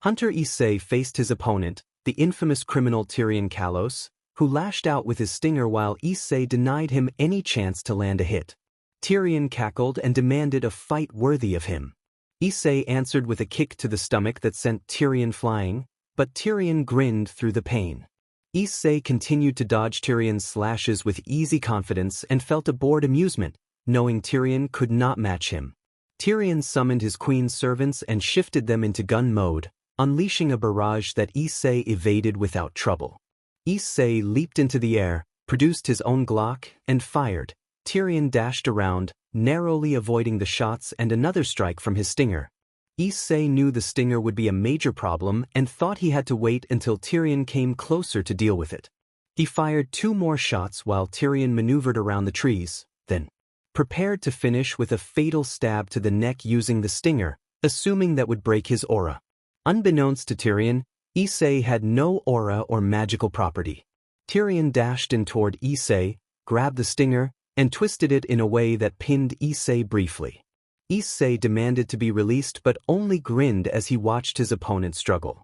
Hunter Issei faced his opponent, the infamous criminal Tyrion Khaos, who lashed out with his stinger while Issei denied him any chance to land a hit. Tyrion cackled and demanded a fight worthy of him. Issei answered with a kick to the stomach that sent Tyrion flying, but Tyrion grinned through the pain. Issei continued to dodge Tyrion's slashes with easy confidence and felt a bored amusement, knowing Tyrion could not match him. Tyrion summoned his queen's servants and shifted them into gun mode, unleashing a barrage that Issei evaded without trouble. Issei leaped into the air, produced his own Glock, and fired. Tyrion dashed around, narrowly avoiding the shots and another strike from his stinger. Issei knew the stinger would be a major problem and thought he had to wait until Tyrion came closer to deal with it. He fired 2 more shots while Tyrion maneuvered around the trees, then prepared to finish with a fatal stab to the neck using the stinger, assuming that would break his aura. Unbeknownst to Tyrion, Issei had no aura or magical property. Tyrion dashed in toward Issei, grabbed the stinger, and twisted it in a way that pinned Issei briefly. Issei demanded to be released but only grinned as he watched his opponent struggle.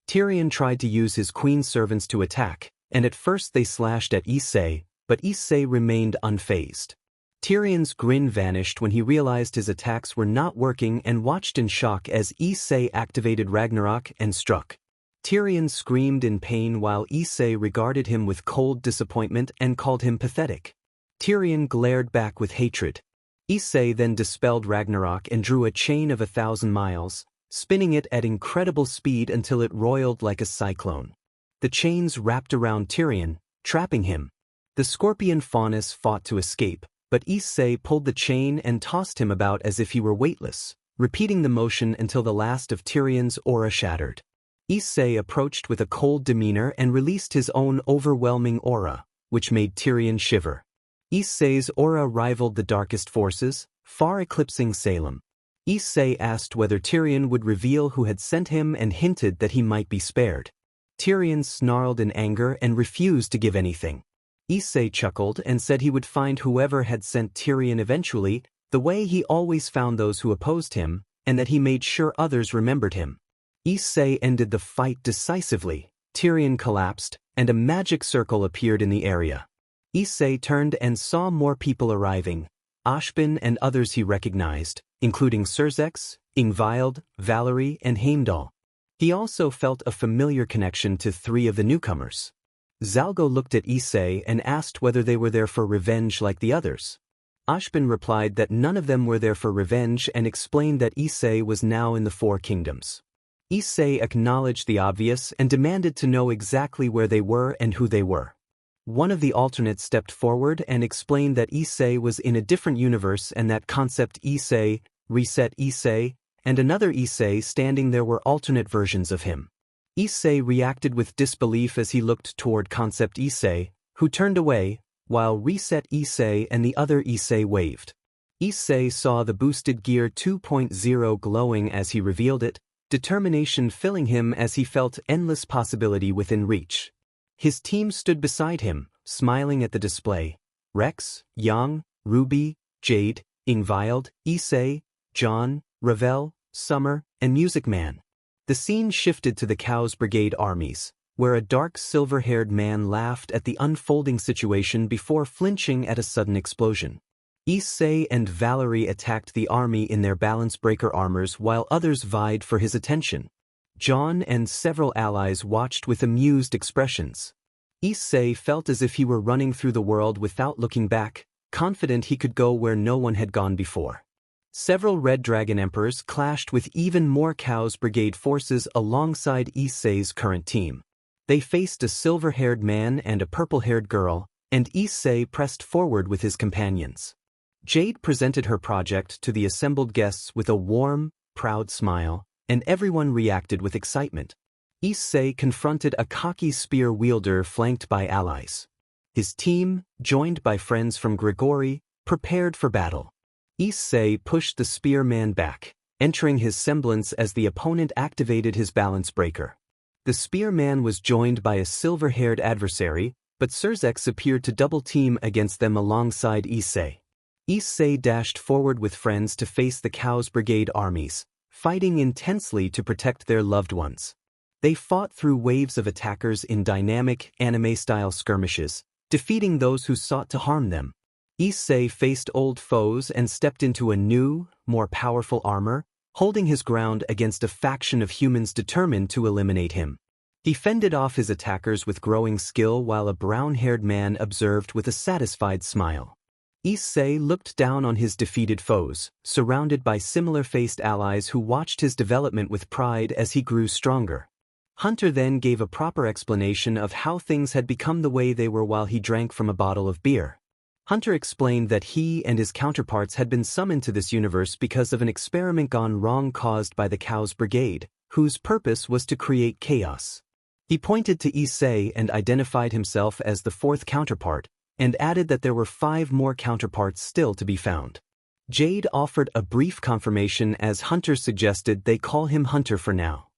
Tyrion tried to use his queen's servants to attack, and at first they slashed at Issei, but Issei remained unfazed. Tyrion's grin vanished when he realized his attacks were not working and watched in shock as Issei activated Ragnarok and struck. Tyrion screamed in pain while Issei regarded him with cold disappointment and called him pathetic. Tyrion glared back with hatred. Issei then dispelled Ragnarok and drew a chain of 1,000 miles, spinning it at incredible speed until it roiled like a cyclone. The chains wrapped around Tyrion, trapping him. The scorpion Faunus fought to escape, but Issei pulled the chain and tossed him about as if he were weightless, repeating the motion until the last of Tyrion's aura shattered. Issei approached with a cold demeanor and released his own overwhelming aura, which made Tyrion shiver. Issei's aura rivaled the darkest forces, far eclipsing Salem. Issei asked whether Tyrion would reveal who had sent him and hinted that he might be spared. Tyrion snarled in anger and refused to give anything. Issei chuckled and said he would find whoever had sent Tyrion eventually, the way he always found those who opposed him, and that he made sure others remembered him. Issei ended the fight decisively, Tyrion collapsed, and a magic circle appeared in the area. Issei turned and saw more people arriving, Ashbin and others he recognized, including Surzex, Ingvild, Valerie, and Heimdall. He also felt a familiar connection to 3 of the newcomers. Zalgo looked at Issei and asked whether they were there for revenge like the others. Ashbin replied that none of them were there for revenge and explained that Issei was now in the 4 kingdoms. Issei acknowledged the obvious and demanded to know exactly where they were and who they were. One of the alternates stepped forward and explained that Issei was in a different universe and that Concept Issei, Reset Issei, and another Issei standing there were alternate versions of him. Issei reacted with disbelief as he looked toward Concept Issei, who turned away, while Reset Issei and the other Issei waved. Issei saw the boosted gear 2.0 glowing as he revealed it, determination filling him as he felt endless possibility within reach. His team stood beside him, smiling at the display. Rex, Yang, Ruby, Jade, Ingvild, Issei, John, Ravel, Summer, and Music Man. The scene shifted to the Khaos Brigade armies, where a dark silver-haired man laughed at the unfolding situation before flinching at a sudden explosion. Issei and Valerie attacked the army in their balance breaker armors while others vied for his attention. John and several allies watched with amused expressions. Issei felt as if he were running through the world without looking back, confident he could go where no one had gone before. Several Red Dragon Emperors clashed with even more Khaos Brigade forces alongside Issei's current team. They faced a silver-haired man and a purple-haired girl, and Issei pressed forward with his companions. Jade presented her project to the assembled guests with a warm, proud smile, and everyone reacted with excitement. Issei confronted a cocky spear wielder flanked by allies. His team, joined by friends from Grigori, prepared for battle. Issei pushed the spearman back, entering his semblance as the opponent activated his balance breaker. The spearman was joined by a silver-haired adversary, but Surzex appeared to double-team against them alongside Issei. Issei dashed forward with friends to face the Khaos Brigade armies, fighting intensely to protect their loved ones. They fought through waves of attackers in dynamic, anime-style skirmishes, defeating those who sought to harm them. Issei faced old foes and stepped into a new, more powerful armor, holding his ground against a faction of humans determined to eliminate him. He fended off his attackers with growing skill while a brown-haired man observed with a satisfied smile. Issei looked down on his defeated foes, surrounded by similar-faced allies who watched his development with pride as he grew stronger. Hunter then gave a proper explanation of how things had become the way they were while he drank from a bottle of beer. Hunter explained that he and his counterparts had been summoned to this universe because of an experiment gone wrong caused by the Khaos Brigade, whose purpose was to create chaos. He pointed to Issei and identified himself as the 4th counterpart, and added that there were 5 more counterparts still to be found. Jade offered a brief confirmation as Hunter suggested they call him Hunter for now.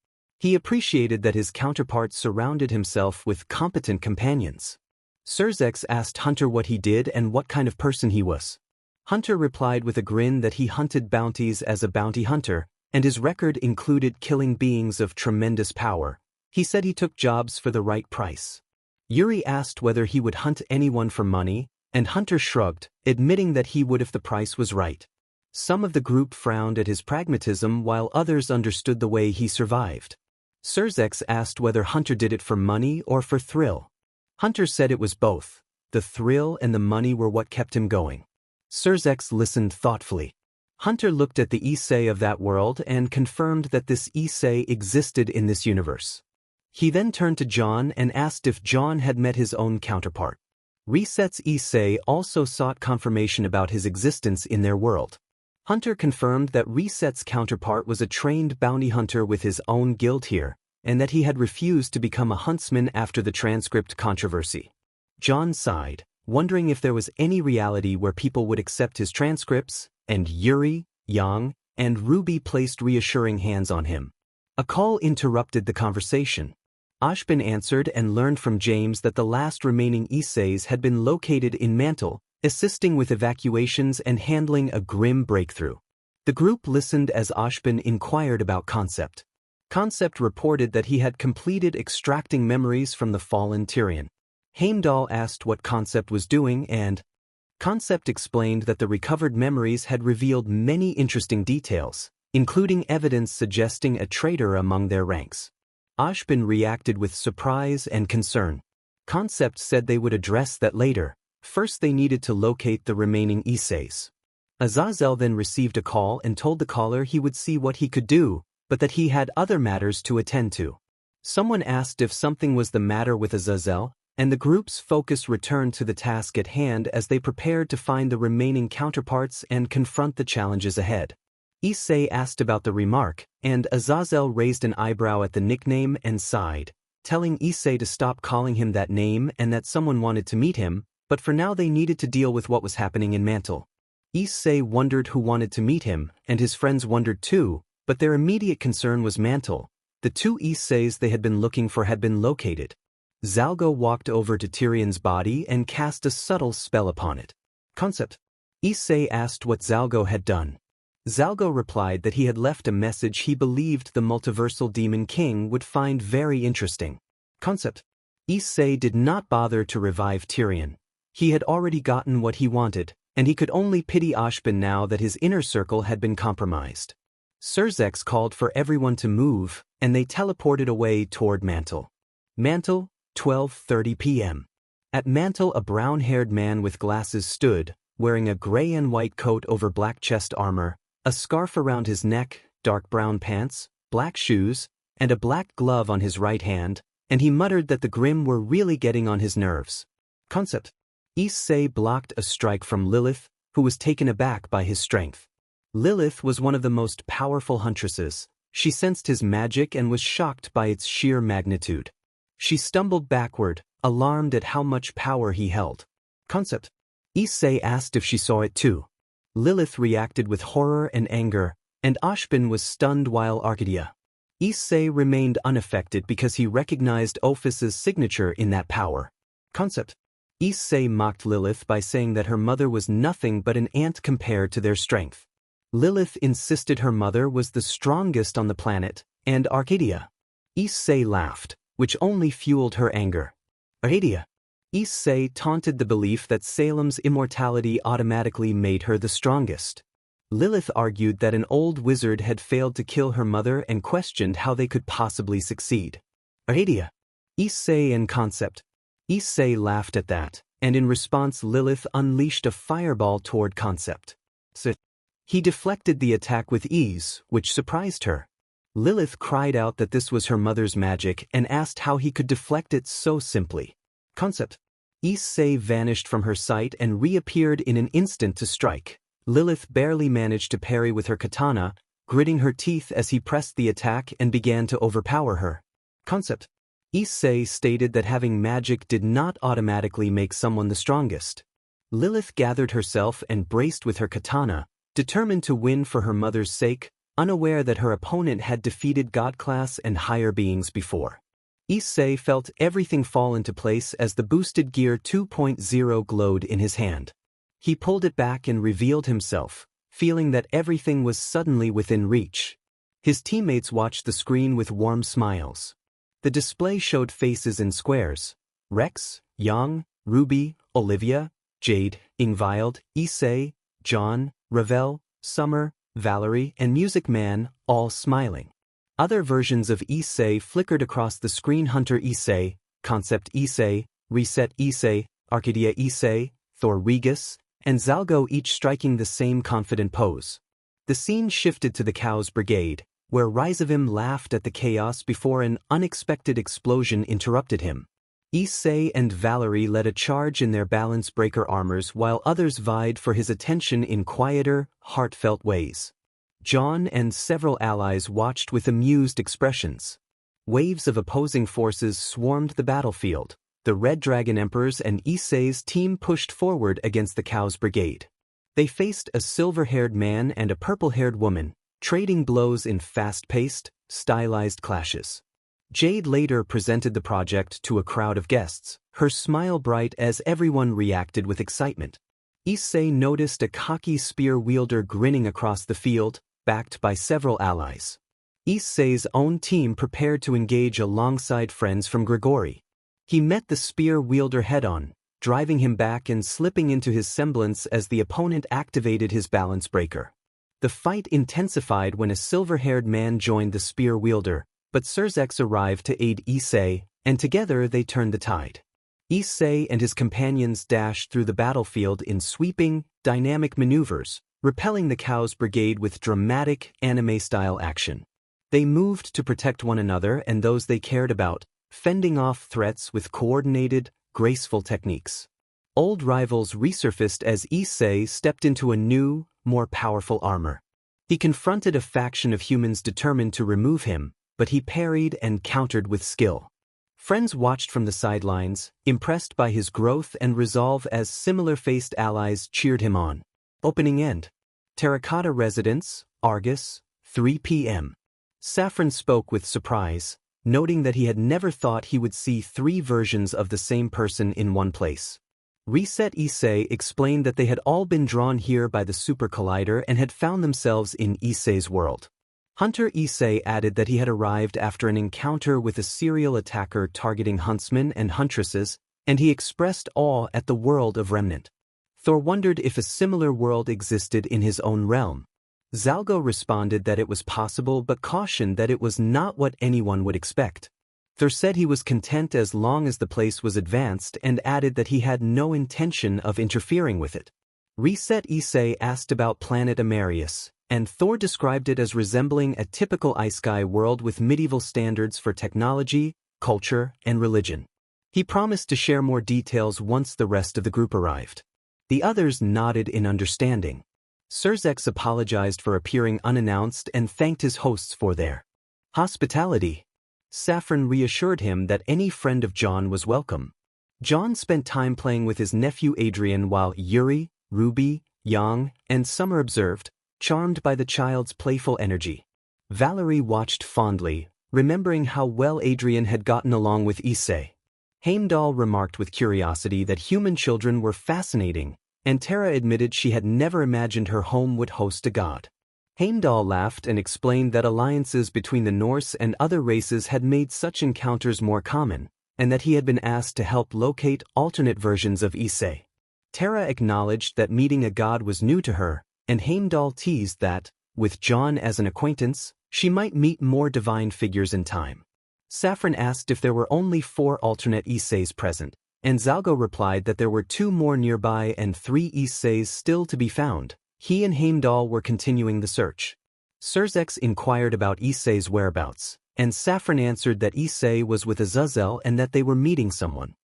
He appreciated that his counterpart surrounded himself with competent companions. Surzex asked Hunter what he did and what kind of person he was. Hunter replied with a grin that he hunted bounties as a bounty hunter, and his record included killing beings of tremendous power. He said he took jobs for the right price. Yuri asked whether he would hunt anyone for money, and Hunter shrugged, admitting that he would if the price was right. Some of the group frowned at his pragmatism while others understood the way he survived. Surzex asked whether Hunter did it for money or for thrill. Hunter said it was both. The thrill and the money were what kept him going. Surzex listened thoughtfully. Hunter looked at the Issei of that world and confirmed that this Issei existed in this universe. He then turned to John and asked if John had met his own counterpart. Reset's Issei also sought confirmation about his existence in their world. Hunter confirmed that Reset's counterpart was a trained bounty hunter with his own guild here, and that he had refused to become a huntsman after the transcript controversy. John sighed, wondering if there was any reality where people would accept his transcripts, and Yuri, Yang, and Ruby placed reassuring hands on him. A call interrupted the conversation. Ashbin answered and learned from James that the last remaining Isseis had been located in Mantle, assisting with evacuations and handling a grim breakthrough. The group listened as Ashbin inquired about Concept. Concept reported that he had completed extracting memories from the fallen Tyrion. Heimdall asked what Concept was doing and Concept explained that the recovered memories had revealed many interesting details, including evidence suggesting a traitor among their ranks. Ashbin reacted with surprise and concern. Concept said they would address that later. First they needed to locate the remaining Isseis. Azazel then received a call and told the caller he would see what he could do, but that he had other matters to attend to. Someone asked if something was the matter with Azazel, and the group's focus returned to the task at hand as they prepared to find the remaining counterparts and confront the challenges ahead. Issei asked about the remark, and Azazel raised an eyebrow at the nickname and sighed, telling Issei to stop calling him that name and that someone wanted to meet him, but for now they needed to deal with what was happening in Mantle. Issei wondered who wanted to meet him, and his friends wondered too, but their immediate concern was Mantle. The two Isseis they had been looking for had been located. Zalgo walked over to Tyrion's body and cast a subtle spell upon it. Concept. Issei asked what Zalgo had done. Zalgo replied that he had left a message he believed the multiversal demon king would find very interesting. Concept. Issei did not bother to revive Tyrion. He had already gotten what he wanted, and he could only pity Ashbin now that his inner circle had been compromised. Surzex called for everyone to move, and they teleported away toward Mantle. Mantle, 12:30 p.m. At Mantle a brown-haired man with glasses stood, wearing a gray and white coat over black chest armor, a scarf around his neck, dark brown pants, black shoes, and a black glove on his right hand, and he muttered that the Grimm were really getting on his nerves. Concept. Issei blocked a strike from Lilith, who was taken aback by his strength. Lilith was one of the most powerful huntresses. She sensed his magic and was shocked by its sheer magnitude. She stumbled backward, alarmed at how much power he held. Concept. Issei asked if she saw it too. Lilith reacted with horror and anger, and Ashbin was stunned while Arcadia. Issei remained unaffected because he recognized Ophus's signature in that power. Concept. Issei mocked Lilith by saying that her mother was nothing but an ant compared to their strength. Lilith insisted her mother was the strongest on the planet, and Arcadia. Issei laughed, which only fueled her anger. Arcadia. Issei taunted the belief that Salem's immortality automatically made her the strongest. Lilith argued that an old wizard had failed to kill her mother and questioned how they could possibly succeed. Arcadia. Issei and Concept. Issei laughed at that, and in response Lilith unleashed a fireball toward Concept. He deflected the attack with ease, which surprised her. Lilith cried out that this was her mother's magic and asked how he could deflect it so simply. Concept. Issei vanished from her sight and reappeared in an instant to strike. Lilith barely managed to parry with her katana, gritting her teeth as he pressed the attack and began to overpower her. Concept. Issei stated that having magic did not automatically make someone the strongest. Lilith gathered herself and braced with her katana, determined to win for her mother's sake, unaware that her opponent had defeated God-class and higher beings before. Issei felt everything fall into place as the boosted gear 2.0 glowed in his hand. He pulled it back and revealed himself, feeling that everything was suddenly within reach. His teammates watched the screen with warm smiles. The display showed faces in squares: Rex, Yang, Ruby, Olivia, Jade, Ingvild, Issei, John, Ravel, Summer, Valerie, and Music Man, all smiling. Other versions of Issei flickered across the screen: Hunter Issei, Concept Issei, Reset Issei, Arcadia Issei, Thor Regis, and Zalgo, each striking the same confident pose. The scene shifted to the Khaos Brigade, where Rizevim laughed at the chaos before an unexpected explosion interrupted him. Issei and Valerie led a charge in their balance breaker armors while others vied for his attention in quieter, heartfelt ways. John and several allies watched with amused expressions. Waves of opposing forces swarmed the battlefield. The Red Dragon Emperors and Issei's team pushed forward against the Khaos Brigade. They faced a silver-haired man and a purple-haired woman, trading blows in fast-paced, stylized clashes. Jade later presented the project to a crowd of guests, her smile bright as everyone reacted with excitement. Issei noticed a cocky spear wielder grinning across the field, backed by several allies. Issei's own team prepared to engage alongside friends from Grigori. He met the spear wielder head-on, driving him back and slipping into his semblance as the opponent activated his balance breaker. The fight intensified when a silver-haired man joined the spear wielder, but Surzex arrived to aid Issei, and together they turned the tide. Issei and his companions dashed through the battlefield in sweeping, dynamic maneuvers, repelling the Khaos Brigade with dramatic, anime-style action. They moved to protect one another and those they cared about, fending off threats with coordinated, graceful techniques. Old rivals resurfaced as Issei stepped into a new, more powerful armor. He confronted a faction of humans determined to remove him, but he parried and countered with skill. Friends watched from the sidelines, impressed by his growth and resolve as similar-faced allies cheered him on. Opening end. Terracotta Residence, Argus, 3 p.m. Saffron spoke with surprise, noting that he had never thought he would see 3 versions of the same person in one place. Reset Issei explained that they had all been drawn here by the Super Collider and had found themselves in Issei's world. Hunter Issei added that he had arrived after an encounter with a serial attacker targeting huntsmen and huntresses, and he expressed awe at the world of Remnant. Thor wondered if a similar world existed in his own realm. Zalgo responded that it was possible but cautioned that it was not what anyone would expect. Thor said he was content as long as the place was advanced and added that he had no intention of interfering with it. Reset Issei asked about planet Amarius, and Thor described it as resembling a typical Ice-Sky world with medieval standards for technology, culture, and religion. He promised to share more details once the rest of the group arrived. The others nodded in understanding. Surzex apologized for appearing unannounced and thanked his hosts for their hospitality. Saffron reassured him that any friend of John was welcome. John spent time playing with his nephew Adrian while Yuri, Ruby, Yang, and Summer observed, charmed by the child's playful energy. Valerie watched fondly, remembering how well Adrian had gotten along with Issei. Heimdall remarked with curiosity that human children were fascinating, and Tara admitted she had never imagined her home would host a god. Heimdall laughed and explained that alliances between the Norse and other races had made such encounters more common, and that he had been asked to help locate alternate versions of Issei. Tara acknowledged that meeting a god was new to her, and Heimdall teased that, with John as an acquaintance, she might meet more divine figures in time. Saffron asked if there were only 4 alternate Isseis present, and Zalgo replied that there were 2 more nearby and 3 Isseis still to be found. He and Heimdall were continuing the search. Surzex inquired about Issei's whereabouts, and Saffron answered that Issei was with Azazel and that they were meeting someone.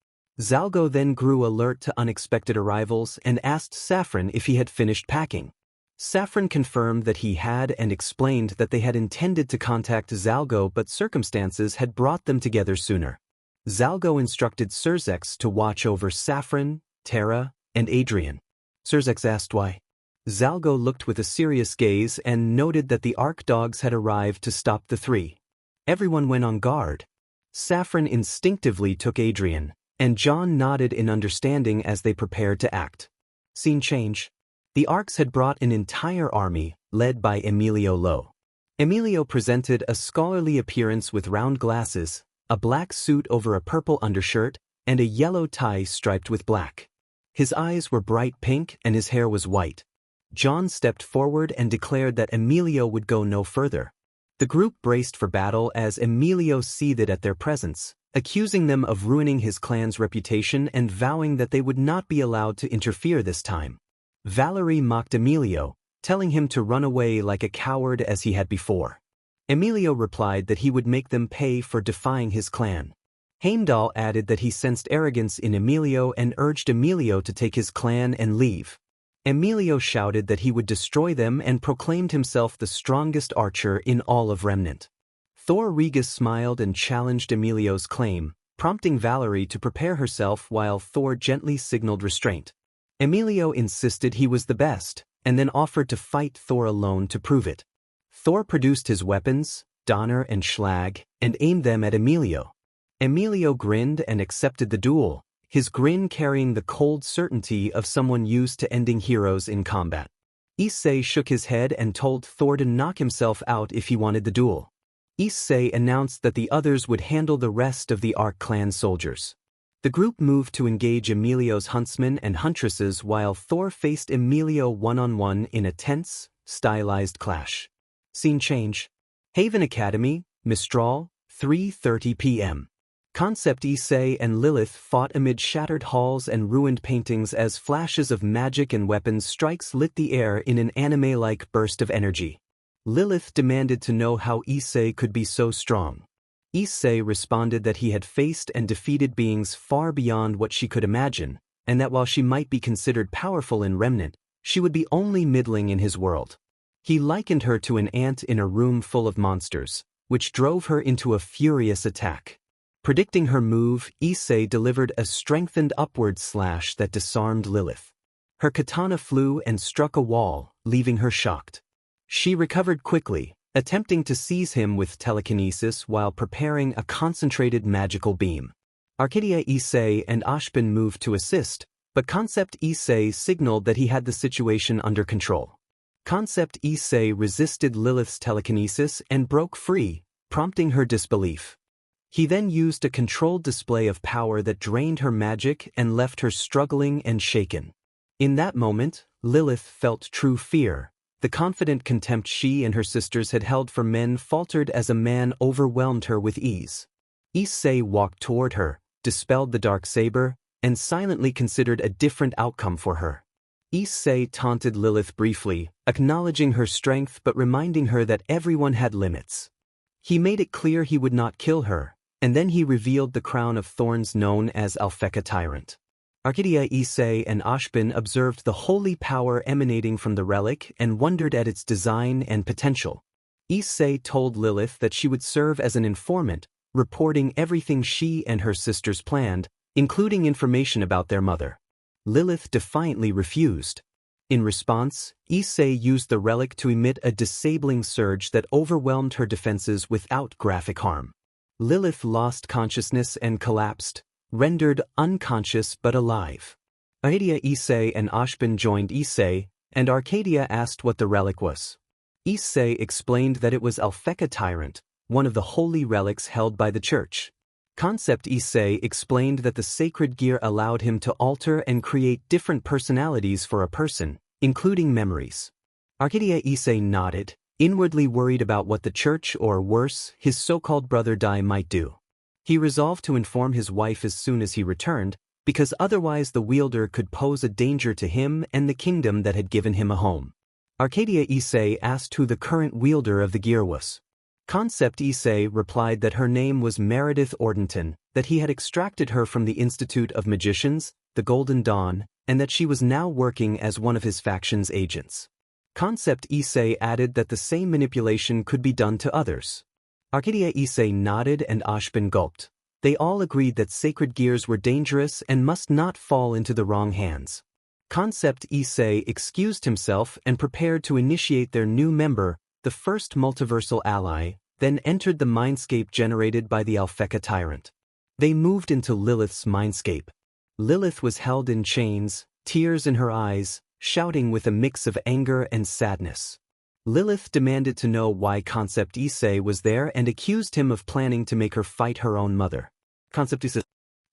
Zalgo then grew alert to unexpected arrivals and asked Saffron if he had finished packing. Saffron confirmed that he had and explained that they had intended to contact Zalgo but circumstances had brought them together sooner. Zalgo instructed Surzex to watch over Saffron, Tara, and Adrian. Surzex asked why. Zalgo looked with a serious gaze and noted that the Arc dogs had arrived to stop the 3. Everyone went on guard. Saffron instinctively took Adrian, and John nodded in understanding as they prepared to act. Scene change. The Arcs had brought an entire army, led by Emilio Lowe. Emilio presented a scholarly appearance with round glasses, a black suit over a purple undershirt, and a yellow tie striped with black. His eyes were bright pink and his hair was white. John stepped forward and declared that Emilio would go no further. The group braced for battle as Emilio seethed at their presence, accusing them of ruining his clan's reputation and vowing that they would not be allowed to interfere this time. Valerie mocked Emilio, telling him to run away like a coward as he had before. Emilio replied that he would make them pay for defying his clan. Heimdall added that he sensed arrogance in Emilio and urged Emilio to take his clan and leave. Emilio shouted that he would destroy them and proclaimed himself the strongest archer in all of Remnant. Thor Regas smiled and challenged Emilio's claim, prompting Valerie to prepare herself while Thor gently signaled restraint. Emilio insisted he was the best, and then offered to fight Thor alone to prove it. Thor produced his weapons, Donner and Schlag, and aimed them at Emilio. Emilio grinned and accepted the duel, his grin carrying the cold certainty of someone used to ending heroes in combat. Issei shook his head and told Thor to knock himself out if he wanted the duel. Issei announced that the others would handle the rest of the Arc clan soldiers. The group moved to engage Emilio's huntsmen and huntresses while Thor faced Emilio one-on-one in a tense, stylized clash. Scene change. Haven Academy, Mistral, 3:30 p.m. Concept Issei and Lilith fought amid shattered halls and ruined paintings as flashes of magic and weapons strikes lit the air in an anime-like burst of energy. Lilith demanded to know how Issei could be so strong. Issei responded that he had faced and defeated beings far beyond what she could imagine, and that while she might be considered powerful in Remnant, she would be only middling in his world. He likened her to an ant in a room full of monsters, which drove her into a furious attack. Predicting her move, Issei delivered a strengthened upward slash that disarmed Lilith. Her katana flew and struck a wall, leaving her shocked. She recovered quickly, attempting to seize him with telekinesis while preparing a concentrated magical beam. Arcadia Issei and Ashbin moved to assist, but Concept Issei signaled that he had the situation under control. Concept Issei resisted Lilith's telekinesis and broke free, prompting her disbelief. He then used a controlled display of power that drained her magic and left her struggling and shaken. In that moment, Lilith felt true fear. The confident contempt she and her sisters had held for men faltered as a man overwhelmed her with ease. Issei walked toward her, dispelled the dark saber, and silently considered a different outcome for her. Issei taunted Lilith briefly, acknowledging her strength but reminding her that everyone had limits. He made it clear he would not kill her, and then he revealed the crown of thorns known as Alpheka Tyrant. Arcadia Issei and Ashbin observed the holy power emanating from the relic and wondered at its design and potential. Issei told Lilith that she would serve as an informant, reporting everything she and her sisters planned, including information about their mother. Lilith defiantly refused. In response, Issei used the relic to emit a disabling surge that overwhelmed her defenses without graphic harm. Lilith lost consciousness and collapsed, rendered unconscious but alive. Arcadia Issei and Ashbin joined Issei, and Arcadia asked what the relic was. Issei explained that it was Alpheka Tyrant, one of the holy relics held by the church. Concept Issei explained that the sacred gear allowed him to alter and create different personalities for a person, including memories. Arcadia Issei nodded, inwardly worried about what the church or worse, his so-called brother Dai might do. He resolved to inform his wife as soon as he returned, because otherwise the wielder could pose a danger to him and the kingdom that had given him a home. Arcadia Issei asked who the current wielder of the gear was. Concept Issei replied that her name was Meredith Ordenton, that he had extracted her from the Institute of Magicians, the Golden Dawn, and that she was now working as one of his faction's agents. Concept Issei added that the same manipulation could be done to others. Arcadia Issei nodded and Ashbin gulped. They all agreed that sacred gears were dangerous and must not fall into the wrong hands. Concept Issei excused himself and prepared to initiate their new member, the first multiversal ally, then entered the mindscape generated by the Alpheka Tyrant. They moved into Lilith's mindscape. Lilith was held in chains, tears in her eyes, shouting with a mix of anger and sadness. Lilith demanded to know why Concept Issei was there and accused him of planning to make her fight her own mother. Concept Issei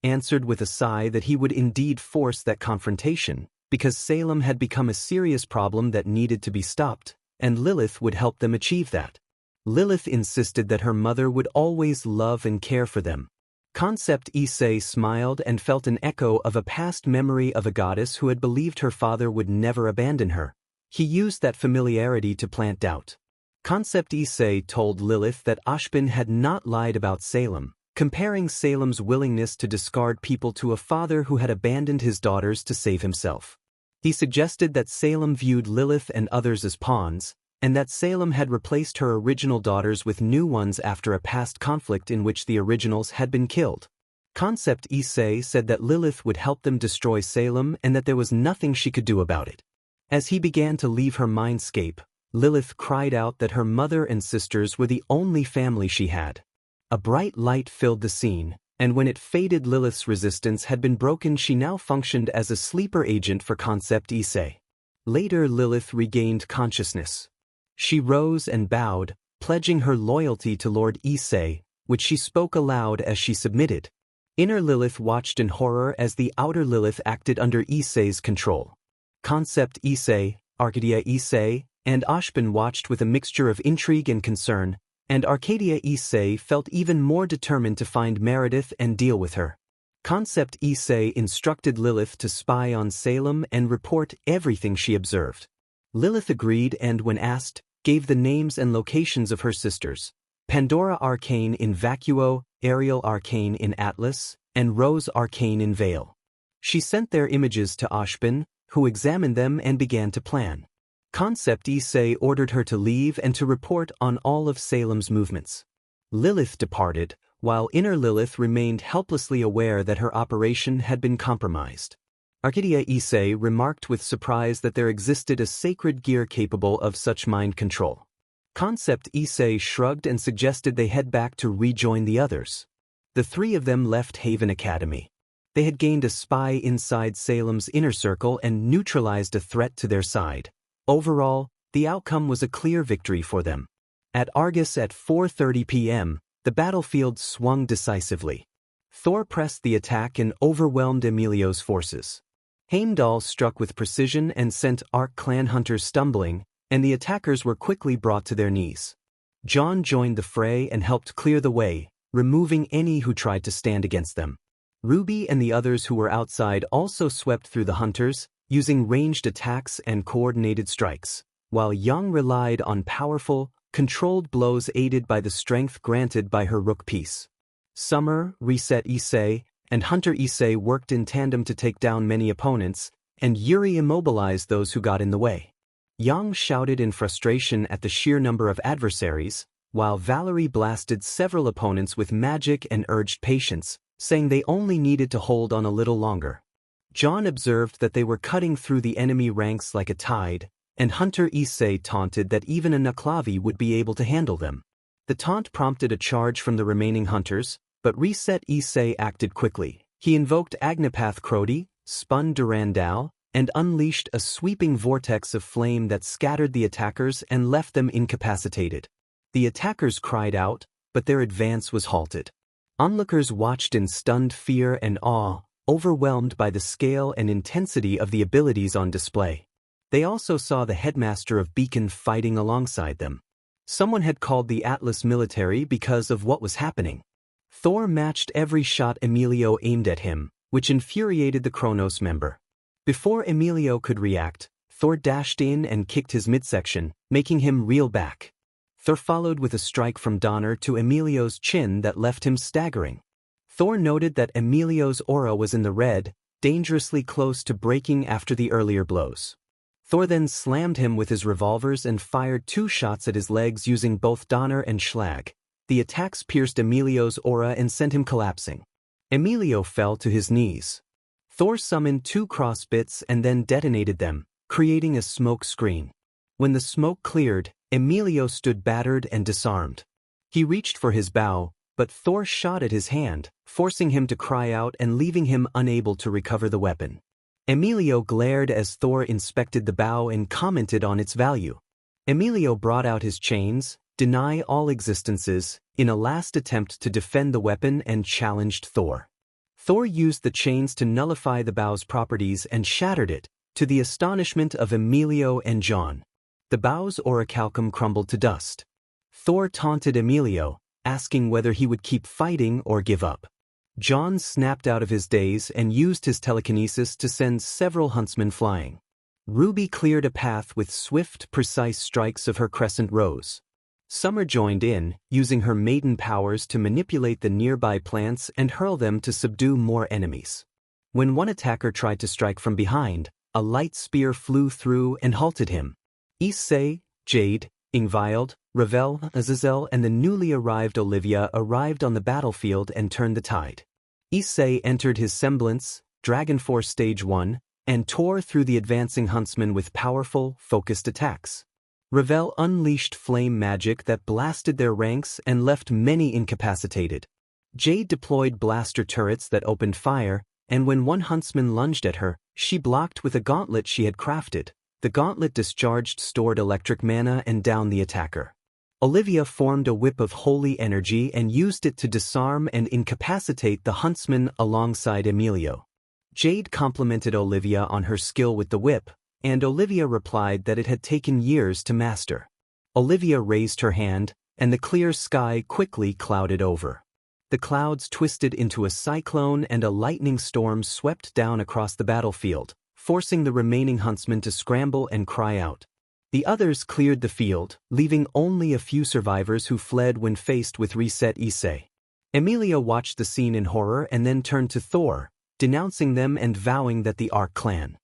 answered with a sigh that he would indeed force that confrontation, because Salem had become a serious problem that needed to be stopped, and Lilith would help them achieve that. Lilith insisted that her mother would always love and care for them. Concept Issei smiled and felt an echo of a past memory of a goddess who had believed her father would never abandon her. He used that familiarity to plant doubt. Concept Issei told Lilith that Ashbin had not lied about Salem, comparing Salem's willingness to discard people to a father who had abandoned his daughters to save himself. He suggested that Salem viewed Lilith and others as pawns, and that Salem had replaced her original daughters with new ones after a past conflict in which the originals had been killed. Concept Issei said that Lilith would help them destroy Salem and that there was nothing she could do about it. As he began to leave her mindscape, Lilith cried out that her mother and sisters were the only family she had. A bright light filled the scene, and when it faded, Lilith's resistance had been broken. She now functioned as a sleeper agent for Concept Issei. Later, Lilith regained consciousness. She rose and bowed, pledging her loyalty to Lord Issei, which she spoke aloud as she submitted. Inner Lilith watched in horror as the outer Lilith acted under Issei's control. Concept Issei, Arcadia Issei, and Ashbin watched with a mixture of intrigue and concern, and Arcadia Issei felt even more determined to find Meredith and deal with her. Concept Issei instructed Lilith to spy on Salem and report everything she observed. Lilith agreed and, when asked, gave the names and locations of her sisters: Pandora Arcane in Vacuo, Ariel Arcane in Atlas, and Rose Arcane in Vale. She sent their images to Ashbin, who examined them and began to plan. Concept Issei ordered her to leave and to report on all of Salem's movements. Lilith departed, while inner Lilith remained helplessly aware that her operation had been compromised. Arcadia Issei remarked with surprise that there existed a sacred gear capable of such mind control. Concept Issei shrugged and suggested they head back to rejoin the others. The three of them left Haven Academy. They had gained a spy inside Salem's inner circle and neutralized a threat to their side. Overall, the outcome was a clear victory for them. At Argus at 4:30 p.m., the battlefield swung decisively. Thor pressed the attack and overwhelmed Emilio's forces. Heimdall struck with precision and sent Arc clan hunters stumbling, and the attackers were quickly brought to their knees. John joined the fray and helped clear the way, removing any who tried to stand against them. Ruby and the others who were outside also swept through the hunters, using ranged attacks and coordinated strikes, while Young relied on powerful, controlled blows aided by the strength granted by her rook piece. Summer, Reset Issei, and Hunter Issei worked in tandem to take down many opponents, and Yuri immobilized those who got in the way. Yang shouted in frustration at the sheer number of adversaries, while Valerie blasted several opponents with magic and urged patience, saying they only needed to hold on a little longer. John observed that they were cutting through the enemy ranks like a tide, and Hunter Issei taunted that even a Naklavi would be able to handle them. The taunt prompted a charge from the remaining hunters, but Reset Issei acted quickly. He invoked Agnipath Crody, spun Durandal, and unleashed a sweeping vortex of flame that scattered the attackers and left them incapacitated. The attackers cried out, but their advance was halted. Onlookers watched in stunned fear and awe, overwhelmed by the scale and intensity of the abilities on display. They also saw the headmaster of Beacon fighting alongside them. Someone had called the Atlas military because of what was happening. Thor matched every shot Emilio aimed at him, which infuriated the Kronos member. Before Emilio could react, Thor dashed in and kicked his midsection, making him reel back. Thor followed with a strike from Donner to Emilio's chin that left him staggering. Thor noted that Emilio's aura was in the red, dangerously close to breaking after the earlier blows. Thor then slammed him with his revolvers and fired 2 shots at his legs using both Donner and Schlag. The attacks pierced Emilio's aura and sent him collapsing. Emilio fell to his knees. Thor summoned 2 crossbits and then detonated them, creating a smoke screen. When the smoke cleared, Emilio stood battered and disarmed. He reached for his bow, but Thor shot at his hand, forcing him to cry out and leaving him unable to recover the weapon. Emilio glared as Thor inspected the bow and commented on its value. Emilio brought out his chains, deny all existences, in a last attempt to defend the weapon and challenged Thor. Thor used the chains to nullify the bow's properties and shattered it, to the astonishment of Emilio and John. The bow's orichalcum crumbled to dust. Thor taunted Emilio, asking whether he would keep fighting or give up. John snapped out of his daze and used his telekinesis to send several huntsmen flying. Ruby cleared a path with swift, precise strikes of her crescent rose. Summer joined in, using her maiden powers to manipulate the nearby plants and hurl them to subdue more enemies. When one attacker tried to strike from behind, a light spear flew through and halted him. Issei, Jade, Ingvild, Ravel, Azazel, and the newly arrived Olivia arrived on the battlefield and turned the tide. Issei entered his semblance, Dragon Force Stage 1, and tore through the advancing huntsmen with powerful, focused attacks. Ravel unleashed flame magic that blasted their ranks and left many incapacitated. Jade deployed blaster turrets that opened fire, and when one huntsman lunged at her, she blocked with a gauntlet she had crafted. The gauntlet discharged stored electric mana and downed the attacker. Olivia formed a whip of holy energy and used it to disarm and incapacitate the huntsman alongside Emilio. Jade complimented Olivia on her skill with the whip, and Olivia replied that it had taken years to master. Olivia raised her hand, and the clear sky quickly clouded over. The clouds twisted into a cyclone and a lightning storm swept down across the battlefield, forcing the remaining huntsmen to scramble and cry out. The others cleared the field, leaving only a few survivors who fled when faced with reset Issei. Emilio watched the scene in horror and then turned to Thor, denouncing them and vowing that the Arc clan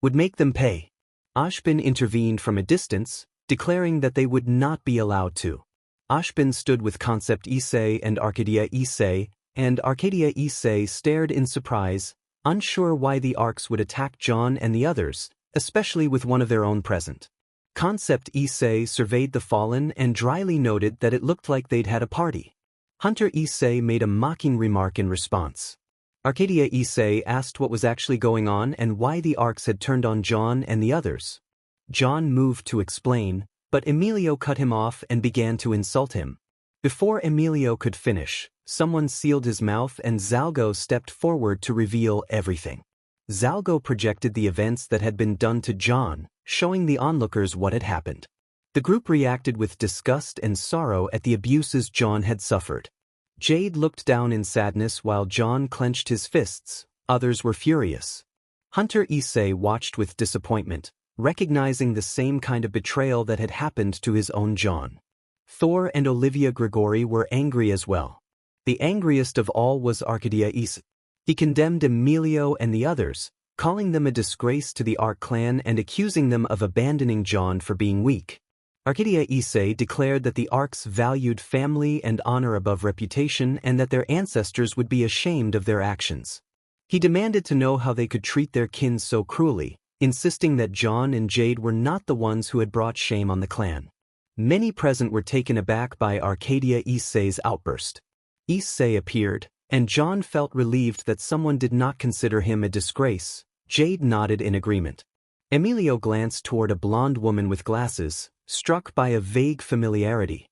would make them pay. Ashbin intervened from a distance, declaring that they would not be allowed to. Ashbin stood with Concept Issei and Arcadia Issei, and Arcadia Issei stared in surprise, unsure why the Arcs would attack John and the others, especially with one of their own present. Concept Issei surveyed the fallen and dryly noted that it looked like they'd had a party. Hunter Issei made a mocking remark in response. Arcadia Issei asked what was actually going on and why the Arcs had turned on John and the others. John moved to explain, but Emilio cut him off and began to insult him. Before Emilio could finish, someone sealed his mouth and Zalgo stepped forward to reveal everything. Zalgo projected the events that had been done to John, showing the onlookers what had happened. The group reacted with disgust and sorrow at the abuses John had suffered. Jade looked down in sadness while John clenched his fists. Others were furious. Hunter Issei watched with disappointment, recognizing the same kind of betrayal that had happened to his own John. Thor and Olivia Grigori were angry as well. The angriest of all was Arcadia Issei. He condemned Emilio and the others, calling them a disgrace to the Arc clan and accusing them of abandoning John for being weak. Arcadia Issei declared that the Arcs valued family and honor above reputation and that their ancestors would be ashamed of their actions. He demanded to know how they could treat their kin so cruelly, insisting that John and Jade were not the ones who had brought shame on the clan. Many present were taken aback by Arcadia Issei's outburst. Issei appeared, and John felt relieved that someone did not consider him a disgrace. Jade nodded in agreement. Emilio glanced toward a blonde woman with glasses, struck by a vague familiarity.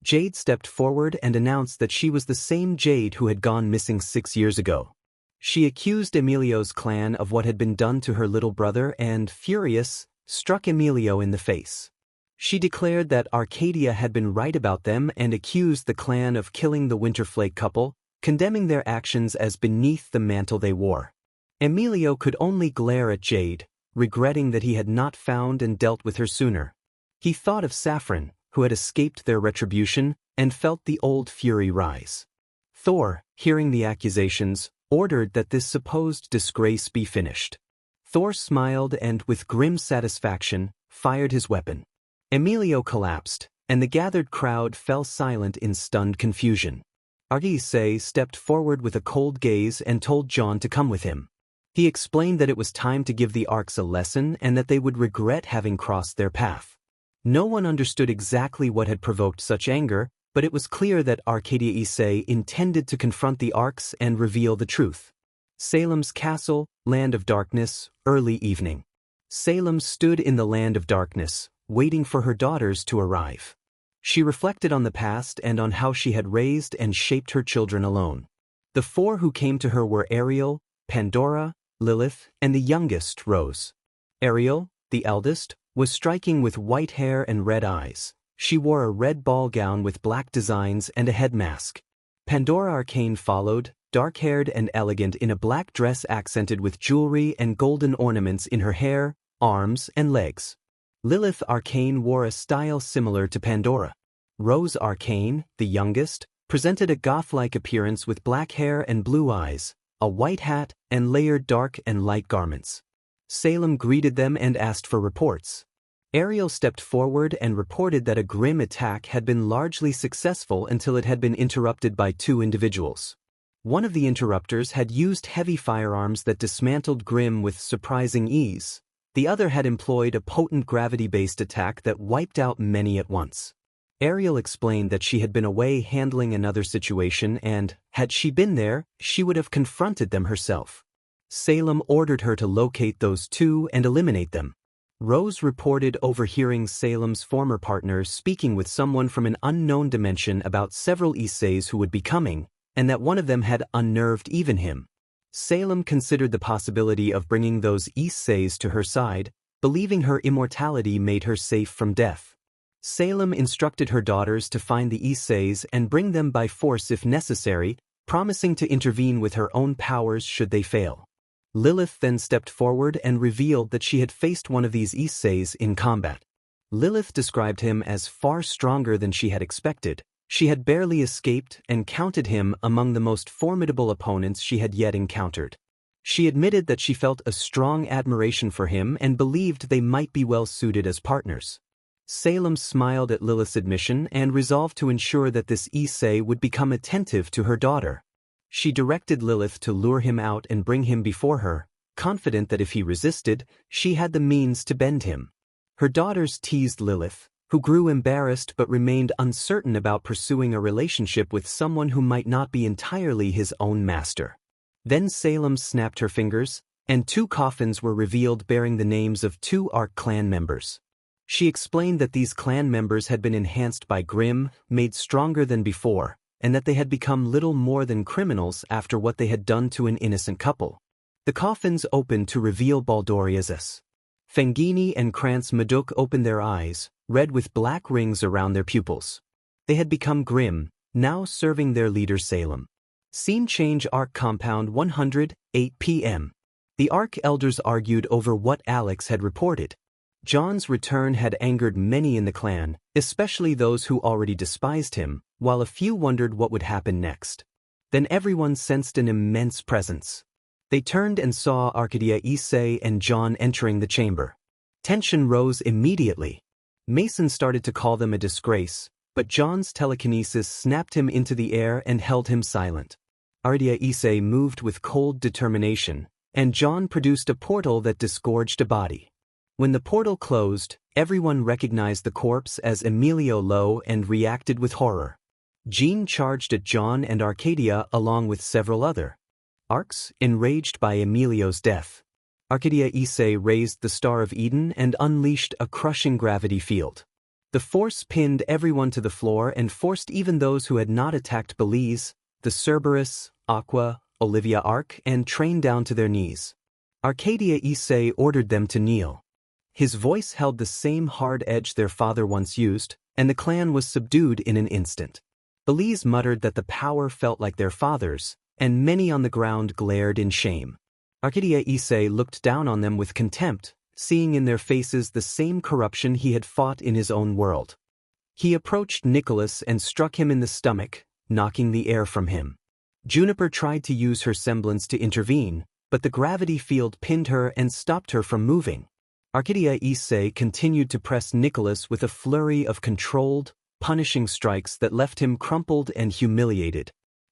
Jade stepped forward and announced that she was the same Jade who had gone missing 6 years ago. She accused Emilio's clan of what had been done to her little brother and, furious, struck Emilio in the face. She declared that Arcadia had been right about them and accused the clan of killing the Winterflake couple, condemning their actions as beneath the mantle they wore. Emilio could only glare at Jade, regretting that he had not found and dealt with her sooner. He thought of Saffron, who had escaped their retribution, and felt the old fury rise. Thor, hearing the accusations, ordered that this supposed disgrace be finished. Thor smiled and, with grim satisfaction, fired his weapon. Emilio collapsed, and the gathered crowd fell silent in stunned confusion. Issei stepped forward with a cold gaze and told John to come with him. He explained that it was time to give the Arcs a lesson and that they would regret having crossed their path. No one understood exactly what had provoked such anger, but it was clear that Arcadia Issei intended to confront the Arcs and reveal the truth. Salem's castle, land of darkness, early evening. Salem stood in the land of darkness, waiting for her daughters to arrive. She reflected on the past and on how she had raised and shaped her children alone. The 4 who came to her were Ariel, Pandora, Lilith, and the youngest, Rose. Ariel, the eldest, was striking with white hair and red eyes. She wore a red ball gown with black designs and a head mask. Pandora Arcane followed, dark-haired and elegant in a black dress accented with jewelry and golden ornaments in her hair, arms, and legs. Lilith Arcane wore a style similar to Pandora. Rose Arcane, the youngest, presented a goth-like appearance with black hair and blue eyes, a white hat, and layered dark and light garments. Salem greeted them and asked for reports. Ariel stepped forward and reported that a grim attack had been largely successful until it had been interrupted by 2 individuals. One of the interrupters had used heavy firearms that dismantled Grim with surprising ease. The other had employed a potent gravity-based attack that wiped out many at once. Ariel explained that she had been away handling another situation and, had she been there, she would have confronted them herself. Salem ordered her to locate those two and eliminate them. Rose reported overhearing Salem's former partner speaking with someone from an unknown dimension about several Isseis who would be coming, and that one of them had unnerved even him. Salem considered the possibility of bringing those Isseis to her side, believing her immortality made her safe from death. Salem instructed her daughters to find the Isseis and bring them by force if necessary, promising to intervene with her own powers should they fail. Lilith then stepped forward and revealed that she had faced one of these Isseis in combat. Lilith described him as far stronger than she had expected. She had barely escaped and counted him among the most formidable opponents she had yet encountered. She admitted that she felt a strong admiration for him and believed they might be well suited as partners. Salem smiled at Lilith's admission and resolved to ensure that this Issei would become attentive to her daughter. She directed Lilith to lure him out and bring him before her, confident that if he resisted, she had the means to bend him. Her daughters teased Lilith, who grew embarrassed but remained uncertain about pursuing a relationship with someone who might not be entirely his own master. Then Salem snapped her fingers, and two coffins were revealed bearing the names of two Arc clan members. She explained that these clan members had been enhanced by Grimm, made stronger than before, and that they had become little more than criminals after what they had done to an innocent couple. The coffins opened to reveal Baldoriazes. Fengini and Krantz Maduk opened their eyes, red with black rings around their pupils. They had become Grimm, now serving their leader Salem. Scene change Arc Compound 100, 8 p.m. The Arc elders argued over what Alex had reported. John's return had angered many in the clan, especially those who already despised him, while a few wondered what would happen next. Then everyone sensed an immense presence. They turned and saw Arcadia, Issei, and John entering the chamber. Tension rose immediately. Mason started to call them a disgrace, but John's telekinesis snapped him into the air and held him silent. Arcadia Issei moved with cold determination, and John produced a portal that disgorged a body. When the portal closed, everyone recognized the corpse as Emilio Lowe and reacted with horror. Jean charged at John and Arcadia along with several other Arcs, enraged by Emilio's death. Arcadia Issei raised the Star of Eden and unleashed a crushing gravity field. The force pinned everyone to the floor and forced even those who had not attacked Belize, the Cerberus, Aqua, Olivia Arc, and Train down to their knees. Arcadia Issei ordered them to kneel. His voice held the same hard edge their father once used, and the clan was subdued in an instant. Belize muttered that the power felt like their father's, and many on the ground glared in shame. Arcadia Issei looked down on them with contempt, seeing in their faces the same corruption he had fought in his own world. He approached Nicholas and struck him in the stomach, knocking the air from him. Juniper tried to use her semblance to intervene, but the gravity field pinned her and stopped her from moving. Arcadia Issei continued to press Nicholas with a flurry of controlled, punishing strikes that left him crumpled and humiliated.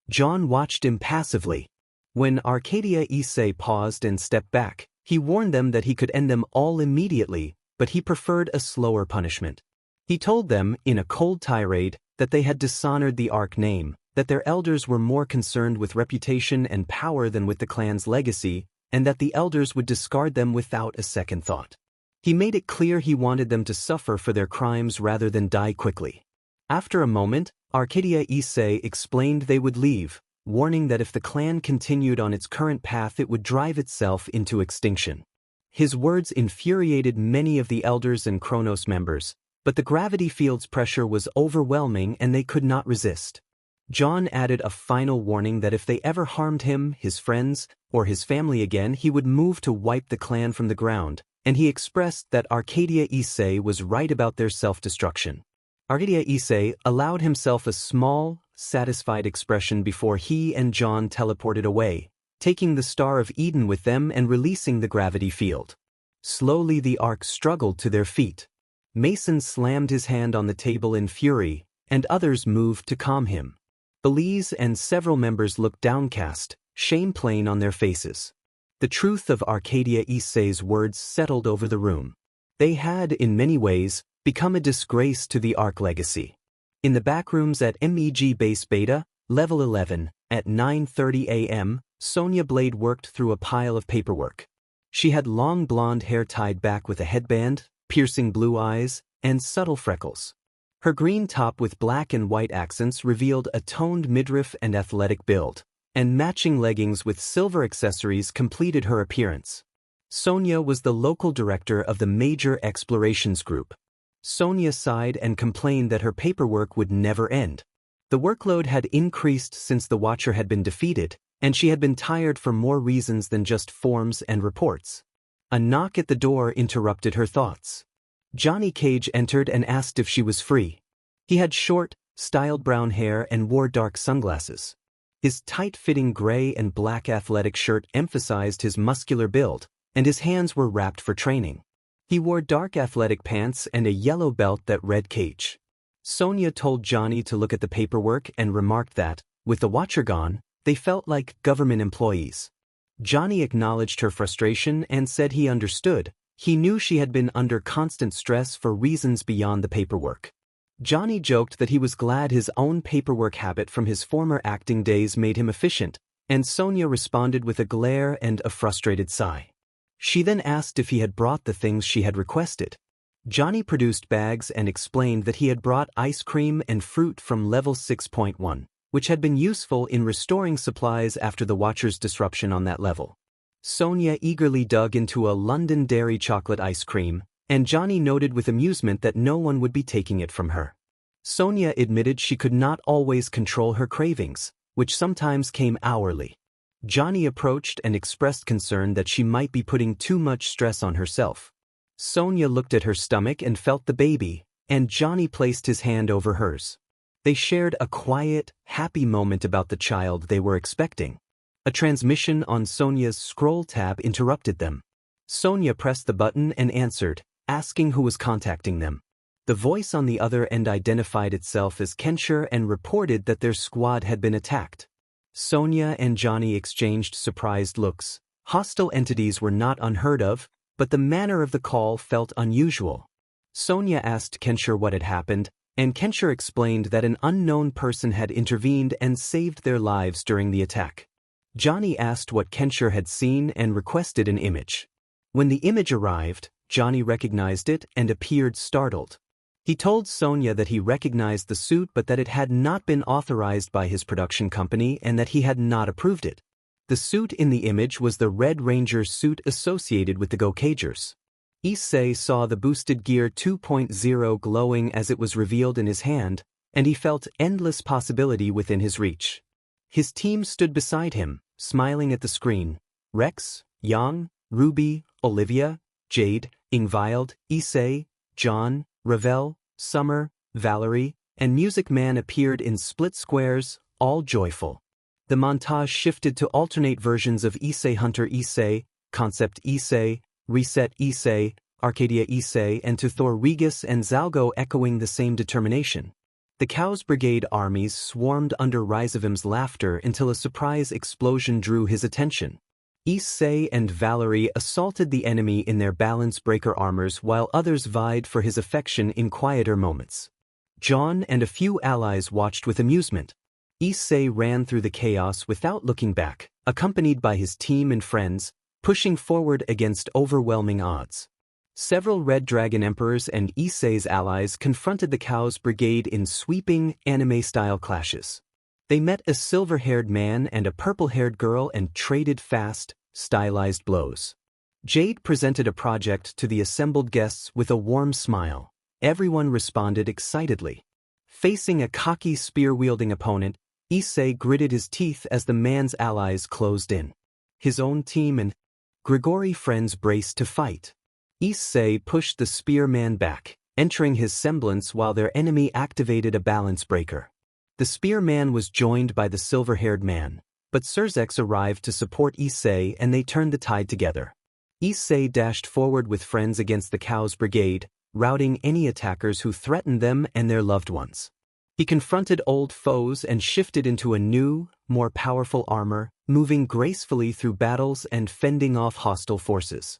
John watched impassively. When Arcadia Issei paused and stepped back, he warned them that he could end them all immediately, but he preferred a slower punishment. He told them, in a cold tirade, that they had dishonored the Arc name, that their elders were more concerned with reputation and power than with the clan's legacy, and that the elders would discard them without a second thought. He made it clear he wanted them to suffer for their crimes rather than die quickly. After a moment, Arcadia Issei explained they would leave, warning that if the clan continued on its current path it would drive itself into extinction. His words infuriated many of the elders and Kronos members, but the gravity field's pressure was overwhelming and they could not resist. John added a final warning that if they ever harmed him, his friends, or his family again, he would move to wipe the clan from the ground, and he expressed that Arcadia Issei was right about their self-destruction. Arcadia Issei allowed himself a small, satisfied expression before he and John teleported away, taking the Star of Eden with them and releasing the gravity field. Slowly the Arc struggled to their feet. Mason slammed his hand on the table in fury, and others moved to calm him. Belize and several members looked downcast, shame plain on their faces. The truth of Arcadia Issei's words settled over the room. They had, in many ways, become a disgrace to the Arc legacy. In the backrooms at MEG Base Beta, Level 11, at 9:30 a.m., Sonia Blade worked through a pile of paperwork. She had long blonde hair tied back with a headband, piercing blue eyes, and subtle freckles. Her green top with black and white accents revealed a toned midriff and athletic build, and matching leggings with silver accessories completed her appearance. Sonia was the local director of the Major Explorations Group. Sonia sighed and complained that her paperwork would never end. The workload had increased since the Watcher had been defeated, and she had been tired for more reasons than just forms and reports. A knock at the door interrupted her thoughts. Johnny Cage entered and asked if she was free. He had short, styled brown hair and wore dark sunglasses. His tight-fitting gray and black athletic shirt emphasized his muscular build, and his hands were wrapped for training. He wore dark athletic pants and a yellow belt that read Cage. Sonia told Johnny to look at the paperwork and remarked that, with the Watcher gone, they felt like government employees. Johnny acknowledged her frustration and said he understood. He knew she had been under constant stress for reasons beyond the paperwork. Johnny joked that he was glad his own paperwork habit from his former acting days made him efficient, and Sonia responded with a glare and a frustrated sigh. She then asked if he had brought the things she had requested. Johnny produced bags and explained that he had brought ice cream and fruit from level 6.1, which had been useful in restoring supplies after the Watcher's disruption on that level. Sonia eagerly dug into a London dairy chocolate ice cream, and Johnny noted with amusement that no one would be taking it from her. Sonia admitted she could not always control her cravings, which sometimes came hourly. Johnny approached and expressed concern that she might be putting too much stress on herself. Sonia looked at her stomach and felt the baby, and Johnny placed his hand over hers. They shared a quiet, happy moment about the child they were expecting. A transmission on Sonia's scroll tab interrupted them. Sonia pressed the button and answered, asking who was contacting them. The voice on the other end identified itself as Kensher and reported that their squad had been attacked. Sonia and Johnny exchanged surprised looks. Hostile entities were not unheard of, but the manner of the call felt unusual. Sonia asked Kensher what had happened, and Kensher explained that an unknown person had intervened and saved their lives during the attack. Johnny asked what Kensher had seen and requested an image. When the image arrived, Johnny recognized it and appeared startled. He told Sonia that he recognized the suit but that it had not been authorized by his production company and that he had not approved it. The suit in the image was the Red Ranger suit associated with the Go Cagers. Issei saw the boosted gear 2.0 glowing as it was revealed in his hand, and he felt endless possibility within his reach. His team stood beside him, smiling at the screen. Rex, Yang, Ruby, Olivia, Jade, Ingvild, Issei, John, Ravel, Summer, Valerie, and Music Man appeared in split squares, all joyful. The montage shifted to alternate versions of Issei Hunter Issei, Concept Issei, Reset Issei, Arcadia Issei, and to Thor Regis and Zalgo echoing the same determination. The Khaos Brigade armies swarmed under Rizevim's laughter until a surprise explosion drew his attention. Issei and Valerie assaulted the enemy in their balance breaker armors while others vied for his affection in quieter moments. John and a few allies watched with amusement. Issei ran through the chaos without looking back, accompanied by his team and friends, pushing forward against overwhelming odds. Several Red Dragon Emperors and Issei's allies confronted the Khaos Brigade in sweeping, anime-style clashes. They met a silver-haired man and a purple-haired girl and traded fast, stylized blows. Jade presented a project to the assembled guests with a warm smile. Everyone responded excitedly. Facing a cocky spear-wielding opponent, Issei gritted his teeth as the man's allies closed in. His own team and Grigori friends braced to fight. Issei pushed the spearman back, entering his semblance while their enemy activated a balance breaker. The spearman was joined by the silver-haired man, but Surzex arrived to support Issei and they turned the tide together. Issei dashed forward with friends against the Khaos Brigade, routing any attackers who threatened them and their loved ones. He confronted old foes and shifted into a new, more powerful armor, moving gracefully through battles and fending off hostile forces.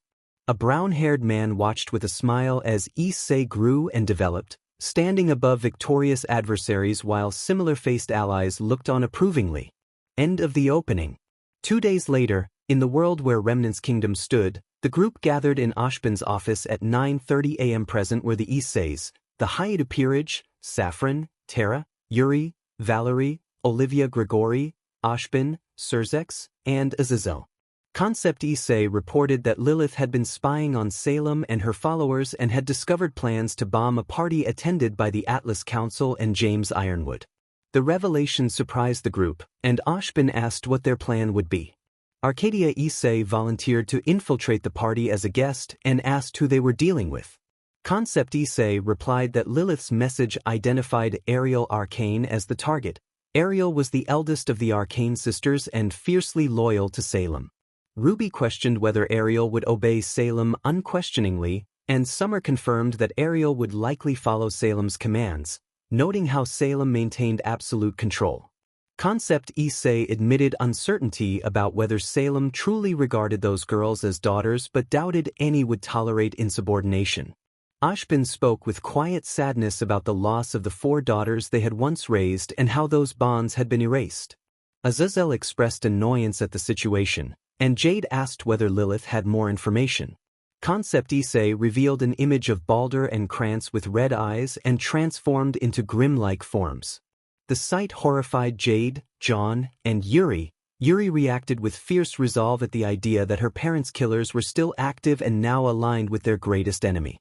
A brown-haired man watched with a smile as Issei grew and developed, standing above victorious adversaries while similar-faced allies looked on approvingly. End of the opening. 2 days later, in the world where Remnant's kingdom stood, the group gathered in Ashbin's office at 9:30 a.m. Present were the Isseis, the Hayato peerage, Saffron, Tara, Yuri, Valerie, Olivia Grigori, Ashbin, Surzex, and Azazel. Concept Issei reported that Lilith had been spying on Salem and her followers and had discovered plans to bomb a party attended by the Atlas Council and James Ironwood. The revelation surprised the group, and Ashbin asked what their plan would be. Arcadia Issei volunteered to infiltrate the party as a guest and asked who they were dealing with. Concept Issei replied that Lilith's message identified Ariel Arcane as the target. Ariel was the eldest of the Arcane sisters and fiercely loyal to Salem. Ruby questioned whether Ariel would obey Salem unquestioningly, and Summer confirmed that Ariel would likely follow Salem's commands, noting how Salem maintained absolute control. Concept Issei admitted uncertainty about whether Salem truly regarded those girls as daughters but doubted any would tolerate insubordination. Ashbin spoke with quiet sadness about the loss of the 4 daughters they had once raised and how those bonds had been erased. Azazel expressed annoyance at the situation, and Jade asked whether Lilith had more information. Concept Issei revealed an image of Balder and Krantz with red eyes and transformed into grim-like forms. The sight horrified Jade, John, and Yuri. Yuri reacted with fierce resolve at the idea that her parents' killers were still active and now aligned with their greatest enemy.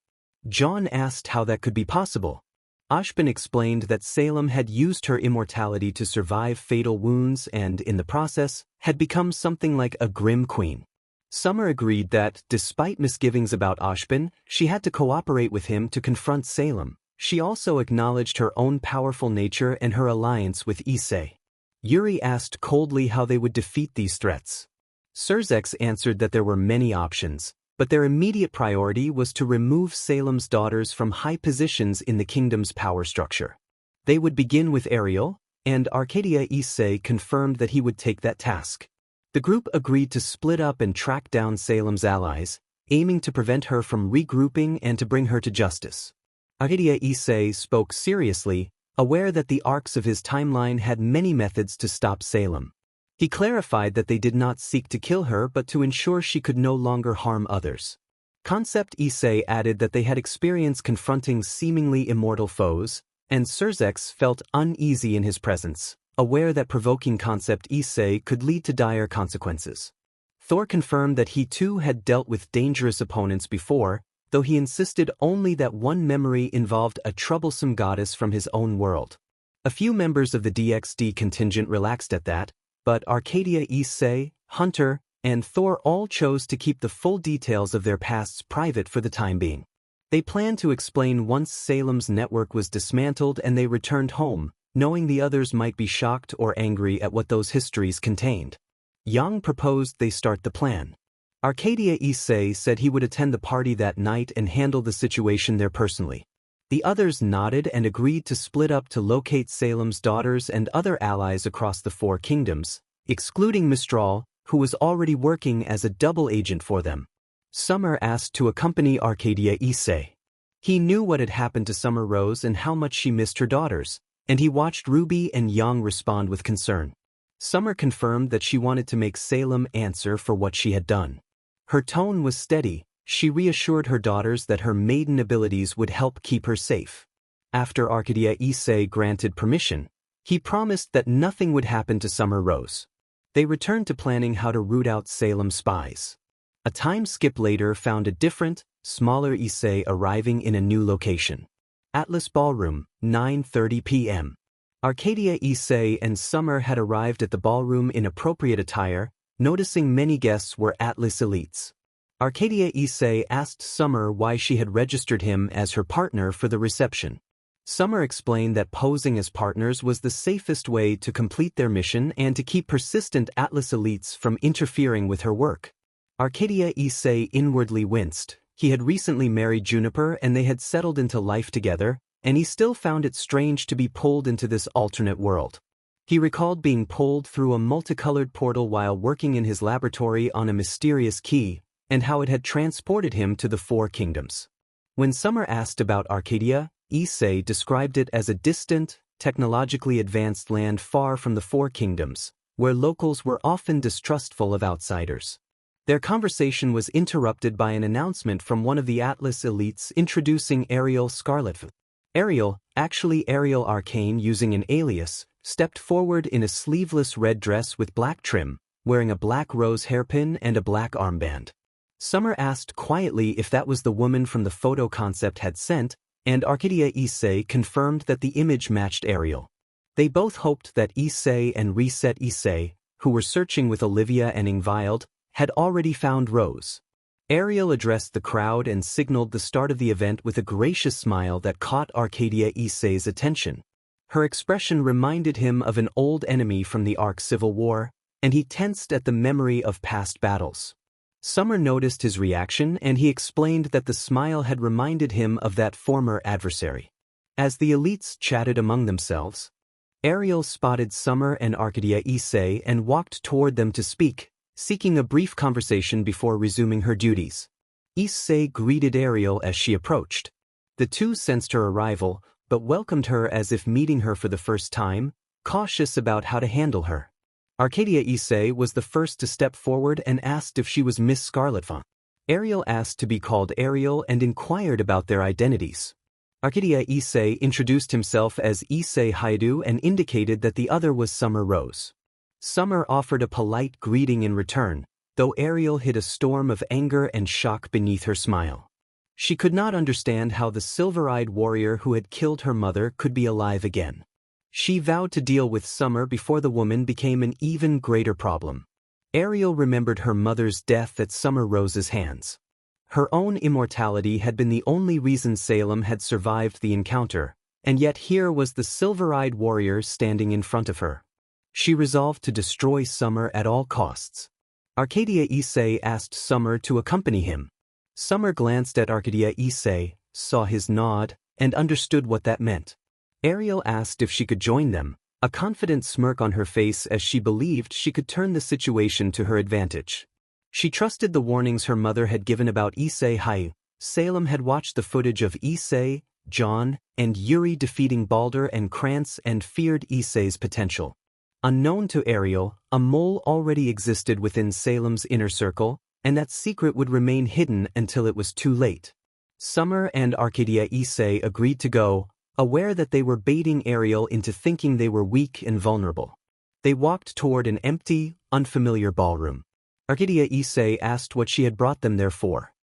John asked how that could be possible. Ashbin explained that Salem had used her immortality to survive fatal wounds and, in the process, had become something like a grim queen. Summer agreed that, despite misgivings about Ashbin, she had to cooperate with him to confront Salem. She also acknowledged her own powerful nature and her alliance with Issei. Yuri asked coldly how they would defeat these threats. Surzex answered that there were many options, but their immediate priority was to remove Salem's daughters from high positions in the kingdom's power structure. They would begin with Ariel, and Arcadia Issei confirmed that he would take that task. The group agreed to split up and track down Salem's allies, aiming to prevent her from regrouping and to bring her to justice. Arcadia Issei spoke seriously, aware that the arcs of his timeline had many methods to stop Salem. He clarified that they did not seek to kill her but to ensure she could no longer harm others. Concept Issei added that they had experience confronting seemingly immortal foes, and Surzex felt uneasy in his presence, aware that provoking Concept Issei could lead to dire consequences. Thor confirmed that he too had dealt with dangerous opponents before, though he insisted only that one memory involved a troublesome goddess from his own world. A few members of the DXD contingent relaxed at that, but Arcadia Issei, Hunter, and Thor all chose to keep the full details of their pasts private for the time being. They planned to explain once Salem's network was dismantled and they returned home, knowing the others might be shocked or angry at what those histories contained. Yang proposed they start the plan. Arcadia Issei said he would attend the party that night and handle the situation there personally. The others nodded and agreed to split up to locate Salem's daughters and other allies across the 4 kingdoms, excluding Mistral, who was already working as a double agent for them. Summer asked to accompany Arcadia Issei. He knew what had happened to Summer Rose and how much she missed her daughters, and he watched Ruby and Yang respond with concern. Summer confirmed that she wanted to make Salem answer for what she had done. Her tone was steady. She reassured her daughters that her maiden abilities would help keep her safe. After Arcadia Issei granted permission, he promised that nothing would happen to Summer Rose. They returned to planning how to root out Salem spies. A time skip later found a different, smaller Issei arriving in a new location. Atlas Ballroom, 9:30 p.m. Arcadia Issei and Summer had arrived at the ballroom in appropriate attire, noticing many guests were Atlas elites. Arcadia Issei asked Summer why she had registered him as her partner for the reception. Summer explained that posing as partners was the safest way to complete their mission and to keep persistent Atlas elites from interfering with her work. Arcadia Issei inwardly winced. He had recently married Juniper and they had settled into life together, and he still found it strange to be pulled into this alternate world. He recalled being pulled through a multicolored portal while working in his laboratory on a mysterious key, and how it had transported him to the Four Kingdoms. When Summer asked about Arcadia, Issei described it as a distant, technologically advanced land far from the Four Kingdoms, where locals were often distrustful of outsiders. Their conversation was interrupted by an announcement from one of the Atlas elites introducing Ariel Scarletfoot. Ariel, actually Ariel Arcane using an alias, stepped forward in a sleeveless red dress with black trim, wearing a black rose hairpin and a black armband. Summer asked quietly if that was the woman from the photo concept had sent, and Arcadia Issei confirmed that the image matched Ariel. They both hoped that Issei and Reset Issei, who were searching with Olivia and Ingvild, had already found Rose. Ariel addressed the crowd and signaled the start of the event with a gracious smile that caught Arcadia Issei's attention. Her expression reminded him of an old enemy from the Arc Civil War, and he tensed at the memory of past battles. Summer noticed his reaction, and he explained that the smile had reminded him of that former adversary. As the elites chatted among themselves, Ariel spotted Summer and Arcadia Issei and walked toward them to speak, seeking a brief conversation before resuming her duties. Issei greeted Ariel as she approached. The two sensed her arrival, but welcomed her as if meeting her for the first time, cautious about how to handle her. Arcadia Issei was the first to step forward and asked if she was Miss Scarletfoot. Ariel asked to be called Ariel and inquired about their identities. Arcadia Issei introduced himself as Issei Haidu and indicated that the other was Summer Rose. Summer offered a polite greeting in return, though Ariel hid a storm of anger and shock beneath her smile. She could not understand how the silver-eyed warrior who had killed her mother could be alive again. She vowed to deal with Summer before the woman became an even greater problem. Ariel remembered her mother's death at Summer Rose's hands. Her own immortality had been the only reason Salem had survived the encounter, and yet here was the silver-eyed warrior standing in front of her. She resolved to destroy Summer at all costs. Arcadia Issei asked Summer to accompany him. Summer glanced at Arcadia Issei, saw his nod, and understood what that meant. Ariel asked if she could join them, a confident smirk on her face as she believed she could turn the situation to her advantage. She trusted the warnings her mother had given about Issei Haidu. Salem had watched the footage of Issei, John, and Yuri defeating Balder and Krantz and feared Issei's potential. Unknown to Ariel, a mole already existed within Salem's inner circle, and that secret would remain hidden until it was too late. Summer and Arcadia Issei agreed to go, aware that they were baiting Ariel into thinking they were weak and vulnerable. They walked toward an empty, unfamiliar ballroom. Arcadia Issei asked what she had brought them there for.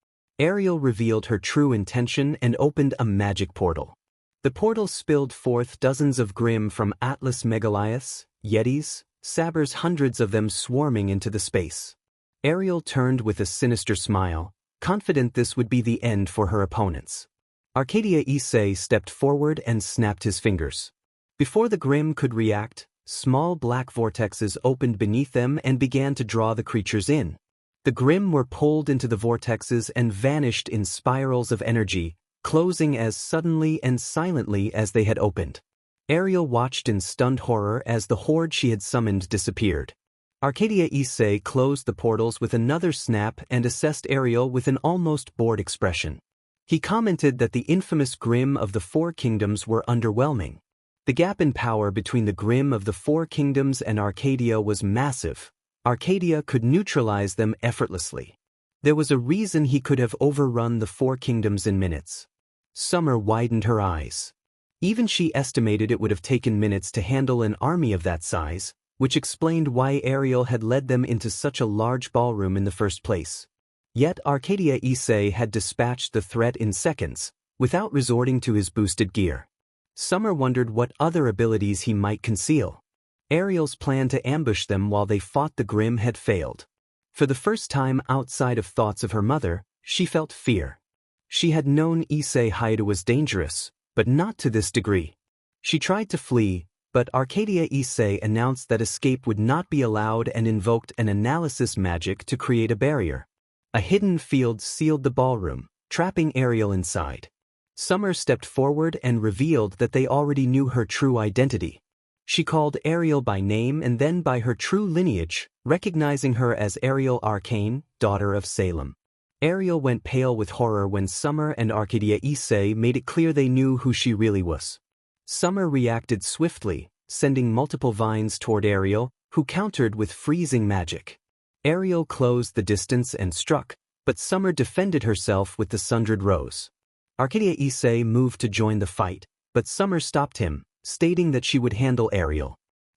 Ariel revealed her true intention and opened a magic portal. The portal spilled forth dozens of Grimm from Atlas Megalias, Yetis, Sabers, hundreds of them swarming into the space. Ariel turned with a sinister smile, confident this would be the end for her opponents. Arcadia Issei stepped forward and snapped his fingers. Before the Grimm could react, small black vortexes opened beneath them and began to draw the creatures in. The Grimm were pulled into the vortexes and vanished in spirals of energy, closing as suddenly and silently as they had opened. Ariel watched in stunned horror as the horde she had summoned disappeared. Arcadia Issei closed the portals with another snap and assessed Ariel with an almost bored expression. He commented that the infamous Grimm of the Four Kingdoms were underwhelming. The gap in power between the Grimm of the Four Kingdoms and Arcadia was massive. Arcadia could neutralize them effortlessly. There was a reason he could have overrun the Four Kingdoms in minutes. Summer widened her eyes. Even she estimated it would have taken minutes to handle an army of that size, which explained why Ariel had led them into such a large ballroom in the first place. Yet Arcadia Issei had dispatched the threat in seconds, without resorting to his boosted gear. Summer wondered what other abilities he might conceal. Ariel's plan to ambush them while they fought the Grimm had failed. For the first time outside of thoughts of her mother, she felt fear. She had known Issei Haidu was dangerous, but not to this degree. She tried to flee, but Arcadia Issei announced that escape would not be allowed and invoked an analysis magic to create a barrier. A hidden field sealed the ballroom, trapping Ariel inside. Summer stepped forward and revealed that they already knew her true identity. She called Ariel by name and then by her true lineage, recognizing her as Ariel Arcane, daughter of Salem. Ariel went pale with horror when Summer and Arcadia Issei made it clear they knew who she really was. Summer reacted swiftly, sending multiple vines toward Ariel, who countered with freezing magic. Ariel closed the distance and struck, but Summer defended herself with the Sundered Rose. Arcadia Issei moved to join the fight, but Summer stopped him, stating that she would handle Ariel.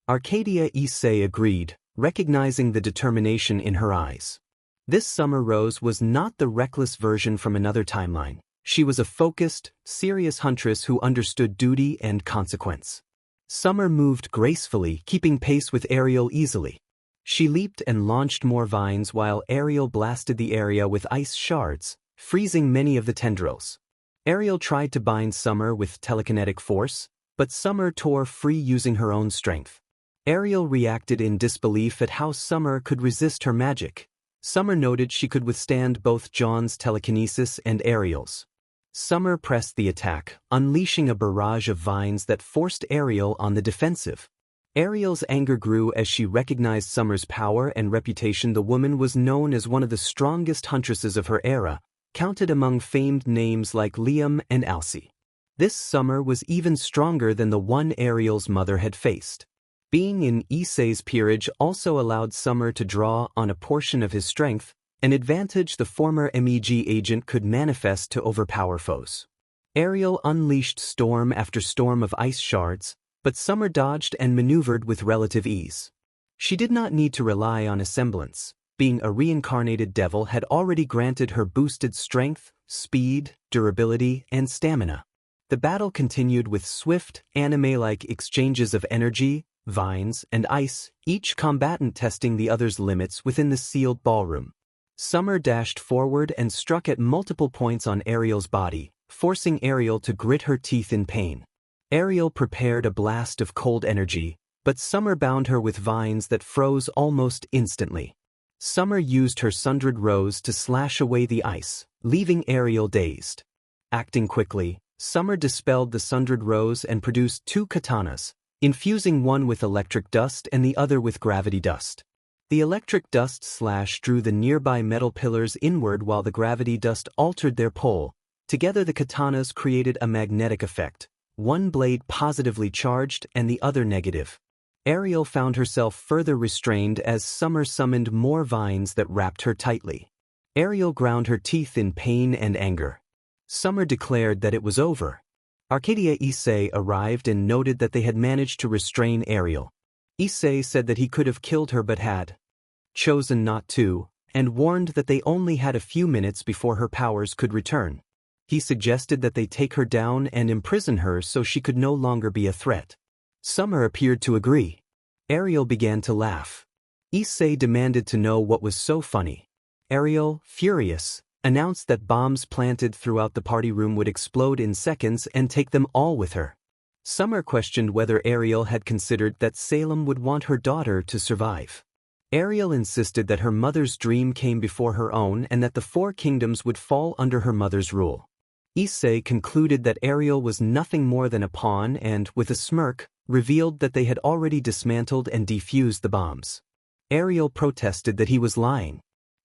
Arcadia Issei agreed, recognizing the determination in her eyes. This Summer Rose was not the reckless version from another timeline. She was a focused, serious huntress who understood duty and consequence. Summer moved gracefully, keeping pace with Ariel easily. She leaped and launched more vines while Ariel blasted the area with ice shards, freezing many of the tendrils. Ariel tried to bind Summer with telekinetic force, but Summer tore free using her own strength. Ariel reacted in disbelief at how Summer could resist her magic. Summer noted she could withstand both John's telekinesis and Ariel's. Summer pressed the attack, unleashing a barrage of vines that forced Ariel on the defensive. Ariel's anger grew as she recognized Summer's power and reputation. The woman was known as one of the strongest huntresses of her era, counted among famed names like Liam and Alcee. This Summer was even stronger than the one Ariel's mother had faced. Being in Issei's peerage also allowed Summer to draw on a portion of his strength, an advantage the former MEG agent could manifest to overpower foes. Ariel unleashed storm after storm of ice shards, but Summer dodged and maneuvered with relative ease. She did not need to rely on a semblance. Being a reincarnated devil had already granted her boosted strength, speed, durability, and stamina. The battle continued with swift, anime-like exchanges of energy, vines, and ice, each combatant testing the other's limits within the sealed ballroom. Summer dashed forward and struck at multiple points on Ariel's body, forcing Ariel to grit her teeth in pain. Ariel prepared a blast of cold energy, but Summer bound her with vines that froze almost instantly. Summer used her Sundered Rose to slash away the ice, leaving Ariel dazed. Acting quickly, Summer dispelled the Sundered Rose and produced two katanas, infusing one with electric dust and the other with gravity dust. The electric dust slash drew the nearby metal pillars inward while the gravity dust altered their pole. Together the katanas created a magnetic effect, one blade positively charged and the other negative. Ariel found herself further restrained as Summer summoned more vines that wrapped her tightly. Ariel ground her teeth in pain and anger. Summer declared that it was over. Arcadia Issei arrived and noted that they had managed to restrain Ariel. Issei said that he could have killed her but had chosen not to, and warned that they only had a few minutes before her powers could return. He suggested that they take her down and imprison her so she could no longer be a threat. Summer appeared to agree. Ariel began to laugh. Issei demanded to know what was so funny. Ariel, furious, announced that bombs planted throughout the party room would explode in seconds and take them all with her. Summer questioned whether Ariel had considered that Salem would want her daughter to survive. Ariel insisted that her mother's dream came before her own and that the four kingdoms would fall under her mother's rule. Issei concluded that Ariel was nothing more than a pawn and, with a smirk, revealed that they had already dismantled and defused the bombs. Ariel protested that he was lying.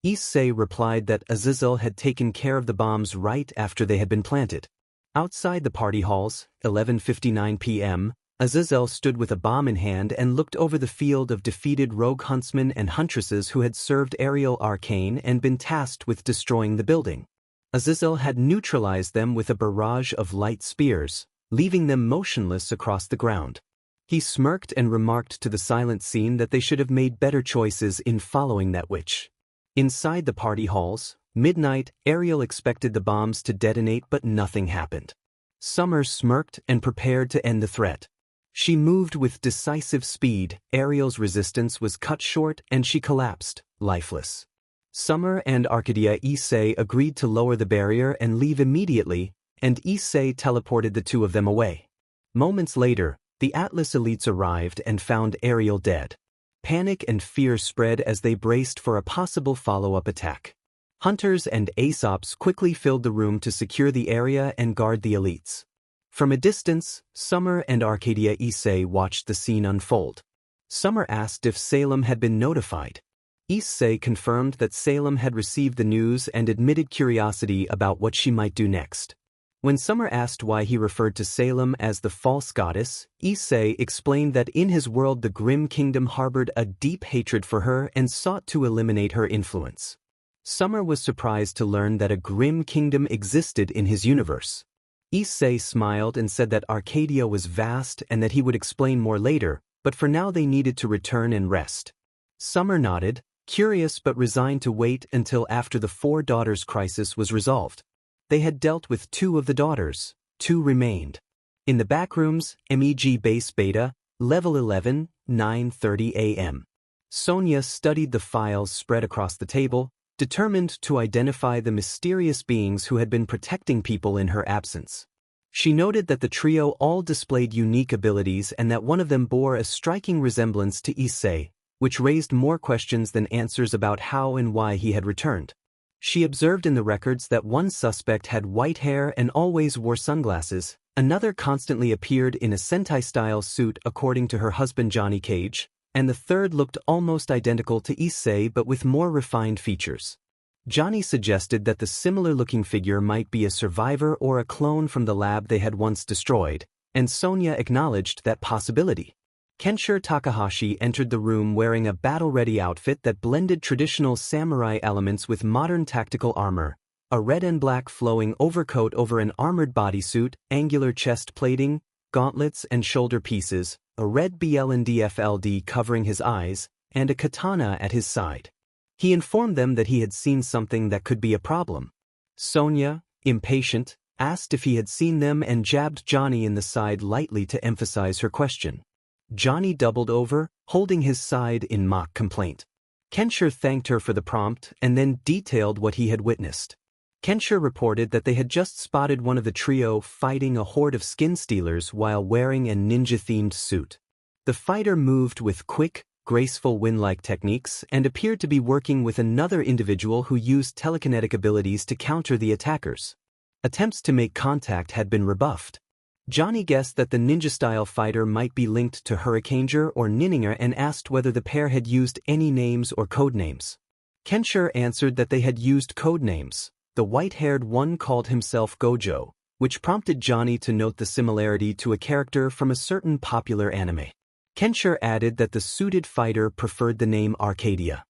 Issei replied that Azazel had taken care of the bombs right after they had been planted. Outside the party halls, 11:59 p.m., Azazel stood with a bomb in hand and looked over the field of defeated rogue huntsmen and huntresses who had served Ariel Arcane and been tasked with destroying the building. Azazel had neutralized them with a barrage of light spears, leaving them motionless across the ground. He smirked and remarked to the silent scene that they should have made better choices in following that witch. Inside the party halls, midnight, Ariel expected the bombs to detonate but nothing happened. Summer smirked and prepared to end the threat. She moved with decisive speed. Ariel's resistance was cut short and she collapsed, lifeless. Summer and Arcadia Issei agreed to lower the barrier and leave immediately, and Issei teleported the two of them away. Moments later, the Atlas elites arrived and found Ariel dead. Panic and fear spread as they braced for a possible follow-up attack. Hunters and Aesops quickly filled the room to secure the area and guard the elites. From a distance, Summer and Arcadia Issei watched the scene unfold. Summer asked if Salem had been notified. Issei confirmed that Salem had received the news and admitted curiosity about what she might do next. When Summer asked why he referred to Salem as the false goddess, Issei explained that in his world the Grim Kingdom harbored a deep hatred for her and sought to eliminate her influence. Summer was surprised to learn that a Grim Kingdom existed in his universe. Issei smiled and said that Arcadia was vast and that he would explain more later, but for now they needed to return and rest. Summer nodded, curious but resigned to wait until after the four daughters crisis was resolved. They had dealt with 2 of the daughters, 2 remained. In the Backrooms, MEG Base Beta, Level 11, 9:30 a.m. Sonia studied the files spread across the table, determined to identify the mysterious beings who had been protecting people in her absence. She noted that the trio all displayed unique abilities and that one of them bore a striking resemblance to Issei, which raised more questions than answers about how and why he had returned. She observed in the records that one suspect had white hair and always wore sunglasses, another constantly appeared in a Sentai-style suit according to her husband Johnny Cage, and the third looked almost identical to Issei but with more refined features. Johnny suggested that the similar-looking figure might be a survivor or a clone from the lab they had once destroyed, and Sonia acknowledged that possibility. Kenshiro Takahashi entered the room wearing a battle-ready outfit that blended traditional samurai elements with modern tactical armor, a red and black flowing overcoat over an armored bodysuit, angular chest plating, gauntlets and shoulder pieces, a red BLNDFLD covering his eyes, and a katana at his side. He informed them that he had seen something that could be a problem. Sonia, impatient, asked if he had seen them and jabbed Johnny in the side lightly to emphasize her question. Johnny doubled over, holding his side in mock complaint. Kenshiro thanked her for the prompt and then detailed what he had witnessed. Kenshiro reported that they had just spotted one of the trio fighting a horde of skin stealers while wearing a ninja-themed suit. The fighter moved with quick, graceful wind-like techniques and appeared to be working with another individual who used telekinetic abilities to counter the attackers. Attempts to make contact had been rebuffed. Johnny guessed that the ninja-style fighter might be linked to Hurricaneger or Ninninger and asked whether the pair had used any names or codenames. Kenshiro answered that they had used codenames. The white-haired one called himself Gojo, which prompted Johnny to note the similarity to a character from a certain popular anime. Kenshiro added that the suited fighter preferred the name Arcadia.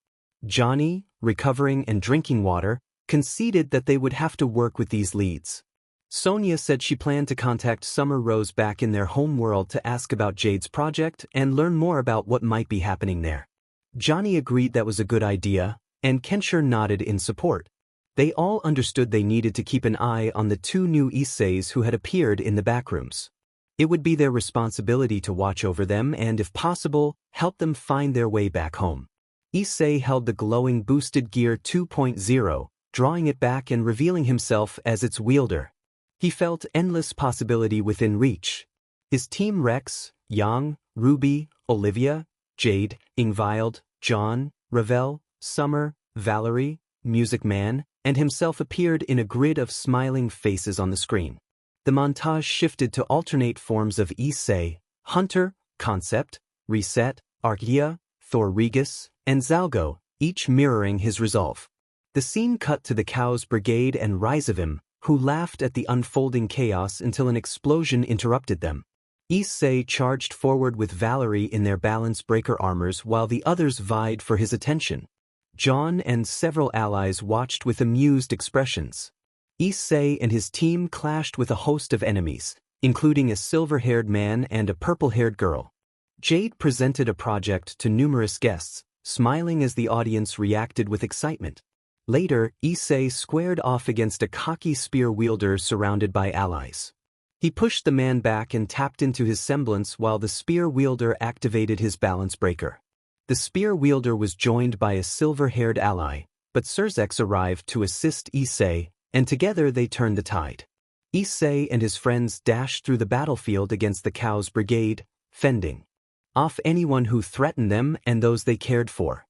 Johnny, recovering and drinking water, conceded that they would have to work with these leads. Sonia said she planned to contact Summer Rose back in their home world to ask about Jade's project and learn more about what might be happening there. Johnny agreed that was a good idea, and Kenshiro nodded in support. They all understood they needed to keep an eye on the 2 new Isseis who had appeared in the Backrooms. It would be their responsibility to watch over them and, if possible, help them find their way back home. Issei held the glowing boosted gear 2.0, drawing it back and revealing himself as its wielder. He felt endless possibility within reach. His team Rex, Yang, Ruby, Olivia, Jade, Ingvild, John, Ravel, Summer, Valerie, Music Man, and himself appeared in a grid of smiling faces on the screen. The montage shifted to alternate forms of Issei, Hunter, Concept, Reset, Arcadia, Thorregus, and Zalgo, each mirroring his resolve. The scene cut to the Khaos Brigade and Rizevim, who laughed at the unfolding chaos until an explosion interrupted them. Issei charged forward with Valerie in their balance breaker armors while the others vied for his attention. John and several allies watched with amused expressions. Issei and his team clashed with a host of enemies, including a silver-haired man and a purple-haired girl. Jade presented a project to numerous guests, smiling as the audience reacted with excitement. Later, Issei squared off against a cocky spear wielder surrounded by allies. He pushed the man back and tapped into his semblance while the spear wielder activated his balance breaker. The spear wielder was joined by a silver-haired ally, but Surzex arrived to assist Issei, and together they turned the tide. Issei and his friends dashed through the battlefield against the Khaos Brigade, fending off anyone who threatened them and those they cared for.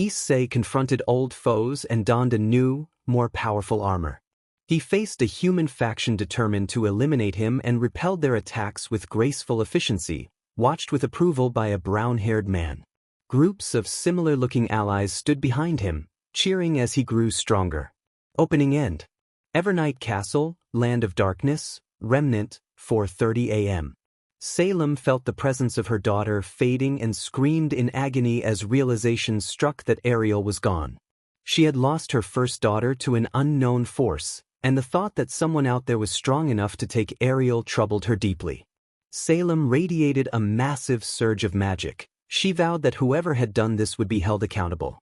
Issei confronted old foes and donned a new, more powerful armor. He faced a human faction determined to eliminate him and repelled their attacks with graceful efficiency, watched with approval by a brown-haired man. Groups of similar-looking allies stood behind him, cheering as he grew stronger. Opening end. Evernight Castle, Land of Darkness, Remnant, 4:30 a.m. Salem felt the presence of her daughter fading and screamed in agony as realization struck that Ariel was gone. She had lost her first daughter to an unknown force, and the thought that someone out there was strong enough to take Ariel troubled her deeply. Salem radiated a massive surge of magic. She vowed that whoever had done this would be held accountable.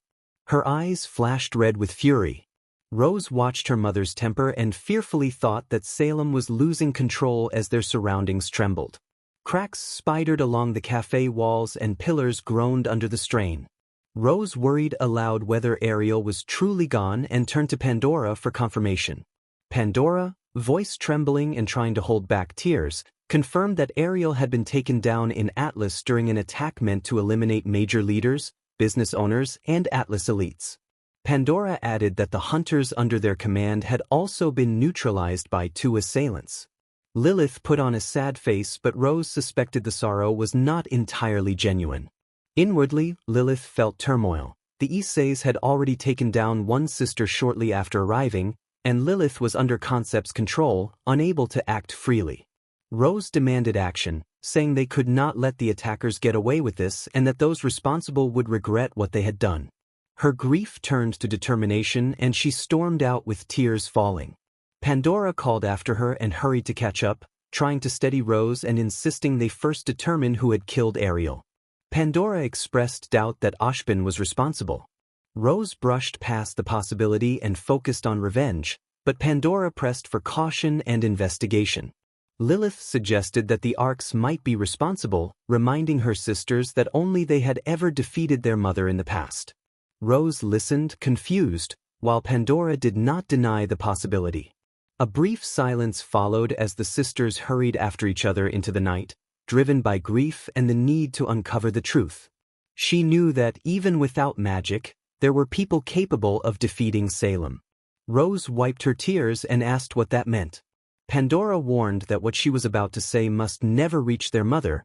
Her eyes flashed red with fury. Rose watched her mother's temper and fearfully thought that Salem was losing control as their surroundings trembled. Cracks spidered along the cafe walls and pillars groaned under the strain. Rose worried aloud whether Ariel was truly gone and turned to Pandora for confirmation. Pandora, voice trembling and trying to hold back tears, confirmed that Ariel had been taken down in Atlas during an attack meant to eliminate major leaders, business owners, and Atlas elites. Pandora added that the hunters under their command had also been neutralized by 2 assailants. Lilith put on a sad face, but Rose suspected the sorrow was not entirely genuine. Inwardly, Lilith felt turmoil. The Isseis had already taken down one sister shortly after arriving, and Lilith was under Concept's control, unable to act freely. Rose demanded action, saying they could not let the attackers get away with this and that those responsible would regret what they had done. Her grief turned to determination and she stormed out with tears falling. Pandora called after her and hurried to catch up, trying to steady Rose and insisting they first determine who had killed Ariel. Pandora expressed doubt that Ashbin was responsible. Rose brushed past the possibility and focused on revenge, but Pandora pressed for caution and investigation. Lilith suggested that the Arcs might be responsible, reminding her sisters that only they had ever defeated their mother in the past. Rose listened, confused, while Pandora did not deny the possibility. A brief silence followed as the sisters hurried after each other into the night, driven by grief and the need to uncover the truth. She knew that even without magic, there were people capable of defeating Salem. Rose wiped her tears and asked what that meant. Pandora warned that what she was about to say must never reach their mother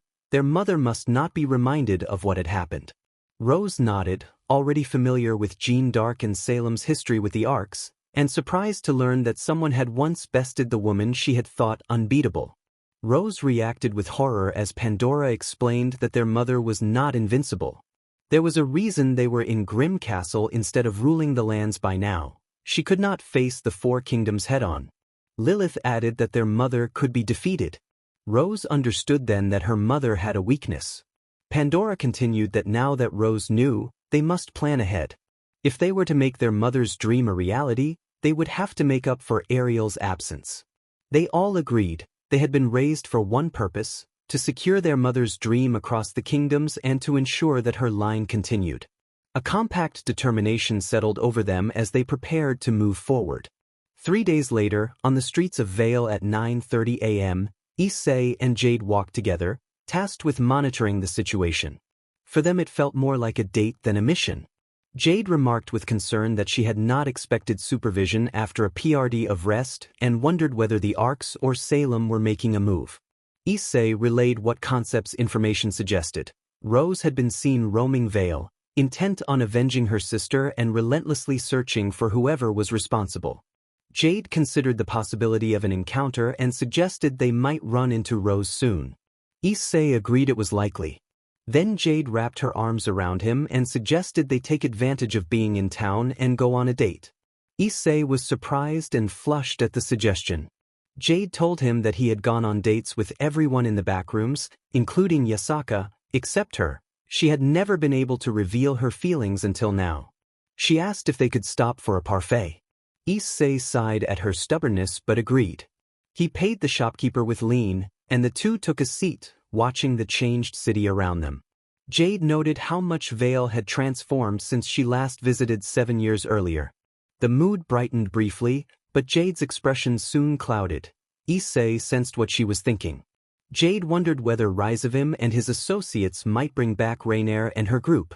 must not be reminded of what had happened. Rose nodded, already familiar with Jade Arc and Salem's history with the Arcs, and surprised to learn that someone had once bested the woman she had thought unbeatable. Rose reacted with horror as Pandora explained that their mother was not invincible. There was a reason they were in Grim Castle instead of ruling the lands by now. She could not face the 4 kingdoms head-on. Lilith added that their mother could be defeated. Rose understood then that her mother had a weakness. Pandora continued that now that Rose knew, they must plan ahead. If they were to make their mother's dream a reality, they would have to make up for Ariel's absence. They all agreed they had been raised for one purpose, to secure their mother's dream across the kingdoms and to ensure that her line continued. A compact determination settled over them as they prepared to move forward. 3 days later, on the streets of Vale at 9:30 a.m., Issei and Jade walked together, tasked with monitoring the situation. For them it felt more like a date than a mission. Jade remarked with concern that she had not expected supervision after a PRD of rest and wondered whether the Arcs or Salem were making a move. Issei relayed what Concept's information suggested. Rose had been seen roaming Vale, intent on avenging her sister and relentlessly searching for whoever was responsible. Jade considered the possibility of an encounter and suggested they might run into Rose soon. Issei agreed it was likely. Then Jade wrapped her arms around him and suggested they take advantage of being in town and go on a date. Issei was surprised and flushed at the suggestion. Jade told him that he had gone on dates with everyone in the Backrooms, including Yasaka, except her. She had never been able to reveal her feelings until now. She asked if they could stop for a parfait. Issei sighed at her stubbornness but agreed. He paid the shopkeeper with lien, and the two took a seat, watching the changed city around them. Jade noted how much Vale had transformed since she last visited 7 years earlier. The mood brightened briefly, but Jade's expression soon clouded. Issei sensed what she was thinking. Jade wondered whether Rizevim and his associates might bring back Rainier and her group.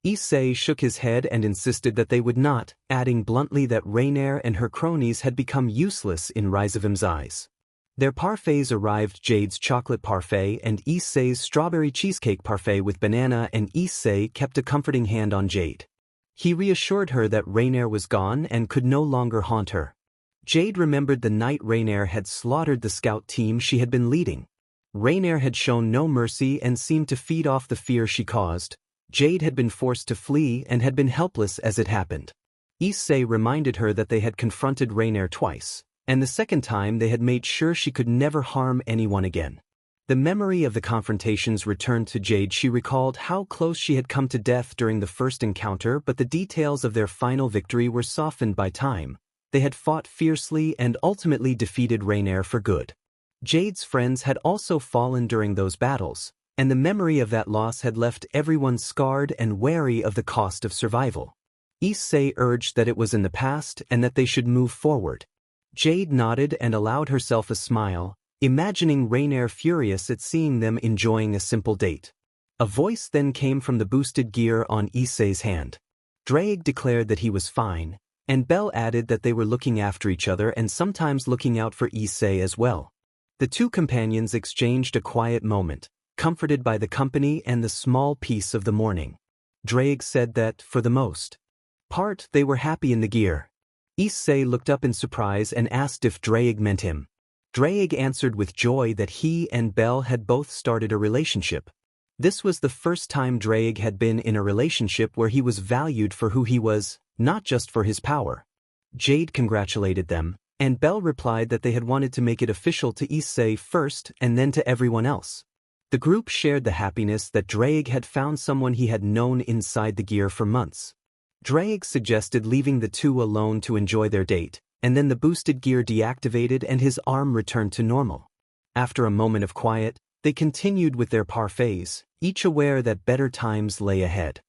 Issei shook his head and insisted that they would not, adding bluntly that Rainier and her cronies had become useless in Rizevim's eyes. Their parfaits arrived: Jade's chocolate parfait and Issei's strawberry cheesecake parfait with banana, and Issei kept a comforting hand on Jade. He reassured her that Rainier was gone and could no longer haunt her. Jade remembered the night Rainier had slaughtered the scout team she had been leading. Rainier had shown no mercy and seemed to feed off the fear she caused. Jade had been forced to flee and had been helpless as it happened. Issei reminded her that they had confronted Rainier twice, and the second time they had made sure she could never harm anyone again. The memory of the confrontations returned to Jade. She recalled how close she had come to death during the first encounter, but the details of their final victory were softened by time. They had fought fiercely and ultimately defeated Rainier for good. Jade's friends had also fallen during those battles, and the memory of that loss had left everyone scarred and wary of the cost of survival. Issei urged that it was in the past and that they should move forward. Jade nodded and allowed herself a smile, imagining Rainier furious at seeing them enjoying a simple date. A voice then came from the boosted gear on Issei's hand. Drake declared that he was fine, and Belle added that they were looking after each other and sometimes looking out for Issei as well. The two companions exchanged a quiet moment, comforted by the company and the small peace of the morning. Drake said that, for the most part, they were happy in the gear. Issei looked up in surprise and asked if Drake meant him. Drake answered with joy that he and Belle had both started a relationship. This was the first time Drake had been in a relationship where he was valued for who he was, not just for his power. Jade congratulated them, and Belle replied that they had wanted to make it official to Issei first and then to everyone else. The group shared the happiness that Drake had found someone he had known inside the gear for months. Drake suggested leaving the two alone to enjoy their date, and then the boosted gear deactivated and his arm returned to normal. After a moment of quiet, they continued with their parfaits, each aware that better times lay ahead.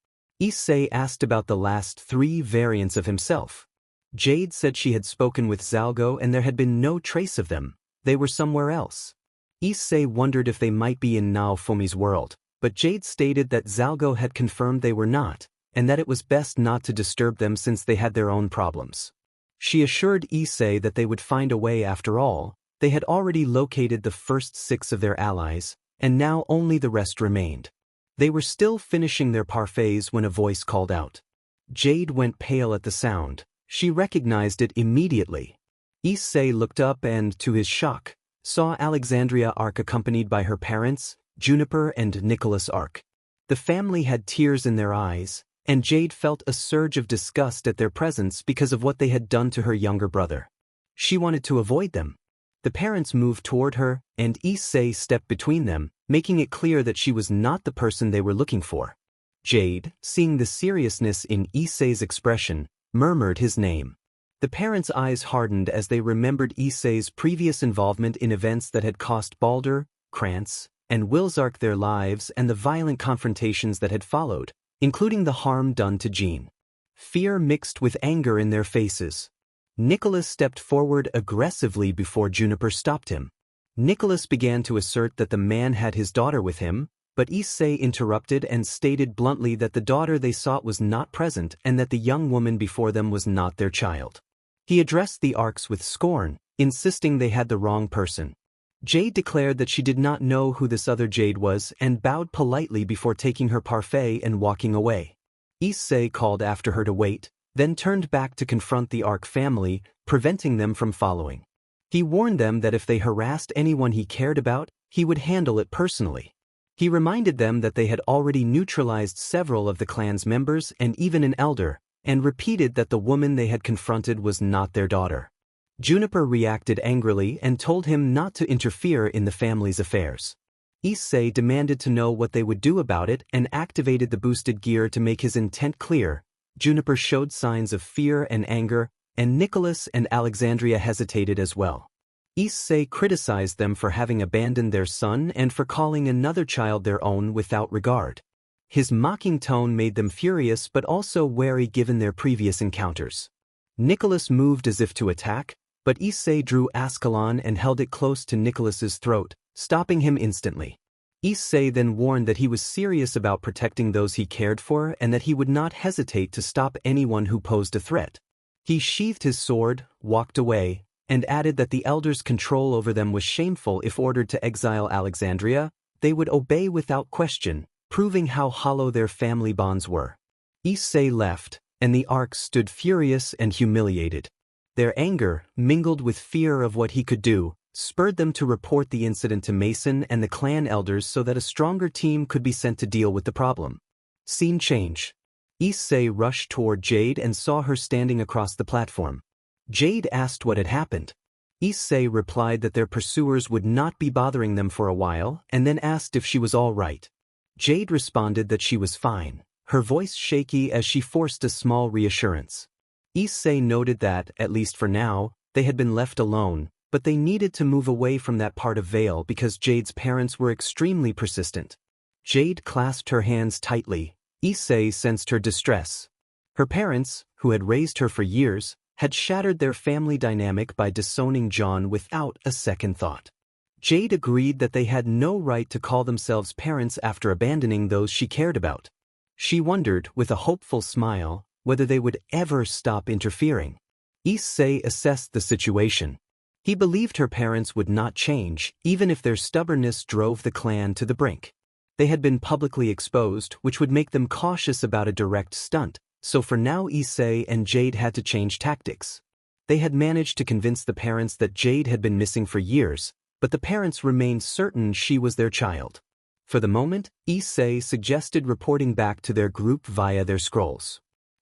Issei asked about the last 3 variants of himself. Jade said she had spoken with Zalgo and there had been no trace of them. They were somewhere else. Issei wondered if they might be in Naofumi's world, but Jade stated that Zalgo had confirmed they were not, and that it was best not to disturb them since they had their own problems. She assured Issei that they would find a way after all. They had already located the first 6 of their allies, and now only the rest remained. They were still finishing their parfaits when a voice called out. Jade went pale at the sound. She recognized it immediately. Issei looked up and, to his shock, saw Alexandria Arc accompanied by her parents, Juniper and Nicholas Arc. The family had tears in their eyes, and Jade felt a surge of disgust at their presence because of what they had done to her younger brother. She wanted to avoid them. The parents moved toward her, and Issei stepped between them, making it clear that she was not the person they were looking for. Jade, seeing the seriousness in Issei's expression, murmured his name. The parents' eyes hardened as they remembered Issei's previous involvement in events that had cost Balder, Krantz, and Wilzark their lives and the violent confrontations that had followed, including the harm done to Jean. Fear mixed with anger in their faces. Nicholas stepped forward aggressively before Juniper stopped him. Nicholas began to assert that the man had his daughter with him, but Issei interrupted and stated bluntly that the daughter they sought was not present and that the young woman before them was not their child. He addressed the Arcs with scorn, insisting they had the wrong person. Jade declared that she did not know who this other Jade was and bowed politely before taking her parfait and walking away. Issei called after her to wait, then turned back to confront the Arc family, preventing them from following. He warned them that if they harassed anyone he cared about, he would handle it personally. He reminded them that they had already neutralized several of the clan's members and even an elder, and repeated that the woman they had confronted was not their daughter. Juniper reacted angrily and told him not to interfere in the family's affairs. Issei demanded to know what they would do about it and activated the boosted gear to make his intent clear. Juniper showed signs of fear and anger, and Nicholas and Alexandria hesitated as well. Issei criticized them for having abandoned their son and for calling another child their own without regard. His mocking tone made them furious but also wary given their previous encounters. Nicholas moved as if to attack, but Issei drew Ascalon and held it close to Nicholas's throat, stopping him instantly. Issei then warned that he was serious about protecting those he cared for and that he would not hesitate to stop anyone who posed a threat. He sheathed his sword, walked away, and added that the elders' control over them was shameful. If ordered to exile Alexandria, they would obey without question, proving how hollow their family bonds were. Issei left, and the Arcs stood furious and humiliated. Their anger, mingled with fear of what he could do, spurred them to report the incident to Mason and the clan elders so that a stronger team could be sent to deal with the problem. Scene change. Issei rushed toward Jade and saw her standing across the platform. Jade asked what had happened. Issei replied that their pursuers would not be bothering them for a while and then asked if she was all right. Jade responded that she was fine, her voice shaky as she forced a small reassurance. Issei noted that, at least for now, they had been left alone, but they needed to move away from that part of Vale because Jade's parents were extremely persistent. Jade clasped her hands tightly. Issei sensed her distress. Her parents, who had raised her for years, had shattered their family dynamic by disowning John without a second thought. Jade agreed that they had no right to call themselves parents after abandoning those she cared about. She wondered, with a hopeful smile, whether they would ever stop interfering. Issei assessed the situation. He believed her parents would not change, even if their stubbornness drove the clan to the brink. They had been publicly exposed, which would make them cautious about a direct stunt, so for now Issei and Jade had to change tactics. They had managed to convince the parents that Jade had been missing for years, but the parents remained certain she was their child. For the moment, Issei suggested reporting back to their group via their scrolls.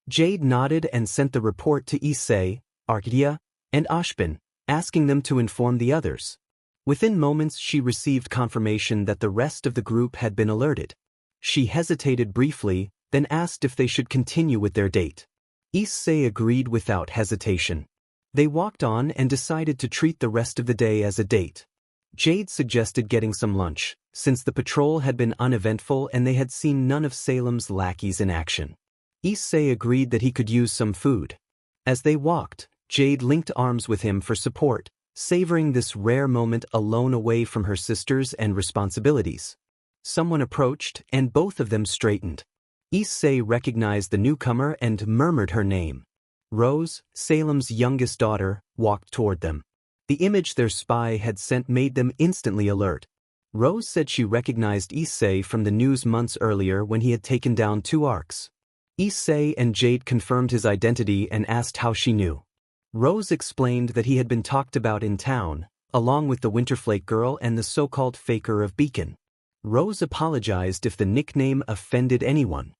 Jade nodded and sent the report to Issei, Arcadia, and Ashbin, asking them to inform the others. Within moments she received confirmation that the rest of the group had been alerted. She hesitated briefly, then asked if they should continue with their date. Issei agreed without hesitation. They walked on and decided to treat the rest of the day as a date. Jade suggested getting some lunch, since the patrol had been uneventful and they had seen none of Salem's lackeys in action. Issei agreed that he could use some food. As they walked, Jade linked arms with him for support, savoring this rare moment alone away from her sisters and responsibilities. Someone approached, and both of them straightened. Issei recognized the newcomer and murmured her name. Rose, Salem's youngest daughter, walked toward them. The image their spy had sent made them instantly alert. Rose said she recognized Issei from the news months earlier when he had taken down 2 Arcs. Issei and Jade confirmed his identity and asked how she knew. Rose explained that he had been talked about in town, along with the Winterflake girl and the so-called Faker of Beacon. Rose apologized if the nickname offended anyone.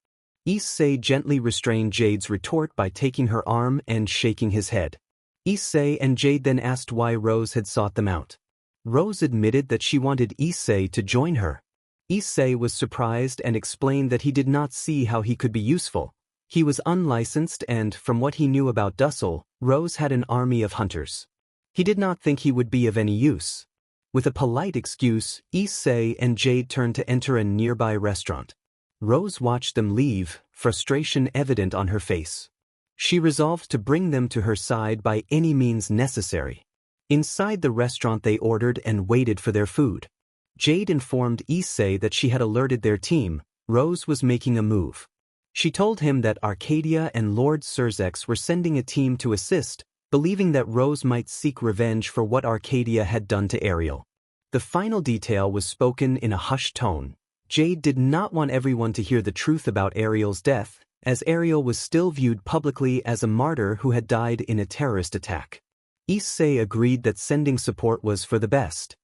Issei gently restrained Jade's retort by taking her arm and shaking his head. Issei and Jade then asked why Rose had sought them out. Rose admitted that she wanted Issei to join her. Issei was surprised and explained that he did not see how he could be useful. He was unlicensed and, from what he knew about Dussel, Rose had an army of hunters. He did not think he would be of any use. With a polite excuse, Issei and Jade turned to enter a nearby restaurant. Rose watched them leave, frustration evident on her face. She resolved to bring them to her side by any means necessary. Inside the restaurant they ordered and waited for their food. Jade informed Issei that she had alerted their team. Rose was making a move. She told him that Arcadia and Lord Surzex were sending a team to assist, believing that Rose might seek revenge for what Arcadia had done to Ariel. The final detail was spoken in a hushed tone. Jade did not want everyone to hear the truth about Ariel's death, as Ariel was still viewed publicly as a martyr who had died in a terrorist attack. Issei agreed that sending support was for the best.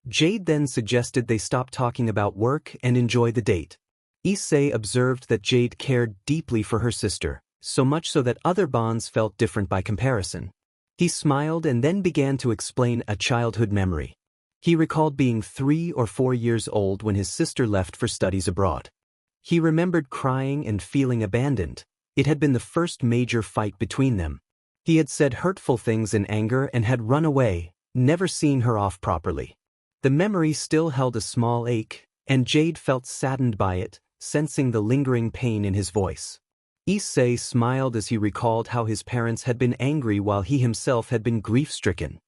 Jade then suggested they stop talking about work and enjoy the date. Issei observed that Jade cared deeply for her sister, so much so that other bonds felt different by comparison. He smiled and then began to explain a childhood memory. He recalled being 3 or 4 years old when his sister left for studies abroad. He remembered crying and feeling abandoned. It had been the first major fight between them. He had said hurtful things in anger and had run away, never seen her off properly. The memory still held a small ache, and Jade felt saddened by it, sensing the lingering pain in his voice. Issei smiled as he recalled how his parents had been angry while he himself had been grief-stricken.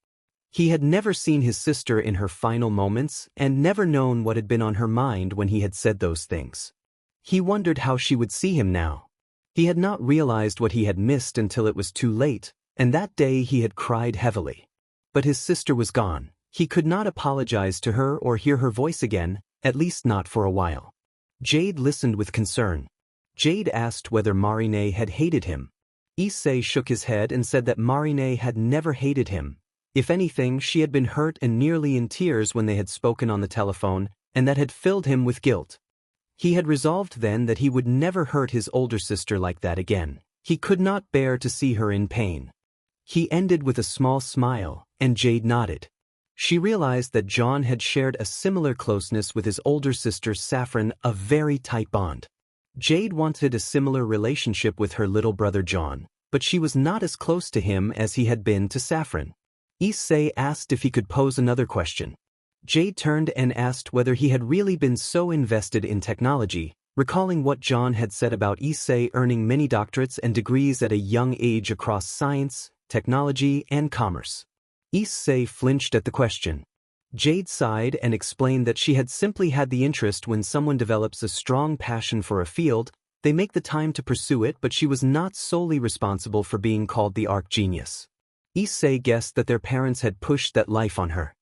He had never seen his sister in her final moments and never known what had been on her mind when he had said those things. He wondered how she would see him now. He had not realized what he had missed until it was too late, and that day he had cried heavily. But his sister was gone. He could not apologize to her or hear her voice again, at least not for a while. Jade listened with concern. Jade asked whether Marine had hated him. Issei shook his head and said that Marine had never hated him. If anything, she had been hurt and nearly in tears when they had spoken on the telephone, and that had filled him with guilt. He had resolved then that he would never hurt his older sister like that again. He could not bear to see her in pain. He ended with a small smile, and Jade nodded. She realized that John had shared a similar closeness with his older sister Saffron, a very tight bond. Jade wanted a similar relationship with her little brother John, but she was not as close to him as he had been to Saffron. Issei asked if he could pose another question. Jade turned and asked whether he had really been so invested in technology, recalling what John had said about Issei earning many doctorates and degrees at a young age across science, technology, and commerce. Issei flinched at the question. Jade sighed and explained that she had simply had the interest. When someone develops a strong passion for a field, they make the time to pursue it, but she was not solely responsible for being called the Arc Genius. Issei guessed that their parents had pushed that life on her.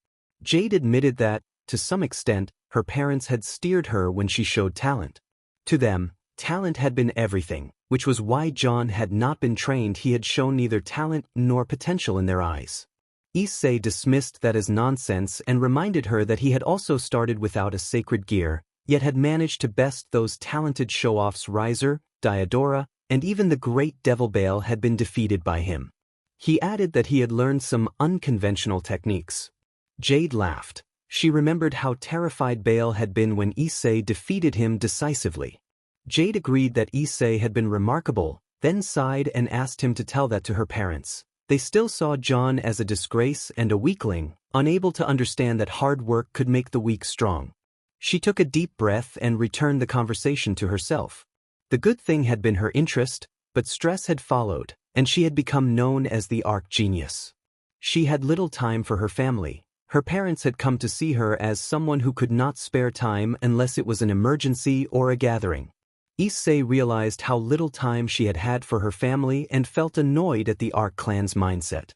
Jade admitted that, to some extent, her parents had steered her when she showed talent. To them, talent had been everything, which was why John had not been trained. He had shown neither talent nor potential in their eyes. Issei dismissed that as nonsense and reminded her that he had also started without a sacred gear, yet had managed to best those talented show-offs. Riser, Diodora, and even the great devil Baal had been defeated by him. He added that he had learned some unconventional techniques. Jade laughed. She remembered how terrified Baal had been when Issei defeated him decisively. Jade agreed that Issei had been remarkable, then sighed and asked him to tell that to her parents. They still saw John as a disgrace and a weakling, unable to understand that hard work could make the weak strong. She took a deep breath and returned the conversation to herself. The good thing had been her interest, but stress had followed, and she had become known as the Arc Genius. She had little time for her family. Her parents had come to see her as someone who could not spare time unless it was an emergency or a gathering. Issei realized how little time she had had for her family and felt annoyed at the Arc clan's mindset.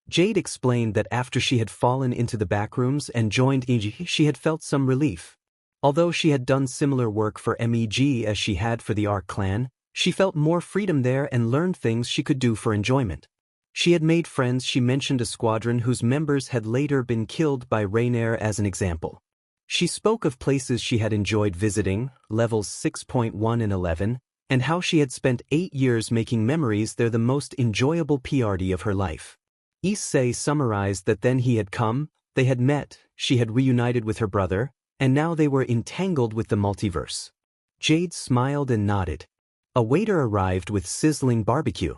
Jade explained that after she had fallen into the Backrooms and joined MEG, she had felt some relief. Although she had done similar work for MEG as she had for the Arc clan, she felt more freedom there and learned things she could do for enjoyment. She had made friends. She mentioned a squadron whose members had later been killed by Rainier as an example. She spoke of places she had enjoyed visiting, levels 6.1 and 11, and how she had spent 8 years making memories there, the most enjoyable PRD of her life. Issei summarized that then he had come, they had met, she had reunited with her brother, and now they were entangled with the multiverse. Jade smiled and nodded. A waiter arrived with sizzling barbecue.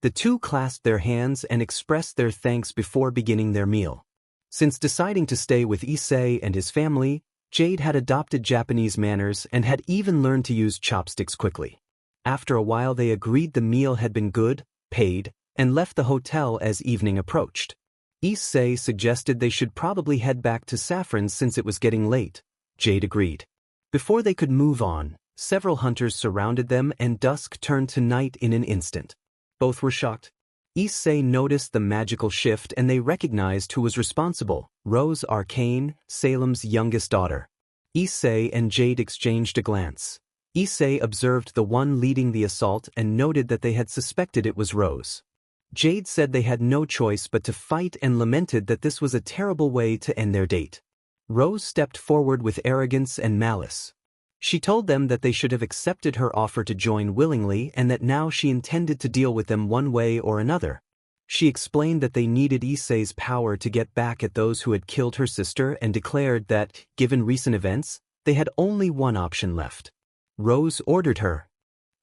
The two clasped their hands and expressed their thanks before beginning their meal. Since deciding to stay with Issei and his family, Jade had adopted Japanese manners and had even learned to use chopsticks quickly. After a while they agreed the meal had been good, paid, and left the hotel as evening approached. Issei suggested they should probably head back to Saffron since it was getting late. Jade agreed. Before they could move on, several hunters surrounded them and dusk turned to night in an instant. Both were shocked. Issei noticed the magical shift and they recognized who was responsible: Rose Arcane, Salem's youngest daughter. Issei and Jade exchanged a glance. Issei observed the one leading the assault and noted that they had suspected it was Rose. Jade said they had no choice but to fight and lamented that this was a terrible way to end their date. Rose stepped forward with arrogance and malice. She told them that they should have accepted her offer to join willingly and that now she intended to deal with them one way or another. She explained that they needed Issei's power to get back at those who had killed her sister and declared that, given recent events, they had only one option left. Rose ordered her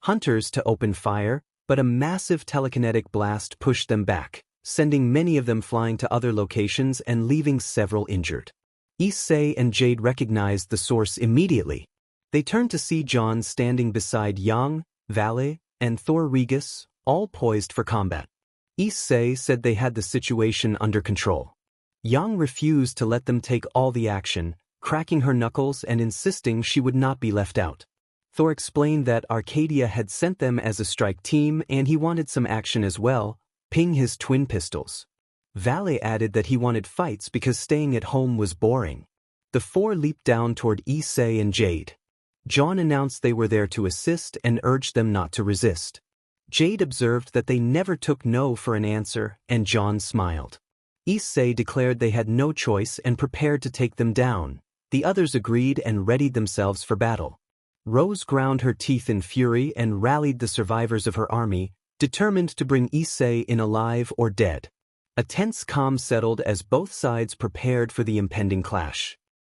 hunters to open fire, but a massive telekinetic blast pushed them back, sending many of them flying to other locations and leaving several injured. Issei and Jade recognized the source immediately. They turned to see John standing beside Yang, Valle, and Thor Regis, all poised for combat. Issei said they had the situation under control. Yang refused to let them take all the action, cracking her knuckles and insisting she would not be left out. Thor explained that Arcadia had sent them as a strike team and he wanted some action as well, ping his twin pistols. Valet added that he wanted fights because staying at home was boring. The four leaped down toward Issei and Jade. John announced they were there to assist and urged them not to resist. Jade observed that they never took no for an answer, and John smiled. Issei declared they had no choice and prepared to take them down. The others agreed and readied themselves for battle. Rose ground her teeth in fury and rallied the survivors of her army, determined to bring Issei in alive or dead. A tense calm settled as both sides prepared for the impending clash.